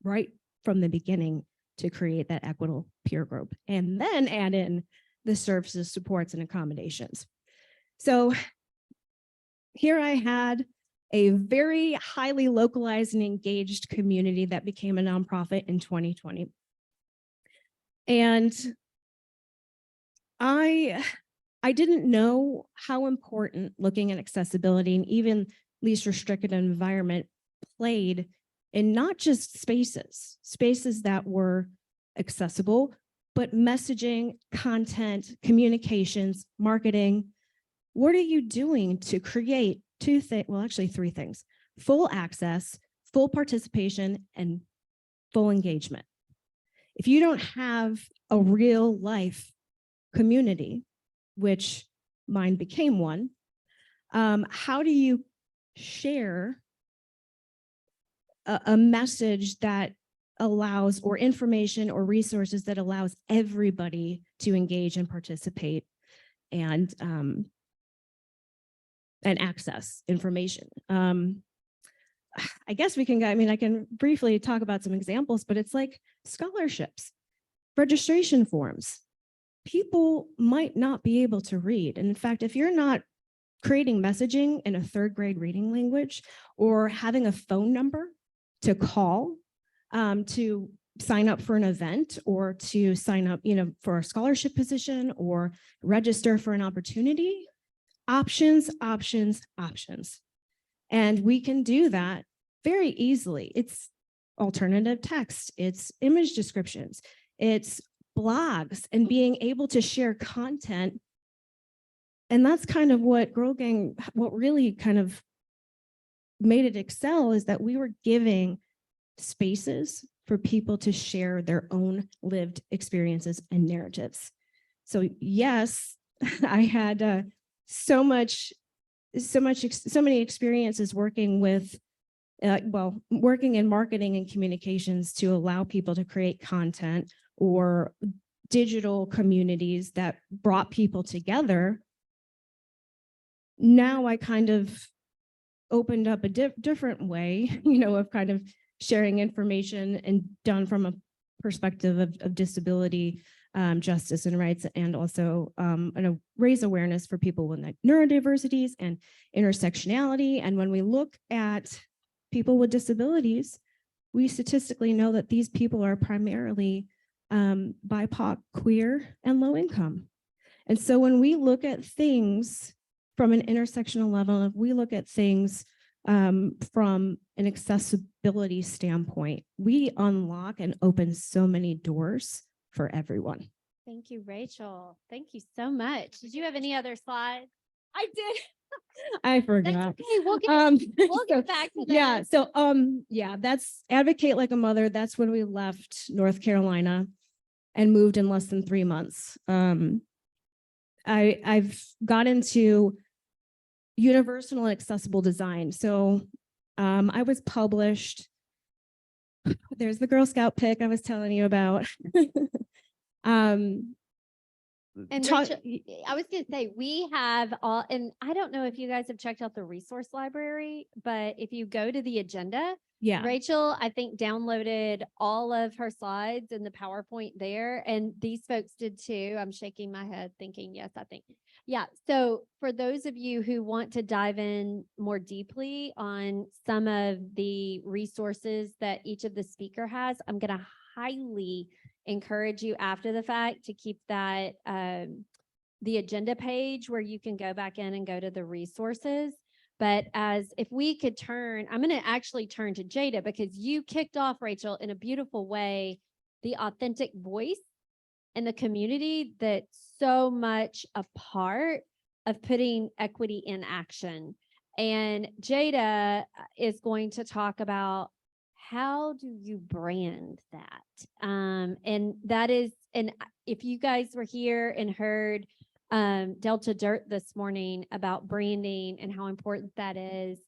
right from the beginning to create that equitable peer group, and then add in the services, supports, and accommodations. So here I had a very highly localized and engaged community that became a nonprofit in 2020. And I didn't know how important looking at accessibility and even least restricted environment played in not just spaces that were accessible, but messaging, content, communications, marketing. What are you doing to create three things: full access, full participation, and full engagement? If you don't have a real life community, which mine became one, how do you share a message that allows, or information or resources that allows everybody to engage and participate and access information? I guess I can briefly talk about some examples, but it's like scholarships, registration forms. People might not be able to read. And in fact, if you're not creating messaging in a third grade reading language, or having a phone number to call to sign up for an event, or to sign up, for a scholarship position, or register for an opportunity, options. And we can do that very easily. It's alternative text, it's image descriptions, it's blogs, and being able to share content. And that's kind of what Girl Gang, what really kind of made it excel, is that we were giving spaces for people to share their own lived experiences and narratives. So yes, I had so many experiences working with, working in marketing and communications to allow people to create content, or digital communities that brought people together. Now I kind of opened up a different way, of kind of sharing information, and done from a perspective of disability, justice and rights, and also raise awareness for people with neurodiversities and intersectionality. And when we look at people with disabilities, we statistically know that these people are primarily BIPOC, queer, and low income. And so when we look at things from an intersectional level, if we look at things from an accessibility standpoint, we unlock and open so many doors for everyone. Thank you, Rachel. Thank you so much. Did you have any other slides? I did. I forgot. Okay, we'll get back to that. Yeah. So yeah, that's Advocate Like a Mother. That's when we left North Carolina and moved in less than 3 months. I've got into universal and accessible design. So I was published. There's the Girl Scout pic I was telling you about. And Rachel, I was going to say, we have all, and I don't know if you guys have checked out the resource library, but if you go to the agenda, Yeah. Rachel, I think, downloaded all of her slides in the PowerPoint there, and these folks did too. I'm shaking my head thinking, yes, I think. Yeah. So for those of you who want to dive in more deeply on some of the resources that each of the speaker has, I'm going to highly encourage you after the fact to keep that the agenda page where you can go back in and go to the resources. But if we could turn, I'm going to actually turn to Jada, because you kicked off, Rachel, in a beautiful way, the authentic voice and the community that's so much a part of putting equity in action. And Jada is going to talk about how do you brand that? And that is, and if you guys were here and heard Delta Dirt this morning about branding and how important that is,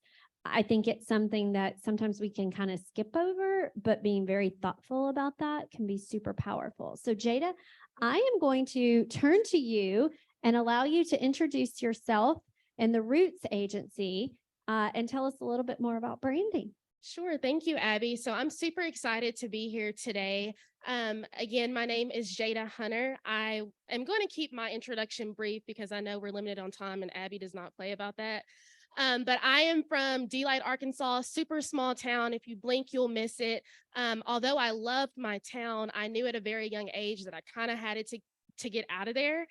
I think it's something that sometimes we can kind of skip over, but being very thoughtful about that can be super powerful. So Jada, I am going to turn to you and allow you to introduce yourself and the Roots Agency and tell us a little bit more about branding. Sure. Thank you, Abby. So I'm super excited to be here today. Again, my name is Jada Hunter. I am going to keep my introduction brief because I know we're limited on time and Abby does not play about that. But I am from Delight, Arkansas, super small town. If you blink, you'll miss it. Although I loved my town, I knew at a very young age that I kind of had it to get out of there.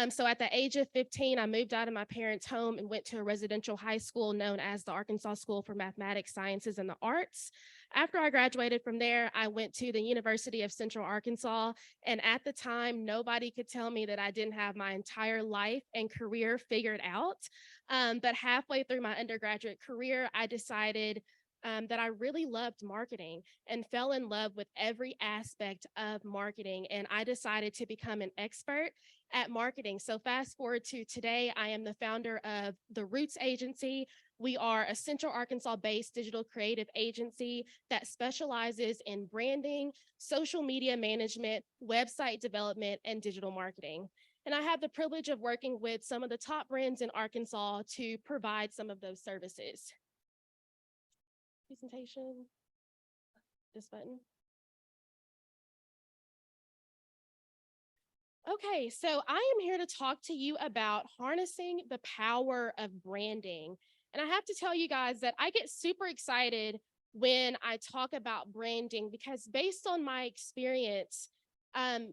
So at the age of 15, I moved out of my parents' home and went to a residential high school known as the Arkansas School for Mathematics, Sciences, and the Arts. After I graduated from there, I went to the University of Central Arkansas. And at the time, nobody could tell me that I didn't have my entire life and career figured out. But halfway through my undergraduate career, I decided that I really loved marketing and fell in love with every aspect of marketing. And I decided to become an expert at marketing. So fast forward to today, I am the founder of the Roots Agency. We are a Central Arkansas-based digital creative agency that specializes in branding, social media management, website development, and digital marketing. And I have the privilege of working with some of the top brands in Arkansas to provide some of those services. Presentation, this button. Okay, so I am here to talk to you about harnessing the power of branding. And I have to tell you guys that I get super excited when I talk about branding because based on my experience,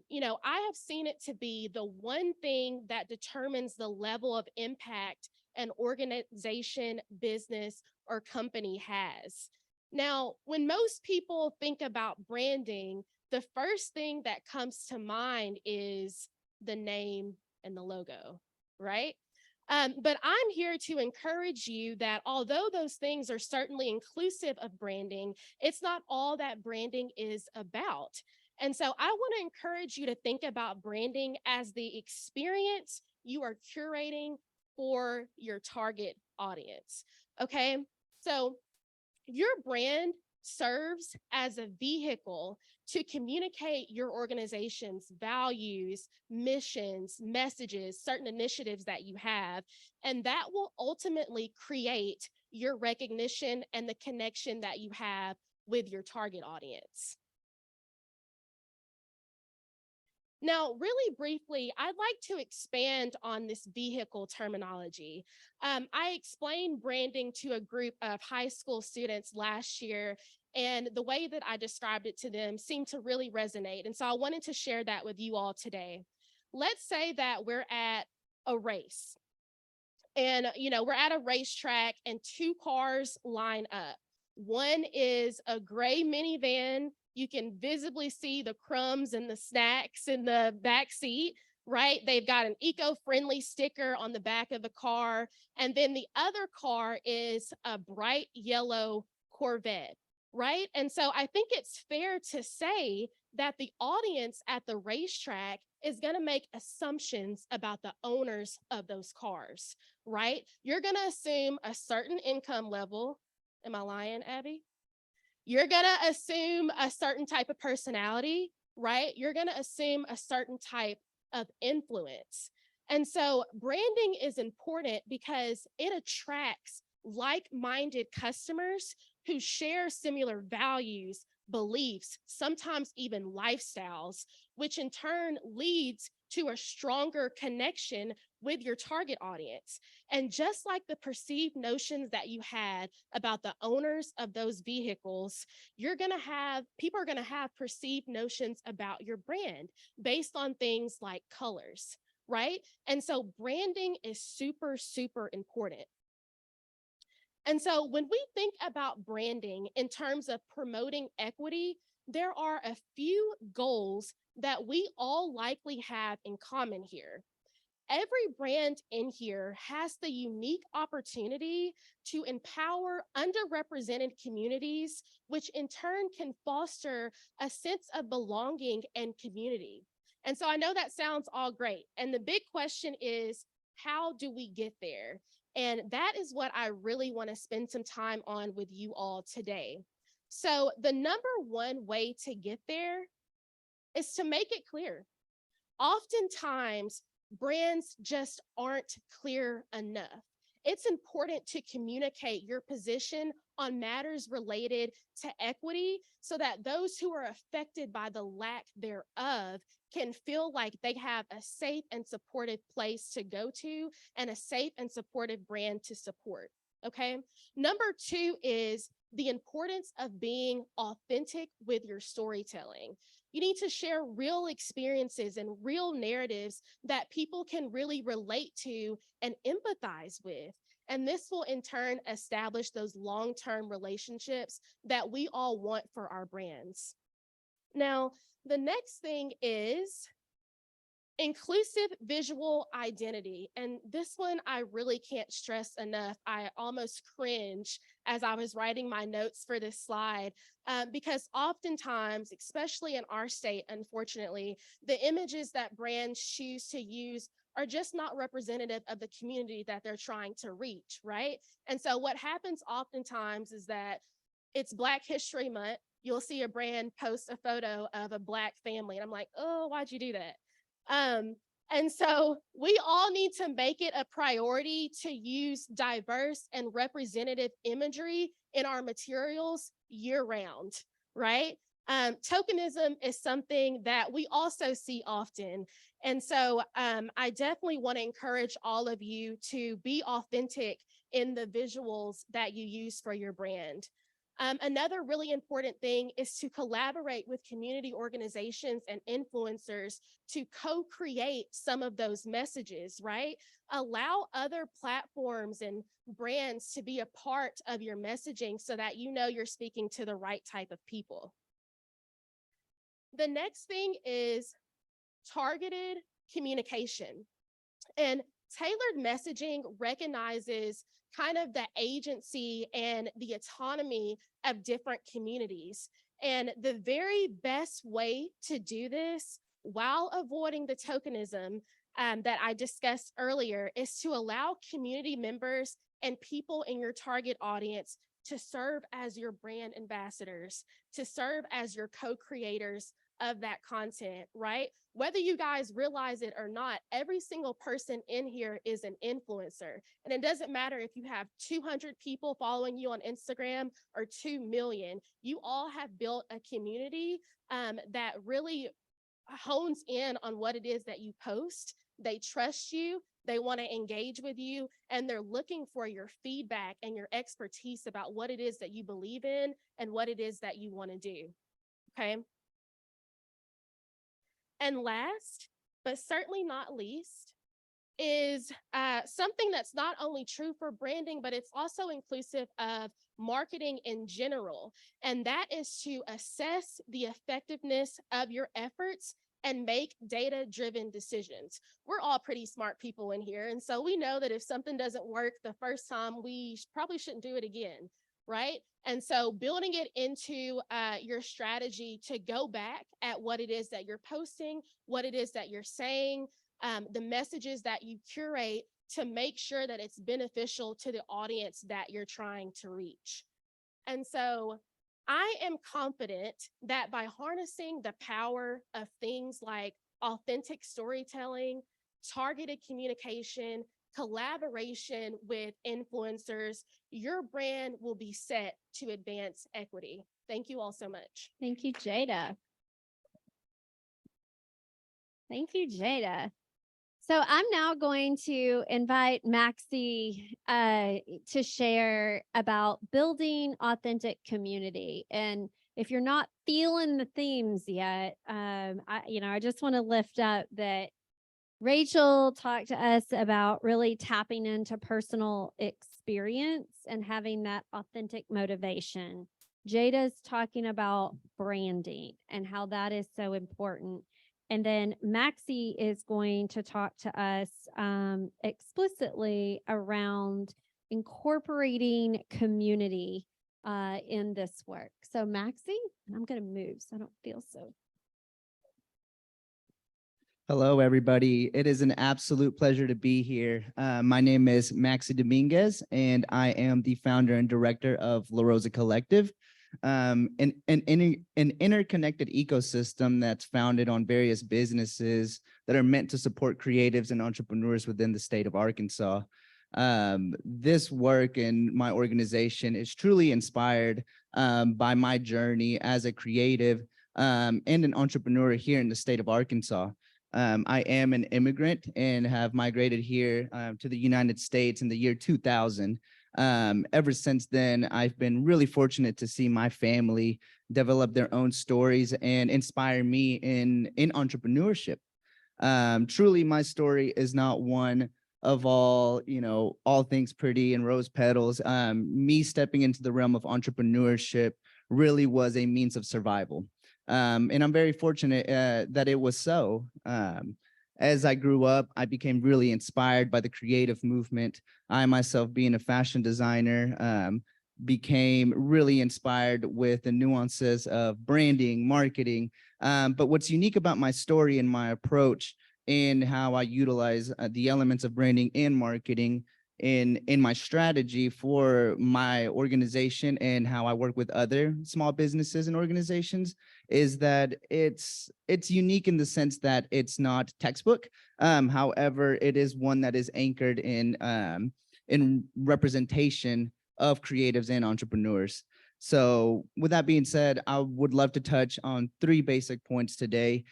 you know, I have seen it to be the one thing that determines the level of impact an organization, business, or company has. Now, when most people think about branding, the first thing that comes to mind is the name and the logo, right? But I'm here to encourage you that although those things are certainly inclusive of branding, it's not all that branding is about. And so I want to encourage you to think about branding as the experience you are curating for your target audience, okay? So your brand serves as a vehicle to communicate your organization's values, missions, messages, certain initiatives that you have, and that will ultimately create your recognition and the connection that you have with your target audience. Now, really briefly, I'd like to expand on this vehicle terminology. I explained branding to a group of high school students last year, and the way that I described it to them seemed to really resonate. And so I wanted to share that with you all today. Let's say that we're at a race, and we're at a racetrack and two cars line up. One is a gray minivan. You can visibly see the crumbs and the snacks in the back seat, right? They've got an eco-friendly sticker on the back of the car. And then the other car is a bright yellow Corvette, right? And so I think it's fair to say that the audience at the racetrack is going to make assumptions about the owners of those cars, right? You're going to assume a certain income level. Am I lying, Abby? You're going to assume a certain type of personality, right? You're going to assume a certain type of influence. And so branding is important because it attracts like-minded customers who share similar values, beliefs, sometimes even lifestyles, which in turn leads to a stronger connection with your target audience. And just like the perceived notions that you had about the owners of those vehicles, people are going to have perceived notions about your brand based on things like colors, right? And so branding is super, super important. And so when we think about branding in terms of promoting equity, there are a few goals that we all likely have in common here. Every brand in here has the unique opportunity to empower underrepresented communities, which in turn can foster a sense of belonging and community. And so I know that sounds all great. And the big question is, how do we get there? And that is what I really want to spend some time on with you all today. So the number one way to get there is to make it clear. Oftentimes, brands just aren't clear enough. It's important to communicate your position on matters related to equity so that those who are affected by the lack thereof can feel like they have a safe and supportive place to go to and a safe and supportive brand to support. Okay. Number two is the importance of being authentic with your storytelling. You need to share real experiences and real narratives that people can really relate to and empathize with. And this will in turn establish those long-term relationships that we all want for our brands. Now, the next thing is inclusive visual identity. And this one I really can't stress enough. I almost cringe as I was writing my notes for this slide because oftentimes, especially in our state, unfortunately, the images that brands choose to use are just not representative of the community that they're trying to reach, right? And so what happens oftentimes is that it's Black History Month. You'll see a brand post a photo of a Black family. And I'm like, oh, why'd you do that? And so we all need to make it a priority to use diverse and representative imagery in our materials year round, right? Tokenism is something that we also see often. And so I definitely want to encourage all of you to be authentic in the visuals that you use for your brand. Another really important thing is to collaborate with community organizations and influencers to co-create some of those messages, right? Allow other platforms and brands to be a part of your messaging so that you know you're speaking to the right type of people. The next thing is targeted communication. And tailored messaging recognizes kind of the agency and the autonomy of different communities. And the very best way to do this while avoiding the tokenism that I discussed earlier is to allow community members and people in your target audience to serve as your brand ambassadors, to serve as your co-creators of that content, right? Whether you guys realize it or not, every single person in here is an influencer. And it doesn't matter if you have 200 people following you on Instagram or 2 million, you all have built a community that really hones in on what it is that you post. They trust you, they want to engage with you, and they're looking for your feedback and your expertise about what it is that you believe in and what it is that you want to do. Okay. And last, but certainly not least, is something that's not only true for branding, but it's also inclusive of marketing in general. And that is to assess the effectiveness of your efforts and make data-driven decisions. We're all pretty smart people in here. And so we know that if something doesn't work the first time, we probably shouldn't do it again, right? And so building it into your strategy to go back at what it is that you're posting, what it is that you're saying, the messages that you curate to make sure that it's beneficial to the audience that you're trying to reach. And so I am confident that by harnessing the power of things like authentic storytelling, targeted communication, collaboration with influencers, your brand will be set to advance equity. Thank you all so much. Thank you, Jada. Thank you, Jada. So I'm now going to invite Maxie to share about building authentic community. And if you're not feeling the themes yet, I just want to lift up that Rachel talked to us about really tapping into personal experience and having that authentic motivation. Jada's talking about branding and how that is so important. And then Maxie is going to talk to us explicitly around incorporating community in this work. So Maxie, I'm going to move so I don't feel so. Hello, everybody. It is an absolute pleasure to be here. My name is Maxie Dominguez, and I am the founder and director of La Rosa Collective. An interconnected ecosystem that's founded on various businesses that are meant to support creatives and entrepreneurs within the state of Arkansas. This work in my organization is truly inspired by my journey as a creative and an entrepreneur here in the state of Arkansas. I am an immigrant and have migrated here to the United States in the year 2000. Ever since then, I've been really fortunate to see my family develop their own stories and inspire me in entrepreneurship. Truly, my story is not one of all things pretty and rose petals. Me stepping into the realm of entrepreneurship really was a means of survival. And I'm very fortunate that it was so. As I grew up, I became really inspired by the creative movement. I myself, being a fashion designer, became really inspired with the nuances of branding, marketing. But what's unique about my story and my approach in how I utilize the elements of branding and marketing in my strategy for my organization and how I work with other small businesses and organizations is that it's unique in the sense that it's not textbook. However, it is one that is anchored in representation of creatives and entrepreneurs. So with that being said, I would love to touch on 3 basic points today,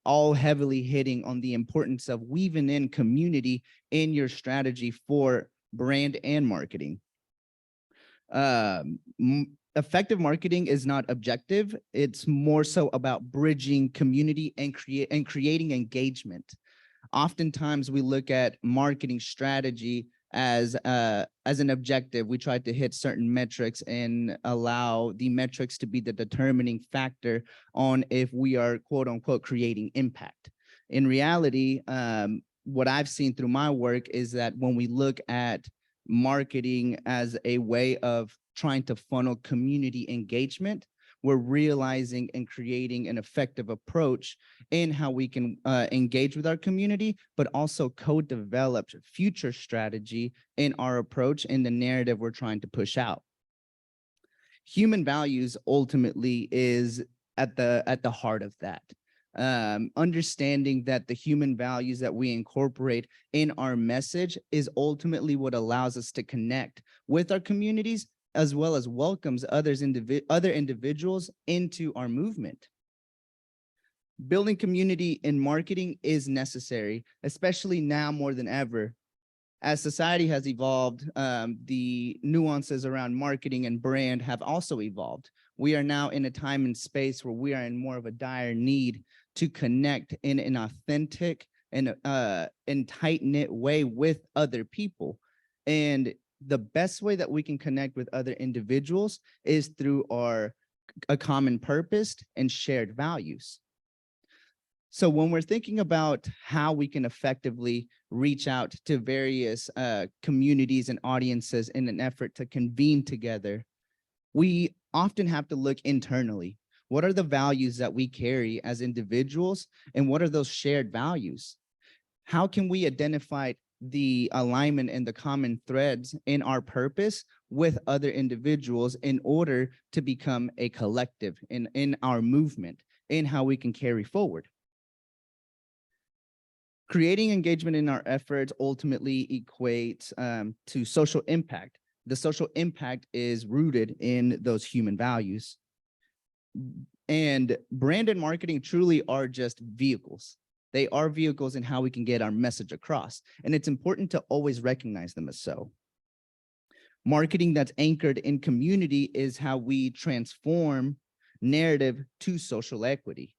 all heavily hitting on the importance of weaving in community in your strategy for brand and marketing. Effective marketing is not objective. It's more so about bridging community and creating engagement. Oftentimes we look at marketing strategy as an objective. We try to hit certain metrics and allow the metrics to be the determining factor on if we are quote unquote creating impact. In reality, what I've seen through my work is that when we look at marketing as a way of trying to funnel community engagement, we're realizing and creating an effective approach in how we can engage with our community, but also co-develop future strategy in our approach and the narrative we're trying to push out. Human values ultimately is at the heart of that. Understanding that the human values that we incorporate in our message is ultimately what allows us to connect with our communities, as well as welcomes other individuals into our movement. Building community in marketing is necessary, especially now more than ever. As society has evolved, the nuances around marketing and brand have also evolved. We are now in a time and space where we are in more of a dire need to connect in an authentic and tight-knit way with other people. And the best way that we can connect with other individuals is through a common purpose and shared values. So when we're thinking about how we can effectively reach out to various communities and audiences in an effort to convene together, we often have to look internally. What are the values that we carry as individuals, and what are those shared values? How can we identify the alignment and the common threads in our purpose with other individuals in order to become a collective in our movement, in how we can carry forward? Creating engagement in our efforts ultimately equates to social impact. The social impact is rooted in those human values. And brand and marketing truly are just vehicles. They are vehicles in how we can get our message across. And it's important to always recognize them as so. Marketing that's anchored in community is how we transform narrative to social equity.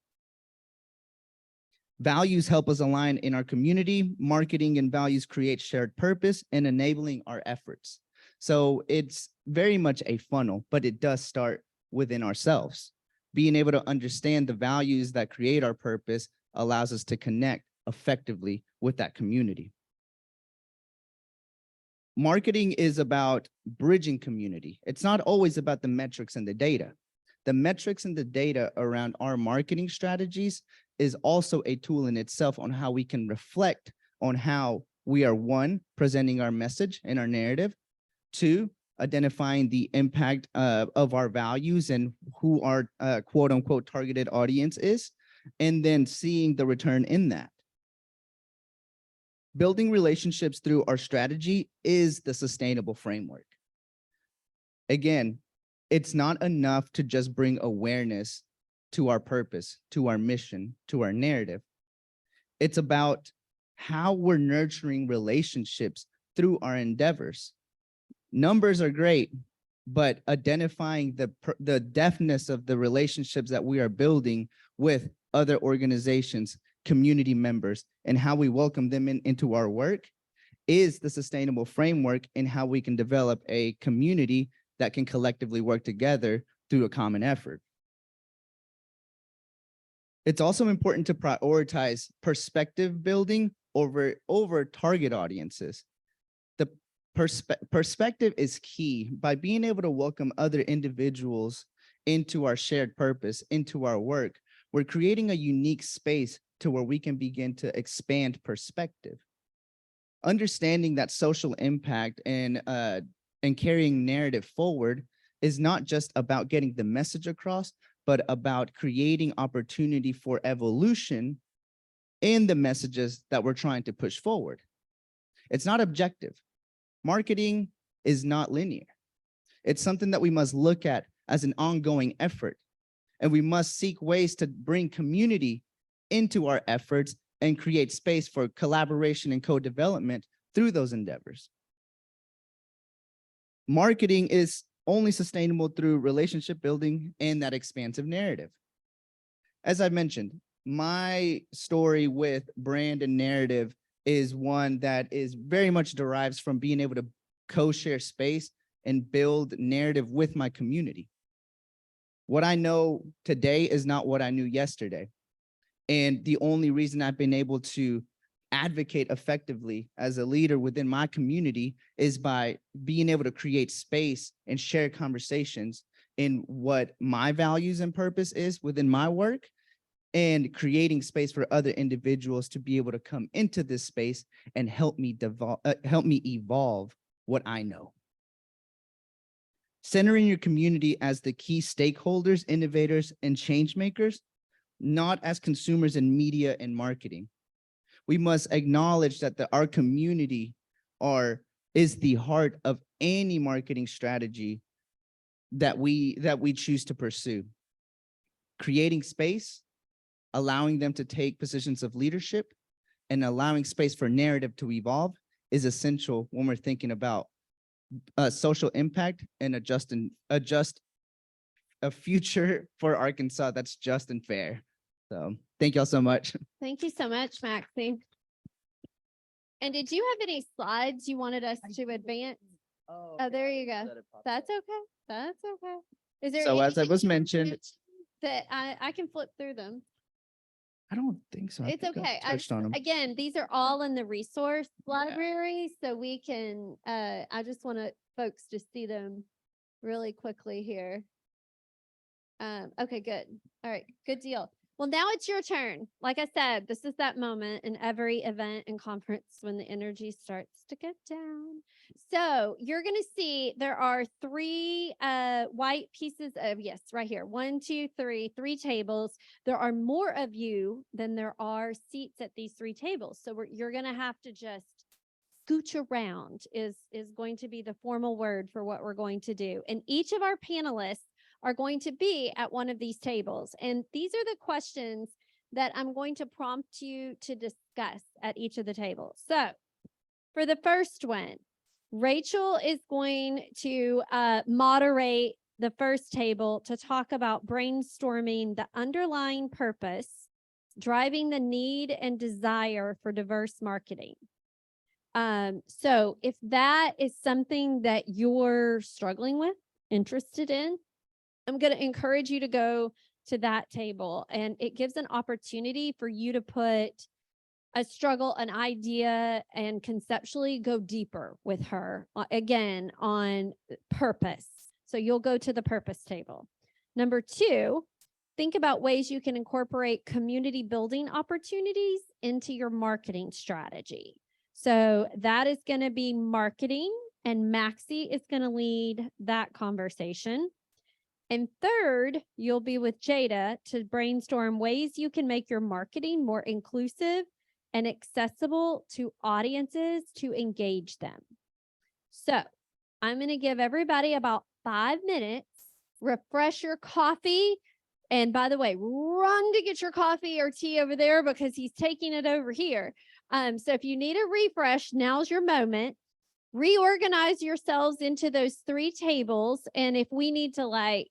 Values help us align in our community. Marketing and values create shared purpose and enabling our efforts. So it's very much a funnel, but it does start within ourselves. Being able to understand the values that create our purpose allows us to connect effectively with that community. Marketing is about bridging community. It's not always about the metrics and the data. The metrics and the data around our marketing strategies is also a tool in itself on how we can reflect on how we are, one, presenting our message and our narrative, two, identifying the impact of our values and who our quote unquote targeted audience is, and then seeing the return in that. Building relationships through our strategy is the sustainable framework. Again, it's not enough to just bring awareness to our purpose, to our mission, to our narrative. It's about how we're nurturing relationships through our endeavors. Numbers are great, but identifying the depthness of the relationships that we are building with other organizations, community members, and how we welcome them into our work is the sustainable framework in how we can develop a community that can collectively work together through a common effort. It's also important to prioritize perspective building over target audiences. The perspective is key. By being able to welcome other individuals into our shared purpose, into our work, we're creating a unique space to where we can begin to expand perspective. Understanding that social impact and carrying narrative forward is not just about getting the message across, but about creating opportunity for evolution in the messages that we're trying to push forward. It's not objective. Marketing is not linear. It's something that we must look at as an ongoing effort, and we must seek ways to bring community into our efforts and create space for collaboration and co-development through those endeavors. Marketing is only sustainable through relationship building and that expansive narrative. As I mentioned, my story with brand and narrative is one that is very much derives from being able to co-share space and build narrative with my community. What I know today is not what I knew yesterday. And the only reason I've been able to advocate effectively as a leader within my community is by being able to create space and share conversations in what my values and purpose is within my work, and creating space for other individuals to be able to come into this space and help me evolve what I know. Centering your community as the key stakeholders, innovators, and change makers, not as consumers in media and marketing. We must acknowledge that our community is the heart of any marketing strategy that we choose to pursue. Creating space allowing them to take positions of leadership and allowing space for narrative to evolve is essential when we're thinking about social impact and adjust a future for Arkansas that's just and fair. So thank y'all so much. Thank you so much, Maxie. And did you have any slides you wanted us to advance? Oh, there you go. That's okay. That's okay. Is there So as I anything was you wanna mentioned, mention that I can flip through them? I don't think so. I It's think I've okay. touched on them. Again, these are all in the resource library, so we can, I just want folks to see them really quickly here. Okay, good. All right, good deal. Well, now it's your turn. Like I said, this is that moment in every event and conference when the energy starts to get down. So you're going to see there are three white pieces of, yes, right here. 1, 2, 3, 3 tables. There are more of you than there are seats at these 3 tables. So you're going to have to just scooch around is going to be the formal word for what we're going to do. And each of our panelists are going to be at one of these tables. And these are the questions that I'm going to prompt you to discuss at each of the tables. So for the first one, Rachel is going to moderate the first table to talk about brainstorming the underlying purpose, driving the need and desire for diverse marketing. So if that is something that you're struggling with, interested in, I'm going to encourage you to go to that table, and it gives an opportunity for you to put a struggle, an idea, and conceptually go deeper with her again on purpose. So you'll go to the purpose table. Number 2, think about ways you can incorporate community building opportunities into your marketing strategy. So that is going to be marketing, and Maxie is going to lead that conversation. And third, you'll be with Jada to brainstorm ways you can make your marketing more inclusive and accessible to audiences to engage them. So I'm going to give everybody about 5 minutes, refresh your coffee. And by the way, run to get your coffee or tea over there because he's taking it over here. So if you need a refresh, now's your moment. Reorganize yourselves into those 3 tables. And if we need to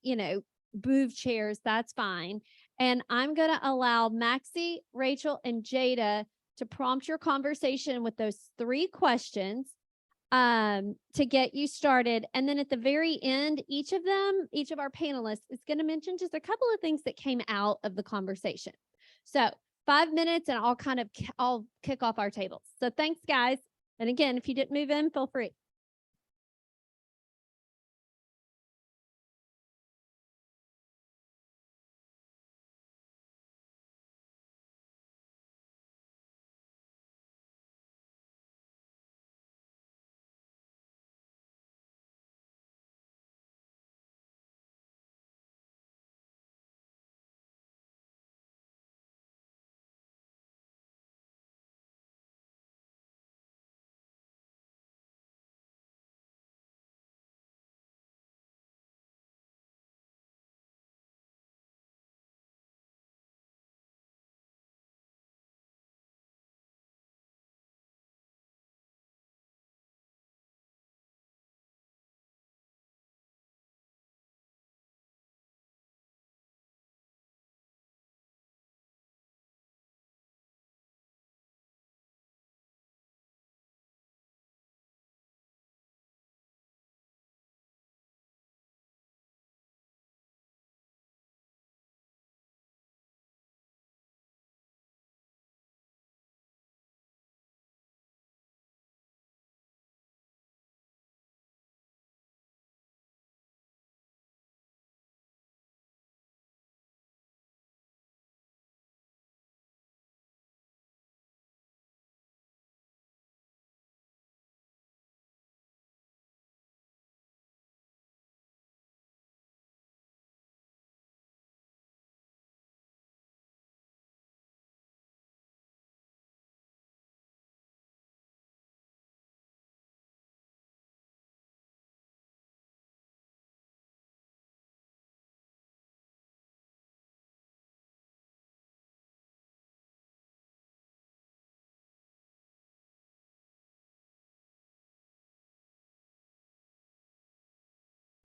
move chairs, that's fine. And I'm going to allow Maxie, Rachel, and Jada to prompt your conversation with those 3 questions to get you started. And then at the very end, each of our panelists is going to mention just a couple of things that came out of the conversation. So 5 minutes and I'll kick off our tables. So thanks, guys. And again, if you didn't move in, feel free.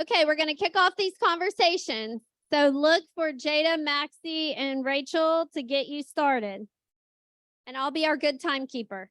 Okay, we're going to kick off these conversations. So look for Jada, Maxie, and Rachel to get you started. And I'll be our good timekeeper.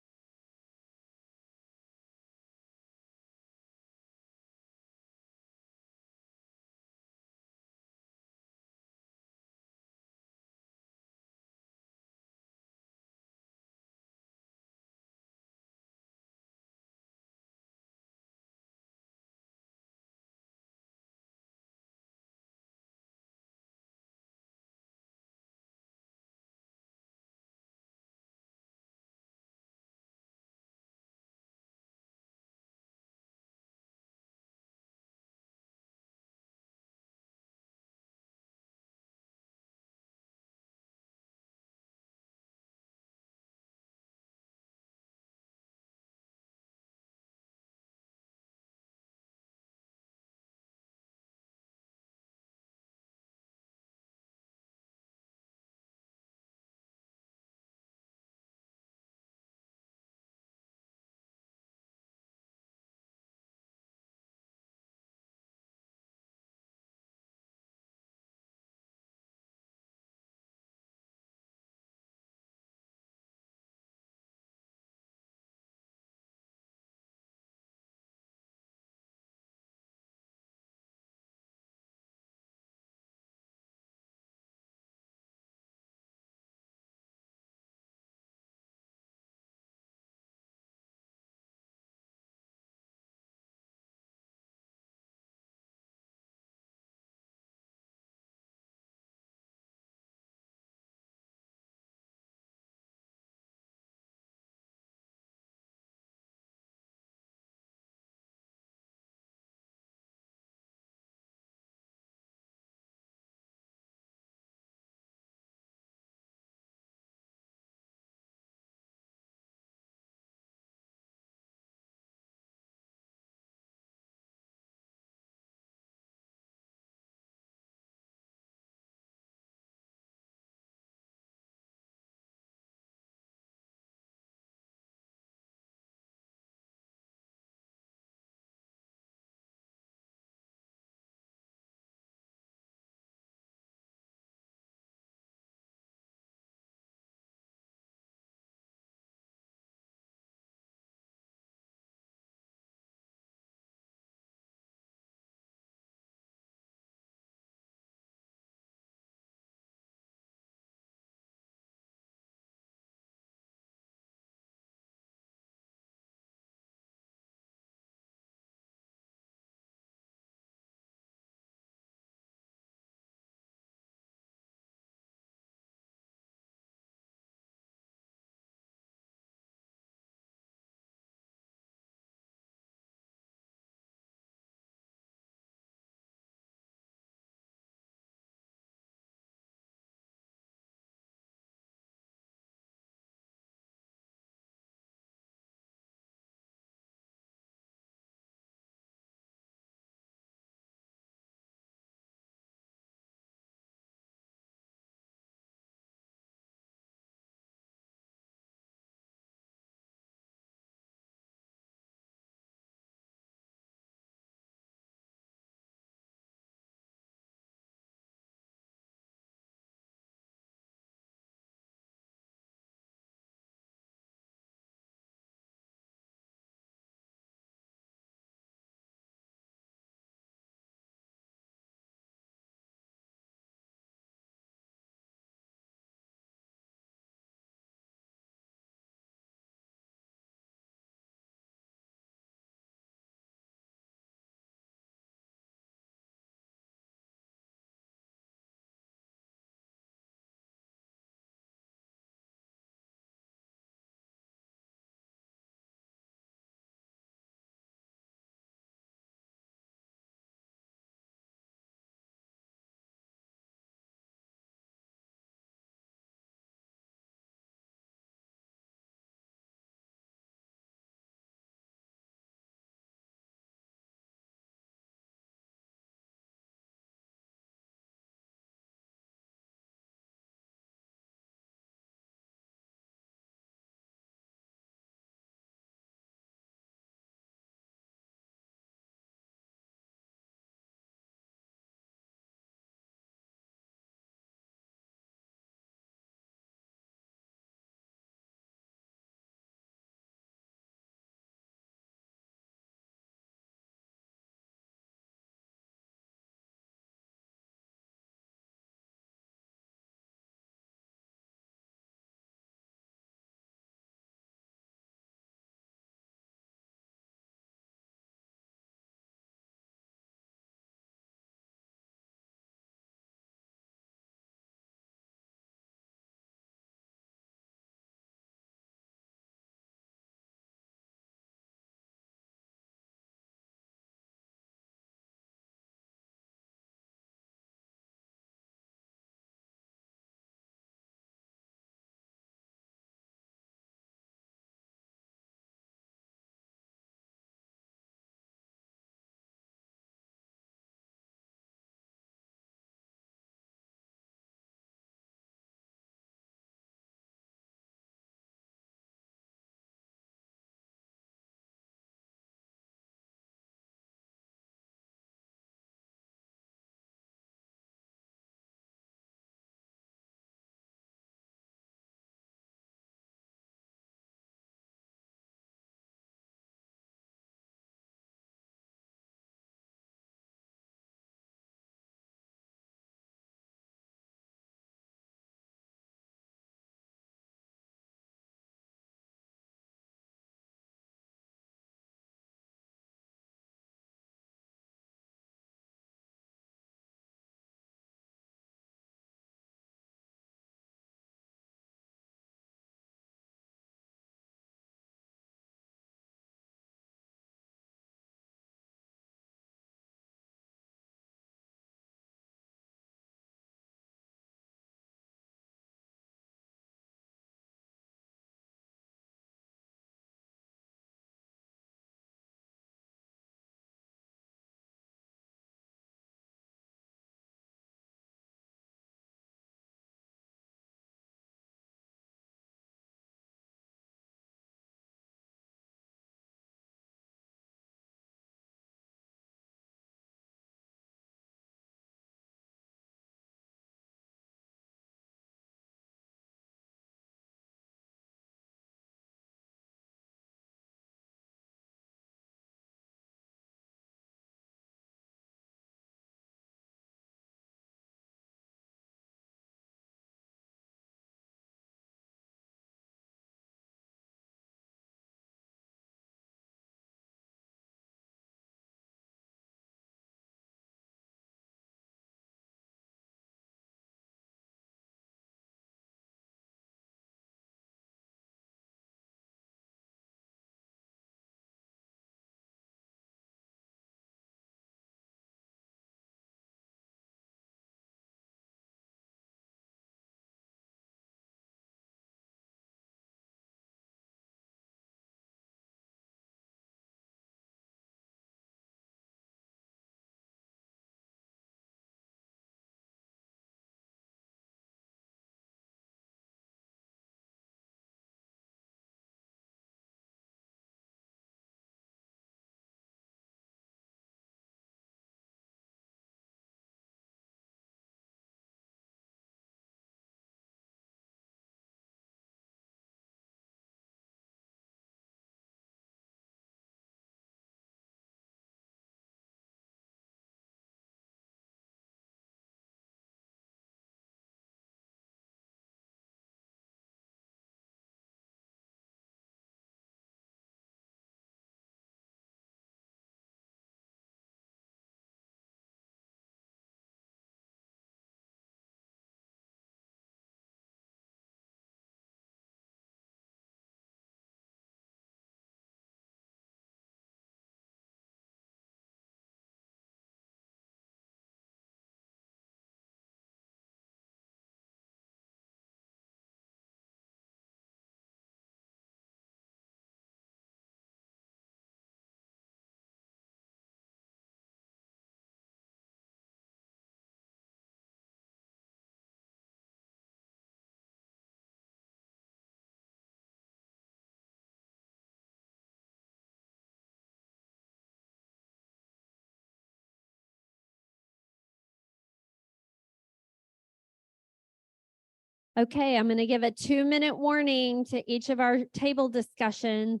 Okay, I'm going to give a 2-minute warning to each of our table discussions.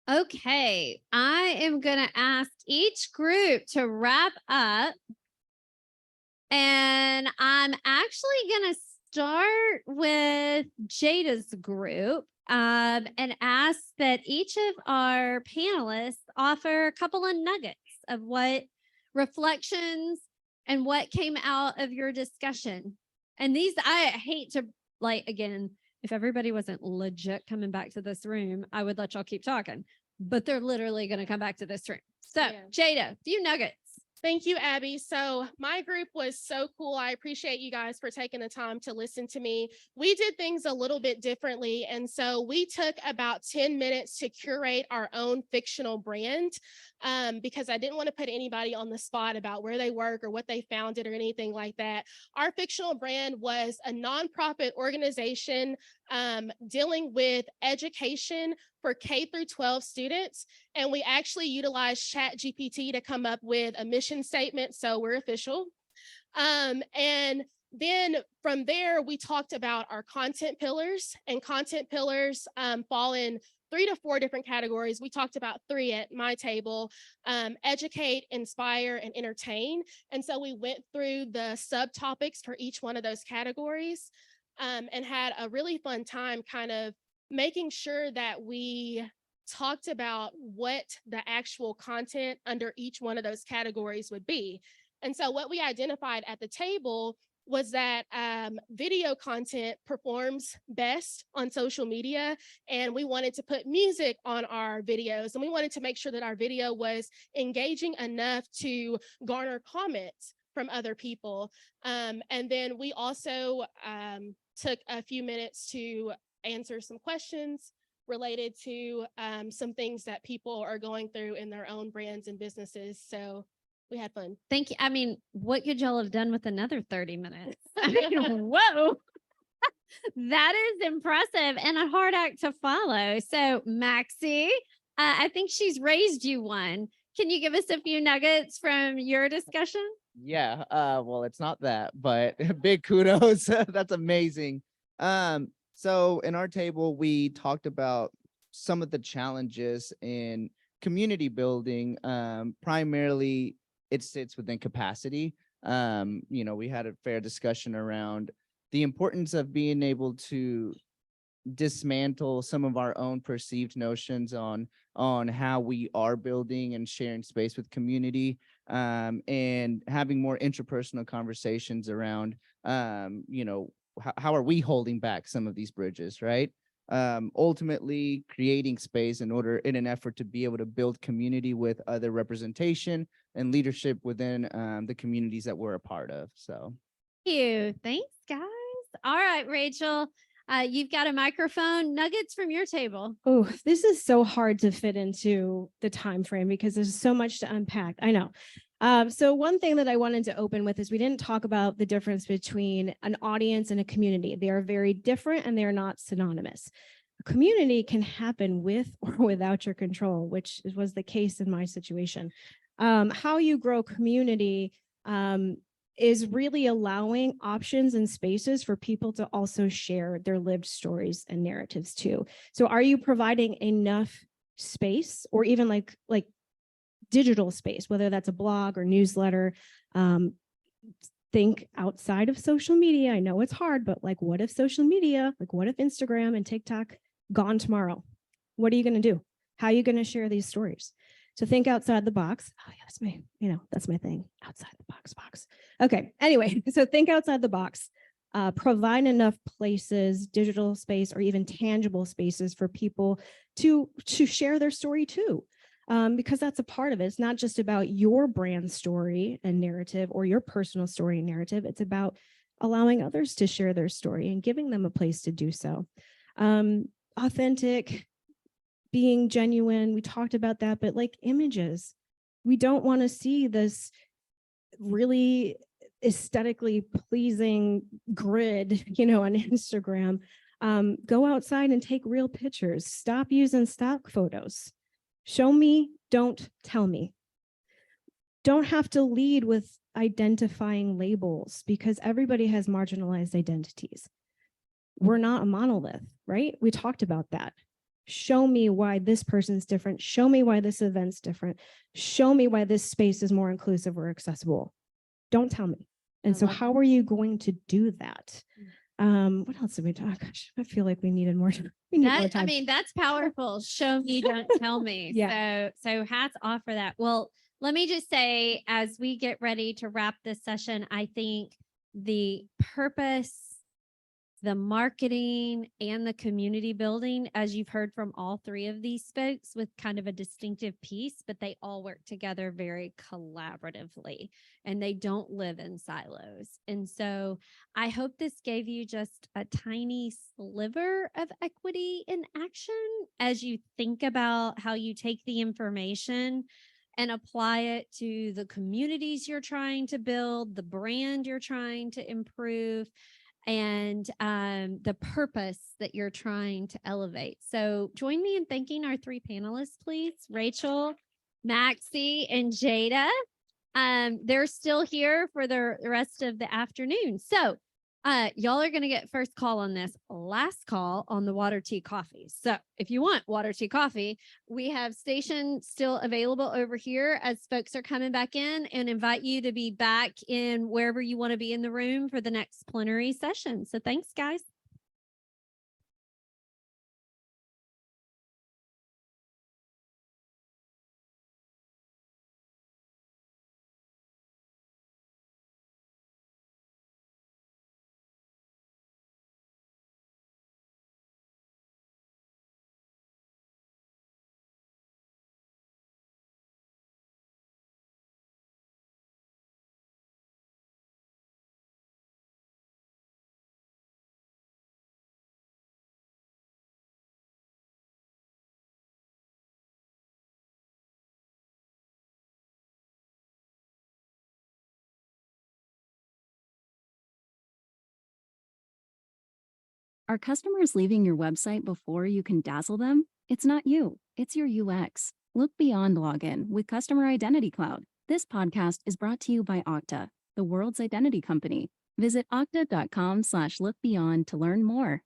Okay, I am going to ask each group to wrap up. And I'm actually going to start with Jada's group and ask that each of our panelists offer a couple of nuggets of what reflections and what came out of your discussion. And these, I hate to, like, again, if everybody wasn't legit coming back to this room, I would let y'all keep talking, but they're literally going to come back to this room. So Jada, few nuggets. Thank you, Abby. So my group was so cool. I appreciate you guys for taking the time to listen to me. We did things a little bit differently. And so we took about 10 minutes to curate our own fictional brand because I didn't want to put anybody on the spot about where they work or what they founded or anything like that. Our fictional brand was a nonprofit organization dealing with education for K through 12 students. And we actually utilized ChatGPT to come up with a mission statement. So we're official. And then from there, we talked about our content pillars, and content pillars fall in 3 to 4 different categories. We talked about 3 at my table: educate, inspire, and entertain. And so we went through the subtopics for each one of those categories and had a really fun time kind of making sure that we talked about what the actual content under each one of those categories would be. And so what we identified at the table was that video content performs best on social media, and we wanted to put music on our videos, and we wanted to make sure that our video was engaging enough to garner comments from other people. And then we also took a few minutes to answer some questions related to some things that people are going through in their own brands and businesses. So we had fun. Thank you. I mean, what could y'all have done with another 30 minutes? I mean, whoa. That is impressive and a hard act to follow. So, Maxie, I think she's raised you one. Can you give us a few nuggets from your discussion? Yeah, well, it's not that, but big kudos. That's amazing. So in our table, we talked about some of the challenges in community building. Primarily, it sits within capacity. We had a fair discussion around the importance of being able to dismantle some of our own perceived notions on how we are building and sharing space with community, and having more interpersonal conversations around how are we holding back some of these bridges, right? Ultimately creating space in an effort to be able to build community with other representation and leadership within the communities that we're a part of. So Thank you. Thanks, guys. All right, Rachel, you've got a microphone. Nuggets from your table. Oh, this is so hard to fit into the time frame because there's so much to unpack. I know. So one thing that I wanted to open with is we didn't talk about the difference between an audience and a community. They are very different and they're not synonymous. A community can happen with or without your control, which was the case in my situation. How you grow community is really allowing options and spaces for people to also share their lived stories and narratives too. So are you providing enough space or even like digital space, whether that's a blog or newsletter? Think outside of social media. I know it's hard, but what if social media, what if Instagram and TikTok gone tomorrow? What are you going to do? How are you going to share these stories? So think outside the box. Oh yeah, that's my thing. Outside the box. Okay. Anyway, so think outside the box. Provide enough places, digital space, or even tangible spaces for people to share their story too. Because that's a part of it. It's not just about your brand story and narrative or your personal story and narrative. It's about allowing others to share their story and giving them a place to do so. Authentic, being genuine. We talked about that, but images, we don't want to see this really aesthetically pleasing grid, on Instagram. Go outside and take real pictures. Stop using stock photos. Show me, don't tell me. Don't have to lead with identifying labels because everybody has marginalized identities. We're not a monolith, right? We talked about that. Show me why this person's different. Show me why this event's different. Show me why this space is more inclusive or accessible. Don't tell me. And so how are you going to do that? What else did we talk? Gosh, I feel like we needed more time. I mean, that's powerful. Show me, don't tell me. Yeah. So hats off for that. Well, let me just say, as we get ready to wrap this session, I think the purpose, the marketing, and the community building, as you've heard from all three of these folks, with kind of a distinctive piece, but they all work together very collaboratively and they don't live in silos. And so I hope this gave you just a tiny sliver of equity in action as you think about how you take the information and apply it to the communities you're trying to build, the brand you're trying to improve, and the purpose that you're trying to elevate. So join me in thanking our three panelists, please. Rachel, Maxie, and Jada. They're still here for the rest of the afternoon. So y'all are going to get first call on this, last call on the water, tea, coffee. So if you want water, tea, coffee, we have stations still available over here as folks are coming back in, and invite you to be back in wherever you want to be in the room for the next plenary session. So thanks, guys. Are customers leaving your website before you can dazzle them? It's not you, it's your UX. Look beyond login with Customer Identity Cloud. This podcast is brought to you by Okta, the world's identity company. Visit okta.com/lookbeyond to learn more.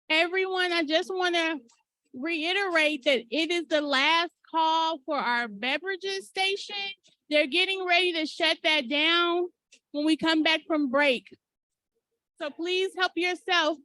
Everyone, I just want to reiterate that it is the last call for our beverages station. They're getting ready to shut that down when we come back from break. So please help yourself.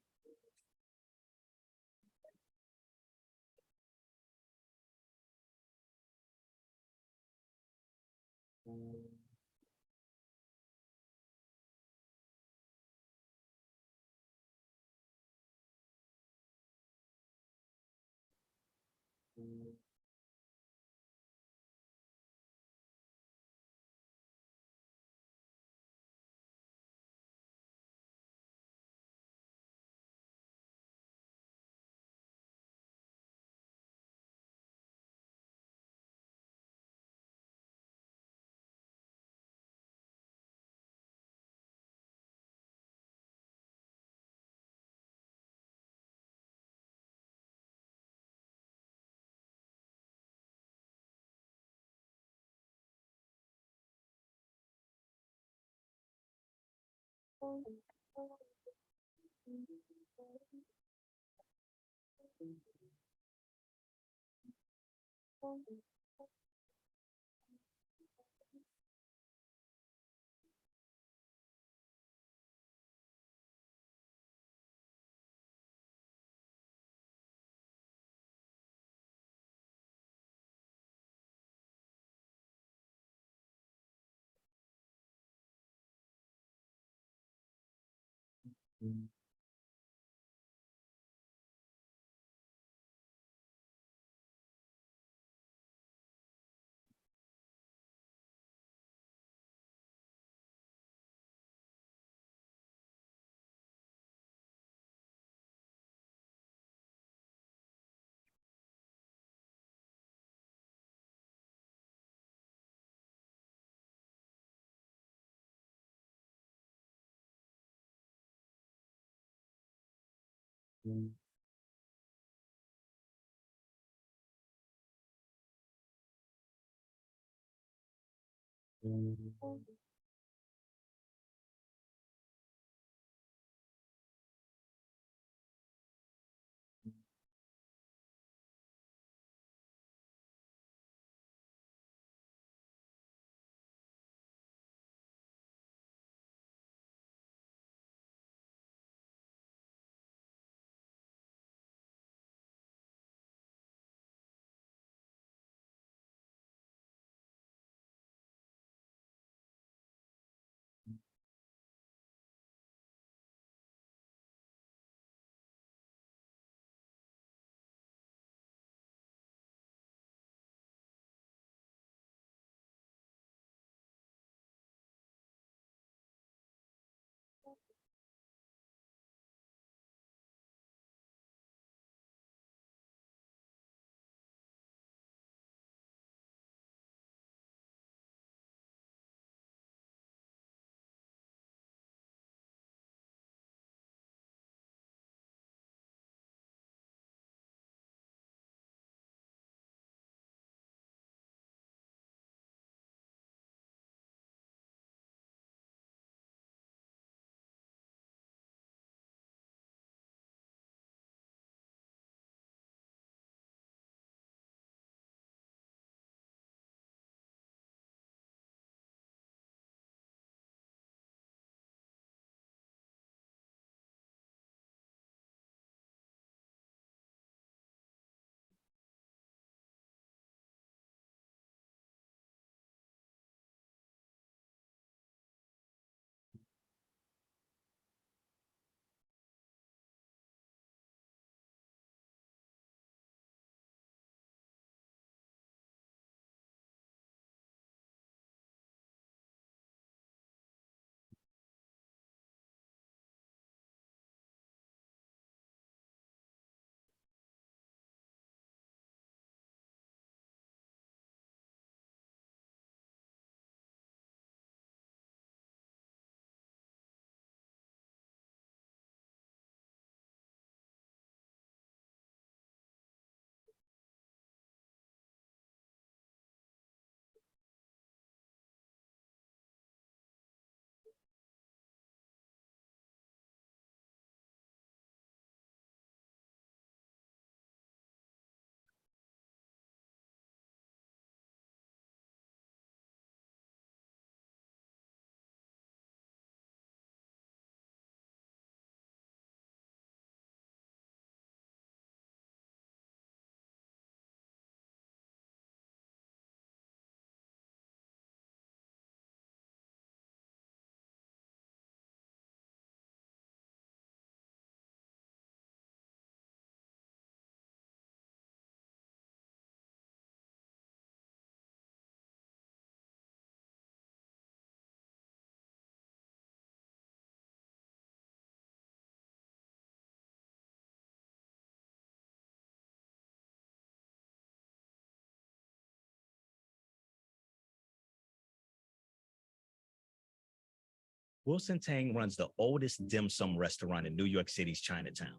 Wilson Tang runs the oldest dim sum restaurant in New York City's Chinatown.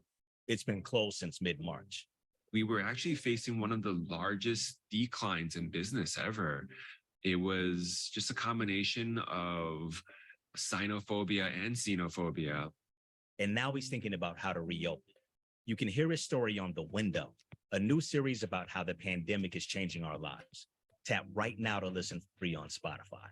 It's been closed since mid-March. We were actually facing one of the largest declines in business ever. It was just a combination of sinophobia and xenophobia. And now he's thinking about how to reopen. You can hear his story on The Window, a new series about how the pandemic is changing our lives. Tap right now to listen free on Spotify.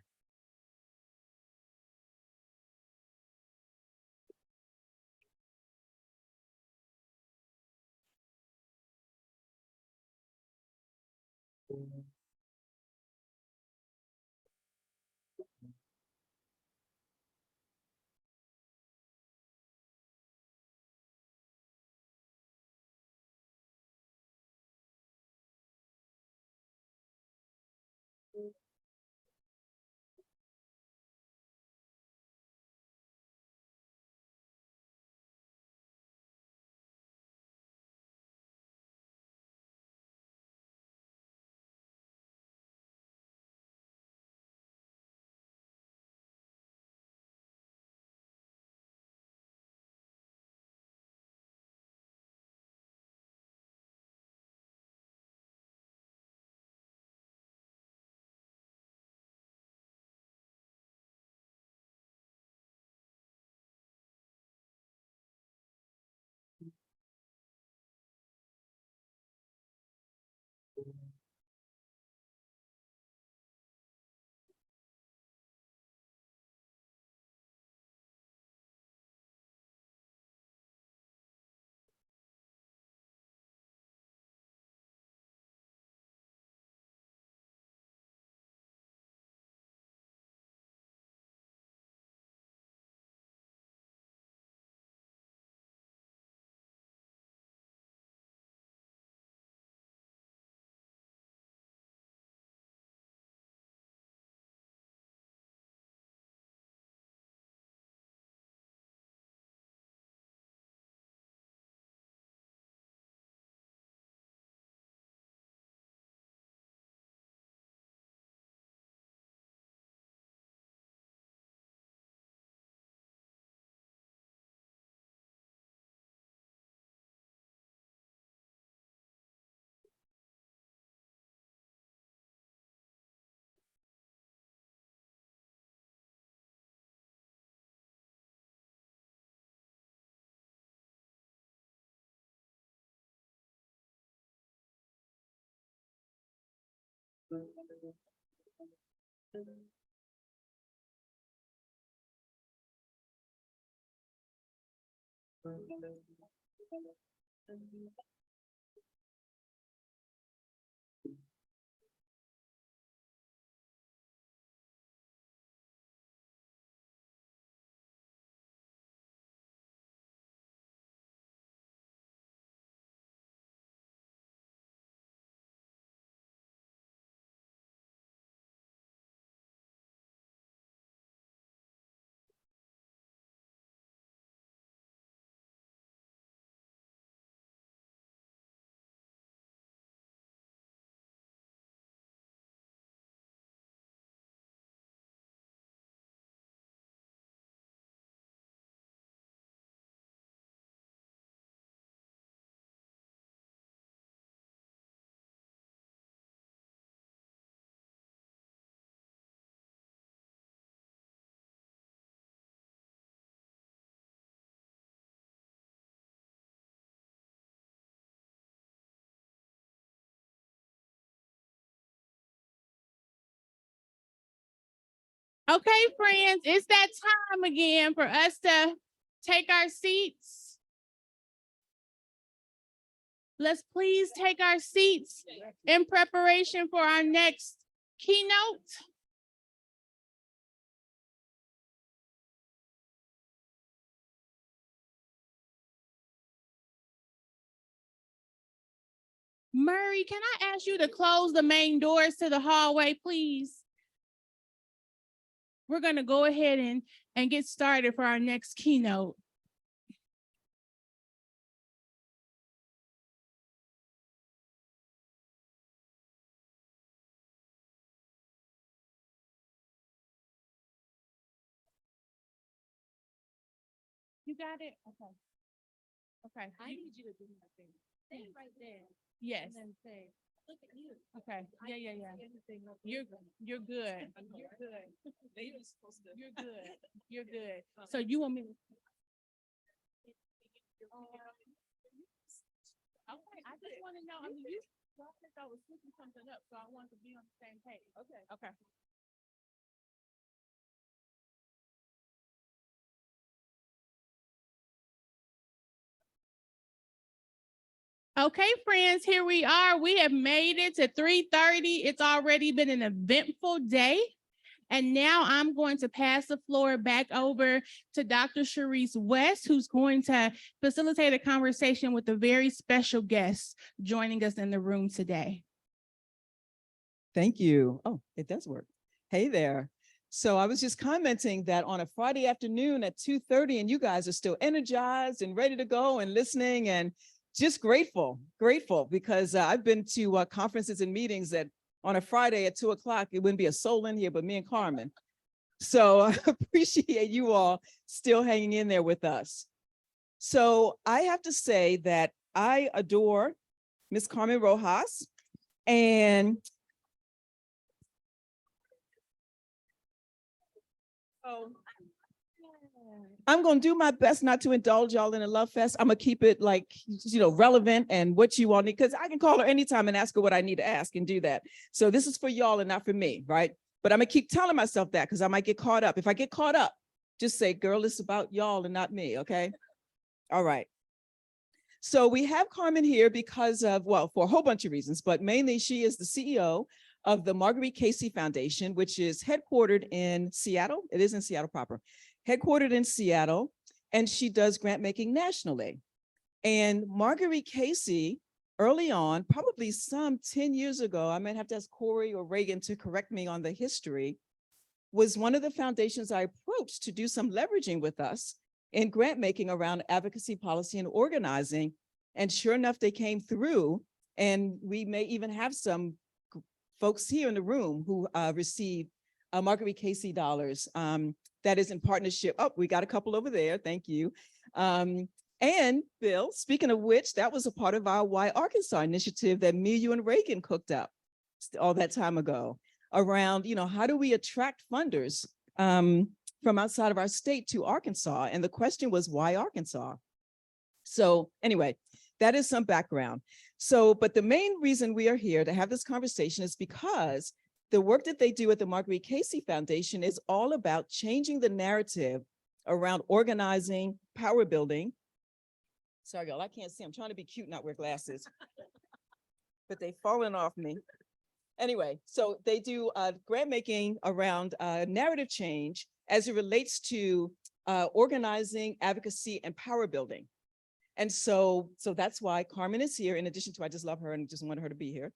Okay, friends, it's that time again for us to take our seats. Let's please take our seats in preparation for our next keynote. Murray, can I ask you to close the main doors to the hallway, please? We're going to go ahead and get started for our next keynote. You got it? Okay. Okay. I need you to do my thing. Stay right there. Yes. And then say, look at you. Okay. Yeah. You're good. You're good. You're good. You're good. So you want me to? Okay, I just want to know, I mean, I think I was switching something up, so I want to be on the same page. Okay. Okay. Okay, friends, here we are. We have made it to 3:30. It's already been an eventful day. And now I'm going to pass the floor back over to Dr. Sharice West, who's going to facilitate a conversation with a very special guest joining us in the room today. Thank you. Oh, it does work. Hey there. So I was just commenting that on a Friday afternoon at 2:30, and you guys are still energized and ready to go and listening, and just grateful because I've been to conferences and meetings that on a Friday at 2 o'clock, it wouldn't be a soul in here but me and Carmen. So I appreciate you all still hanging in there with us. So I have to say that I adore Miss Carmen Rojas, and I'm going to do my best not to indulge y'all in a love fest. I'm going to keep it like, relevant and what you all need, because I can call her anytime and ask her what I need to ask and do that. So this is for y'all and not for me, right? But I'm going to keep telling myself that because I might get caught up. If I get caught up, just say, girl, it's about y'all and not me, okay? All right. So we have Carmen here because of, well, for a whole bunch of reasons, but mainly she is the CEO of the Marguerite Casey Foundation, which is headquartered in Seattle. It is in Seattle proper. Headquartered in Seattle, and she does grant making nationally. And Marguerite Casey, early on, probably some 10 years ago, I might have to ask Corey or Reagan to correct me on the history, was one of the foundations I approached to do some leveraging with us in grant making around advocacy, policy, and organizing. And sure enough, they came through, and we may even have some folks here in the room who received Marguerite Casey dollars. That is in partnership. Oh, we got a couple over there. Thank you. And Bill, speaking of which, that was a part of our Why Arkansas initiative that me, you, and Reagan cooked up all that time ago around, how do we attract funders from outside of our state to Arkansas? And the question was, why Arkansas? So anyway, that is some background. So, but the main reason we are here to have this conversation is because the work that they do at the Marguerite Casey Foundation is all about changing the narrative around organizing, power building. Sorry, y'all, I can't see. I'm trying to be cute, not wear glasses, but they've fallen off me. Anyway, so they do grant making around narrative change as it relates to organizing, advocacy, and power building. And so that's why Carmen is here, in addition to I just love her and just wanted her to be here.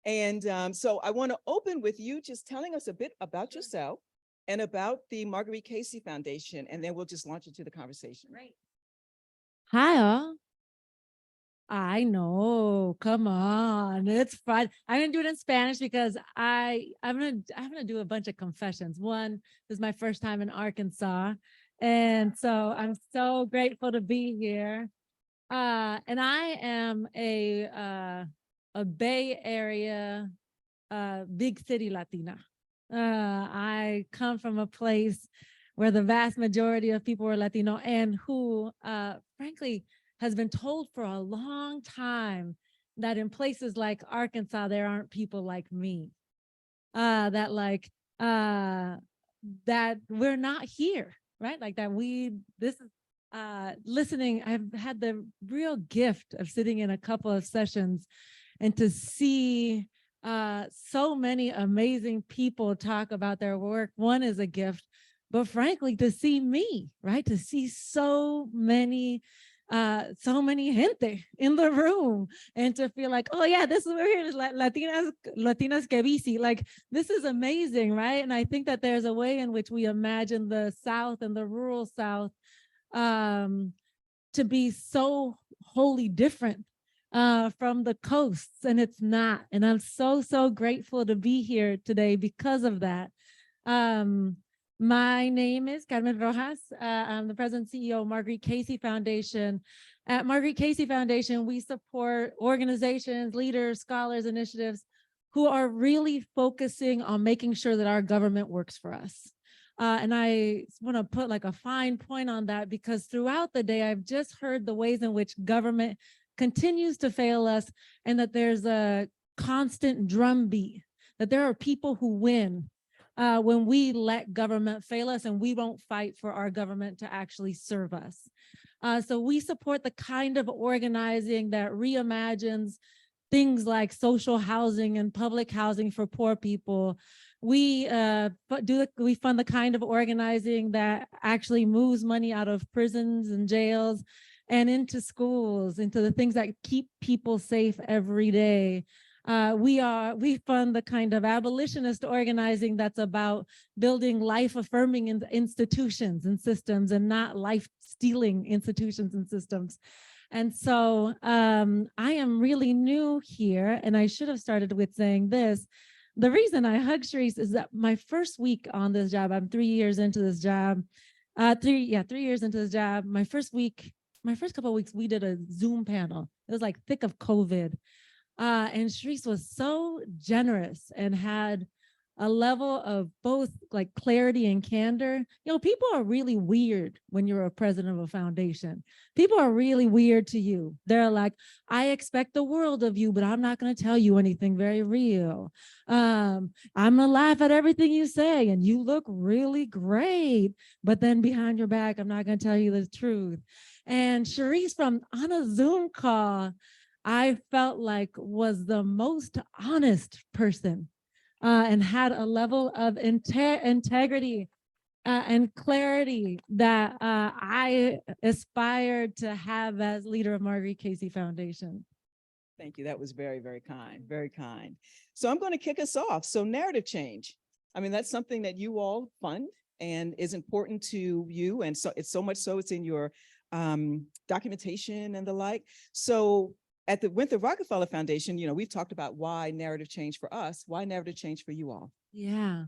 And so I want to open with you just telling us a bit about yourself and about the Marguerite Casey Foundation, and then we'll just launch into the conversation. Right. Hi, all. I know, come on, it's fun. I'm gonna do it in Spanish because I'm gonna do a bunch of confessions. One, this is my first time in Arkansas, and so I'm so grateful to be here. And I am a Bay Area, big city Latina. I come from a place where the vast majority of people are Latino, and who, frankly, has been told for a long time that in places like Arkansas, there aren't people like me, that we're not here, right? Like that listening, I've had the real gift of sitting in a couple of sessions and to see so many amazing people talk about their work. One is a gift, but frankly, to see me, right? To see so many gente in the room and to feel like, oh yeah, this is where we're here, Latinas que bici. Like, this is amazing, right? And I think that there's a way in which we imagine the South and the rural South to be so wholly different from the coasts, and it's not. And I'm so grateful to be here today because of that. My name is Carmen Rojas. I'm the president and CEO of Marguerite Casey Foundation. At Marguerite Casey Foundation, we support organizations, leaders, scholars, initiatives who are really focusing on making sure that our government works for us. And I want to put like a fine point on that because throughout the day, I've just heard the ways in which government continues to fail us and that there's a constant drumbeat, that there are people who win when we let government fail us and we won't fight for our government to actually serve us. So we support the kind of organizing that reimagines things like social housing and public housing for poor people. We fund the kind of organizing that actually moves money out of prisons and jails and into schools, into the things that keep people safe every day. We fund the kind of abolitionist organizing that's about building life-affirming institutions and systems and not life-stealing institutions and systems. And so I am really new here, and I should have started with saying this. The reason I hug Sharice is that my first week on this job, I'm 3 years into this job, 3 years into this job, my first couple of weeks, we did a Zoom panel. It was like thick of COVID. And Sharice was so generous and had a level of both like clarity and candor. You know, people are really weird when you're a president of a foundation. People are really weird to you. They're like, I expect the world of you, but I'm not going to tell you anything very real. I'm going to laugh at everything you say and you look really great, but then behind your back, I'm not going to tell you the truth. And Sharice on a Zoom call, I felt like was the most honest person and had a level of integrity and clarity that I aspired to have as leader of Marguerite Casey Foundation. Thank you. That was very, very kind, very kind. So I'm going to kick us off. So narrative change. I mean, that's something that you all fund and is important to you. And so it's so much so it's in your documentation and the like. So at the Winthrop Rockefeller Foundation, you know, we've talked about why narrative change for us, why narrative change for you all. Yeah.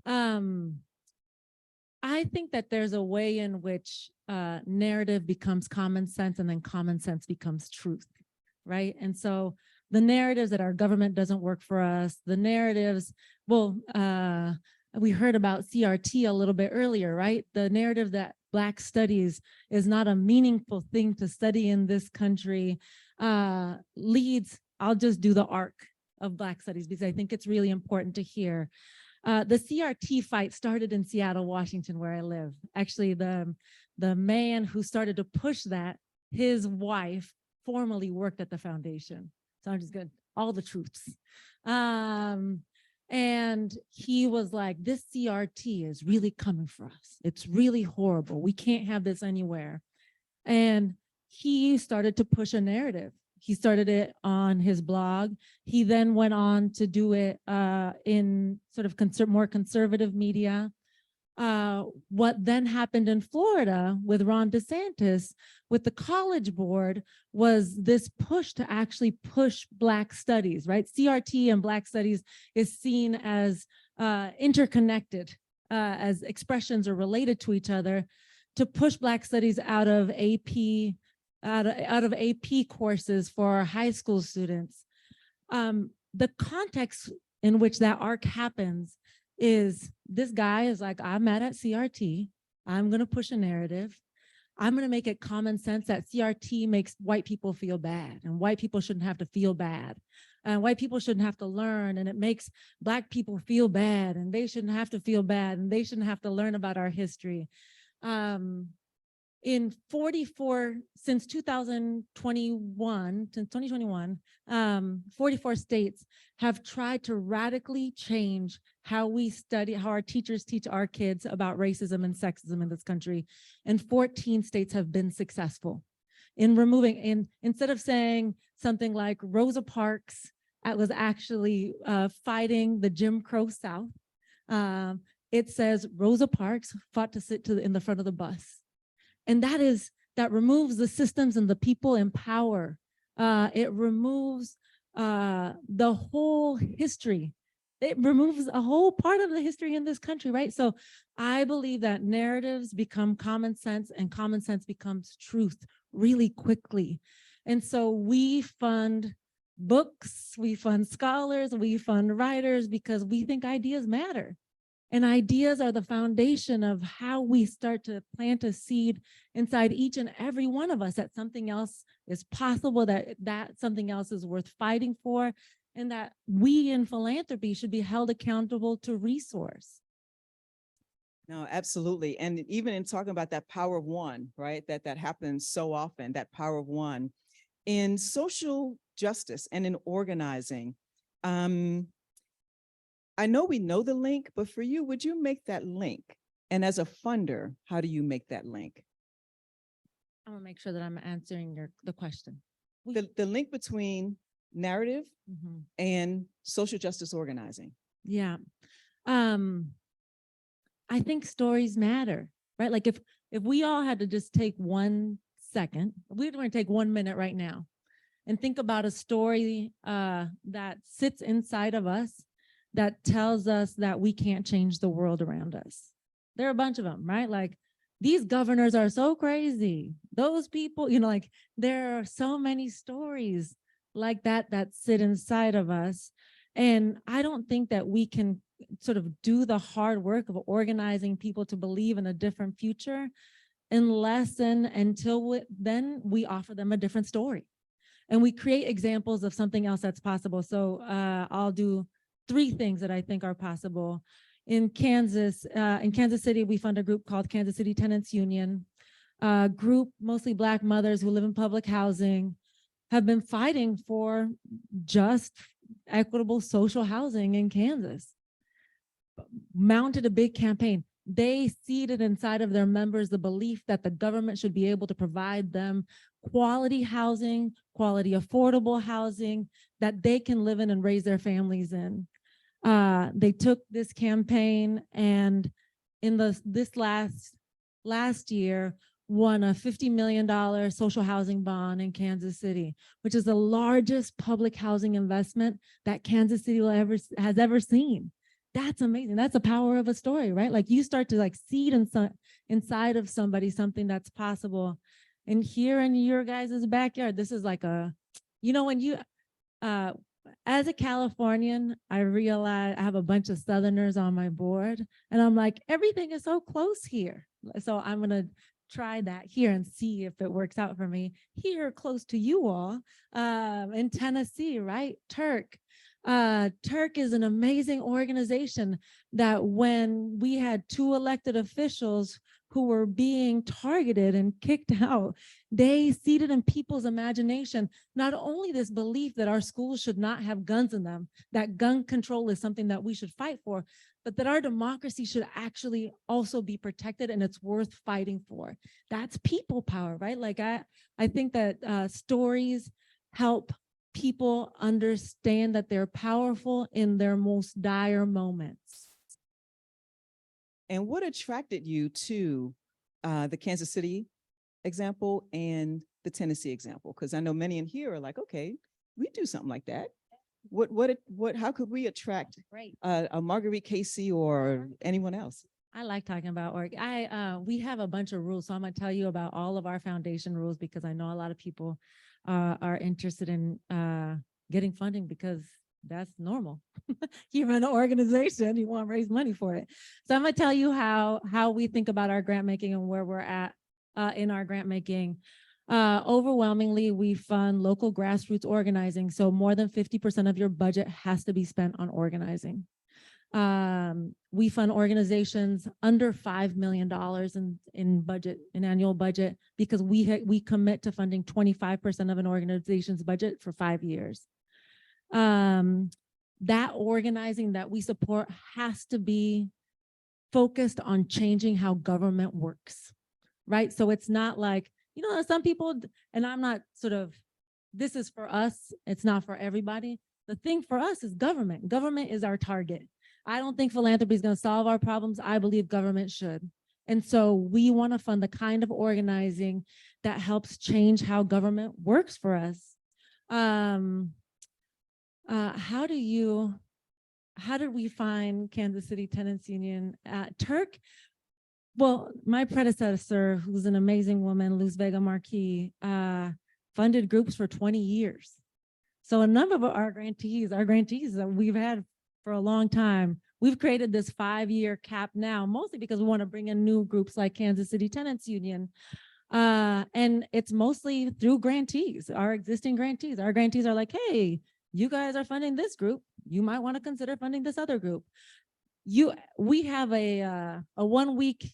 I think that there's a way in which narrative becomes common sense and then common sense becomes truth, right? And so the narratives that our government doesn't work for us, the narratives, well, we heard about CRT a little bit earlier, right? The narrative that Black studies is not a meaningful thing to study in this country leads, I'll just do the arc of Black studies because I think it's really important to hear. The CRT fight started in Seattle, Washington, where I live. Actually, the man who started to push that, his wife formerly worked at the foundation. So I'm just going to, all the truths. And he was like, this CRT is really coming for us. It's really horrible. We can't have this anywhere. And he started to push a narrative. He started it on his blog. He then went on to do it in sort of more conservative media. What then happened in Florida with Ron DeSantis, with the College Board, was this push to actually push Black studies, right? CRT and Black studies is seen as interconnected, as expressions are related to each other, to push Black studies out of AP courses for high school students. The context in which that arc happens is this guy is like, I'm mad at CRT. I'm going to push a narrative. I'm going to make it common sense that CRT makes white people feel bad and white people shouldn't have to feel bad. And white people shouldn't have to learn, and it makes Black people feel bad and they shouldn't have to feel bad and they shouldn't have to learn about our history. In 44, since 2021, 44 states have tried to radically change how we study, how our teachers teach our kids about racism and sexism in this country. And 14 states have been successful in removing, instead of saying something like Rosa Parks was actually fighting the Jim Crow South, it says Rosa Parks fought to sit in the front of the bus. And that removes the systems and the people in power. It removes the whole history it removes a whole part of the history in this country, right? So I believe that narratives become common sense and common sense becomes truth really quickly. And so we fund books, we fund scholars, we fund writers because we think ideas matter. And ideas are the foundation of how we start to plant a seed inside each and every one of us that something else is possible, that something else is worth fighting for, and that we in philanthropy should be held accountable to resource. No, absolutely. And even in talking about that power of one, right? That happens so often, that power of one in social justice and in organizing. I know we know the link, but for you, would you make that link? And as a funder, how do you make that link? I'm gonna make sure that I'm answering the question. The link between narrative and social justice organizing. Yeah. I think stories matter, right? Like if we all had to just take 1 second, we're going to take 1 minute right now and think about a story that sits inside of us that tells us that we can't change the world around us. There are a bunch of them, right? Like these governors are so crazy. Those people, like there are so many stories like that sit inside of us. And I don't think that we can sort of do the hard work of organizing people to believe in a different future until then we offer them a different story. And we create examples of something else that's possible. So I'll do 3 things that I think are possible. In Kansas City, we fund a group called Kansas City Tenants Union. A group, mostly Black mothers who live in public housing, have been fighting for just equitable social housing in Kansas. Mounted a big campaign. They seeded inside of their members the belief that the government should be able to provide them quality housing, quality affordable housing that they can live in and raise their families in. They took this campaign and in this last year won a $50 million social housing bond in Kansas City, which is the largest public housing investment that Kansas City has ever seen. That's amazing. That's the power of a story, right? Like you start to seed inside of somebody something that's possible. And here in your guys' backyard, this is like when you, as a Californian, I realize I have a bunch of Southerners on my board and I'm like, everything is so close here. So I'm going to try that here and see if it works out for me here close to you all in Tennessee, right? Turk is an amazing organization that when we had 2 elected officials who were being targeted and kicked out, they seeded in people's imagination, not only this belief that our schools should not have guns in them, that gun control is something that we should fight for, but that our democracy should actually also be protected and it's worth fighting for. That's people power, right? Like I think that stories help people understand that they're powerful in their most dire moments. And what attracted you to the Kansas City example and the Tennessee example? Because I know many in here are like, okay, we do something like that. How could we attract a Marguerite Casey or anyone else? I like talking about org. We have a bunch of rules, so I'm gonna tell you about all of our foundation rules because I know a lot of people are interested in getting funding because that's normal. You're in an organization, you want to raise money for it. So I'm gonna tell you how we think about our grant making and where we're at in our grant making. Overwhelmingly, we fund local grassroots organizing. So more than 50% of your budget has to be spent on organizing. We fund organizations under $5 million in annual budget because we commit to funding 25% of an organization's budget for 5 years. That organizing that we support has to be focused on changing how government works, right? So it's not like, some people, and I'm not this is for us, it's not for everybody. The thing for us is government. Government is our target. I don't think philanthropy is going to solve our problems. I believe government should. And so we want to fund the kind of organizing that helps change how government works for us. How do you how did we find Kansas City Tenants Union? Turk, well, my predecessor, who's an amazing woman, Luz Vega Marquis, funded groups for 20 years. So a number of our grantees that we've had for a long time, we've created this 5-year cap now, mostly because we want to bring in new groups like Kansas City Tenants Union. And it's mostly through grantees, our existing grantees. Our grantees are like, hey, you guys are funding this group. You might want to consider funding this other group. We have a 1 week,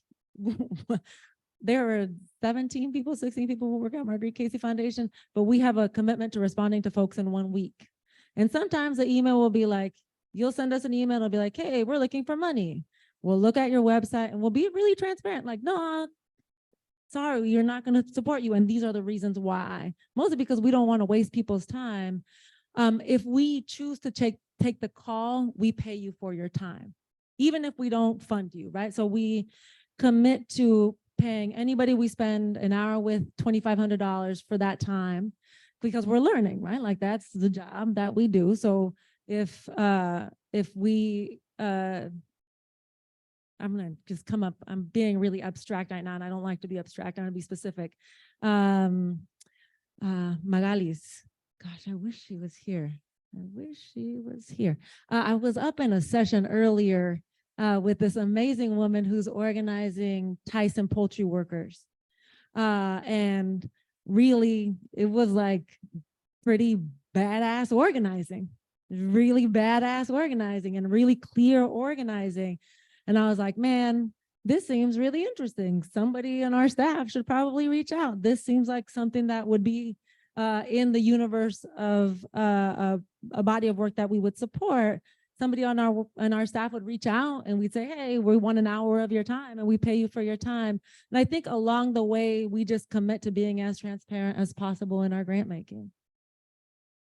there are 17 people, 16 people who work at Marguerite Casey Foundation, but we have a commitment to responding to folks in 1 week. And sometimes the email will be like, you'll send us an email, it'll be like, hey, we're looking for money. We'll look at your website and we'll be really transparent, like, no, sorry, we're not going to support you. And these are the reasons why, mostly because we don't want to waste people's time. If we choose to take the call, we pay you for your time, even if we don't fund you, right? So we commit to paying anybody we spend an hour with $2,500 for that time, because we're learning, right? Like that's the job that we do. So if we, I'm gonna just come up, I'm being really abstract right now and I don't like to be abstract, I'm gonna be specific. Magalis, gosh, I wish she was here. I wish she was here. I was up in a session earlier with this amazing woman who's organizing Tyson poultry workers. And really, it was like pretty badass organizing, really badass organizing and really clear organizing. And I was like, man, this seems really interesting. Somebody on our staff should probably reach out. This seems like something that would be in the universe of a body of work that we would support. Somebody on our staff would reach out and we'd say, hey, we want an hour of your time and we pay you for your time. And I think along the way, we just commit to being as transparent as possible in our grant making.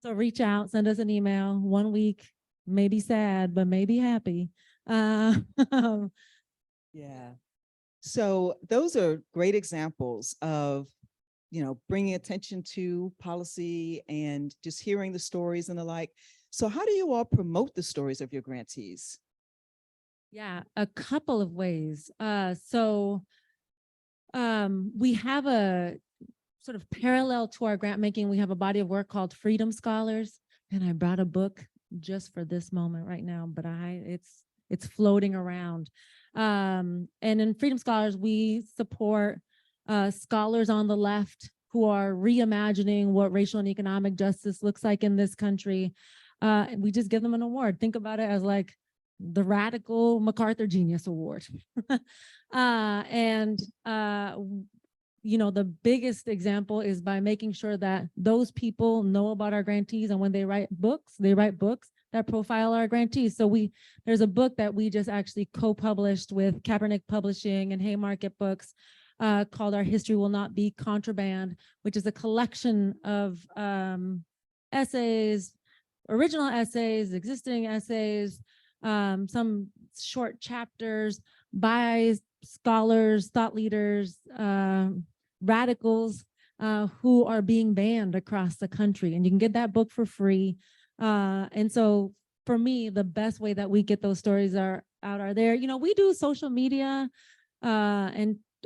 So reach out, send us an email. 1 week, maybe sad, but maybe happy. Yeah. So those are great examples of, bringing attention to policy and just hearing the stories and the like. So how do you all promote the stories of your grantees? Yeah, a couple of ways. We have a sort of parallel to our grant making, we have a body of work called Freedom Scholars. And I brought a book just for this moment right now, but it's floating around. And in Freedom Scholars, we support scholars on the left who are reimagining what racial and economic justice looks like in this country. We just give them an award. Think about it as like the Radical MacArthur Genius Award. The biggest example is by making sure that those people know about our grantees, and when they write books that profile our grantees. So there's a book that we just actually co-published with Kaepernick Publishing and Haymarket Books called Our History Will Not Be Contraband, which is a collection of essays, original essays, existing essays, some short chapters by scholars, thought leaders, radicals who are being banned across the country. And you can get that book for free. And so for me, the best way that we get those stories are there. We do social media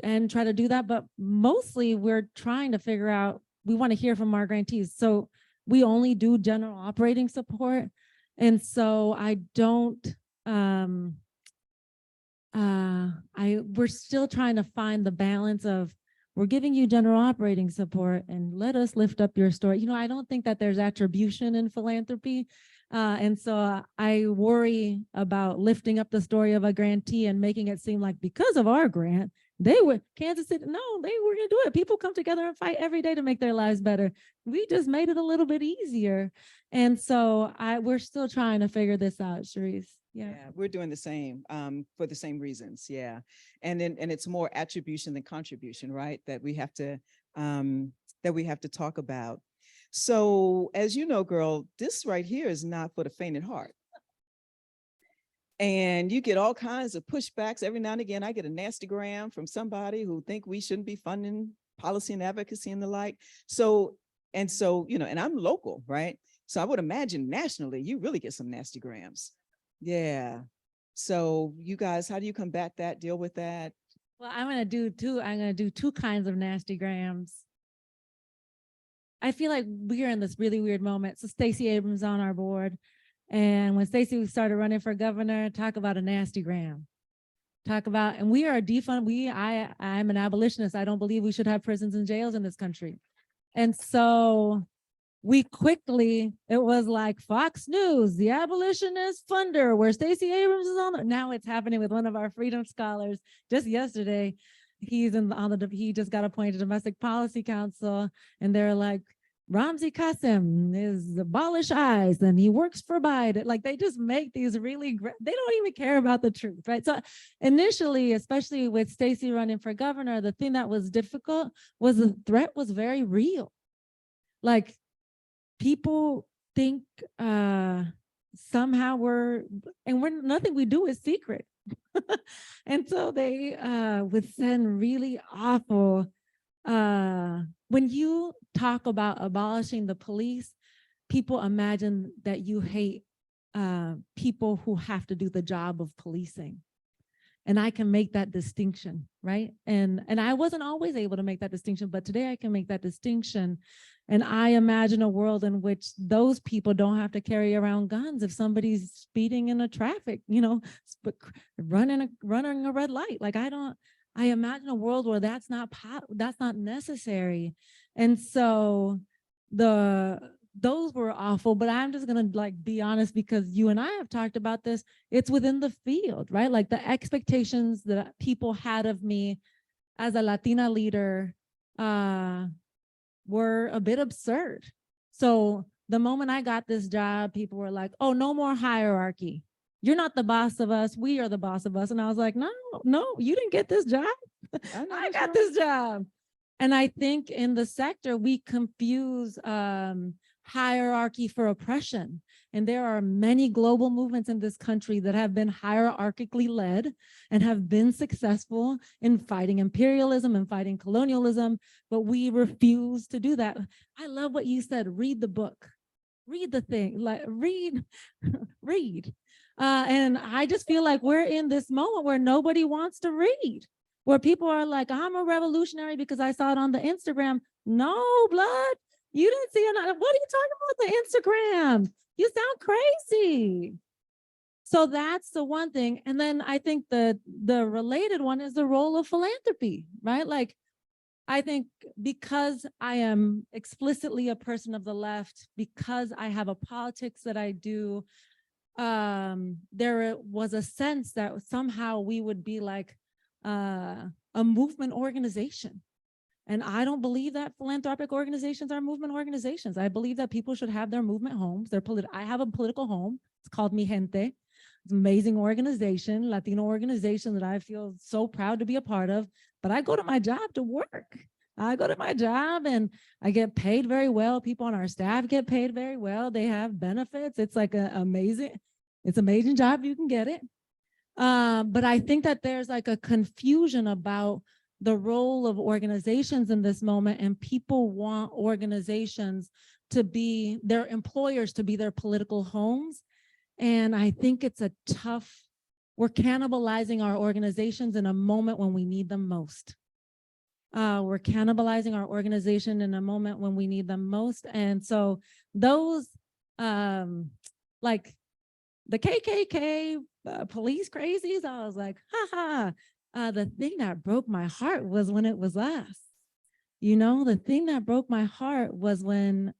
and try to do that, but mostly we're trying to figure out, we want to hear from our grantees. So we only do general operating support. And so I don't, we're still trying to find the balance of, we're giving you general operating support and let us lift up your story. I don't think that there's attribution in philanthropy. And so I worry about lifting up the story of a grantee and making it seem like because of our grant, they were Kansas City. No, they were going to do it. People come together and fight every day to make their lives better. We just made it a little bit easier. And so we're still trying to figure this out, Sharice. Yeah, we're doing the same for the same reasons. Yeah. And it's more attribution than contribution, right? That we have to talk about. So as you know, girl, this right here is not for the faint at heart. And you get all kinds of pushbacks. Every now and again, I get a nasty gram from somebody who think we shouldn't be funding policy and advocacy and the like. And I'm local, right? So I would imagine nationally, you really get some nasty grams. Yeah. So you guys, how do you combat that, deal with that? Well, I'm gonna do two kinds of nasty grams. I feel like we're in this really weird moment. So Stacey Abrams on our board. And when Stacey started running for governor, talk about a nasty gram. Talk about, and we are I'm an abolitionist. I don't believe we should have prisons and jails in this country. And so we quickly, it was like Fox News, the abolitionist funder, where Stacey Abrams is on. Now it's happening with one of our freedom scholars. Just yesterday, he just got appointed domestic policy council, and they're like, Ramzi Qasem is abolish ICE and he works for Biden. Like they just make these they don't even care about the truth, right? So initially, especially with Stacey running for governor, the thing that was difficult was the threat was very real. Like people think somehow nothing we do is secret. And so they would send really awful, when you talk about abolishing the police, people imagine that you hate people who have to do the job of policing. And I can make that distinction, right? And I wasn't always able to make that distinction, but today I can make that distinction. And I imagine a world in which those people don't have to carry around guns if somebody's speeding in a traffic, running a red light. Like I imagine a world where that's not necessary. And so those were awful, but I'm just gonna be honest, because you and I have talked about this. It's within the field, right? Like the expectations that people had of me as a Latina leader were a bit absurd. So the moment I got this job, people were like, oh, no more hierarchy. You're not the boss of us. We are the boss of us. And I was like, no, you didn't get this job. I got this job. And I think in the sector, we confuse hierarchy for oppression. And there are many global movements in this country that have been hierarchically led and have been successful in fighting imperialism and fighting colonialism, but we refuse to do that. I love what you said, read the book, read the thing, like read. And I just feel like we're in this moment where nobody wants to read, where people are like, I'm a revolutionary because I saw it on the Instagram. No, blood, you didn't see it. What are you talking about the Instagram? You sound crazy. So that's the one thing. And then I think the related one is the role of philanthropy, right? Like, I think because I am explicitly a person of the left, because I have a politics that I do, there was a sense that somehow we would be like a movement organization. And I don't believe that philanthropic organizations are movement organizations. I believe that people should have their movement homes. I have a political home. It's called Mi Gente. It's an amazing organization, Latino organization that I feel so proud to be a part of. But I go to my job to work. I go to my job and I get paid very well. People on our staff get paid very well. They have benefits. It's like amazing job. You can get it. But I think that there's like a confusion about the role of organizations in this moment, and people want organizations to be their employers, to be their political homes. And I think it's we're cannibalizing our organizations in a moment when we need them most. We're cannibalizing our organization in a moment when we need them most. And so those, like the KKK police crazies, I was like, haha. The thing that broke my heart was when it was us. The thing that broke my heart was when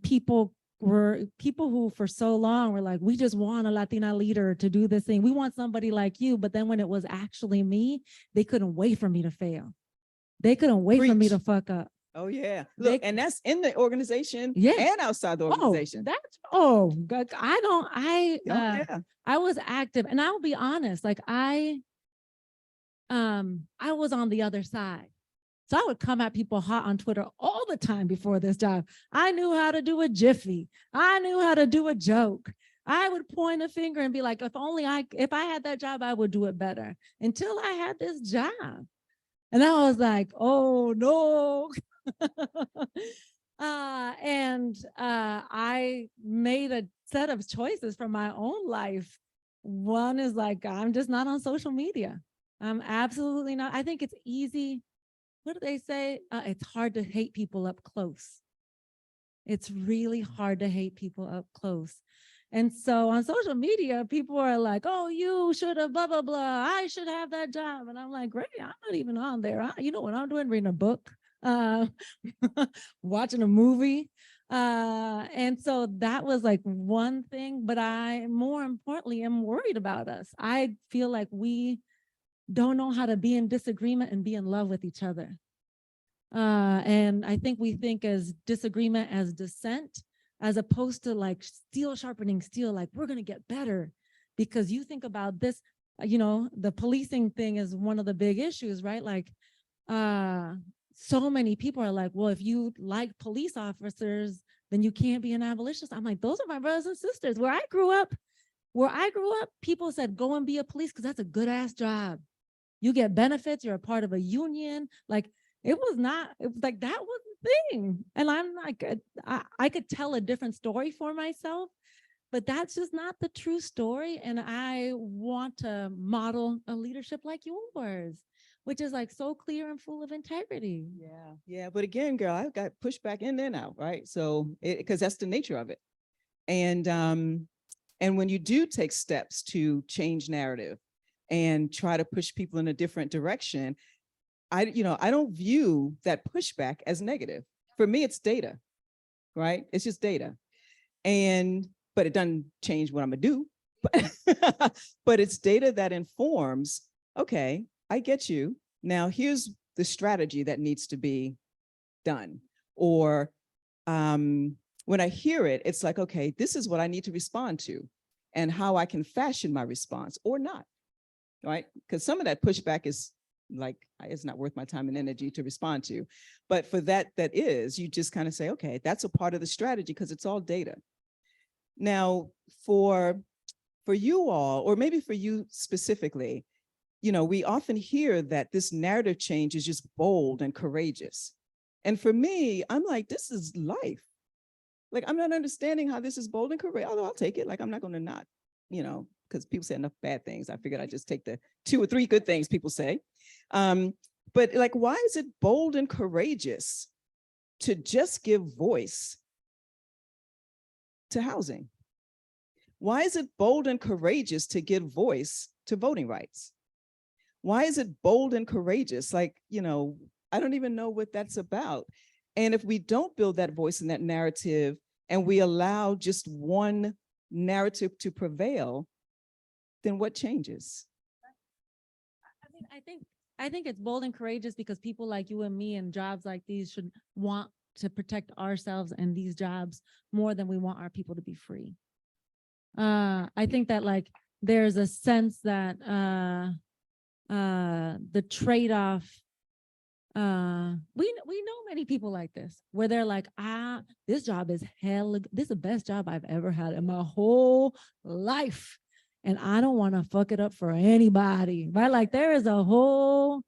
people who for so long were like, we just want a Latina leader to do this thing. We want somebody like you. But then when it was actually me, they couldn't wait for me to fail. They couldn't wait for me to fuck up. Oh yeah. Look, and that's in the organization and outside the organization. I was active, and I'll be honest, like I was on the other side. So I would come at people hot on Twitter all the time before this job. I knew how to do a jiffy. I knew how to do a joke. I would point a finger and be like, if I had that job, I would do it better, until I had this job. And I was like, oh no. I made a set of choices for my own life. One is like, I'm just not on social media. I'm absolutely not. I think it's easy. What do they say? It's hard to hate people up close. It's really hard to hate people up close. And so on social media, people are like, oh, you should have blah, blah, blah. I should have that job. And I'm like, great, I'm not even on there. You know what I'm doing? Reading a book, watching a movie. And so that was like one thing, but I more importantly am worried about us. I feel like we don't know how to be in disagreement and be in love with each other. And I think we think as disagreement as dissent, as opposed to like steel sharpening steel, like we're gonna get better. Because you think about this, you know, the policing thing is one of the big issues, right? Like so many people are like, well, if you like police officers, then you can't be an abolitionist. I'm like, those are my brothers and sisters. Where I grew up, people said, go and be a police because that's a good ass job. You get benefits, you're a part of a union. Like, it was like, that was the thing. And I'm like, I could tell a different story for myself, but that's just not the true story. And I want to model a leadership like yours, which is like so clear and full of integrity. Yeah, yeah. But again, girl, I got pushed back in there now, right? So, because that's the nature of it. And when you do take steps to change narrative and try to push people in a different direction, I don't view that pushback as negative. For me, it's data, right? It's just data. But it doesn't change what I'm gonna do. But it's data that informs, okay, I get you. Now here's the strategy that needs to be done. Or when I hear it, it's like, okay, this is what I need to respond to and how I can fashion my response or not, right? Because some of that pushback is like, it's not worth my time and energy to respond to. But for that is, you just kind of say, okay, that's a part of the strategy because it's all data. Now, for you all, or maybe for you specifically, we often hear that this narrative change is just bold and courageous. And for me, I'm like, this is life. Like, I'm not understanding how this is bold and courageous, although I'll take it. Like, I'm not going to not, because people say enough bad things. I figured I'd just take the 2 or 3 good things people say. But like, why is it bold and courageous to just give voice to housing? Why is it bold and courageous to give voice to voting rights? Why is it bold and courageous? Like, I don't even know what that's about. And if we don't build that voice and that narrative, and we allow just one narrative to prevail, then what changes? I think it's bold and courageous because people like you and me in jobs like these should want to protect ourselves and these jobs more than we want our people to be free. I think that like there's a sense that the trade-off, we know many people like this, where they're like, this job is this is the best job I've ever had in my whole life. And I don't want to fuck it up for anybody, right? Like there is a whole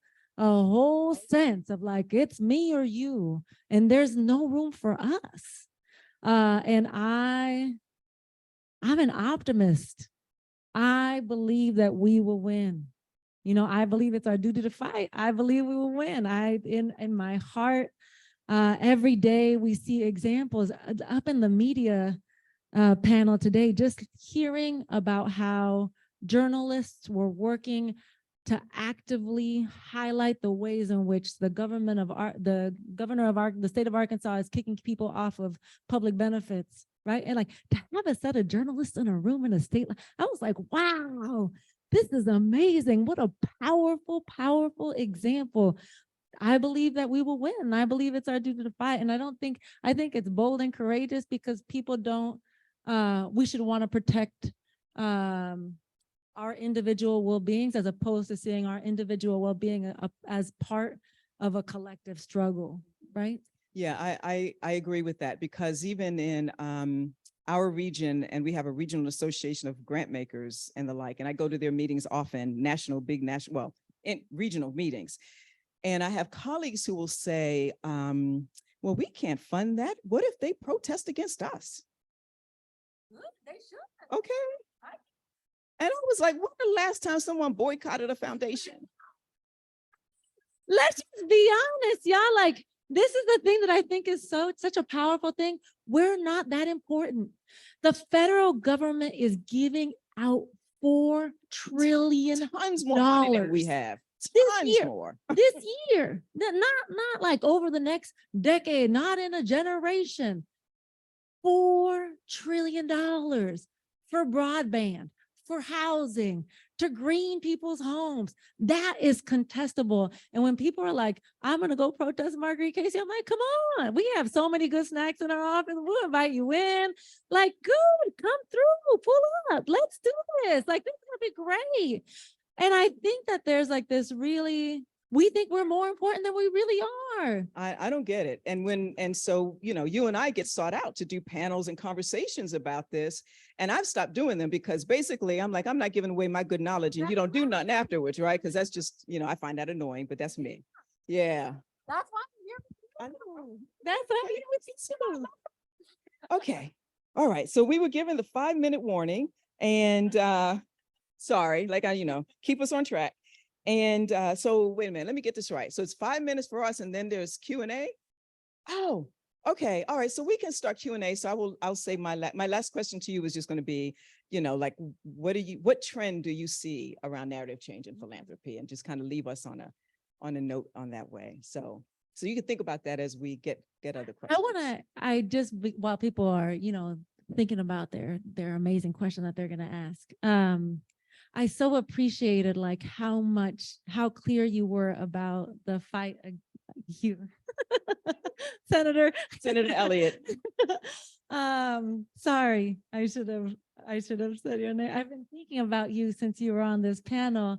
sense of like, it's me or you, and there's no room for us. And I'm an optimist. I believe that we will win. I believe it's our duty to fight. I believe we will win. In my heart, every day we see examples up in the media panel today, just hearing about how journalists were working to actively highlight the ways in which the governor of the state of Arkansas is kicking people off of public benefits, right? And like to have a set of journalists in a room in a state, I was like, wow, this is amazing. What a powerful, powerful example. I believe that we will win. I believe it's our duty to fight. And I think it's bold and courageous because people don't, we should want to protect our individual well-beings as opposed to seeing our individual well-being as part of a collective struggle, right? Yeah, I agree with that, because even in our region, and we have a regional association of grant makers and the like, and I go to their meetings often, in regional meetings. And I have colleagues who will say, well, we can't fund that. What if they protest against us? They should. Okay. And I was like, when the last time someone boycotted a foundation? Let's just be honest, y'all. Like, this is the thing that I think is such a powerful thing. We're not that important. The federal government is giving out $4 trillion Tons more money than we have. Tons more. This year, not like over the next decade, not in a generation. $4 trillion for broadband, for housing, to green people's homes. That is contestable. And when people are like, I'm going to go protest Marguerite Casey, I'm like, come on. We have so many good snacks in our office. We'll invite you in. Like, good, come through, pull up. Let's do this. Like, this is going to be great. And I think that there's like this we think we're more important than we really are. I don't get it. And so, you and I get sought out to do panels and conversations about this. And I've stopped doing them because basically I'm like, I'm not giving away my good knowledge and you don't do nothing afterwards, right? Because that's just, I find that annoying, but that's me. Yeah. That's why I'm here. That's what I'm here with you. Okay. All right. So we were given the 5-minute warning and sorry, like keep us on track. And so wait a minute, let me get this right. So it's 5 minutes for us and then there's Q&A. Oh, okay. All right. So we can start Q&A. So I'll say my last question to you is just going to be, like, what trend do you see around narrative change in philanthropy, and just kind of leave us on a note on that way. So you can think about that as we get other questions. While people are, thinking about their amazing question that they're going to ask. I so appreciated like how clear you were about the fight. Senator Elliott. Sorry, I should have said your name. I've been thinking about you since you were on this panel.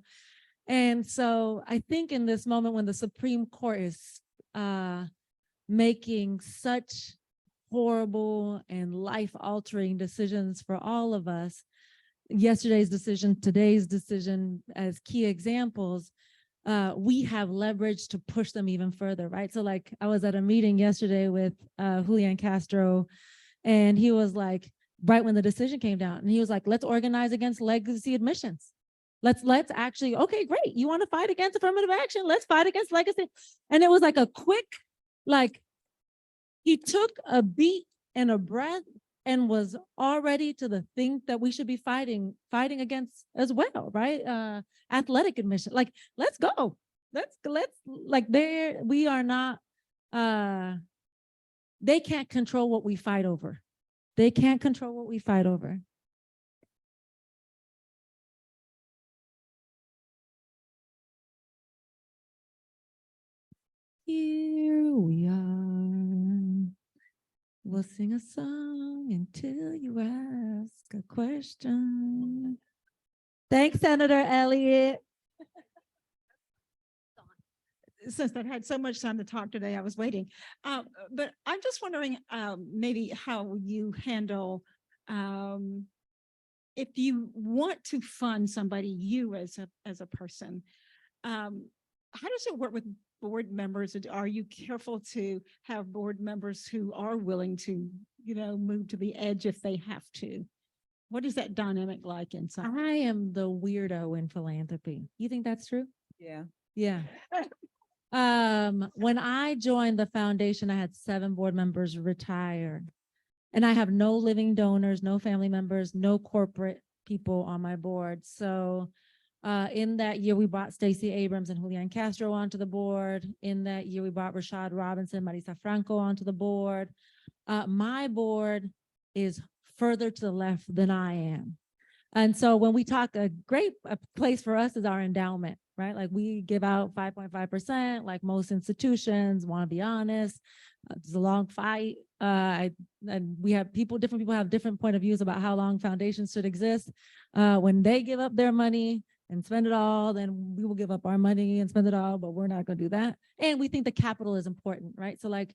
And so I think in this moment when the Supreme Court is making such horrible and life-altering decisions for all of us, yesterday's decision, today's decision as key examples, we have leverage to push them even further, right? So like I was at a meeting yesterday with Julian Castro, and he was like, right when the decision came down, and he was like, let's organize against legacy admissions. Let's actually, okay, great. You want to fight against affirmative action? Let's fight against legacy. And it was like a quick, like he took a beat and a breath and was already to the thing that we should be fighting against as well, right? Athletic admission, like, let's go. Let's like we are not, they can't control what we fight over. They can't control what we fight over. Here we are. We'll sing a song until you ask a question. Thanks, Senator Elliott. Since I've had so much time to talk today, I was waiting. But I'm just wondering maybe how you handle if you want to fund somebody, you as a person, how does it work with board members? Are you careful to have board members who are willing to, move to the edge if they have to? What is that dynamic like inside? I am the weirdo in philanthropy. You think that's true? Yeah. Yeah. When I joined the foundation, I had 7 board members retire, and I have no living donors, no family members, no corporate people on my board. So in that year, we brought Stacey Abrams and Julian Castro onto the board. In that year, we brought Rashad Robinson, Marisa Franco onto the board. My board is further to the left than I am. And so when we talk, a place for us is our endowment, right? Like we give out 5.5%, like most institutions, want to be honest. It's a long fight. And we have different people have different point of views about how long foundations should exist. When they give up their money and spend it all, then we will give up our money and spend it all, but we're not going to do that. And we think the capital is important, right? So like,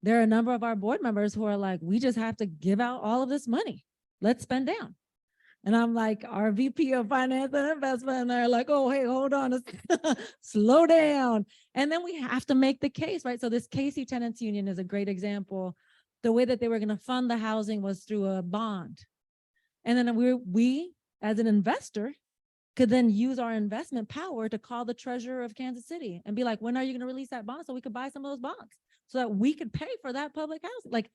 there are a number of our board members who are like, we just have to give out all of this money. Let's spend down. And I'm like, our VP of Finance and Investment, and they're like, oh, hey, hold on, slow down. And then we have to make the case, right? So this Casey Tenants Union is a great example. The way that they were going to fund the housing was through a bond. And then we as an investor could then use our investment power to call the treasurer of Kansas City and be like, when are you going to release that bond so we could buy some of those bonds so that we could pay for that public housing? Like,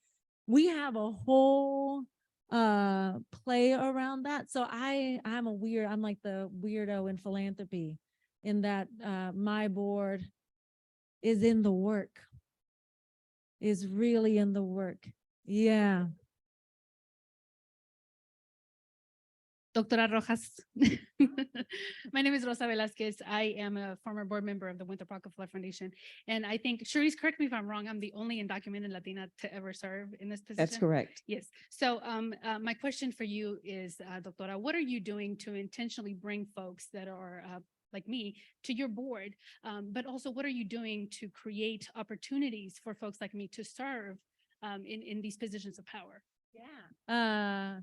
we have a whole play around that. So I'm like the weirdo in philanthropy, in that my board is in the work, is really in the work. Yeah. Doctora Rojas. My name is Rosa Velasquez. I am a former board member of the Winthrop Rockefeller Foundation. And I think, Cherise, correct me if I'm wrong, I'm the only undocumented Latina to ever serve in this position. That's correct. Yes. So my question for you is, Doctora, what are you doing to intentionally bring folks that are like me to your board? But also, what are you doing to create opportunities for folks like me to serve in these positions of power? Yeah.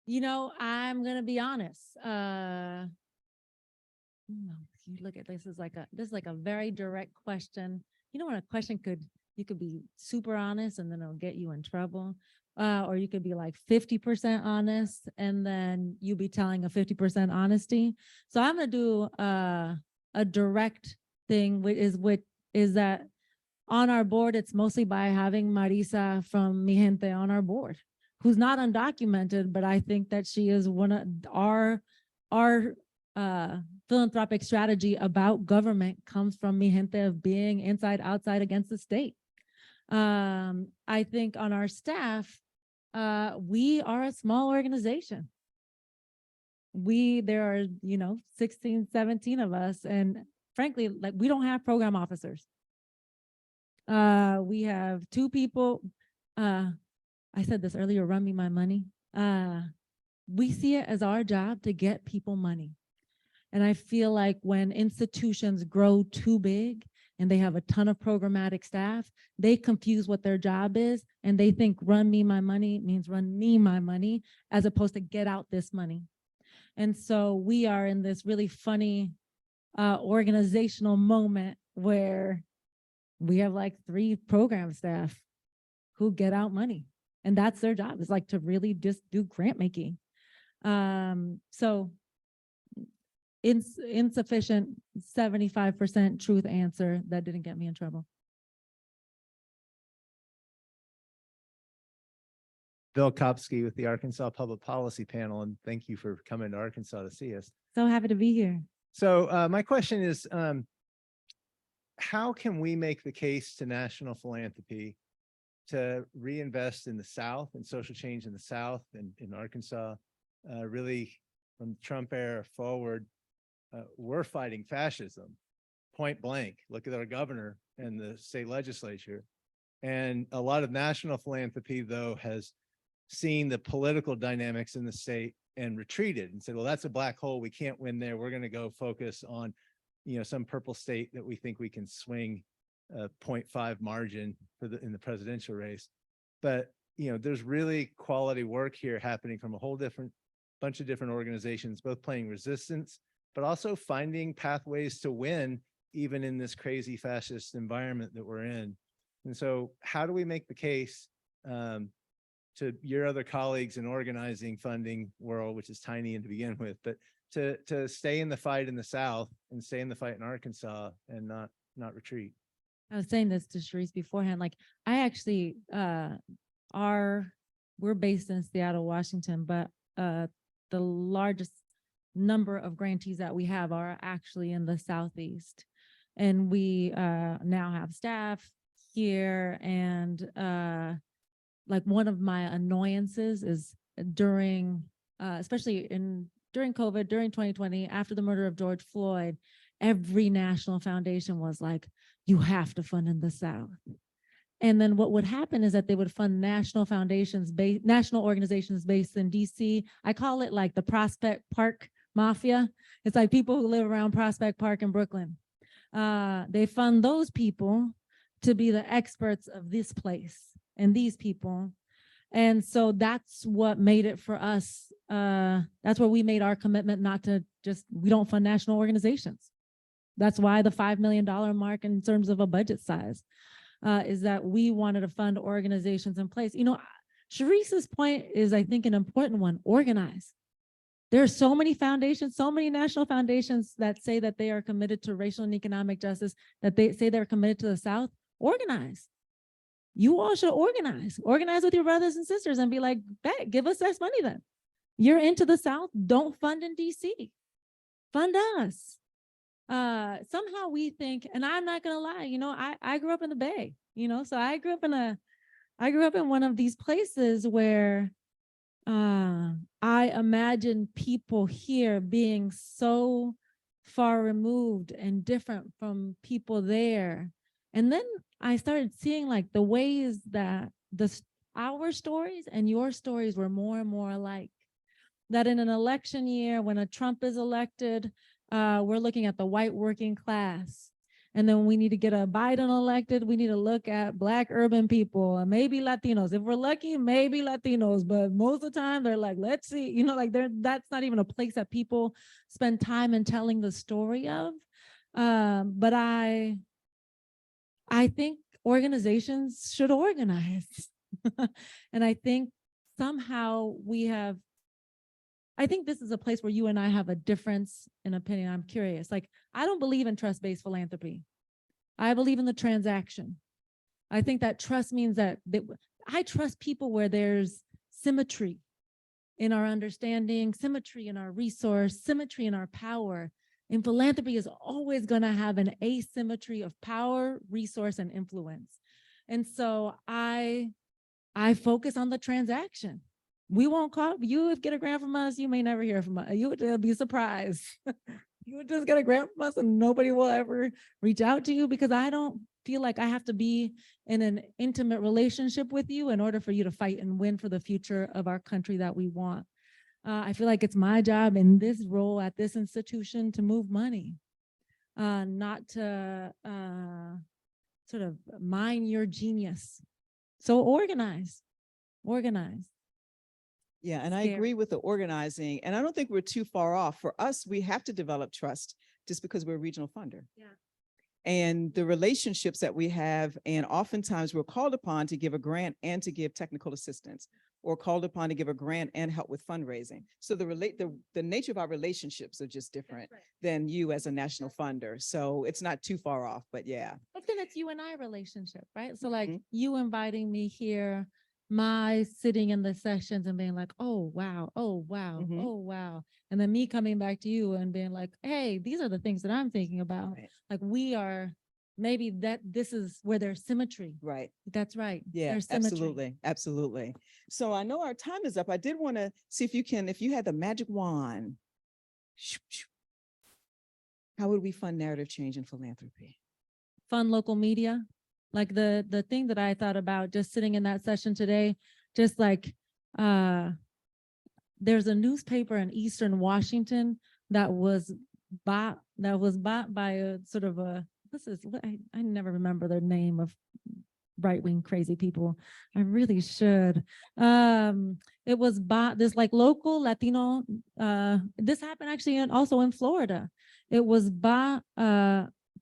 You know, I'm gonna be honest. You look at this is like a very direct question. You know, when a question you could be super honest and then it'll get you in trouble. Or you could be like 50% honest and then you be telling a 50% honesty. So I'm gonna do a direct thing, which is that on our board, it's mostly by having Marisa from Mi Gente on our board, who's not undocumented, but I think that she is one of our philanthropic strategy about government comes from Mi Gente of being inside, outside, against the state. I think on our staff, we are a small organization. There are, 16, 17 of us. And frankly, like, we don't have program officers. We have 2 people, I said this earlier, run me my money. We see it as our job to get people money. And I feel like when institutions grow too big and they have a ton of programmatic staff, they confuse what their job is. And they think run me my money means run me my money, as opposed to get out this money. And so we are in this really funny organizational moment where we have like 3 program staff who get out money. And that's their job, is like to really just do grant making. So insufficient 75% truth answer that didn't get me in trouble. Bill Kopsky with the Arkansas Public Policy Panel, and thank you for coming to Arkansas to see us. So happy to be here. So my question is, how can we make the case to national philanthropy to reinvest in the South and social change in the South and in Arkansas? Really, from the Trump era forward, we're fighting fascism, point blank. Look at our governor and the state legislature. And a lot of national philanthropy, though, has seen the political dynamics in the state and retreated and said, well, that's a black hole. We can't win there. We're going to go focus on, some purple state that we think we can swing a 0.5 margin in the presidential race. But, there's really quality work here happening from a whole bunch of different organizations, both playing resistance, but also finding pathways to win, even in this crazy fascist environment that we're in. And so how do we make the case to your other colleagues in organizing funding world, which is tiny to begin with, but to stay in the fight in the South and stay in the fight in Arkansas and not retreat? I was saying this to Cherise beforehand. Like, I actually, we're based in Seattle, Washington, but the largest number of grantees that we have are actually in the Southeast. And we now have staff here. And like, one of my annoyances is during, especially during COVID, during 2020, after the murder of George Floyd, every national foundation was like, you have to fund in the South. And then what would happen is that they would fund national national organizations based in DC. I call it like the Prospect Park Mafia. It's like people who live around Prospect Park in Brooklyn. They fund those people to be the experts of this place and these people. And so that's what made it for us. That's where we made our commitment not to just, we don't fund national organizations. That's why the $5 million mark in terms of a budget size is that we wanted to fund organizations in place. You know, Sharice's point is, I think, an important one: organize. There are so many foundations, so many national foundations that say that they are committed to racial and economic justice, that they say they're committed to the South. Organize. You all should organize. Organize with your brothers and sisters and be like, bet, give us less money then. You're into the South, don't fund in DC. Fund us. Somehow we think, and I'm not gonna lie, you know, I grew up in the Bay, you know, so I grew up in one of these places where I imagine people here being so far removed and different from people there. And then I started seeing like the ways that our stories and your stories were more and more alike. That in an election year, when a Trump is elected, we're looking at the white working class. And then we need to get a Biden elected. We need to look at Black urban people and maybe Latinos. If we're lucky, maybe Latinos, but most of the time they're like, let's see, you know, like that's not even a place that people spend time in telling the story of. But I think organizations should organize. And I think somehow I think this is a place where you and I have a difference in opinion. I'm curious. Like, I don't believe in trust-based philanthropy. I believe in the transaction. I think that trust means that I trust people where there's symmetry in our understanding, symmetry in our resource, symmetry in our power. And philanthropy is always going to have an asymmetry of power, resource, and influence. And so I focus on the transaction. We won't call you get a grant from us. You may never hear from us. You would be surprised. You would just get a grant from us and nobody will ever reach out to you, because I don't feel like I have to be in an intimate relationship with you in order for you to fight and win for the future of our country that we want. I feel like it's my job in this role at this institution to move money, not to sort of mine your genius. So organize. Yeah, and I agree with the organizing, and I don't think we're too far off. For us, we have to develop trust just because we're a regional funder. Yeah. And the relationships that we have, and oftentimes we're called upon to give a grant and to give technical assistance, or called upon to give a grant and help with fundraising. So the nature of our relationships are just different than you as a national funder. So it's not too far off, but yeah. But then it's you and I relationship, right? So like you inviting me here, my sitting in the sessions and being like, oh, wow, oh, wow, oh, wow. And then me coming back to you and being like, hey, these are the things that I'm thinking about. Right. Like we are, maybe this is where there's symmetry. Right. That's right. Yeah, There's symmetry. absolutely. Absolutely. So I know our time is up. I did want to see if you had the magic wand, how would we fund narrative change in philanthropy? Fund local media. Like the thing that I thought about just sitting in that session today, just like there's a newspaper in Eastern Washington that was bought by a sort of I never remember their name of right-wing crazy people. I really should. It was bought, this like local Latino, this happened actually also in Florida. It was bought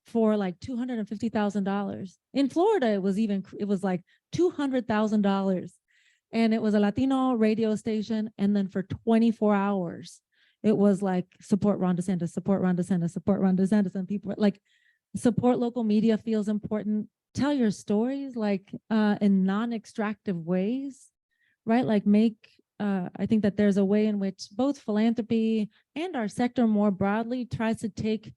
for like $250,000. In Florida, it was like $200,000. And it was a Latino radio station. And then for 24 hours, it was like support Ron DeSantis, support Ron DeSantis, support Ron DeSantis. And people like support local media feels important. Tell your stories like in non-extractive ways, right? Like I think that there's a way in which both philanthropy and our sector more broadly tries to take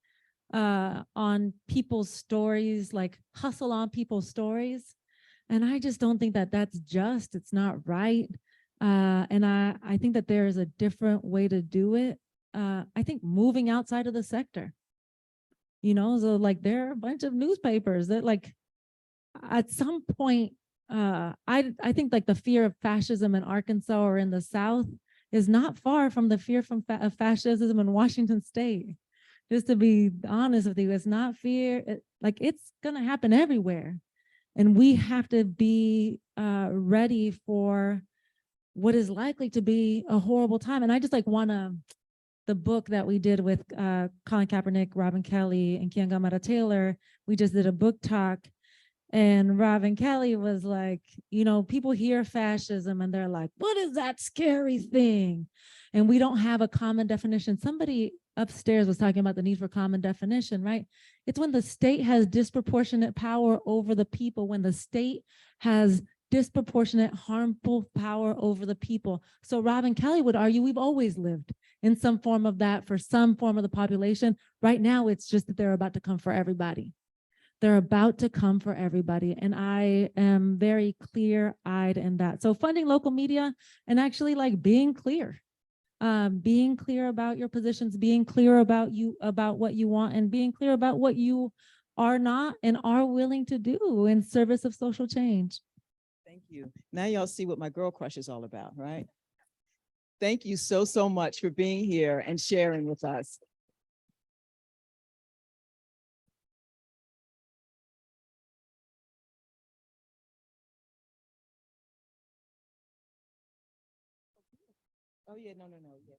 on people's stories, like hustle on people's stories. And I just don't think that that's just, it's not right. And I think that there is a different way to do it. I think moving outside of the sector, you know, so like there are a bunch of newspapers that like at some point, I think like the fear of fascism in Arkansas or in the South is not far from the fear of fascism in Washington State. Just to be honest with you, it's not fear, like it's gonna happen everywhere. And we have to be ready for what is likely to be a horrible time. And I just like wanna, the book that we did with Colin Kaepernick, Robin Kelly, and Keegan Taylor, we just did a book talk. And Robin Kelly was like, you know, people hear fascism and they're like, what is that scary thing? And we don't have a common definition. Somebody upstairs was talking about the need for common definition, right? It's when the state has disproportionate power over the people, when the state has disproportionate harmful power over the people. So Robin Kelly would argue we've always lived in some form of that for some form of the population. Right now, it's just that they're about to come for everybody. They're about to come for everybody. And I am very clear-eyed in that. So funding local media and actually like being clear about your positions, being clear about what you want, and being clear about what you are not and are willing to do in service of social change. Thank you. Now y'all see what my girl crush is all about, right? Thank you so, so much for being here and sharing with us. Oh yeah, no, yeah.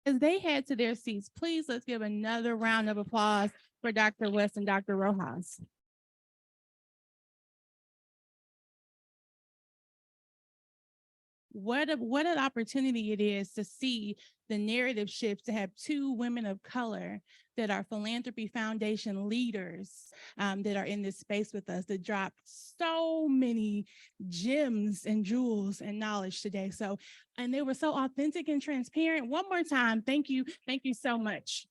As they head to their seats, please let's give another round of applause for Dr. West and Dr. Rojas. What an opportunity it is to see the narrative shift, to have two women of color that are Philanthropy Foundation leaders that are in this space with us, that dropped so many gems and jewels and knowledge today. So, and they were so authentic and transparent. One more time, thank you so much.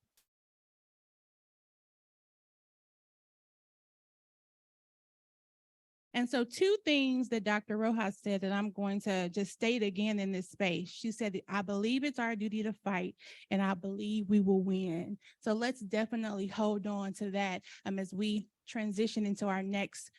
And so two things that Dr. Rojas said that I'm going to just state again in this space. She said, I believe it's our duty to fight, and I believe we will win. So let's definitely hold on to that as we transition into our next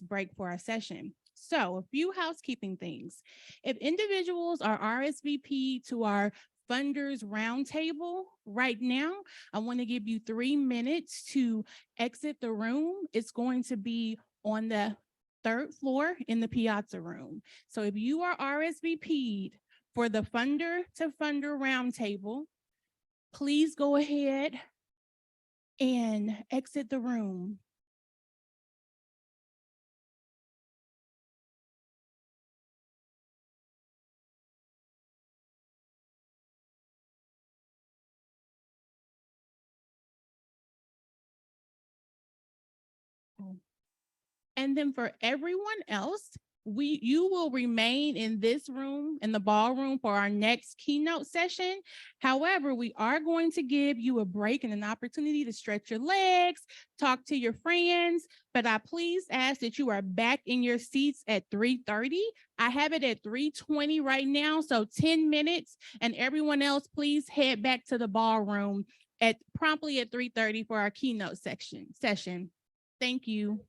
break for our session. So a few housekeeping things. If individuals are RSVP to our funders roundtable right now, I want to give you 3 minutes to exit the room. It's going to be on the 3rd floor in the Piazza room. So if you are RSVP'd for the funder to funder roundtable, please go ahead and exit the room. And then for everyone else, you will remain in this room, in the ballroom, for our next keynote session. However, we are going to give you a break and an opportunity to stretch your legs, talk to your friends, but I please ask that you are back in your seats at 3:30. I have it at 3:20 right now, so 10 minutes, and everyone else, please head back to the ballroom promptly at 3:30 for our keynote session. Thank you.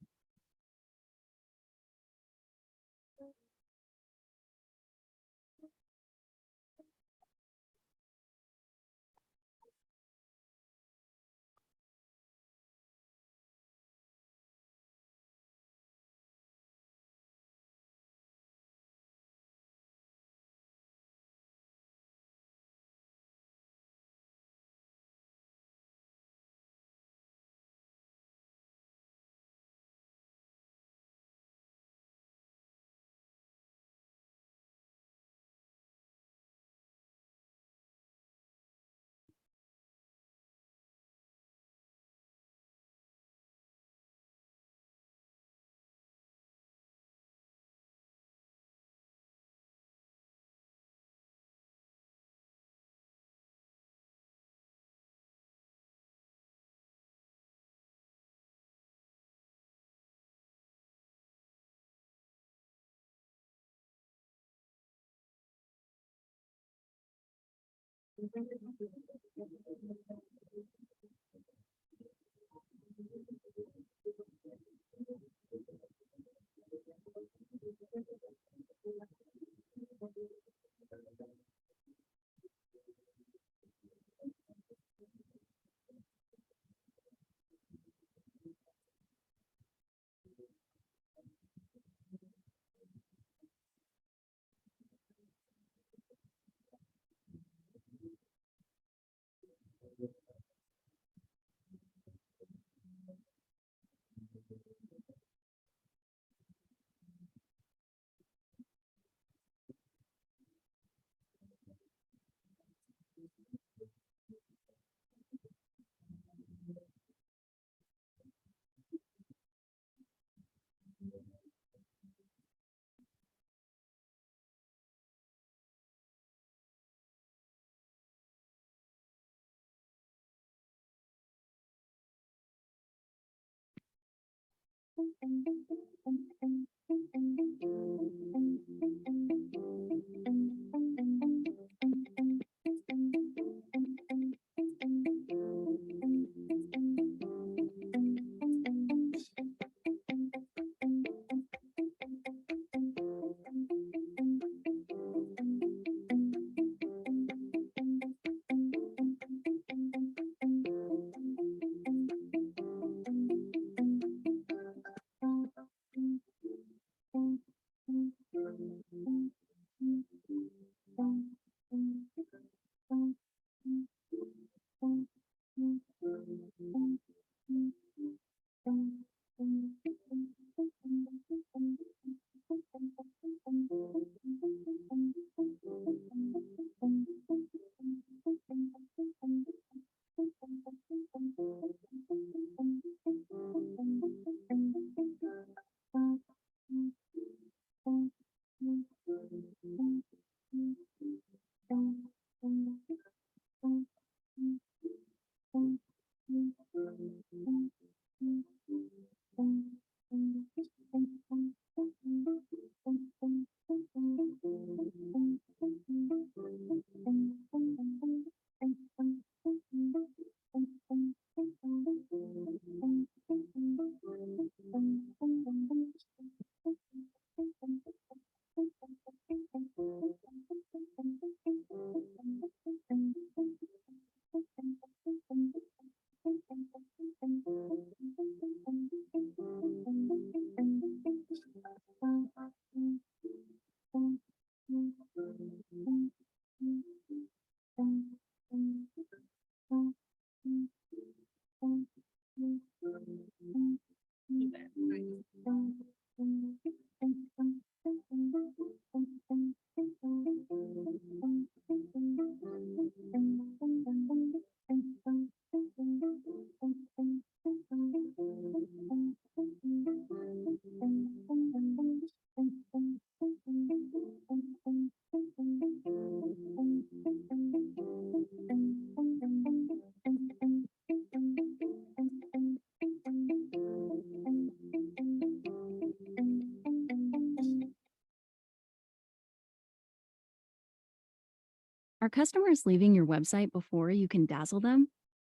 Are customers leaving your website before you can dazzle them?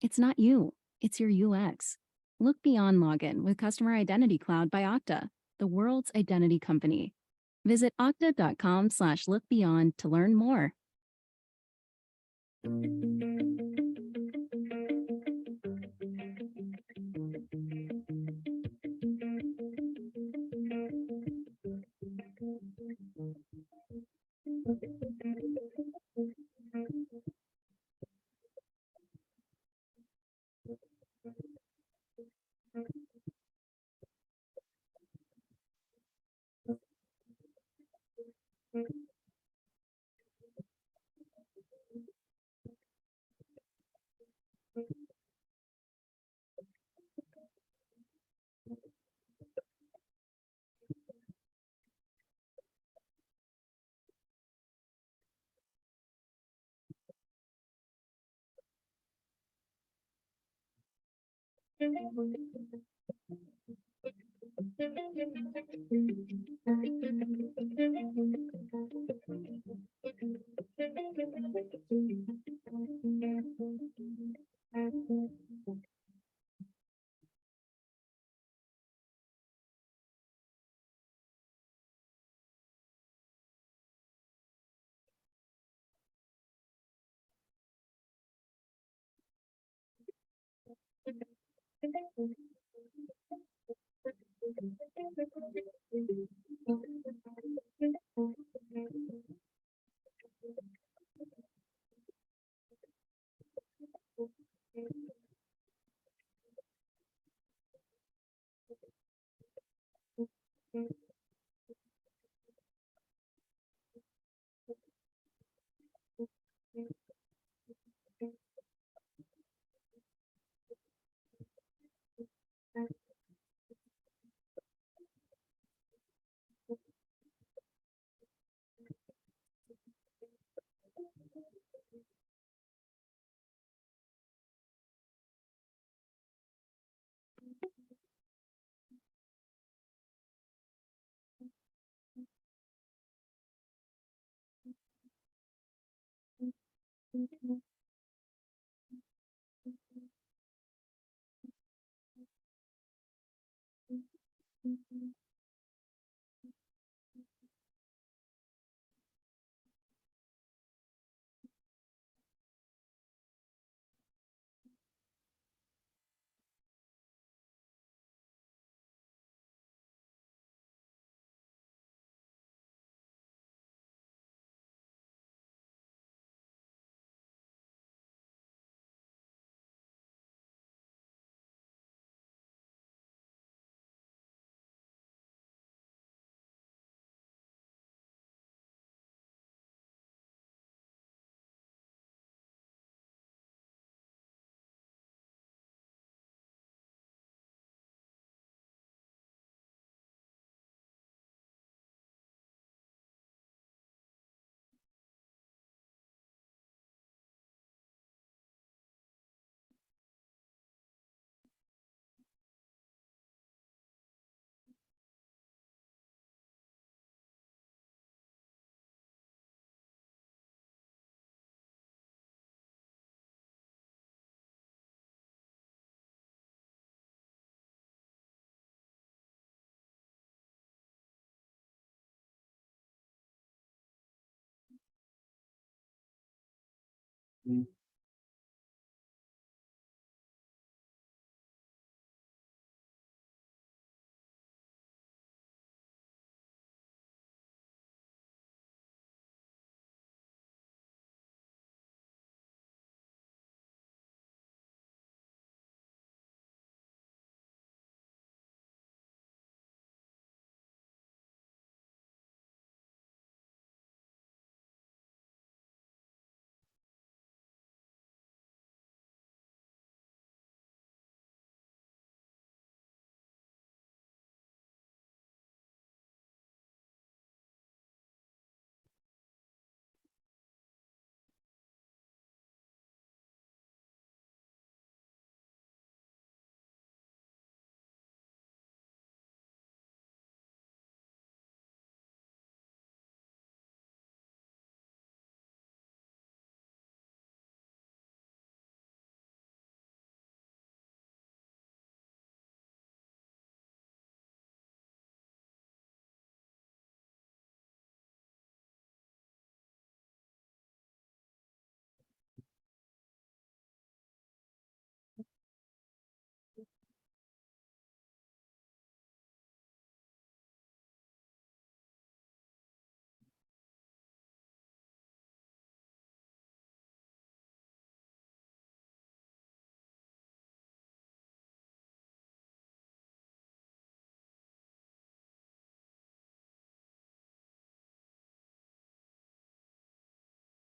It's not you, it's your UX. Look beyond login with Customer Identity Cloud by Okta, the world's identity company. Visit okta.com/lookbeyond to learn more.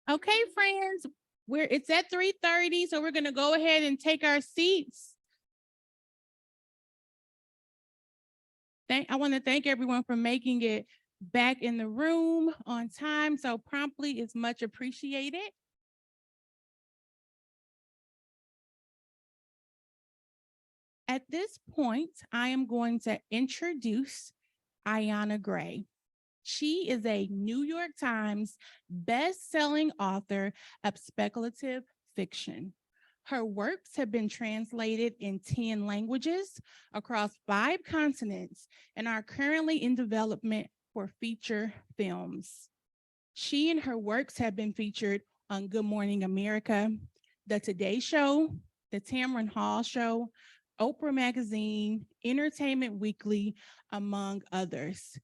Okay, friends, it's at 3:30, so we're gonna go ahead and take our seats. I want to thank everyone for making it back in the room on time so promptly is much appreciated. At this point, I am going to introduce Ayanna Gray. She is a New York Times best-selling author of speculative fiction. Her works have been translated in 10 languages across 5 continents and are currently in development for feature films. She and her works have been featured on Good Morning America, The Today Show, The Tamron Hall Show, Oprah Magazine, Entertainment Weekly, among others.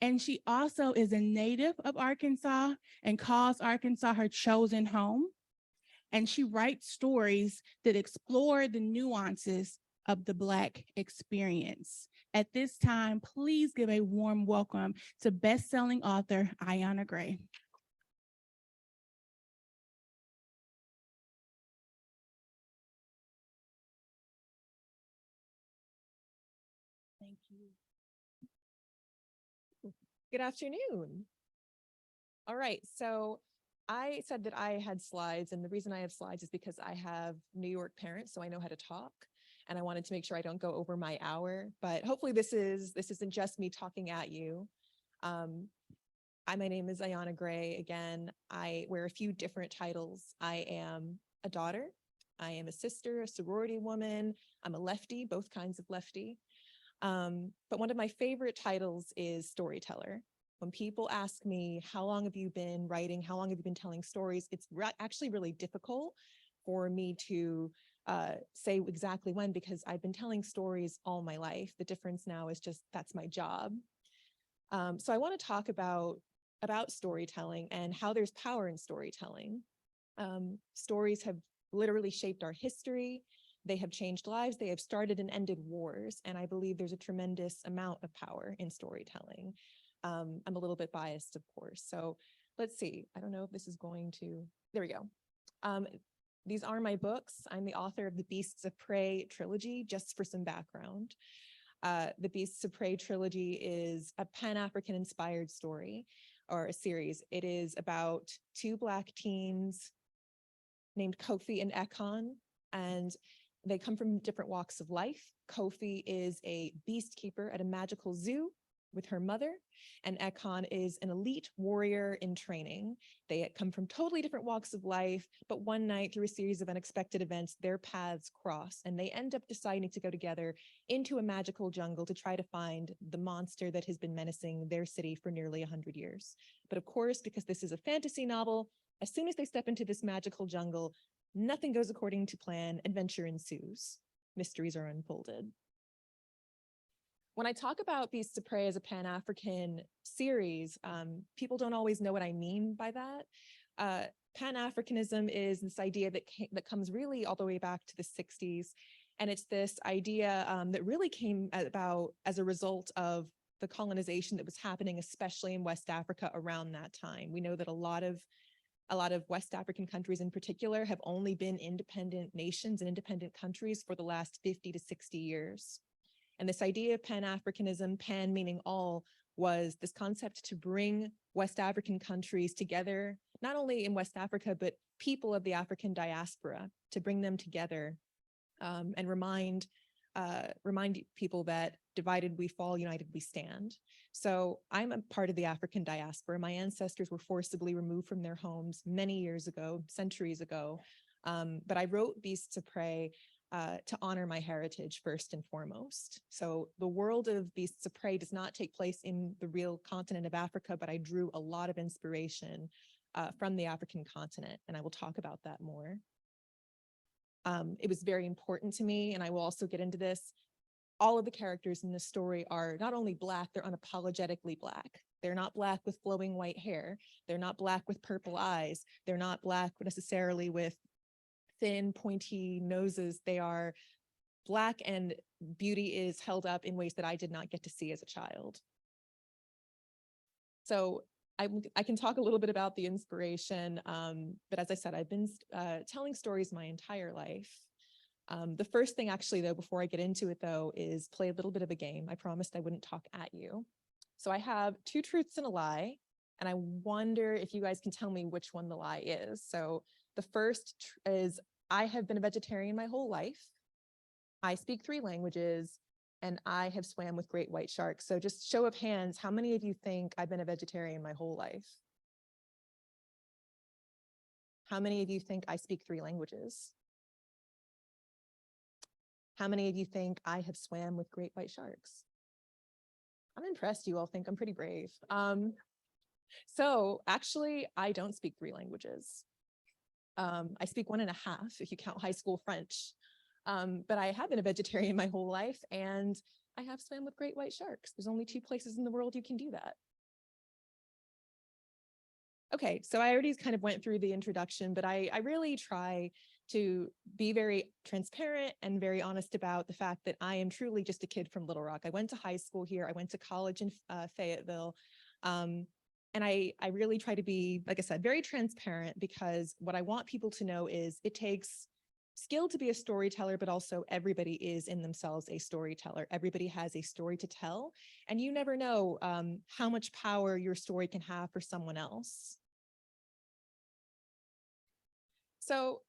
And she also is a native of Arkansas and calls Arkansas her chosen home. And she writes stories that explore the nuances of the Black experience. At this time, please give a warm welcome to best-selling author Ayanna Gray. Thank you. Good afternoon. All right, so I said that I had slides, and the reason I have slides is because I have New York parents, so I know how to talk, and I wanted to make sure I don't go over my hour, but hopefully this isn't just me talking at you. My name is Ayana Gray. Again, I wear a few different titles. I am a daughter. I am a sister, a sorority woman. I'm a lefty, both kinds of lefty. But one of my favorite titles is storyteller. When people ask me, how long have you been writing? How long have you been telling stories? It's actually really difficult for me to say exactly when, because I've been telling stories all my life. The difference now is just that's my job. So I want to talk about storytelling and how there's power in storytelling. Stories have literally shaped our history. They have changed lives. They have started and ended wars. And I believe there's a tremendous amount of power in storytelling. I'm a little bit biased, of course. So let's see. I don't know if this is going to, there we go. These are my books. I'm the author of the Beasts of Prey trilogy, just for some background. The Beasts of Prey trilogy is a Pan-African inspired story or a series. It is about two Black teens named Kofi and Ekon, and they come from different walks of life. Kofi is a beast keeper at a magical zoo with her mother, and Ekon is an elite warrior in training. They come from totally different walks of life, but one night through a series of unexpected events, their paths cross, and they end up deciding to go together into a magical jungle to try to find the monster that has been menacing their city for nearly 100 years. But of course, because this is a fantasy novel, as soon as they step into this magical jungle, nothing goes according to plan. Adventure ensues. Mysteries are unfolded. When I talk about Beasts of Prey as a Pan-African series, people don't always know what I mean by that. Pan-Africanism is this idea that comes really all the way back to the 60s. And it's this idea that really came about as a result of the colonization that was happening, especially in West Africa around that time. We know that a lot of West African countries in particular have only been independent nations and independent countries for the last 50 to 60 years. And this idea of Pan-Africanism, pan meaning all, was this concept to bring West African countries together, not only in West Africa, but people of the African diaspora, to bring them together and remind people that divided we fall, united we stand. So I'm a part of the African diaspora. My ancestors were forcibly removed from their homes many years ago, centuries ago. But I wrote Beasts of Prey to honor my heritage first and foremost. So the world of Beasts of Prey does not take place in the real continent of Africa, but I drew a lot of inspiration from the African continent, and I will talk about that more. It was very important to me, and I will also get into this. All of the characters in this story are not only Black, they're unapologetically Black. They're not Black with flowing white hair. They're not Black with purple eyes. They're not Black necessarily with thin, pointy noses. They are Black, and beauty is held up in ways that I did not get to see as a child. So I can talk a little bit about the inspiration, but as I said, I've been telling stories my entire life. The first thing actually, though, before I get into it, though, is play a little bit of a game. I promised I wouldn't talk at you. So I have two truths and a lie, and I wonder if you guys can tell me which one the lie is. So the first is I have been a vegetarian my whole life. I speak 3 languages, and I have swam with great white sharks. So just show of hands, how many of you think I've been a vegetarian my whole life? How many of you think I speak 3 languages? How many of you think I have swam with great white sharks? I'm impressed you all think I'm pretty brave. So actually, I don't speak 3 languages. I speak 1.5 if you count high school French. But I have been a vegetarian my whole life, and I have swam with great white sharks. There's only 2 places in the world you can do that. Okay, so I already kind of went through the introduction, but I really try to be very transparent and very honest about the fact that I am truly just a kid from Little Rock. I went to high school here. I went to college in Fayetteville. And I really try to be, like I said, very transparent, because what I want people to know is it takes skill to be a storyteller, but also everybody is in themselves a storyteller. Everybody has a story to tell, and you never know how much power your story can have for someone else. So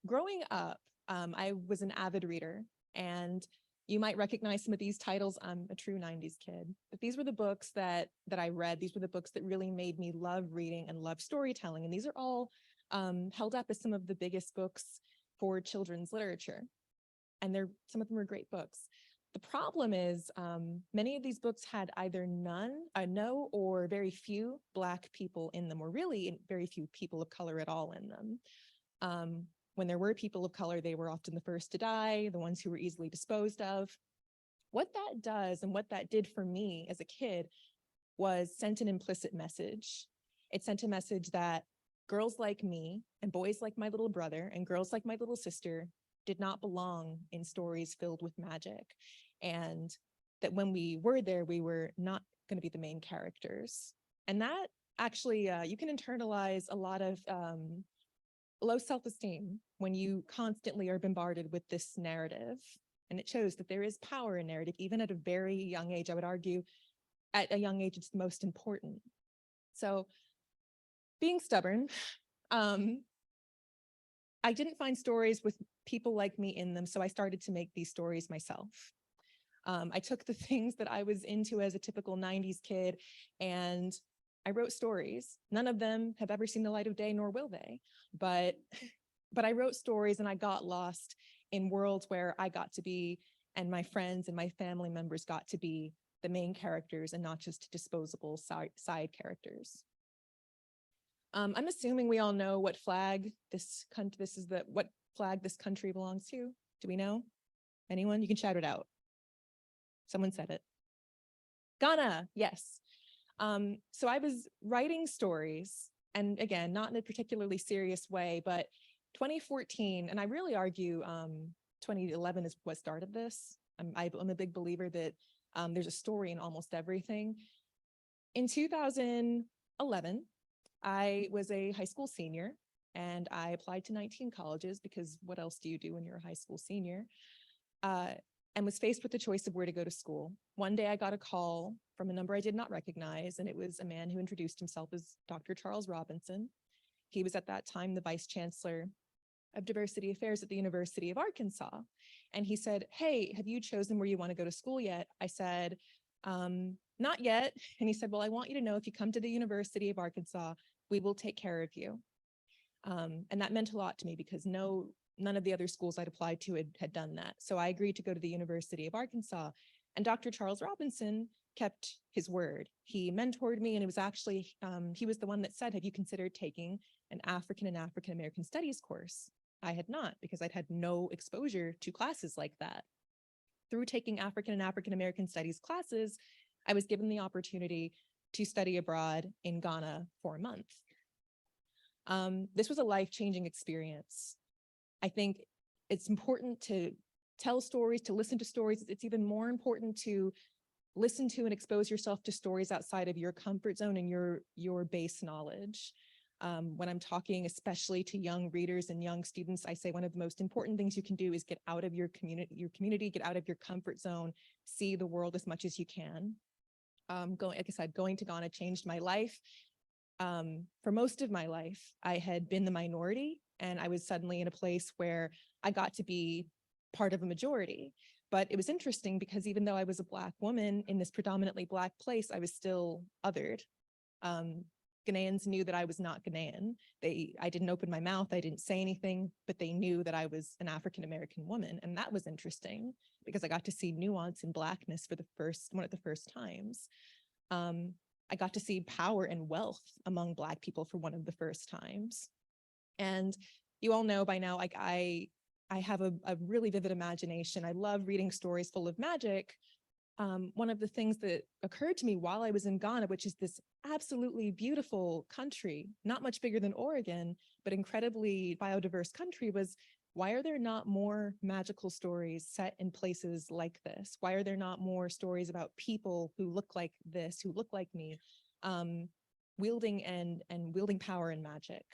growing up, I was an avid reader, and You might recognize some of these titles. I'm a true 90s kid, but these were the books that I read. These were the books that really made me love reading and love storytelling. And these are all held up as some of the biggest books for children's literature. And some of them are great books. The problem is many of these books had either no or very few Black people in them, or really very few people of color at all in them. When there were people of color, they were often the first to die, the ones who were easily disposed of. What that does, and what that did for me as a kid, was sent an implicit message. It sent a message that girls like me and boys like my little brother and girls like my little sister did not belong in stories filled with magic. And that when we were there, we were not going to be the main characters. And that actually, you can internalize a lot of low self-esteem when you constantly are bombarded with this narrative. And it shows that there is power in narrative, even at a very young age. I would argue at a young age, it's the most important. So being stubborn, I didn't find stories with people like me in them, so I started to make these stories myself. I took the things that I was into as a typical 90s kid, and I wrote stories. None of them have ever seen the light of day, nor will they. But I wrote stories, and I got lost in worlds where I got to be, and my friends and my family members got to be, the main characters and not just disposable side characters. I'm assuming we all know what flag what flag this country belongs to. Do we know? Anyone? You can shout it out. Someone said it. Ghana, yes. So I was writing stories, and again, not in a particularly serious way, but 2014, and I really argue 2011 is what started this. I'm a big believer that there's a story in almost everything. In 2011, I was a high school senior, and I applied to 19 colleges, because what else do you do when you're a high school senior? And was faced with the choice of where to go to school. One day I got a call from a number I did not recognize, and it was a man who introduced himself as Dr. Charles Robinson. He was at that time the Vice Chancellor of Diversity Affairs at the University of Arkansas. And he said, "Hey, have you chosen where you want to go to school yet?" I said, "Not yet." And he said, "Well, I want you to know, if you come to the University of Arkansas, we will take care of you." And that meant a lot to me, because none of the other schools I'd applied to had done that. So I agreed to go to the University of Arkansas. And Dr. Charles Robinson kept his word. He mentored me, and it was actually, he was the one that said, "Have you considered taking an African and African American Studies course?" I had not, because I'd had no exposure to classes like that. Through taking African and African American Studies classes, I was given the opportunity to study abroad in Ghana for a month. This was a life-changing experience. I think it's important to tell stories, to listen to stories. It's even more important to listen to and expose yourself to stories outside of your comfort zone and your base knowledge. When I'm talking especially to young readers and young students, I say one of the most important things you can do is get out of your community, get out of your comfort zone, see the world as much as you can. Like I said, going to Ghana changed my life. For most of my life, I had been the minority, and I was suddenly in a place where I got to be part of a majority. But it was interesting, because even though I was a Black woman in this predominantly Black place, I was still othered. Ghanaians knew that I was not Ghanaian. I didn't open my mouth, I didn't say anything, but they knew that I was an African-American woman. And that was interesting, because I got to see nuance and Blackness for one of the first times. I got to see power and wealth among Black people for one of the first times. And you all know by now, like I have a really vivid imagination. I love reading stories full of magic. One of the things that occurred to me while I was in Ghana, which is this absolutely beautiful country, not much bigger than Oregon, but incredibly biodiverse country, was, why are there not more magical stories set in places like this? Why are there not more stories about people who look like this, who look like me, wielding power and magic?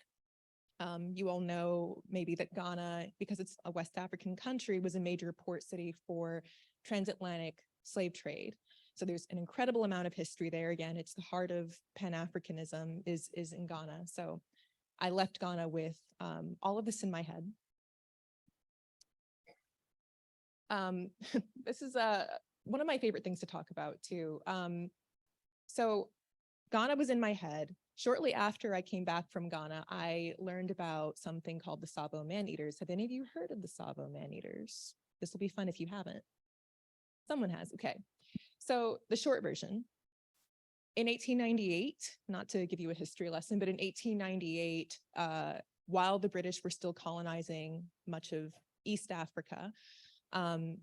You all know maybe that Ghana, because it's a West African country, was a major port city for transatlantic slave trade. So there's an incredible amount of history there. Again, it's the heart of Pan-Africanism is in Ghana. So I left Ghana with all of this in my head. This is one of my favorite things to talk about too. So Ghana was in my head. Shortly after I came back from Ghana, I learned about something called the Savo man-eaters. Have any of you heard of the Savo man-eaters? This will be fun if you haven't. Someone has, okay. So the short version, in 1898, not to give you a history lesson, but in 1898, while the British were still colonizing much of East Africa,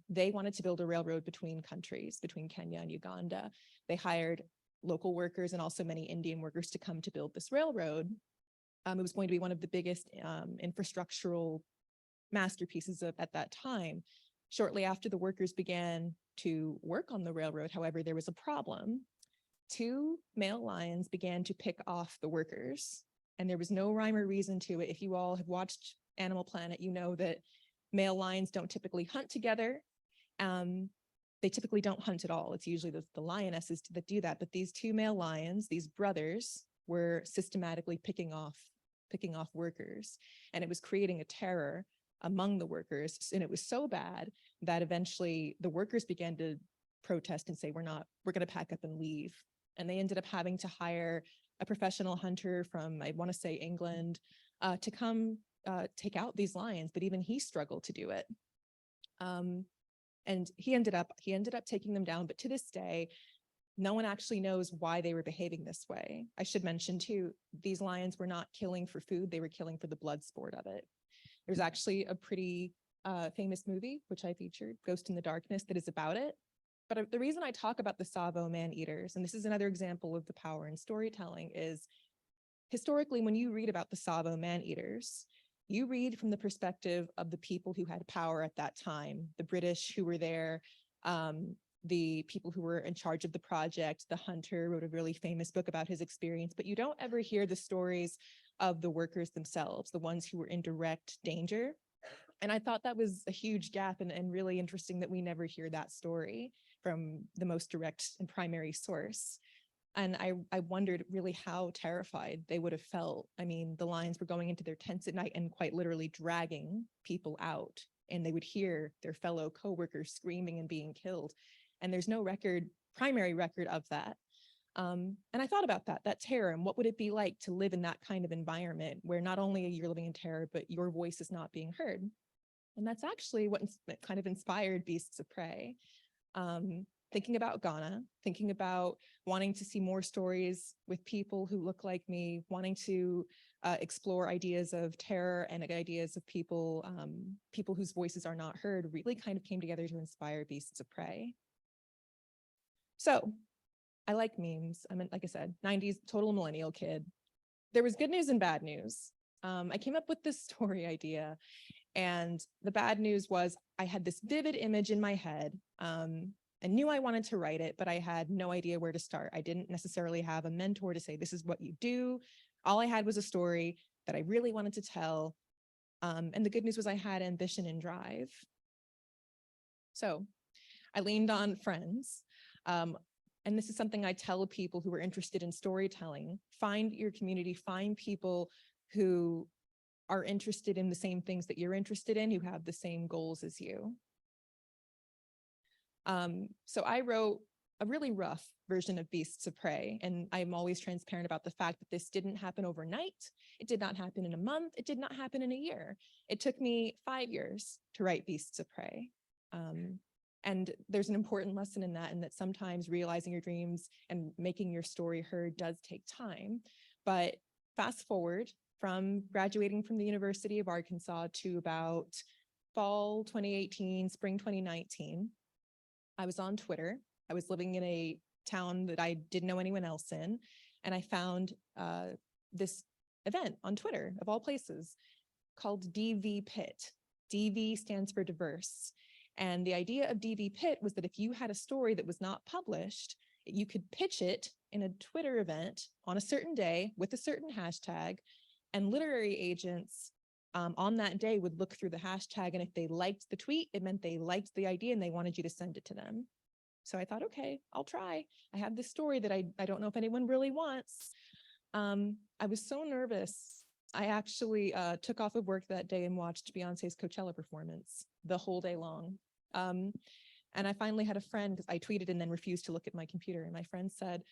they wanted to build a railroad between countries, between Kenya and Uganda. They hired local workers and also many Indian workers to come to build this railroad. It was going to be one of the biggest infrastructural masterpieces at that time. Shortly after the workers began to work on the railroad, however, there was a problem. 2 male lions began to pick off the workers, and there was no rhyme or reason to it. If you all have watched Animal Planet, you know that male lions don't typically hunt together. They typically don't hunt at all. It's usually the lionesses that do that. But these 2 male lions, these brothers, were systematically picking off workers, and it was creating a terror among the workers. And it was so bad that eventually the workers began to protest and say, we're going to pack up and leave. And they ended up having to hire a professional hunter from, I want to say England, to come take out these lions, but even he struggled to do it. And he ended up taking them down. But to this day, no one actually knows why they were behaving this way. I should mention too, these lions were not killing for food. They were killing for the blood sport of it. There's actually a pretty famous movie, which I featured, Ghost in the Darkness, that is about it. But the reason I talk about the Savo man-eaters, and this is another example of the power in storytelling, is historically, when you read about the Savo man-eaters, you read from the perspective of the people who had power at that time, the British who were there, the people who were in charge of the project. The hunter wrote a really famous book about his experience, but you don't ever hear the stories of the workers themselves, the ones who were in direct danger. And I thought that was a huge gap, and really interesting that we never hear that story from the most direct and primary source. And I wondered really how terrified they would have felt. I mean, the lions were going into their tents at night and quite literally dragging people out, and they would hear their fellow coworkers screaming and being killed. And there's no primary record of that. And I thought about that terror, and what would it be like to live in that kind of environment where not only you're living in terror, but your voice is not being heard. And that's actually what kind of inspired Beasts of Prey. Thinking about Ghana, thinking about wanting to see more stories with people who look like me, wanting to explore ideas of terror and ideas of people whose voices are not heard, really kind of came together to inspire Beasts of Prey. So I like memes. I mean, like I said, 90s total millennial kid. There was good news and bad news. I came up with this story idea, and the bad news was I had this vivid image in my head. I knew I wanted to write it, but I had no idea where to start. I didn't necessarily have a mentor to say, this is what you do. All I had was a story that I really wanted to tell. And the good news was I had ambition and drive. So I leaned on friends. And this is something I tell people who are interested in storytelling. Find your community, find people who are interested in the same things that you're interested in, who have the same goals as you. So I wrote a really rough version of Beasts of Prey, and I'm always transparent about the fact that this didn't happen overnight. It did not happen in a month. It did not happen in a year. It took me 5 years to write Beasts of Prey. And there's an important lesson in that, and that sometimes realizing your dreams and making your story heard does take time. But fast forward from graduating from the University of Arkansas to about fall 2018, spring 2019, I was on Twitter. I was living in a town that I didn't know anyone else in, and I found this event on Twitter, of all places, called DV Pit. DV stands for diverse. And the idea of DV Pit was that if you had a story that was not published, you could pitch it in a Twitter event on a certain day with a certain hashtag, and literary agents on that day would look through the hashtag, and if they liked the tweet, it meant they liked the idea and they wanted you to send it to them. So I thought, okay, I'll try. I have this story that I don't know if anyone really wants. I was so nervous. I actually took off of work that day and watched Beyonce's Coachella performance the whole day long. And I finally had a friend, because I tweeted and then refused to look at my computer. And my friend said,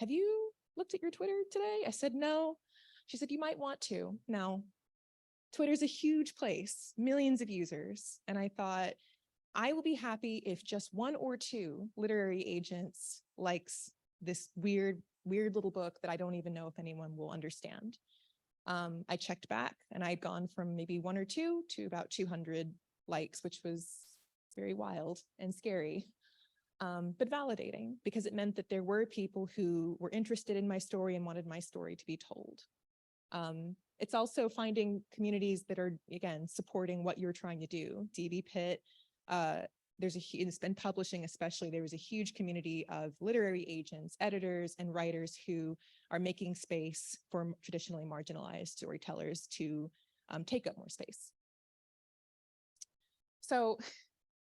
"Have you looked at your Twitter today?" I said, "No." She said, "You might want to." Now, Twitter's a huge place, millions of users. And I thought, I will be happy if just one or two literary agents likes this weird little book that I don't even know if anyone will understand. I checked back and I'd gone from maybe one or two to about 200 likes, which was very wild and scary, but validating, because it meant that there were people who were interested in my story and wanted my story to be told. It's also finding communities that are, again, supporting what you're trying to do. DB Pitt, it's been publishing especially, there was a huge community of literary agents, editors, and writers who are making space for traditionally marginalized storytellers to take up more space. So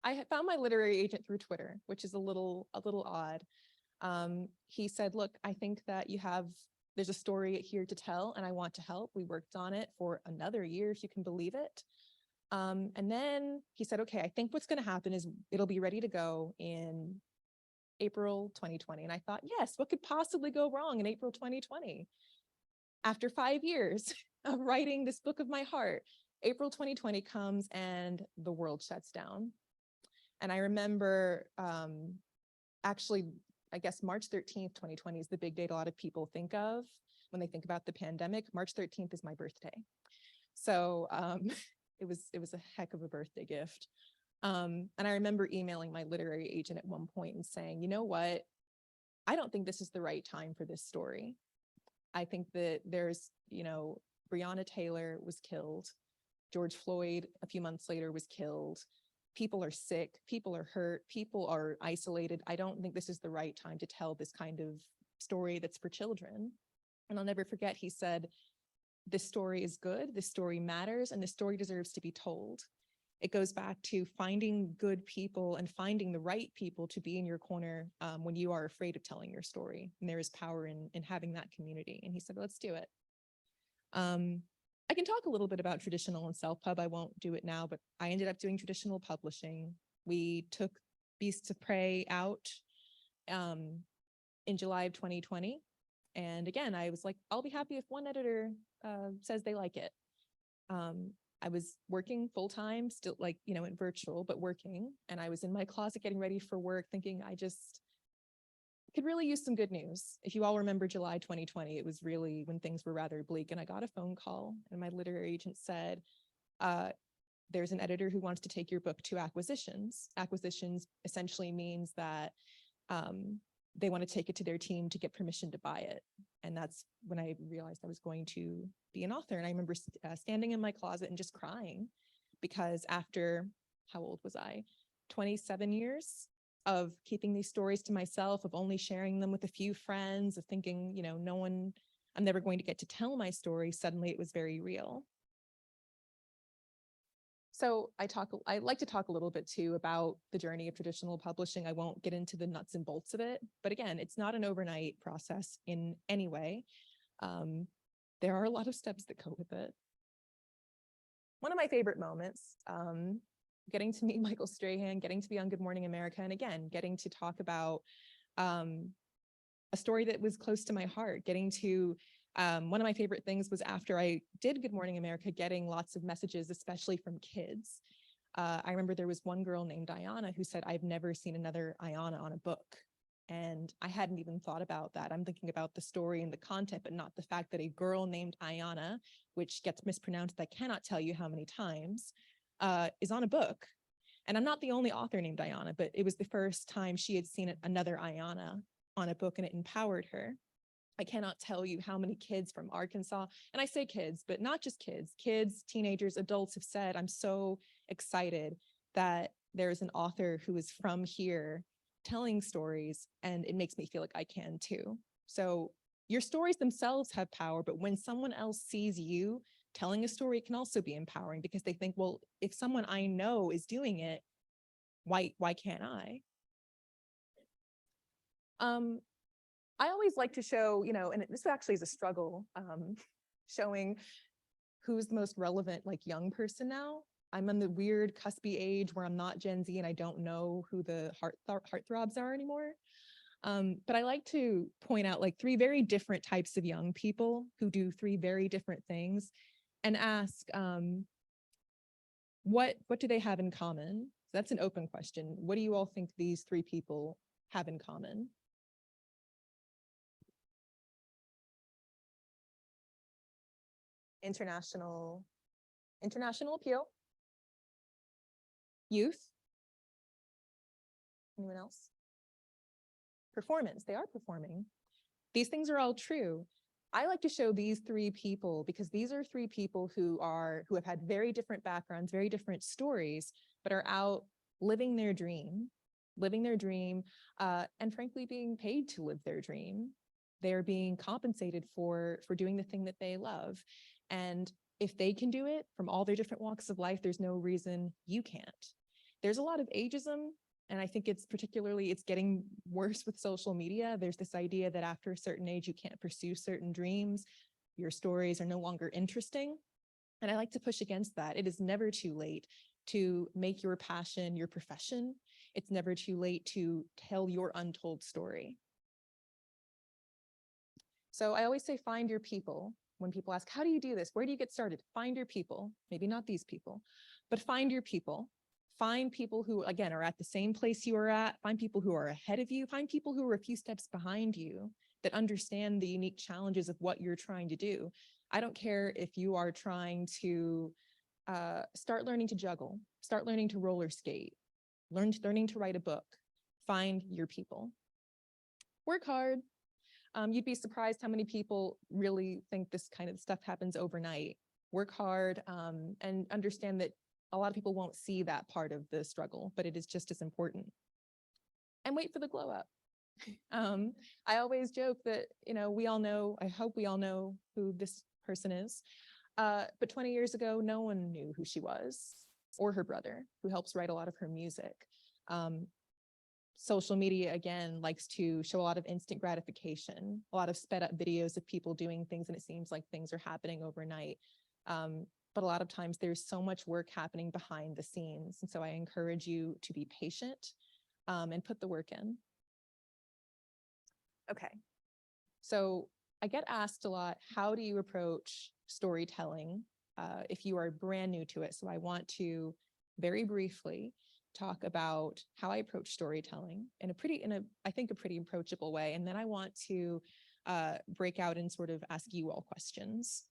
I had found my literary agent through Twitter, which is a little odd. He said, "Look, I think that there's a story here to tell and I want to help." We worked on it for another year, if you can believe it. And then he said, "Okay, I think what's going to happen is it'll be ready to go in April 2020. And I thought, yes, what could possibly go wrong in April 2020? After 5 years of writing this book of my heart, April 2020 comes and the world shuts down. And I remember actually, I guess March 13th, 2020 is the big date a lot of people think of when they think about the pandemic. March 13th is my birthday. So it was a heck of a birthday gift. And I remember emailing my literary agent at one point and saying, "You know what? I don't think this is the right time for this story. I think that there's, Breonna Taylor was killed. George Floyd, a few months later, was killed. People are sick, people are hurt, people are isolated. I don't think this is the right time to tell this kind of story that's for children." And I'll never forget, he said, "This story is good, this story matters, and this story deserves to be told." It goes back to finding good people and finding the right people to be in your corner when you are afraid of telling your story. And there is power in having that community. And he said, "Let's do it." I can talk a little bit about traditional and self-pub. I won't do it now, but I ended up doing traditional publishing. We took Beasts of Prey out in July of 2020. And again, I was like, I'll be happy if one editor says they like it. I was working full-time, still in virtual, but working. And I was in my closet getting ready for work thinking I just could really use some good news. If you all remember July 2020, it was really when things were rather bleak, and I got a phone call and my literary agent said, "There's an editor who wants to take your book to acquisitions." Acquisitions essentially means that they want to take it to their team to get permission to buy it. And that's when I realized I was going to be an author. And I remember standing in my closet and just crying, because after, how old was I? 27 years of keeping these stories to myself, of only sharing them with a few friends, of thinking, I'm never going to get to tell my story. Suddenly it was very real. So I like to talk a little bit too about the journey of traditional publishing. I won't get into the nuts and bolts of it, but again, it's not an overnight process in any way. There are a lot of steps that go with it. One of my favorite moments, getting to meet Michael Strahan, getting to be on Good Morning America, and again, getting to talk about a story that was close to my heart, getting to one of my favorite things was after I did Good Morning America, getting lots of messages, especially from kids. I remember there was one girl named Ayana who said, "I've never seen another Ayana on a book." And I hadn't even thought about that. I'm thinking about the story and the content, but not the fact that a girl named Ayana, which gets mispronounced, I cannot tell you how many times, is on a book. And I'm not the only author named Ayana, but it was the first time she had seen another Ayana on a book, and it empowered her. I cannot tell you how many kids from Arkansas, and I say kids, but not just kids, teenagers, adults have said, "I'm so excited that there's an author who is from here telling stories, and it makes me feel like I can too." So your stories themselves have power, but when someone else sees you telling a story, it can also be empowering, because they think, well, if someone I know is doing it, why can't I? I always like to show, and this actually is a struggle, showing who's the most relevant young person now. I'm on the weird cuspy age where I'm not Gen Z and I don't know who the heartthrobs are anymore. But I like to point out like three very different types of young people who do three very different things and ask, what do they have in common? That's an open question. What do you all think these three people have in common? International appeal. Youth. Anyone else? Performance. They are performing. These things are all true. I like to show these three people because these are three people who have had very different backgrounds, very different stories, but are out living their dream, and frankly being paid to live their dream. They're being compensated for doing the thing that they love. And if they can do it from all their different walks of life, there's no reason you can't. There's a lot of ageism, and I think it's getting worse with social media. There's this idea that after a certain age, you can't pursue certain dreams. Your stories are no longer interesting. And I like to push against that. It is never too late to make your passion your profession. It's never too late to tell your untold story. So I always say, find your people. When people ask, how do you do this? Where do you get started? Find your people, maybe not these people, but find your people. Find people who, again, are at the same place you are at. Find people who are ahead of you. Find people who are a few steps behind you that understand the unique challenges of what you're trying to do. I don't care if you are trying to start learning to juggle, start learning to roller skate, learning to write a book. Find your people. Work hard. You'd be surprised how many people really think this kind of stuff happens overnight. Work hard and understand that a lot of people won't see that part of the struggle, but it is just as important. And wait for the glow up. I always joke that, we all know, I hope we all know who this person is. But 20 years ago, no one knew who she was, or her brother, who helps write a lot of her music. Social media, again, likes to show a lot of instant gratification, a lot of sped up videos of people doing things, and it seems like things are happening overnight. But a lot of times there's so much work happening behind the scenes. And so I encourage you to be patient and put the work in. Okay, so I get asked a lot, how do you approach storytelling if you are brand new to it? So I want to very briefly talk about how I approach storytelling in I think a pretty approachable way. And then I want to break out and sort of ask you all questions.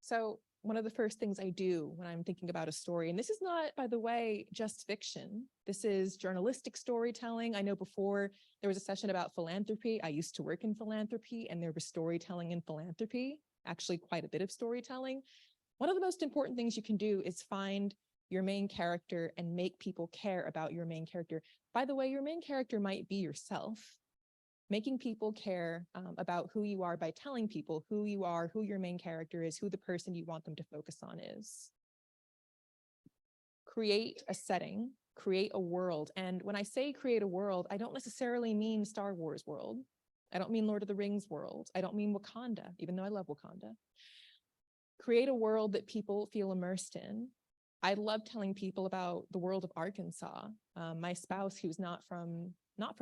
So one of the first things I do when I'm thinking about a story, and this is not, by the way, just fiction. This is journalistic storytelling. I know before there was a session about philanthropy. I used to work in philanthropy, and there was storytelling in philanthropy, actually quite a bit of storytelling. One of the most important things you can do is find your main character and make people care about your main character. By the way, your main character might be yourself. Making people care about who you are by telling people who you are, who your main character is, who the person you want them to focus on is. Create a setting, create a world. And when I say create a world, I don't necessarily mean Star Wars world. I don't mean Lord of the Rings world. I don't mean Wakanda, even though I love Wakanda. Create a world that people feel immersed in. I love telling people about the world of Arkansas. My spouse, who's not from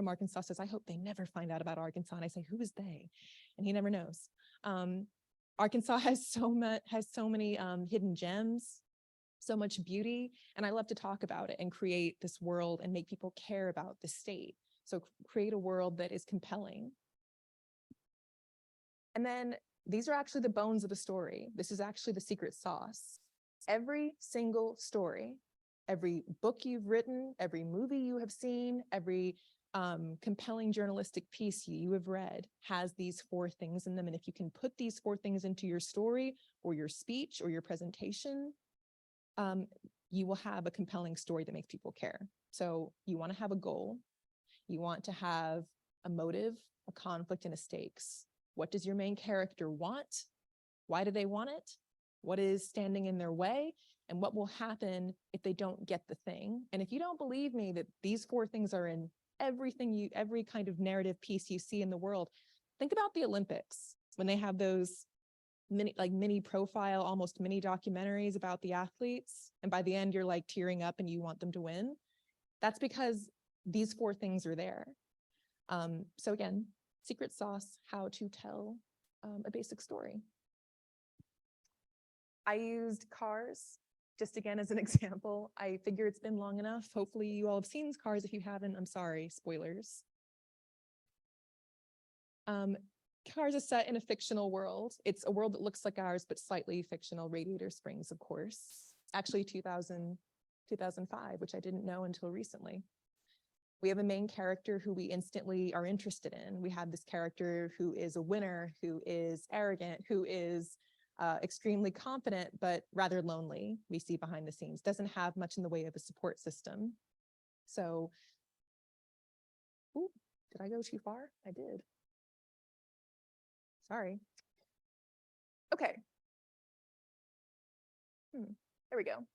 Arkansas, says, I hope they never find out about Arkansas. And I say, who is they? And he never knows. Arkansas has so many hidden gems, so much beauty. And I love to talk about it and create this world and make people care about the state. So create a world that is compelling. And then these are actually the bones of a story. This is actually the secret sauce. Every single story, every book you've written, every movie you have seen, every compelling journalistic piece you have read has these four things in them. And if you can put these four things into your story or your speech or your presentation, you will have a compelling story that makes people care. So you want to have a goal. You want to have a motive, a conflict, and a stakes. What does your main character want? Why do they want it? What is standing in their way? And what will happen if they don't get the thing? And if you don't believe me that these four things are in every kind of narrative piece you see in the world, think about the Olympics when they have those mini profile, almost mini documentaries about the athletes. And by the end, you're like tearing up and you want them to win. That's because these 4 things are there. So again, secret sauce, how to tell a basic story. I used Cars, just again as an example. I figure it's been long enough. Hopefully you all have seen Cars. If you haven't, I'm sorry, spoilers. Cars is set in a fictional world. It's a world that looks like ours, but slightly fictional. Radiator Springs, of course. Actually 2005, which I didn't know until recently. We have a main character who we instantly are interested in. We have this character who is a winner, who is arrogant, who is extremely confident, but rather lonely, we see behind the scenes. Doesn't have much in the way of a support system. So, ooh, did I go too far? I did. Sorry. Okay. There we go.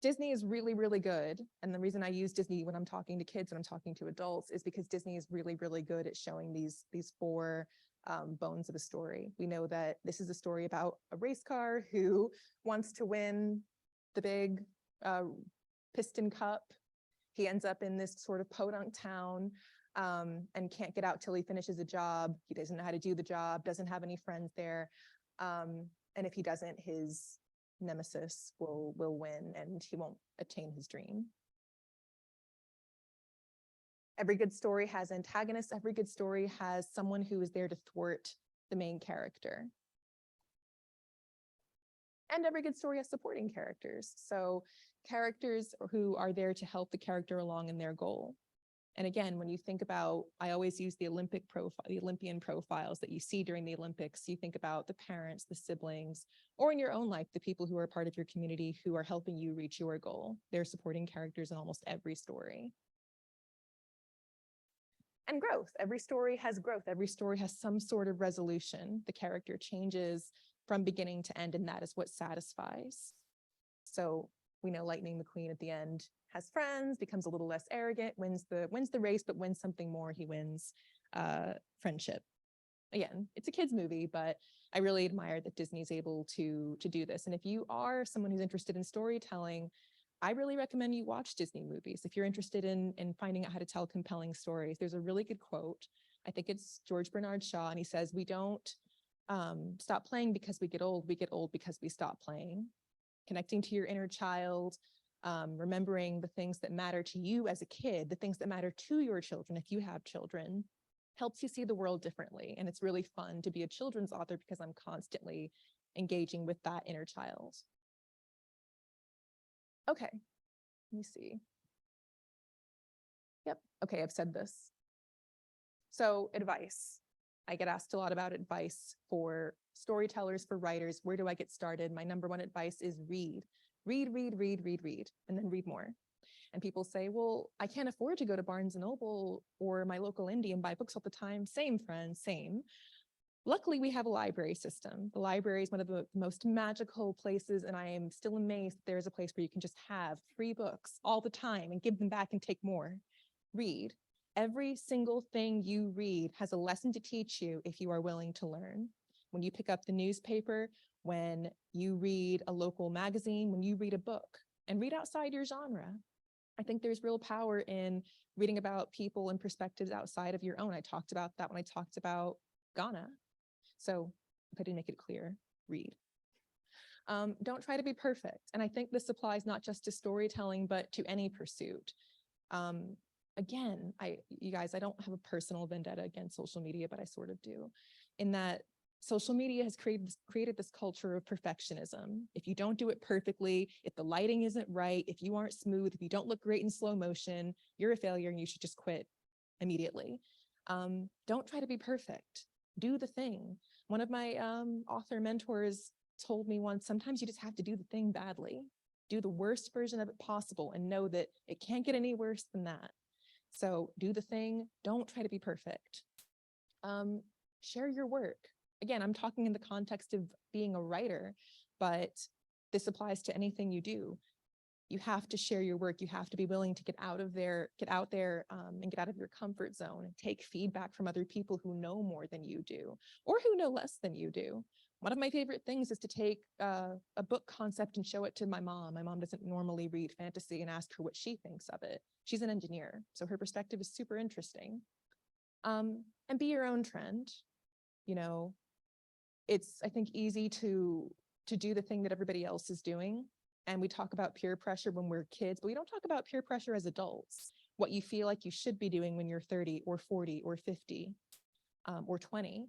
Disney is really, really good. And the reason I use Disney when I'm talking to kids, when I'm talking to adults, is because Disney is really, really good at showing these 4 bones of a story. We know that this is a story about a race car who wants to win the big Piston Cup. He ends up in this sort of podunk town and can't get out till he finishes a job. He doesn't know how to do the job, doesn't have any friends there. And if he doesn't, his nemesis will win and he won't attain his dream. Every good story has antagonists. Every good story has someone who is there to thwart the main character. And every good story has supporting characters. So characters who are there to help the character along in their goal. And again, when you think about, I always use the Olympian profiles that you see during the Olympics. You think about the parents, the siblings, or in your own life, the people who are part of your community who are helping you reach your goal. They're supporting characters in almost every story. And growth. Every story has growth. Every story has some sort of resolution. The character changes from beginning to end, and that is what satisfies. So we know Lightning McQueen at the end has friends, becomes a little less arrogant, wins the race, but wins something more. He wins friendship. Again, it's a kid's movie, but I really admire that Disney's able to do this. And if you are someone who's interested in storytelling, I really recommend you watch Disney movies. If you're interested in finding out how to tell compelling stories, there's a really good quote. I think it's George Bernard Shaw, and he says, "We don't stop playing because we get old because we stop playing." Connecting to your inner child, remembering the things that matter to you as a kid, the things that matter to your children if you have children, helps you see the world differently. And it's really fun to be a children's author because I'm constantly engaging with that inner child. Okay, let me see. Yep, okay, I've said this. So advice. I get asked a lot about advice for storytellers, for writers. Where do I get started? My number 1 advice is read. Read, and then read more. And people say, well, I can't afford to go to Barnes & Noble or my local indie and buy books all the time. Same, friends, same. Luckily, we have a library system. The library is one of the most magical places, and I am still amazed there's a place where you can just have free books all the time and give them back and take more. Read. Every single thing you read has a lesson to teach you if you are willing to learn. When you pick up the newspaper, when you read a local magazine, when you read a book, and read outside your genre. I think there's real power in reading about people and perspectives outside of your own. I talked about that when I talked about Ghana. So if I didn't make it clear, read. Don't try to be perfect. And I think this applies not just to storytelling, but to any pursuit. Again, you guys, I don't have a personal vendetta against social media, but I sort of do, in that social media has created this culture of perfectionism. If you don't do it perfectly, if the lighting isn't right, if you aren't smooth, if you don't look great in slow motion, you're a failure and you should just quit immediately. Don't try to be perfect. Do the thing. One of my author mentors told me once, sometimes you just have to do the thing badly. Do the worst version of it possible and know that it can't get any worse than that. So do the thing. Don't try to be perfect. Share your work. Again, I'm talking in the context of being a writer, but this applies to anything you do. You have to share your work. You have to be willing to get out there and get out of your comfort zone and take feedback from other people who know more than you do or who know less than you do. One of my favorite things is to take a book concept and show it to my mom. My mom doesn't normally read fantasy, and ask her what she thinks of it. She's an engineer, so her perspective is super interesting. And be your own trend. You know, it's, I think, easy to do the thing that everybody else is doing. And we talk about peer pressure when we're kids, but we don't talk about peer pressure as adults. What you feel like you should be doing when you're 30 or 40 or 50 or 20.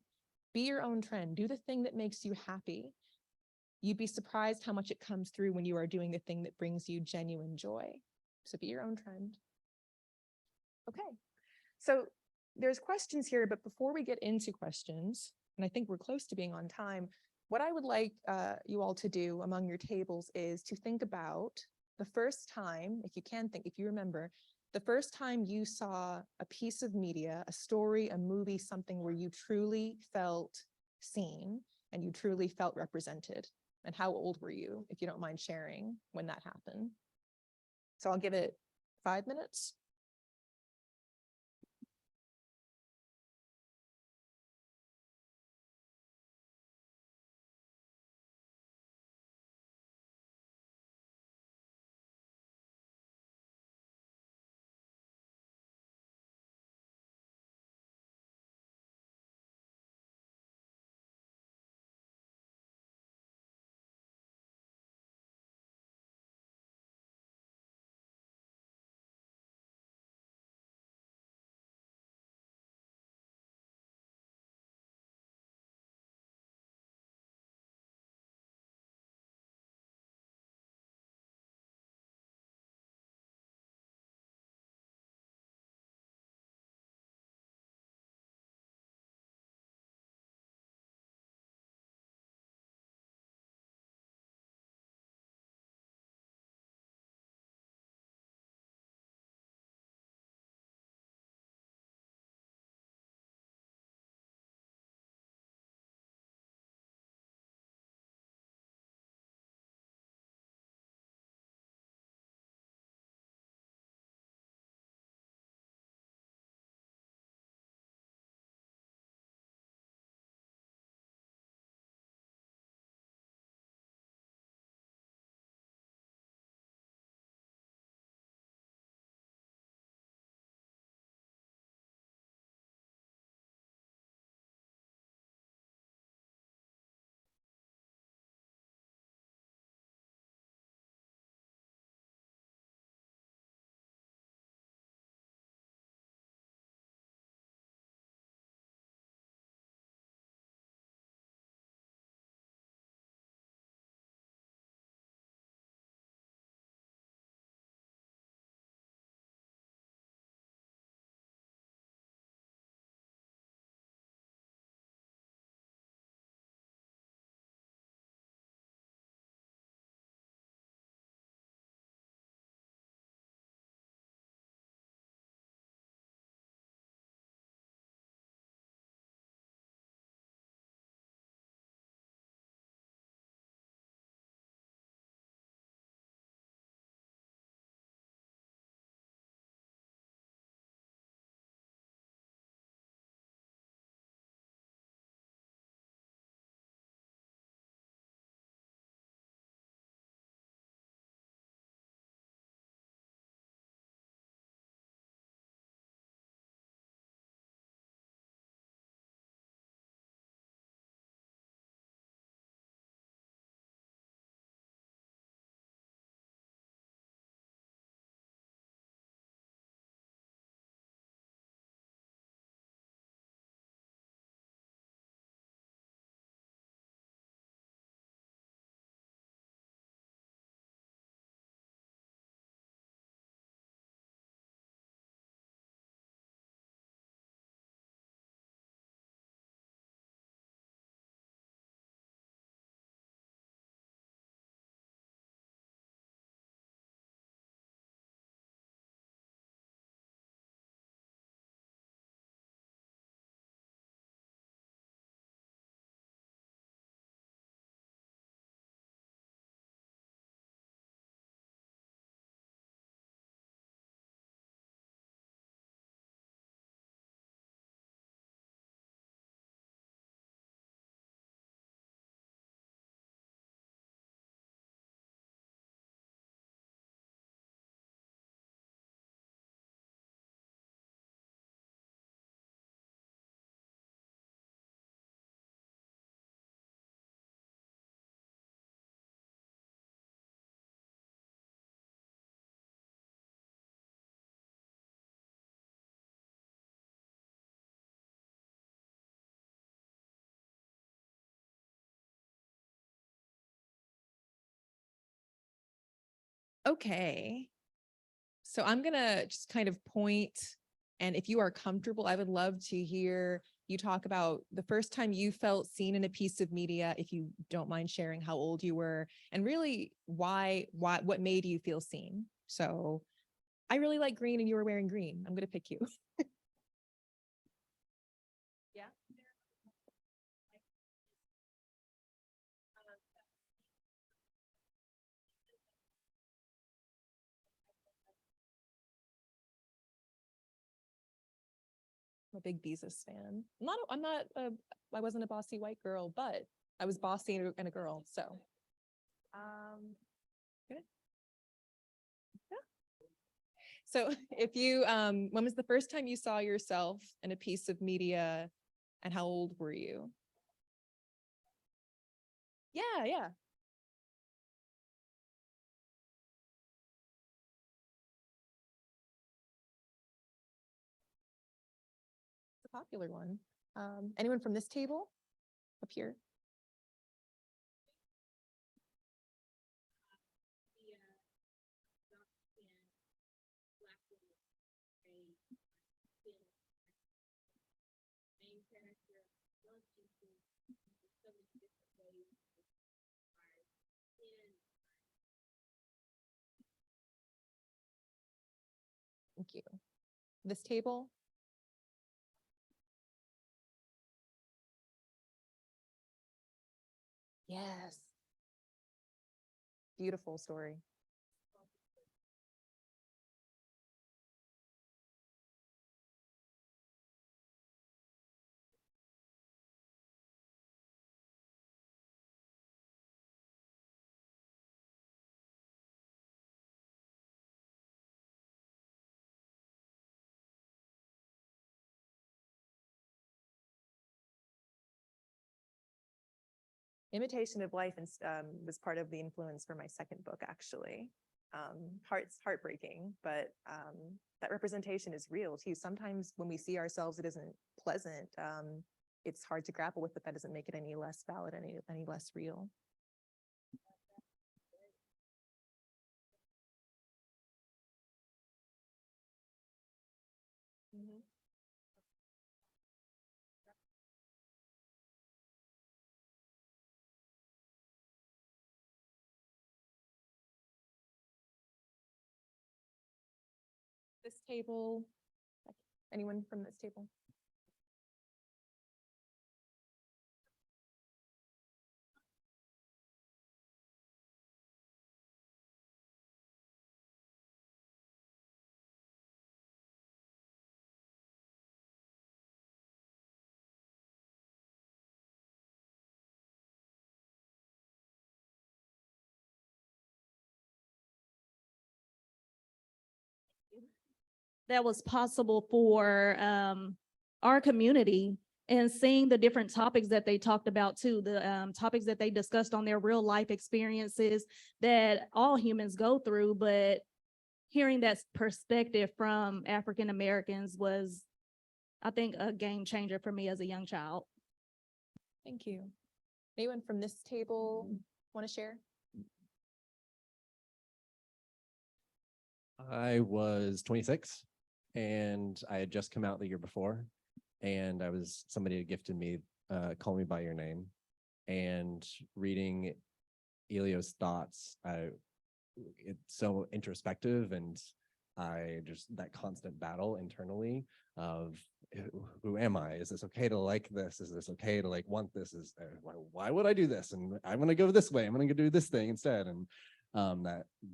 Be your own trend. Do the thing that makes you happy. You'd be surprised how much it comes through when you are doing the thing that brings you genuine joy. So be your own trend. Okay, so there's questions here, but before we get into questions, and I think we're close to being on time, what I would like you all to do among your tables is to think about the first time, if you can think, if you remember, the first time you saw a piece of media, a story, a movie, something where you truly felt seen and you truly felt represented. And how old were you, if you don't mind sharing when that happened? So I'll give it 5 minutes. Okay. So I'm gonna just kind of point, and if you are comfortable, I would love to hear you talk about the first time you felt seen in a piece of media, if you don't mind sharing how old you were, and really what made you feel seen. So I really like green and you were wearing green. I'm gonna pick you. Yeah. I'm a big Beezus fan. I wasn't a bossy white girl, but I was bossy and a girl. So, good. Yeah. So if you, when was the first time you saw yourself in a piece of media and how old were you? Yeah, yeah. It's a popular one. Anyone from this table up here? Thank you. This table? Yes. Beautiful story. Imitation of Life was part of the influence for my second book, actually. Heartbreaking, but that representation is real too. Sometimes when we see ourselves, it isn't pleasant. It's hard to grapple with, but that doesn't make it any less valid, any less real. Mhm. This table, anyone from this table? That was possible for our community, and seeing the different topics that they talked about too, the topics that they discussed on their real life experiences that all humans go through, but hearing that perspective from African Americans was, I think, a game changer for me as a young child. Thank you. Anyone from this table want to share? I was 26 and I had just come out the year before, and somebody had gifted me Call Me By Your Name, and reading Elio's thoughts, it's so introspective, and that constant battle internally of who am I? Is this okay to like this? Is this okay to like want this? Why would I do this? And I'm going to go this way. I'm going to do this thing instead. And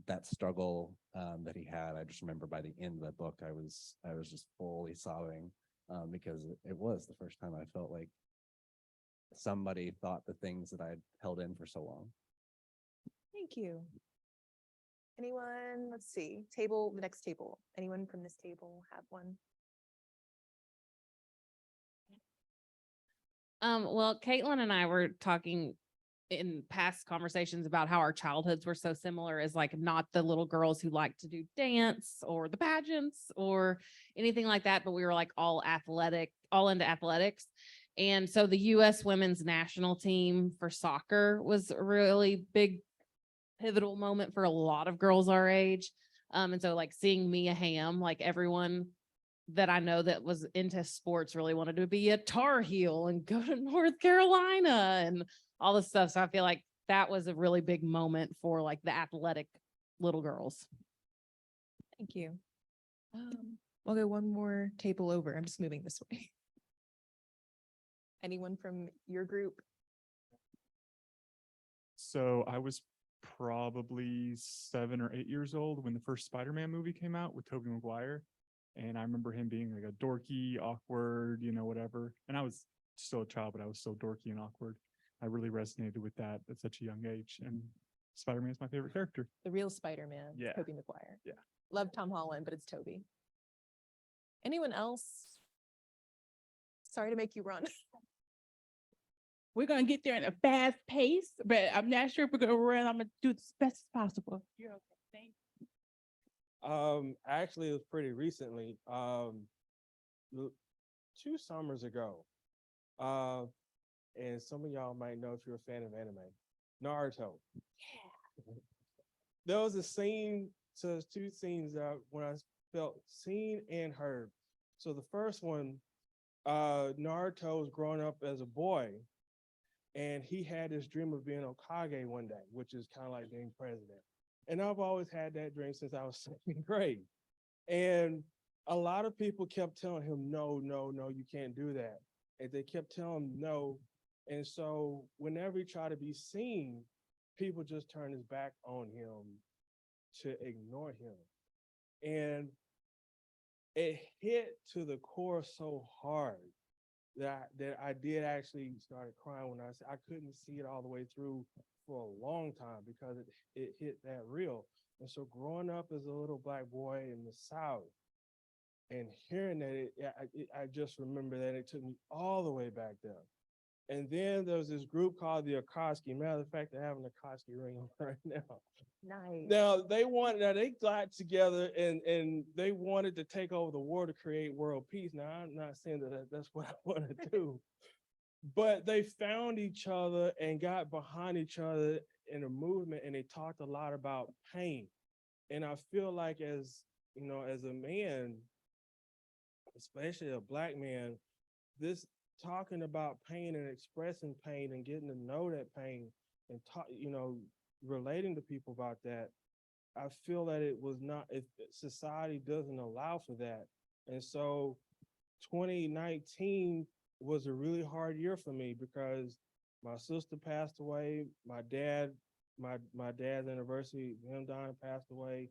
that struggle that he had, I just remember by the end of the book, I was just fully sobbing because it was the first time I felt like somebody thought the things that I'd held in for so long. Thank you. Anyone? Let's see. The next table. Anyone from this table have one? Well, Caitlin and I were talking in past conversations about how our childhoods were so similar, as like not the little girls who like to do dance or the pageants or anything like that, but we were like all into athletics. And so the US women's national team for soccer was a really big pivotal moment for a lot of girls our age. And so like seeing Mia Hamm, like everyone that I know that was into sports really wanted to be a Tar Heel and go to North Carolina and all this stuff. So I feel like that was a really big moment for like the athletic little girls. Thank you. We'll go one more table over. I'm just moving this way. Anyone from your group? So I was probably 7 or 8 years old when the first Spider-Man movie came out with Tobey Maguire. And I remember him being like a dorky, awkward, whatever. And I was still a child, but I was so dorky and awkward. I really resonated with that at such a young age. And Spider-Man is my favorite character. The real Spider-Man, Yeah. Tobey Maguire. Yeah. Love Tom Holland, but it's Tobey. Anyone else? Sorry to make you run. We're gonna get there in a fast pace, but I'm not sure if we're gonna run. I'm gonna do this best as possible. You're okay. Thank you. Actually, it was pretty recently. 2 summers ago. And some of y'all might know if you're a fan of anime. Naruto. Yeah. There was a scene, so there's 2 scenes when I felt seen and heard. So the first one, Naruto was growing up as a boy, and he had this dream of being Hokage one day, which is kind of like being president. And I've always had that dream since I was 2nd grade. And a lot of people kept telling him, no, you can't do that. And they kept telling him no. And so whenever he tried to be seen, people just turned his back on him to ignore him. And it hit to the core so hard that I did actually started crying when I said I couldn't see it all the way through for a long time because it hit that real. And so growing up as a little Black boy in the South and hearing that, I just remember that it took me all the way back there. And then there was this group called the Akatsuki. Matter of fact, I have an Akatsuki ring on right now. Nice. Now they got together and they wanted to take over the world to create world peace. Now I'm not saying that that's what I want to do, but they found each other and got behind each other in a movement, and they talked a lot about pain. And I feel like as a man, especially a Black man, this talking about pain and expressing pain and getting to know that pain and relating to people about that, I feel that it was not, if society doesn't allow for that. And so 2019 was a really hard year for me because my sister passed away, my dad's anniversary, him dying, passed away.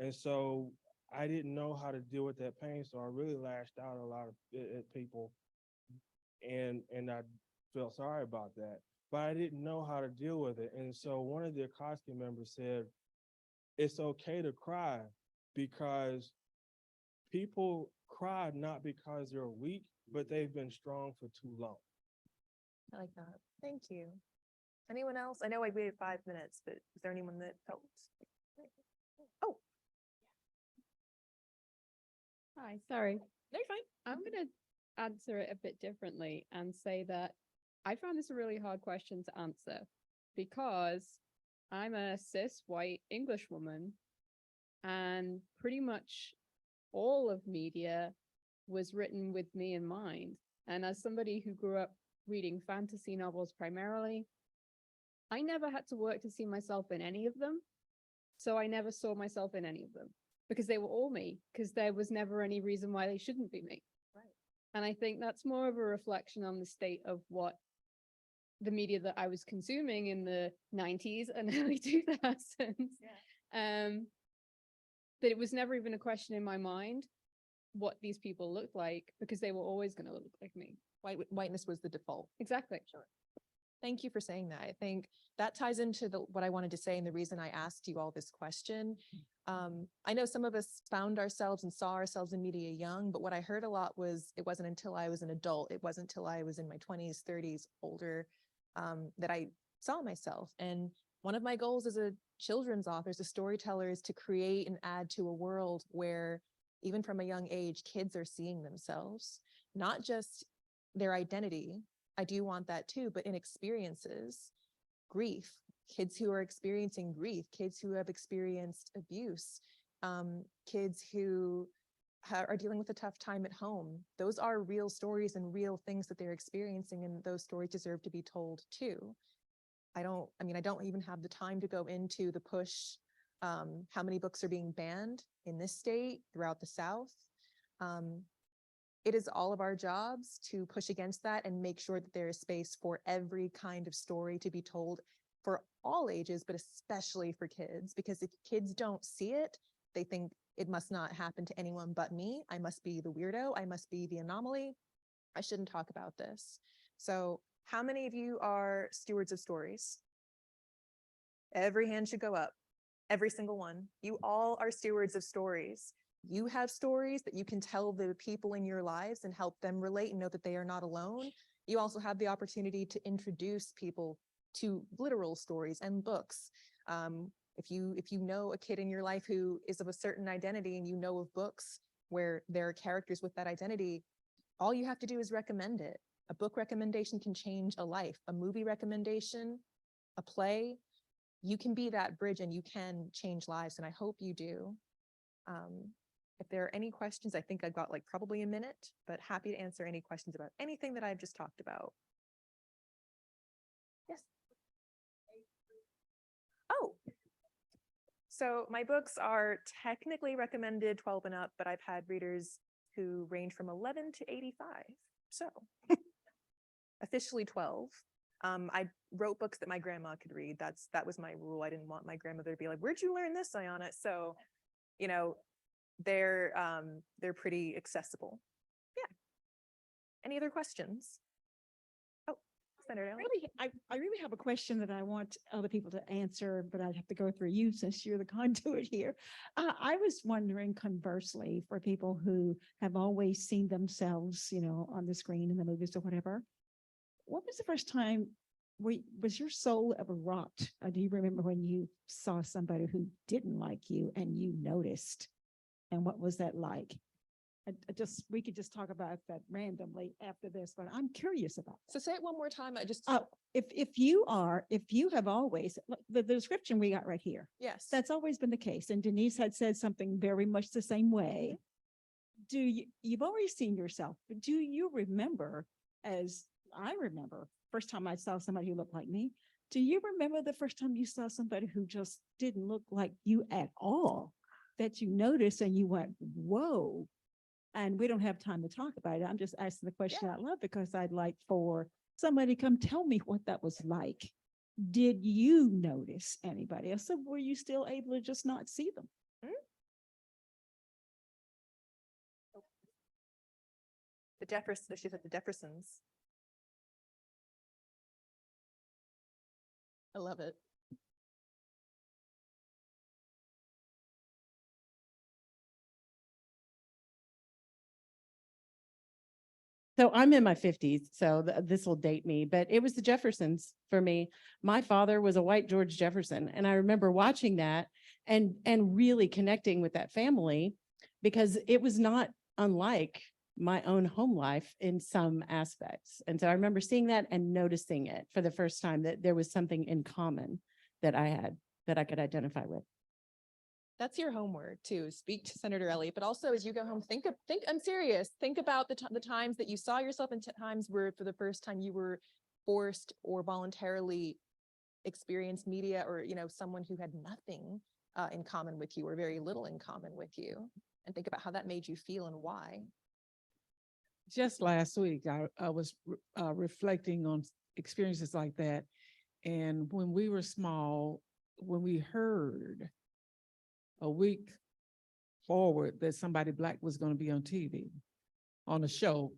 And so I didn't know how to deal with that pain. So I really lashed out a lot at people. And I felt sorry about that, but I didn't know how to deal with it. And so one of the Akatsuki members said, it's okay to cry because people cry not because they're weak, but they've been strong for too long. I like that. Thank you. Anyone else? I know I waited 5 minutes, but is there anyone that felt? Oh. Hi, sorry. No, you're fine. I'm going to answer it a bit differently and say that I found this a really hard question to answer because I'm a cis white English woman and pretty much all of media was written with me in mind. And as somebody who grew up reading fantasy novels primarily, I never had to work to see myself in any of them. So I never saw myself in any of them because they were all me, because there was never any reason why they shouldn't be me. Right. And I think that's more of a reflection on the state of what the media that I was consuming in the 90s and early 2000s. Yeah. That it was never even a question in my mind what these people looked like because they were always going to look like me. Whiteness was the default. Exactly. Sure. Thank you for saying that. I think that ties into what I wanted to say and the reason I asked you all this question. I know some of us found ourselves and saw ourselves in media young, but what I heard a lot was it wasn't until I was an adult, it wasn't until I was in my 20s, 30s, older, that I saw myself. And one of my goals as a children's author, as a storyteller, is to create and add to a world where even from a young age, kids are seeing themselves, not just their identity. I do want that too, but in experiences, grief, kids who are experiencing grief, kids who have experienced abuse, kids who are dealing with a tough time at home. Those are real stories and real things that they're experiencing, and those stories deserve to be told too. I don't even have the time to go into the push, how many books are being banned in this state, throughout the South. It is all of our jobs to push against that and make sure that there is space for every kind of story to be told for all ages, but especially for kids, because if kids don't see it, they think it must not happen to anyone but me. I must be the weirdo. I must be the anomaly. I shouldn't talk about this. So how many of you are stewards of stories? Every hand should go up. Every single one. You all are stewards of stories. You have stories that you can tell the people in your lives and help them relate and know that they are not alone. You also have the opportunity to introduce people to literal stories and books. If you know a kid in your life who is of a certain identity and you know of books where there are characters with that identity, all you have to do is recommend it. A book recommendation can change a life. A movie recommendation, a play, you can be that bridge and you can change lives, and I hope you do. If there are any questions, I think I've got like probably a minute, but happy to answer any questions about anything that I've just talked about. Yes. Oh, so my books are technically recommended 12 and up, but I've had readers who range from 11 to 85. So officially 12. I wrote books that my grandma could read. That was my rule. I didn't want my grandmother to be like, "Where'd you learn this, Ayana?" So, you know, they're pretty accessible. Yeah. Any other questions? Oh, Senator Ellie. I really have a question that I want other people to answer, but I'd have to go through you since you're the conduit here. I was wondering, conversely, for people who have always seen themselves, on the screen in the movies or whatever, what was the first time was your soul ever rocked? Do you remember when you saw somebody who didn't like you and you noticed? And what was that like? We could just talk about that randomly after this, but I'm curious about that. So say it one more time. If you have always, the description we got right here. Yes. That's always been the case. And Denise had said something very much the same way. You've always seen yourself, but do you remember, as I remember, first time I saw somebody who looked like me? Do you remember the first time you saw somebody who just didn't look like you at all, that you noticed and you went, whoa? And we don't have time to talk about it. I'm just asking the question out loud because I'd like for somebody to come tell me what that was like. Did you notice anybody else? So were you still able to just not see them? She said the Jeffersons. I love it. So I'm in my 50s, so this will date me, but it was the Jeffersons for me. My father was a white George Jefferson, and I remember watching that and really connecting with that family because it was not unlike my own home life in some aspects. And so I remember seeing that and noticing it for the first time, that there was something in common that I had that I could identify with. That's your homework too. Speak to Senator Elliott, but also as you go home, think. I'm serious. Think about the times that you saw yourself and times where for the first time you were forced or voluntarily experienced media, or someone who had nothing in common with you or very little in common with you, and think about how that made you feel and why. Just last week, I was reflecting on experiences like that, and when we were small, when we heard a week forward that somebody Black was going to be on TV, on a show,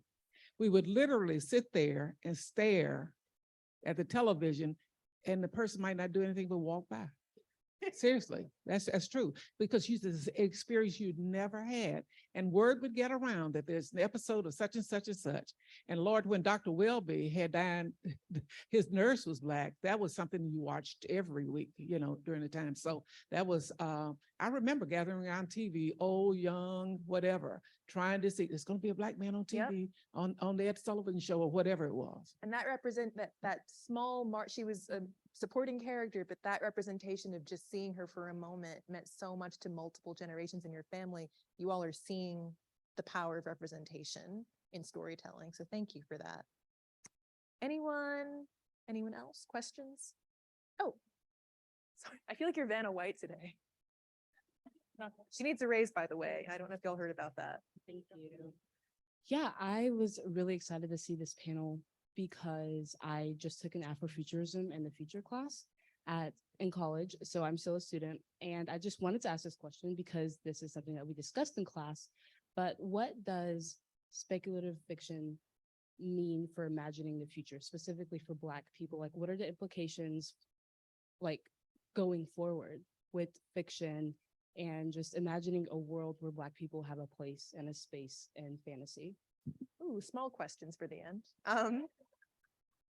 we would literally sit there and stare at the television, and the person might not do anything but walk by. Seriously, that's true, because you this experience you'd never had, and word would get around that there's an episode of such and such and such. And Lord, when Dr. Welby had died, his nurse was Black. That was something you watched every week, during the time. So that was, I remember gathering around TV, old, young, whatever, trying to see, there's going to be a Black man on TV, on the Ed Sullivan Show or whatever it was. And that represent that small march. She was supporting character, but that representation of just seeing her for a moment meant so much to multiple generations in your family. You all are seeing the power of representation in storytelling. So thank you for that. Anyone else? Questions? Oh, sorry. I feel like you're Vanna White today. She needs a raise, by the way. I don't know if y'all heard about that. Thank you. Yeah, I was really excited to see this panel because I just took an Afrofuturism and the future class in college. So I'm still a student, and I just wanted to ask this question because this is something that we discussed in class. But what does speculative fiction mean for imagining the future, specifically for Black people? Like, what are the implications, like, going forward with fiction and just imagining a world where Black people have a place and a space in fantasy? Ooh, small questions for the end.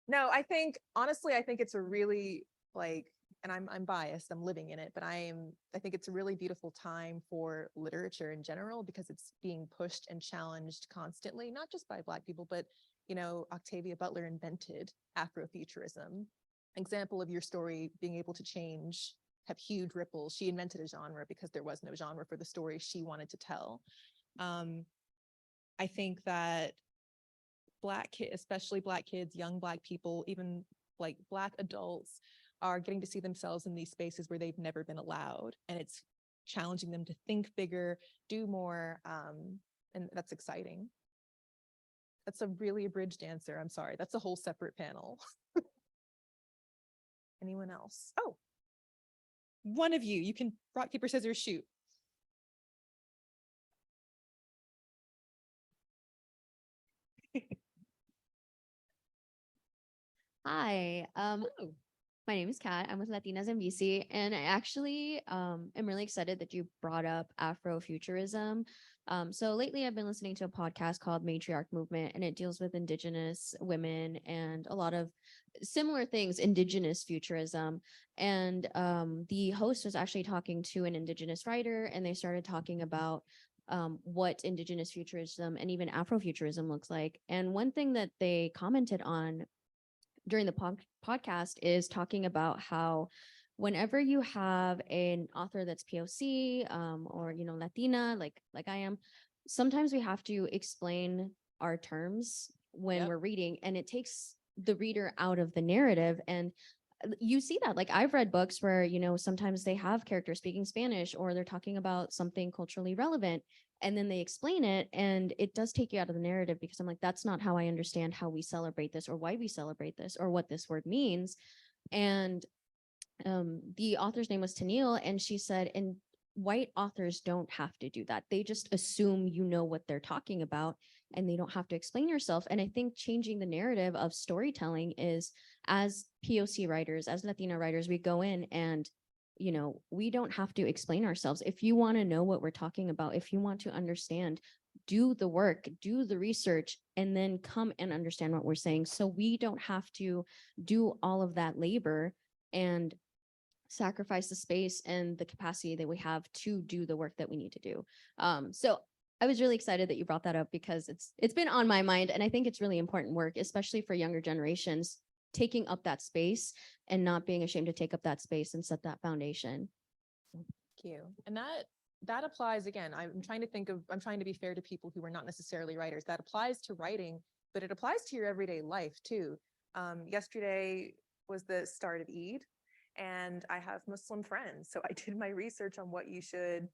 No, I think, honestly, I think it's a really, like, and I'm biased, I'm living in it, but I think it's a really beautiful time for literature in general because it's being pushed and challenged constantly, not just by Black people, but, you know, Octavia Butler invented Afrofuturism. Example of your story being able to change, have huge ripples. She invented a genre because there was no genre for the story she wanted to tell. I think that Black kids, especially Black kids, young Black people, even like Black adults, are getting to see themselves in these spaces where they've never been allowed. And it's challenging them to think bigger, do more. And that's exciting. That's a really abridged answer. I'm sorry. That's a whole separate panel. Anyone else? Oh, one of you can rock, paper, scissors, shoot. Hi, my name is Kat. I'm with Latinas in BC, and I actually am really excited that you brought up Afrofuturism. So lately I've been listening to a podcast called Matriarch Movement, and it deals with Indigenous women and a lot of similar things, Indigenous futurism. And the host was actually talking to an Indigenous writer, and they started talking about what Indigenous futurism and even Afrofuturism looks like. And one thing that they commented on during the podcast is talking about how whenever you have an author that's POC or, you know, Latina, like I am, sometimes we have to explain our terms when we're reading, and it takes the reader out of the narrative. And you see that, like, I've read books where, you know, sometimes they have characters speaking Spanish or they're talking about something culturally relevant, and then they explain it, and it does take you out of the narrative because I'm like, that's not how I understand how we celebrate this or why we celebrate this or what this word means. And the author's name was Tennille, and she said, and white authors don't have to do that. They just assume you know what they're talking about, and they don't have to explain yourself. And I think changing the narrative of storytelling is, as POC writers, as Latina writers, we go in and, you know, we don't have to explain ourselves. If you want to know what we're talking about, if you want to understand, do the work, do the research, and then come and understand what we're saying. So we don't have to do all of that labor and sacrifice the space and the capacity that we have to do the work that we need to do. So I was really excited that you brought that up because it's been on my mind, and I think it's really important work, especially for younger generations, taking up that space and not being ashamed to take up that space and set that foundation. Thank you. And that applies, again, I'm trying to be fair to people who are not necessarily writers. That applies to writing, but it applies to your everyday life too. Yesterday was the start of Eid, and I have Muslim friends. So I did my research on what you should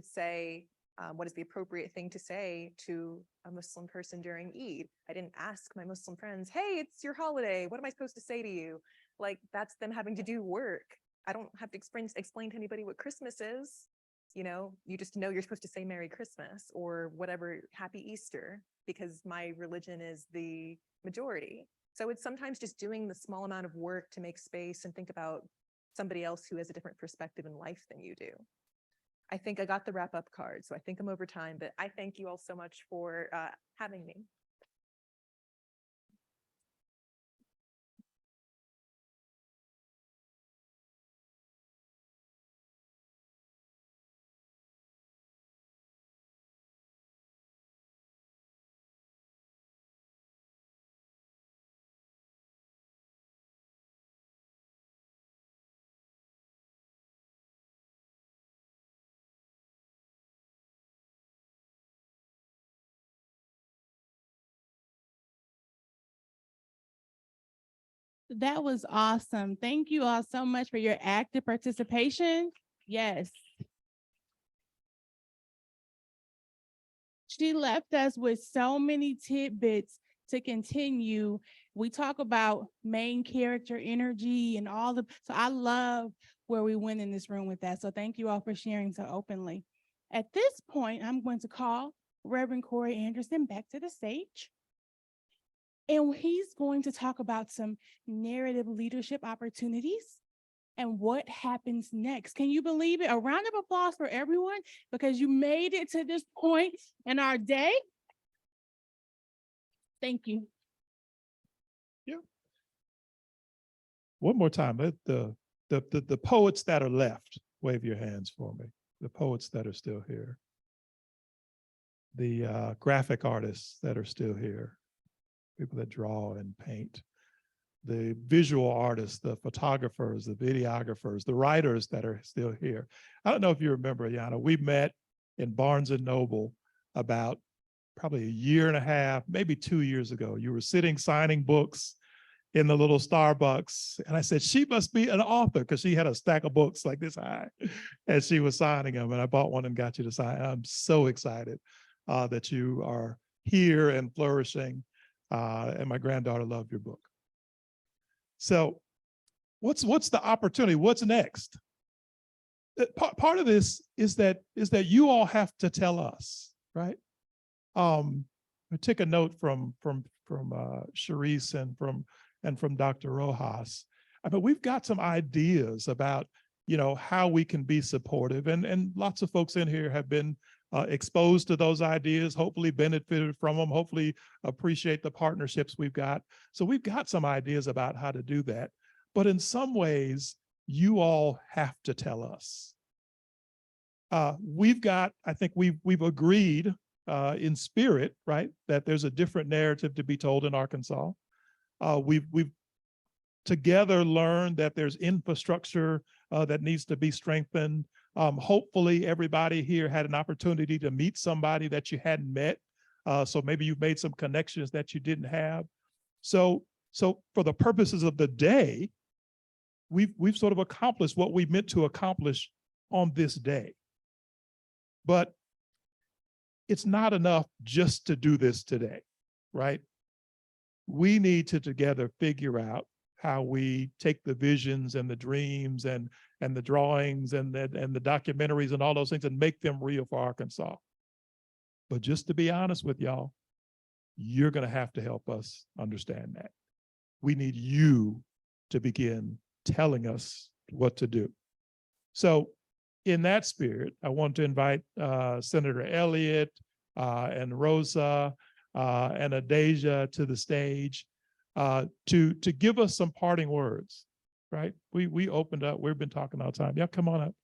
say, what is the appropriate thing to say to a Muslim person during Eid. I didn't ask my Muslim friends, hey, it's your holiday, what am I supposed to say to you? Like, that's them having to do work. I don't have to explain to anybody what Christmas is. You know, you just know you're supposed to say Merry Christmas or whatever, Happy Easter, because my religion is the majority. So it's sometimes just doing the small amount of work to make space and think about somebody else who has a different perspective in life than you do. I think I got the wrap up card, so I think I'm over time, but I thank you all so much for having me. That was awesome. Thank you all so much for your active participation. Yes. She left us with so many tidbits to continue. We talk about main character energy and all the, so I love where we went in this room with that. So thank you all for sharing so openly. At this point, I'm going to call Reverend Corey Anderson back to the stage. And he's going to talk about some narrative leadership opportunities and what happens next. Can you believe it? A round of applause for everyone because you made it to this point in our day. Thank you. One more time, let the poets that are left, wave your hands for me. The poets that are still here. The graphic artists that are still here. People that draw and paint. The visual artists, the photographers, the videographers, the writers that are still here. I don't know if you remember, Yana, we met in Barnes and Noble about probably a year and a half, maybe 2 years ago. You were sitting signing books in the little Starbucks. And I said, she must be an author because she had a stack of books like this high and she was signing them. And I bought one and got you to sign. I'm so excited that you are here and flourishing. And my granddaughter loved your book. So what's the opportunity? What's next? Part of this is that you all have to tell us, right? I took a note from Sharice and from Dr. Rojas. I mean, we've got some ideas about, how we can be supportive, and lots of folks in here have been exposed to those ideas, hopefully benefited from them, hopefully appreciate the partnerships we've got. So we've got some ideas about how to do that. But in some ways, you all have to tell us. I think we've agreed in spirit, right, that there's a different narrative to be told in Arkansas. We've together learned that there's infrastructure that needs to be strengthened. Hopefully everybody here had an opportunity to meet somebody that you hadn't met. So maybe you've made some connections that you didn't have. So for the purposes of the day, we've sort of accomplished what we meant to accomplish on this day. But it's not enough just to do this today, right? We need to together figure out how we take the visions and the dreams and the drawings and the documentaries and all those things and make them real for Arkansas. But just to be honest with y'all, you're going to have to help us understand that. We need you to begin telling us what to do. So in that spirit, I want to invite Senator Elliott and Rosa and Adasia to the stage to give us some parting words, right? We opened up, we've been talking all the time. Yeah, come on up.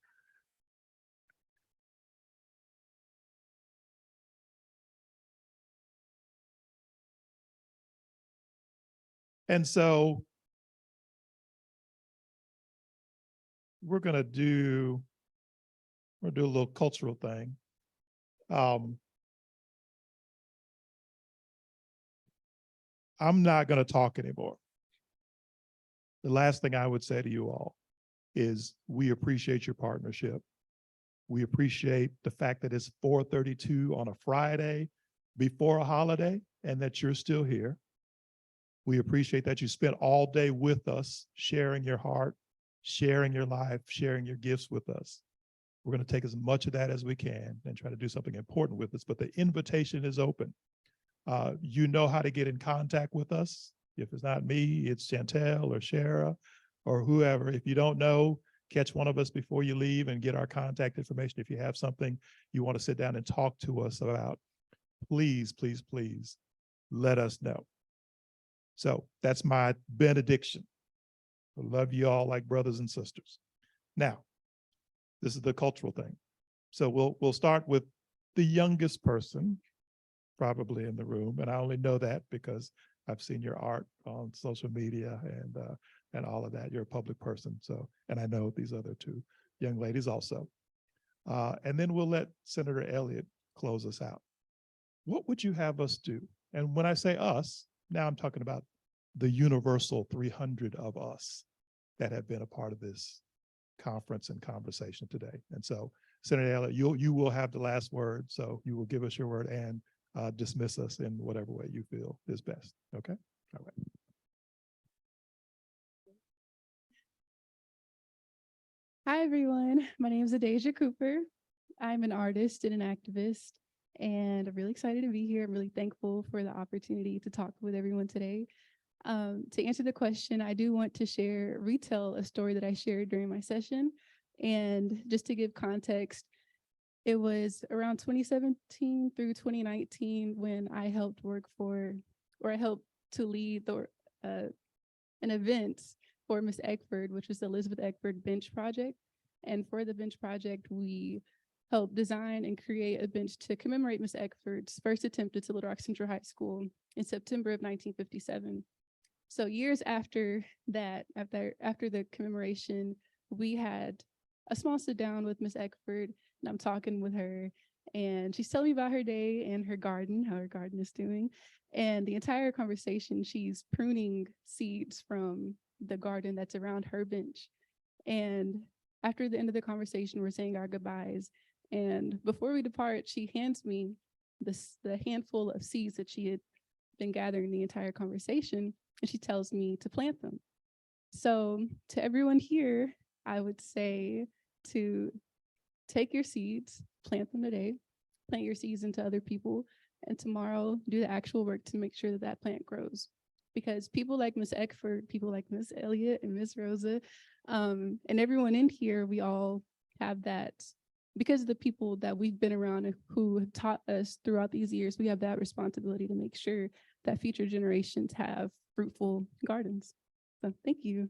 And so we're gonna do a little cultural thing. I'm not going to talk anymore. The last thing I would say to you all is we appreciate your partnership. We appreciate the fact that it's 4:32 on a Friday before a holiday and that you're still here. We appreciate that you spent all day with us, sharing your heart, sharing your life, sharing your gifts with us. We're going to take as much of that as we can and try to do something important with us, but the invitation is open. You know how to get in contact with us. If it's not me, it's Chantel or Shara or whoever. If you don't know, catch one of us before you leave and get our contact information. If you have something you want to sit down and talk to us about, please, please, please let us know. So that's my benediction. I love you all like brothers and sisters. Now, this is the cultural thing. So we'll start with the youngest person probably in the room. And I only know that because I've seen your art on social media and all of that. You're a public person. So, and I know these other two young ladies also. And then we'll let Senator Elliott close us out. What would you have us do? And when I say us, now I'm talking about the universal 300 of us that have been a part of this conference and conversation today. And so, Senator Taylor, you will have the last word. So you will give us your word and dismiss us in whatever way you feel is best. Okay. All right. Hi, everyone. My name is Adasia Cooper. I'm an artist and an activist, and I'm really excited to be here. I'm really thankful for the opportunity to talk with everyone today. To answer the question, I do want to retell a story that I shared during my session. And just to give context, it was around 2017 through 2019 when I helped I helped to lead an event for Miss Eckford, which was the Elizabeth Eckford Bench Project. And for the Bench Project, we helped design and create a bench to commemorate Miss Eckford's first attempt at Little Rock Central High School in September of 1957. So years after that, after the commemoration, we had a small sit down with Miss Eckford, and I'm talking with her, and she's telling me about her day and her garden, how her garden is doing. And the entire conversation, she's pruning seeds from the garden that's around her bench. And after the end of the conversation, we're saying our goodbyes. And before we depart, she hands me the handful of seeds that she had been gathering the entire conversation, and she tells me to plant them. So to everyone here, I would say to take your seeds, plant them today, plant your seeds into other people, and tomorrow do the actual work to make sure that that plant grows. Because people like Miss Eckford, people like Miss Elliott and Miss Rosa, and everyone in here, we all have that, because of the people that we've been around and who have taught us throughout these years, we have that responsibility to make sure that future generations have fruitful gardens. So thank you.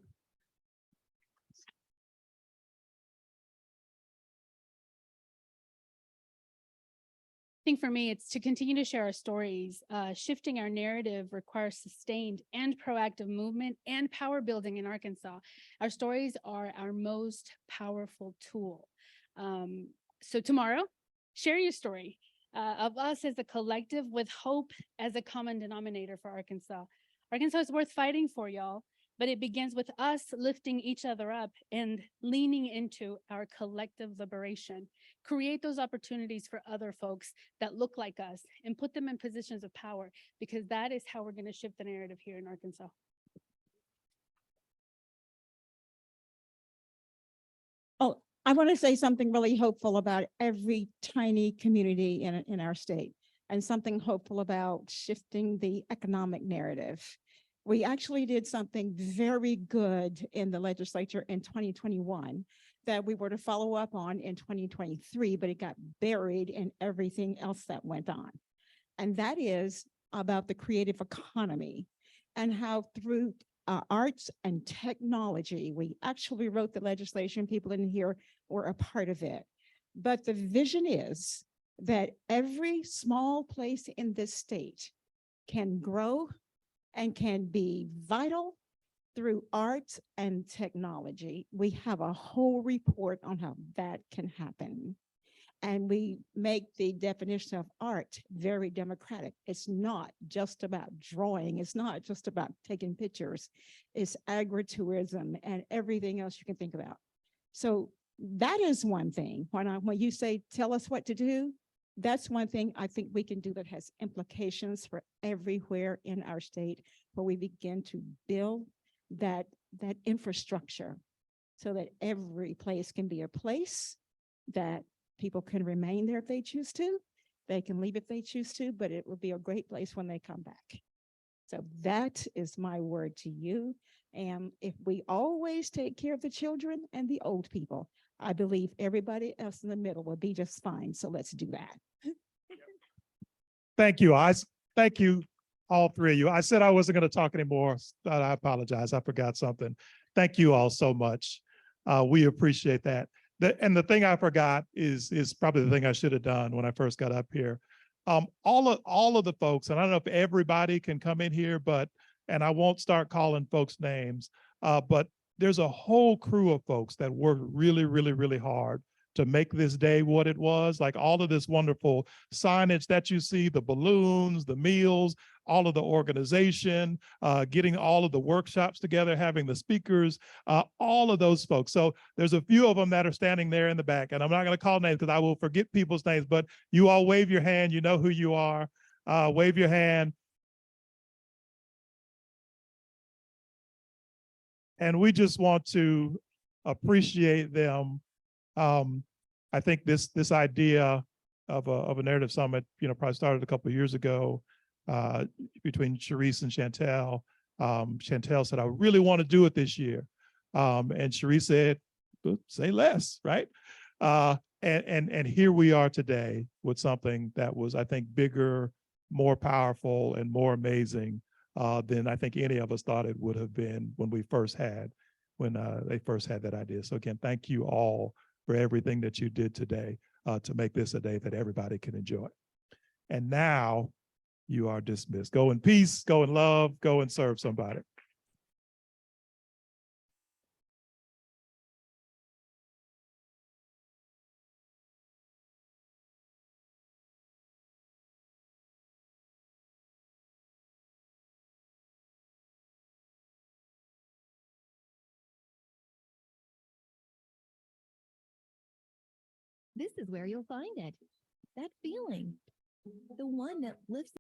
I think for me, it's to continue to share our stories. Shifting our narrative requires sustained and proactive movement and power building in Arkansas. Our stories are our most powerful tool. So tomorrow, share your story of us as a collective with hope as a common denominator for Arkansas. Arkansas is worth fighting for, y'all, but it begins with us lifting each other up and leaning into our collective liberation. Create those opportunities for other folks that look like us and put them in positions of power, because that is how we're going to shift the narrative here in Arkansas. Oh, I want to say something really hopeful about every tiny community in our state, and something hopeful about shifting the economic narrative. We actually did something very good in the legislature in 2021 that we were to follow up on in 2023, but it got buried in everything else that went on. And that is about the creative economy and how through arts and technology, we actually wrote the legislation, people in here were a part of it. But the vision is that every small place in this state can grow and can be vital through arts and technology. We have a whole report on how that can happen. And we make the definition of art very democratic. It's not just about drawing. It's not just about taking pictures. It's agritourism and everything else you can think about. So that is one thing. When you say, tell us what to do, that's one thing I think we can do that has implications for everywhere in our state, where we begin to build that infrastructure so that every place can be a place that people can remain there if they choose to. They can leave if they choose to, but it will be a great place when they come back. So that is my word to you. And if we always take care of the children and the old people, I believe everybody else in the middle will be just fine. So let's do that. Thank you. Thank you, all three of you. I said I wasn't going to talk anymore. I apologize. I forgot something. Thank you all so much. We appreciate that. And the thing I forgot is probably the thing I should have done when I first got up here. All of the folks, and I don't know if everybody can come in here, and I won't start calling folks names, but there's a whole crew of folks that work really, really, really hard to make this day what it was. Like all of this wonderful signage that you see, the balloons, the meals, all of the organization, getting all of the workshops together, having the speakers, all of those folks. So there's a few of them that are standing there in the back, and I'm not going to call names because I will forget people's names, but you all wave your hand. You know who you are. Wave your hand. And we just want to appreciate them. I think this idea of a narrative summit, probably started a couple of years ago between Sharice and Chantel. Chantel said, I really want to do it this year. And Sharice said, say less, right? And here we are today with something that was, I think, bigger, more powerful, and more amazing than I think any of us thought it would have been when they first had that idea. So again, thank you all for everything that you did today to make this a day that everybody can enjoy. And now you are dismissed. Go in peace, go in love, go and serve somebody. This is where you'll find it. That feeling. The one that lifts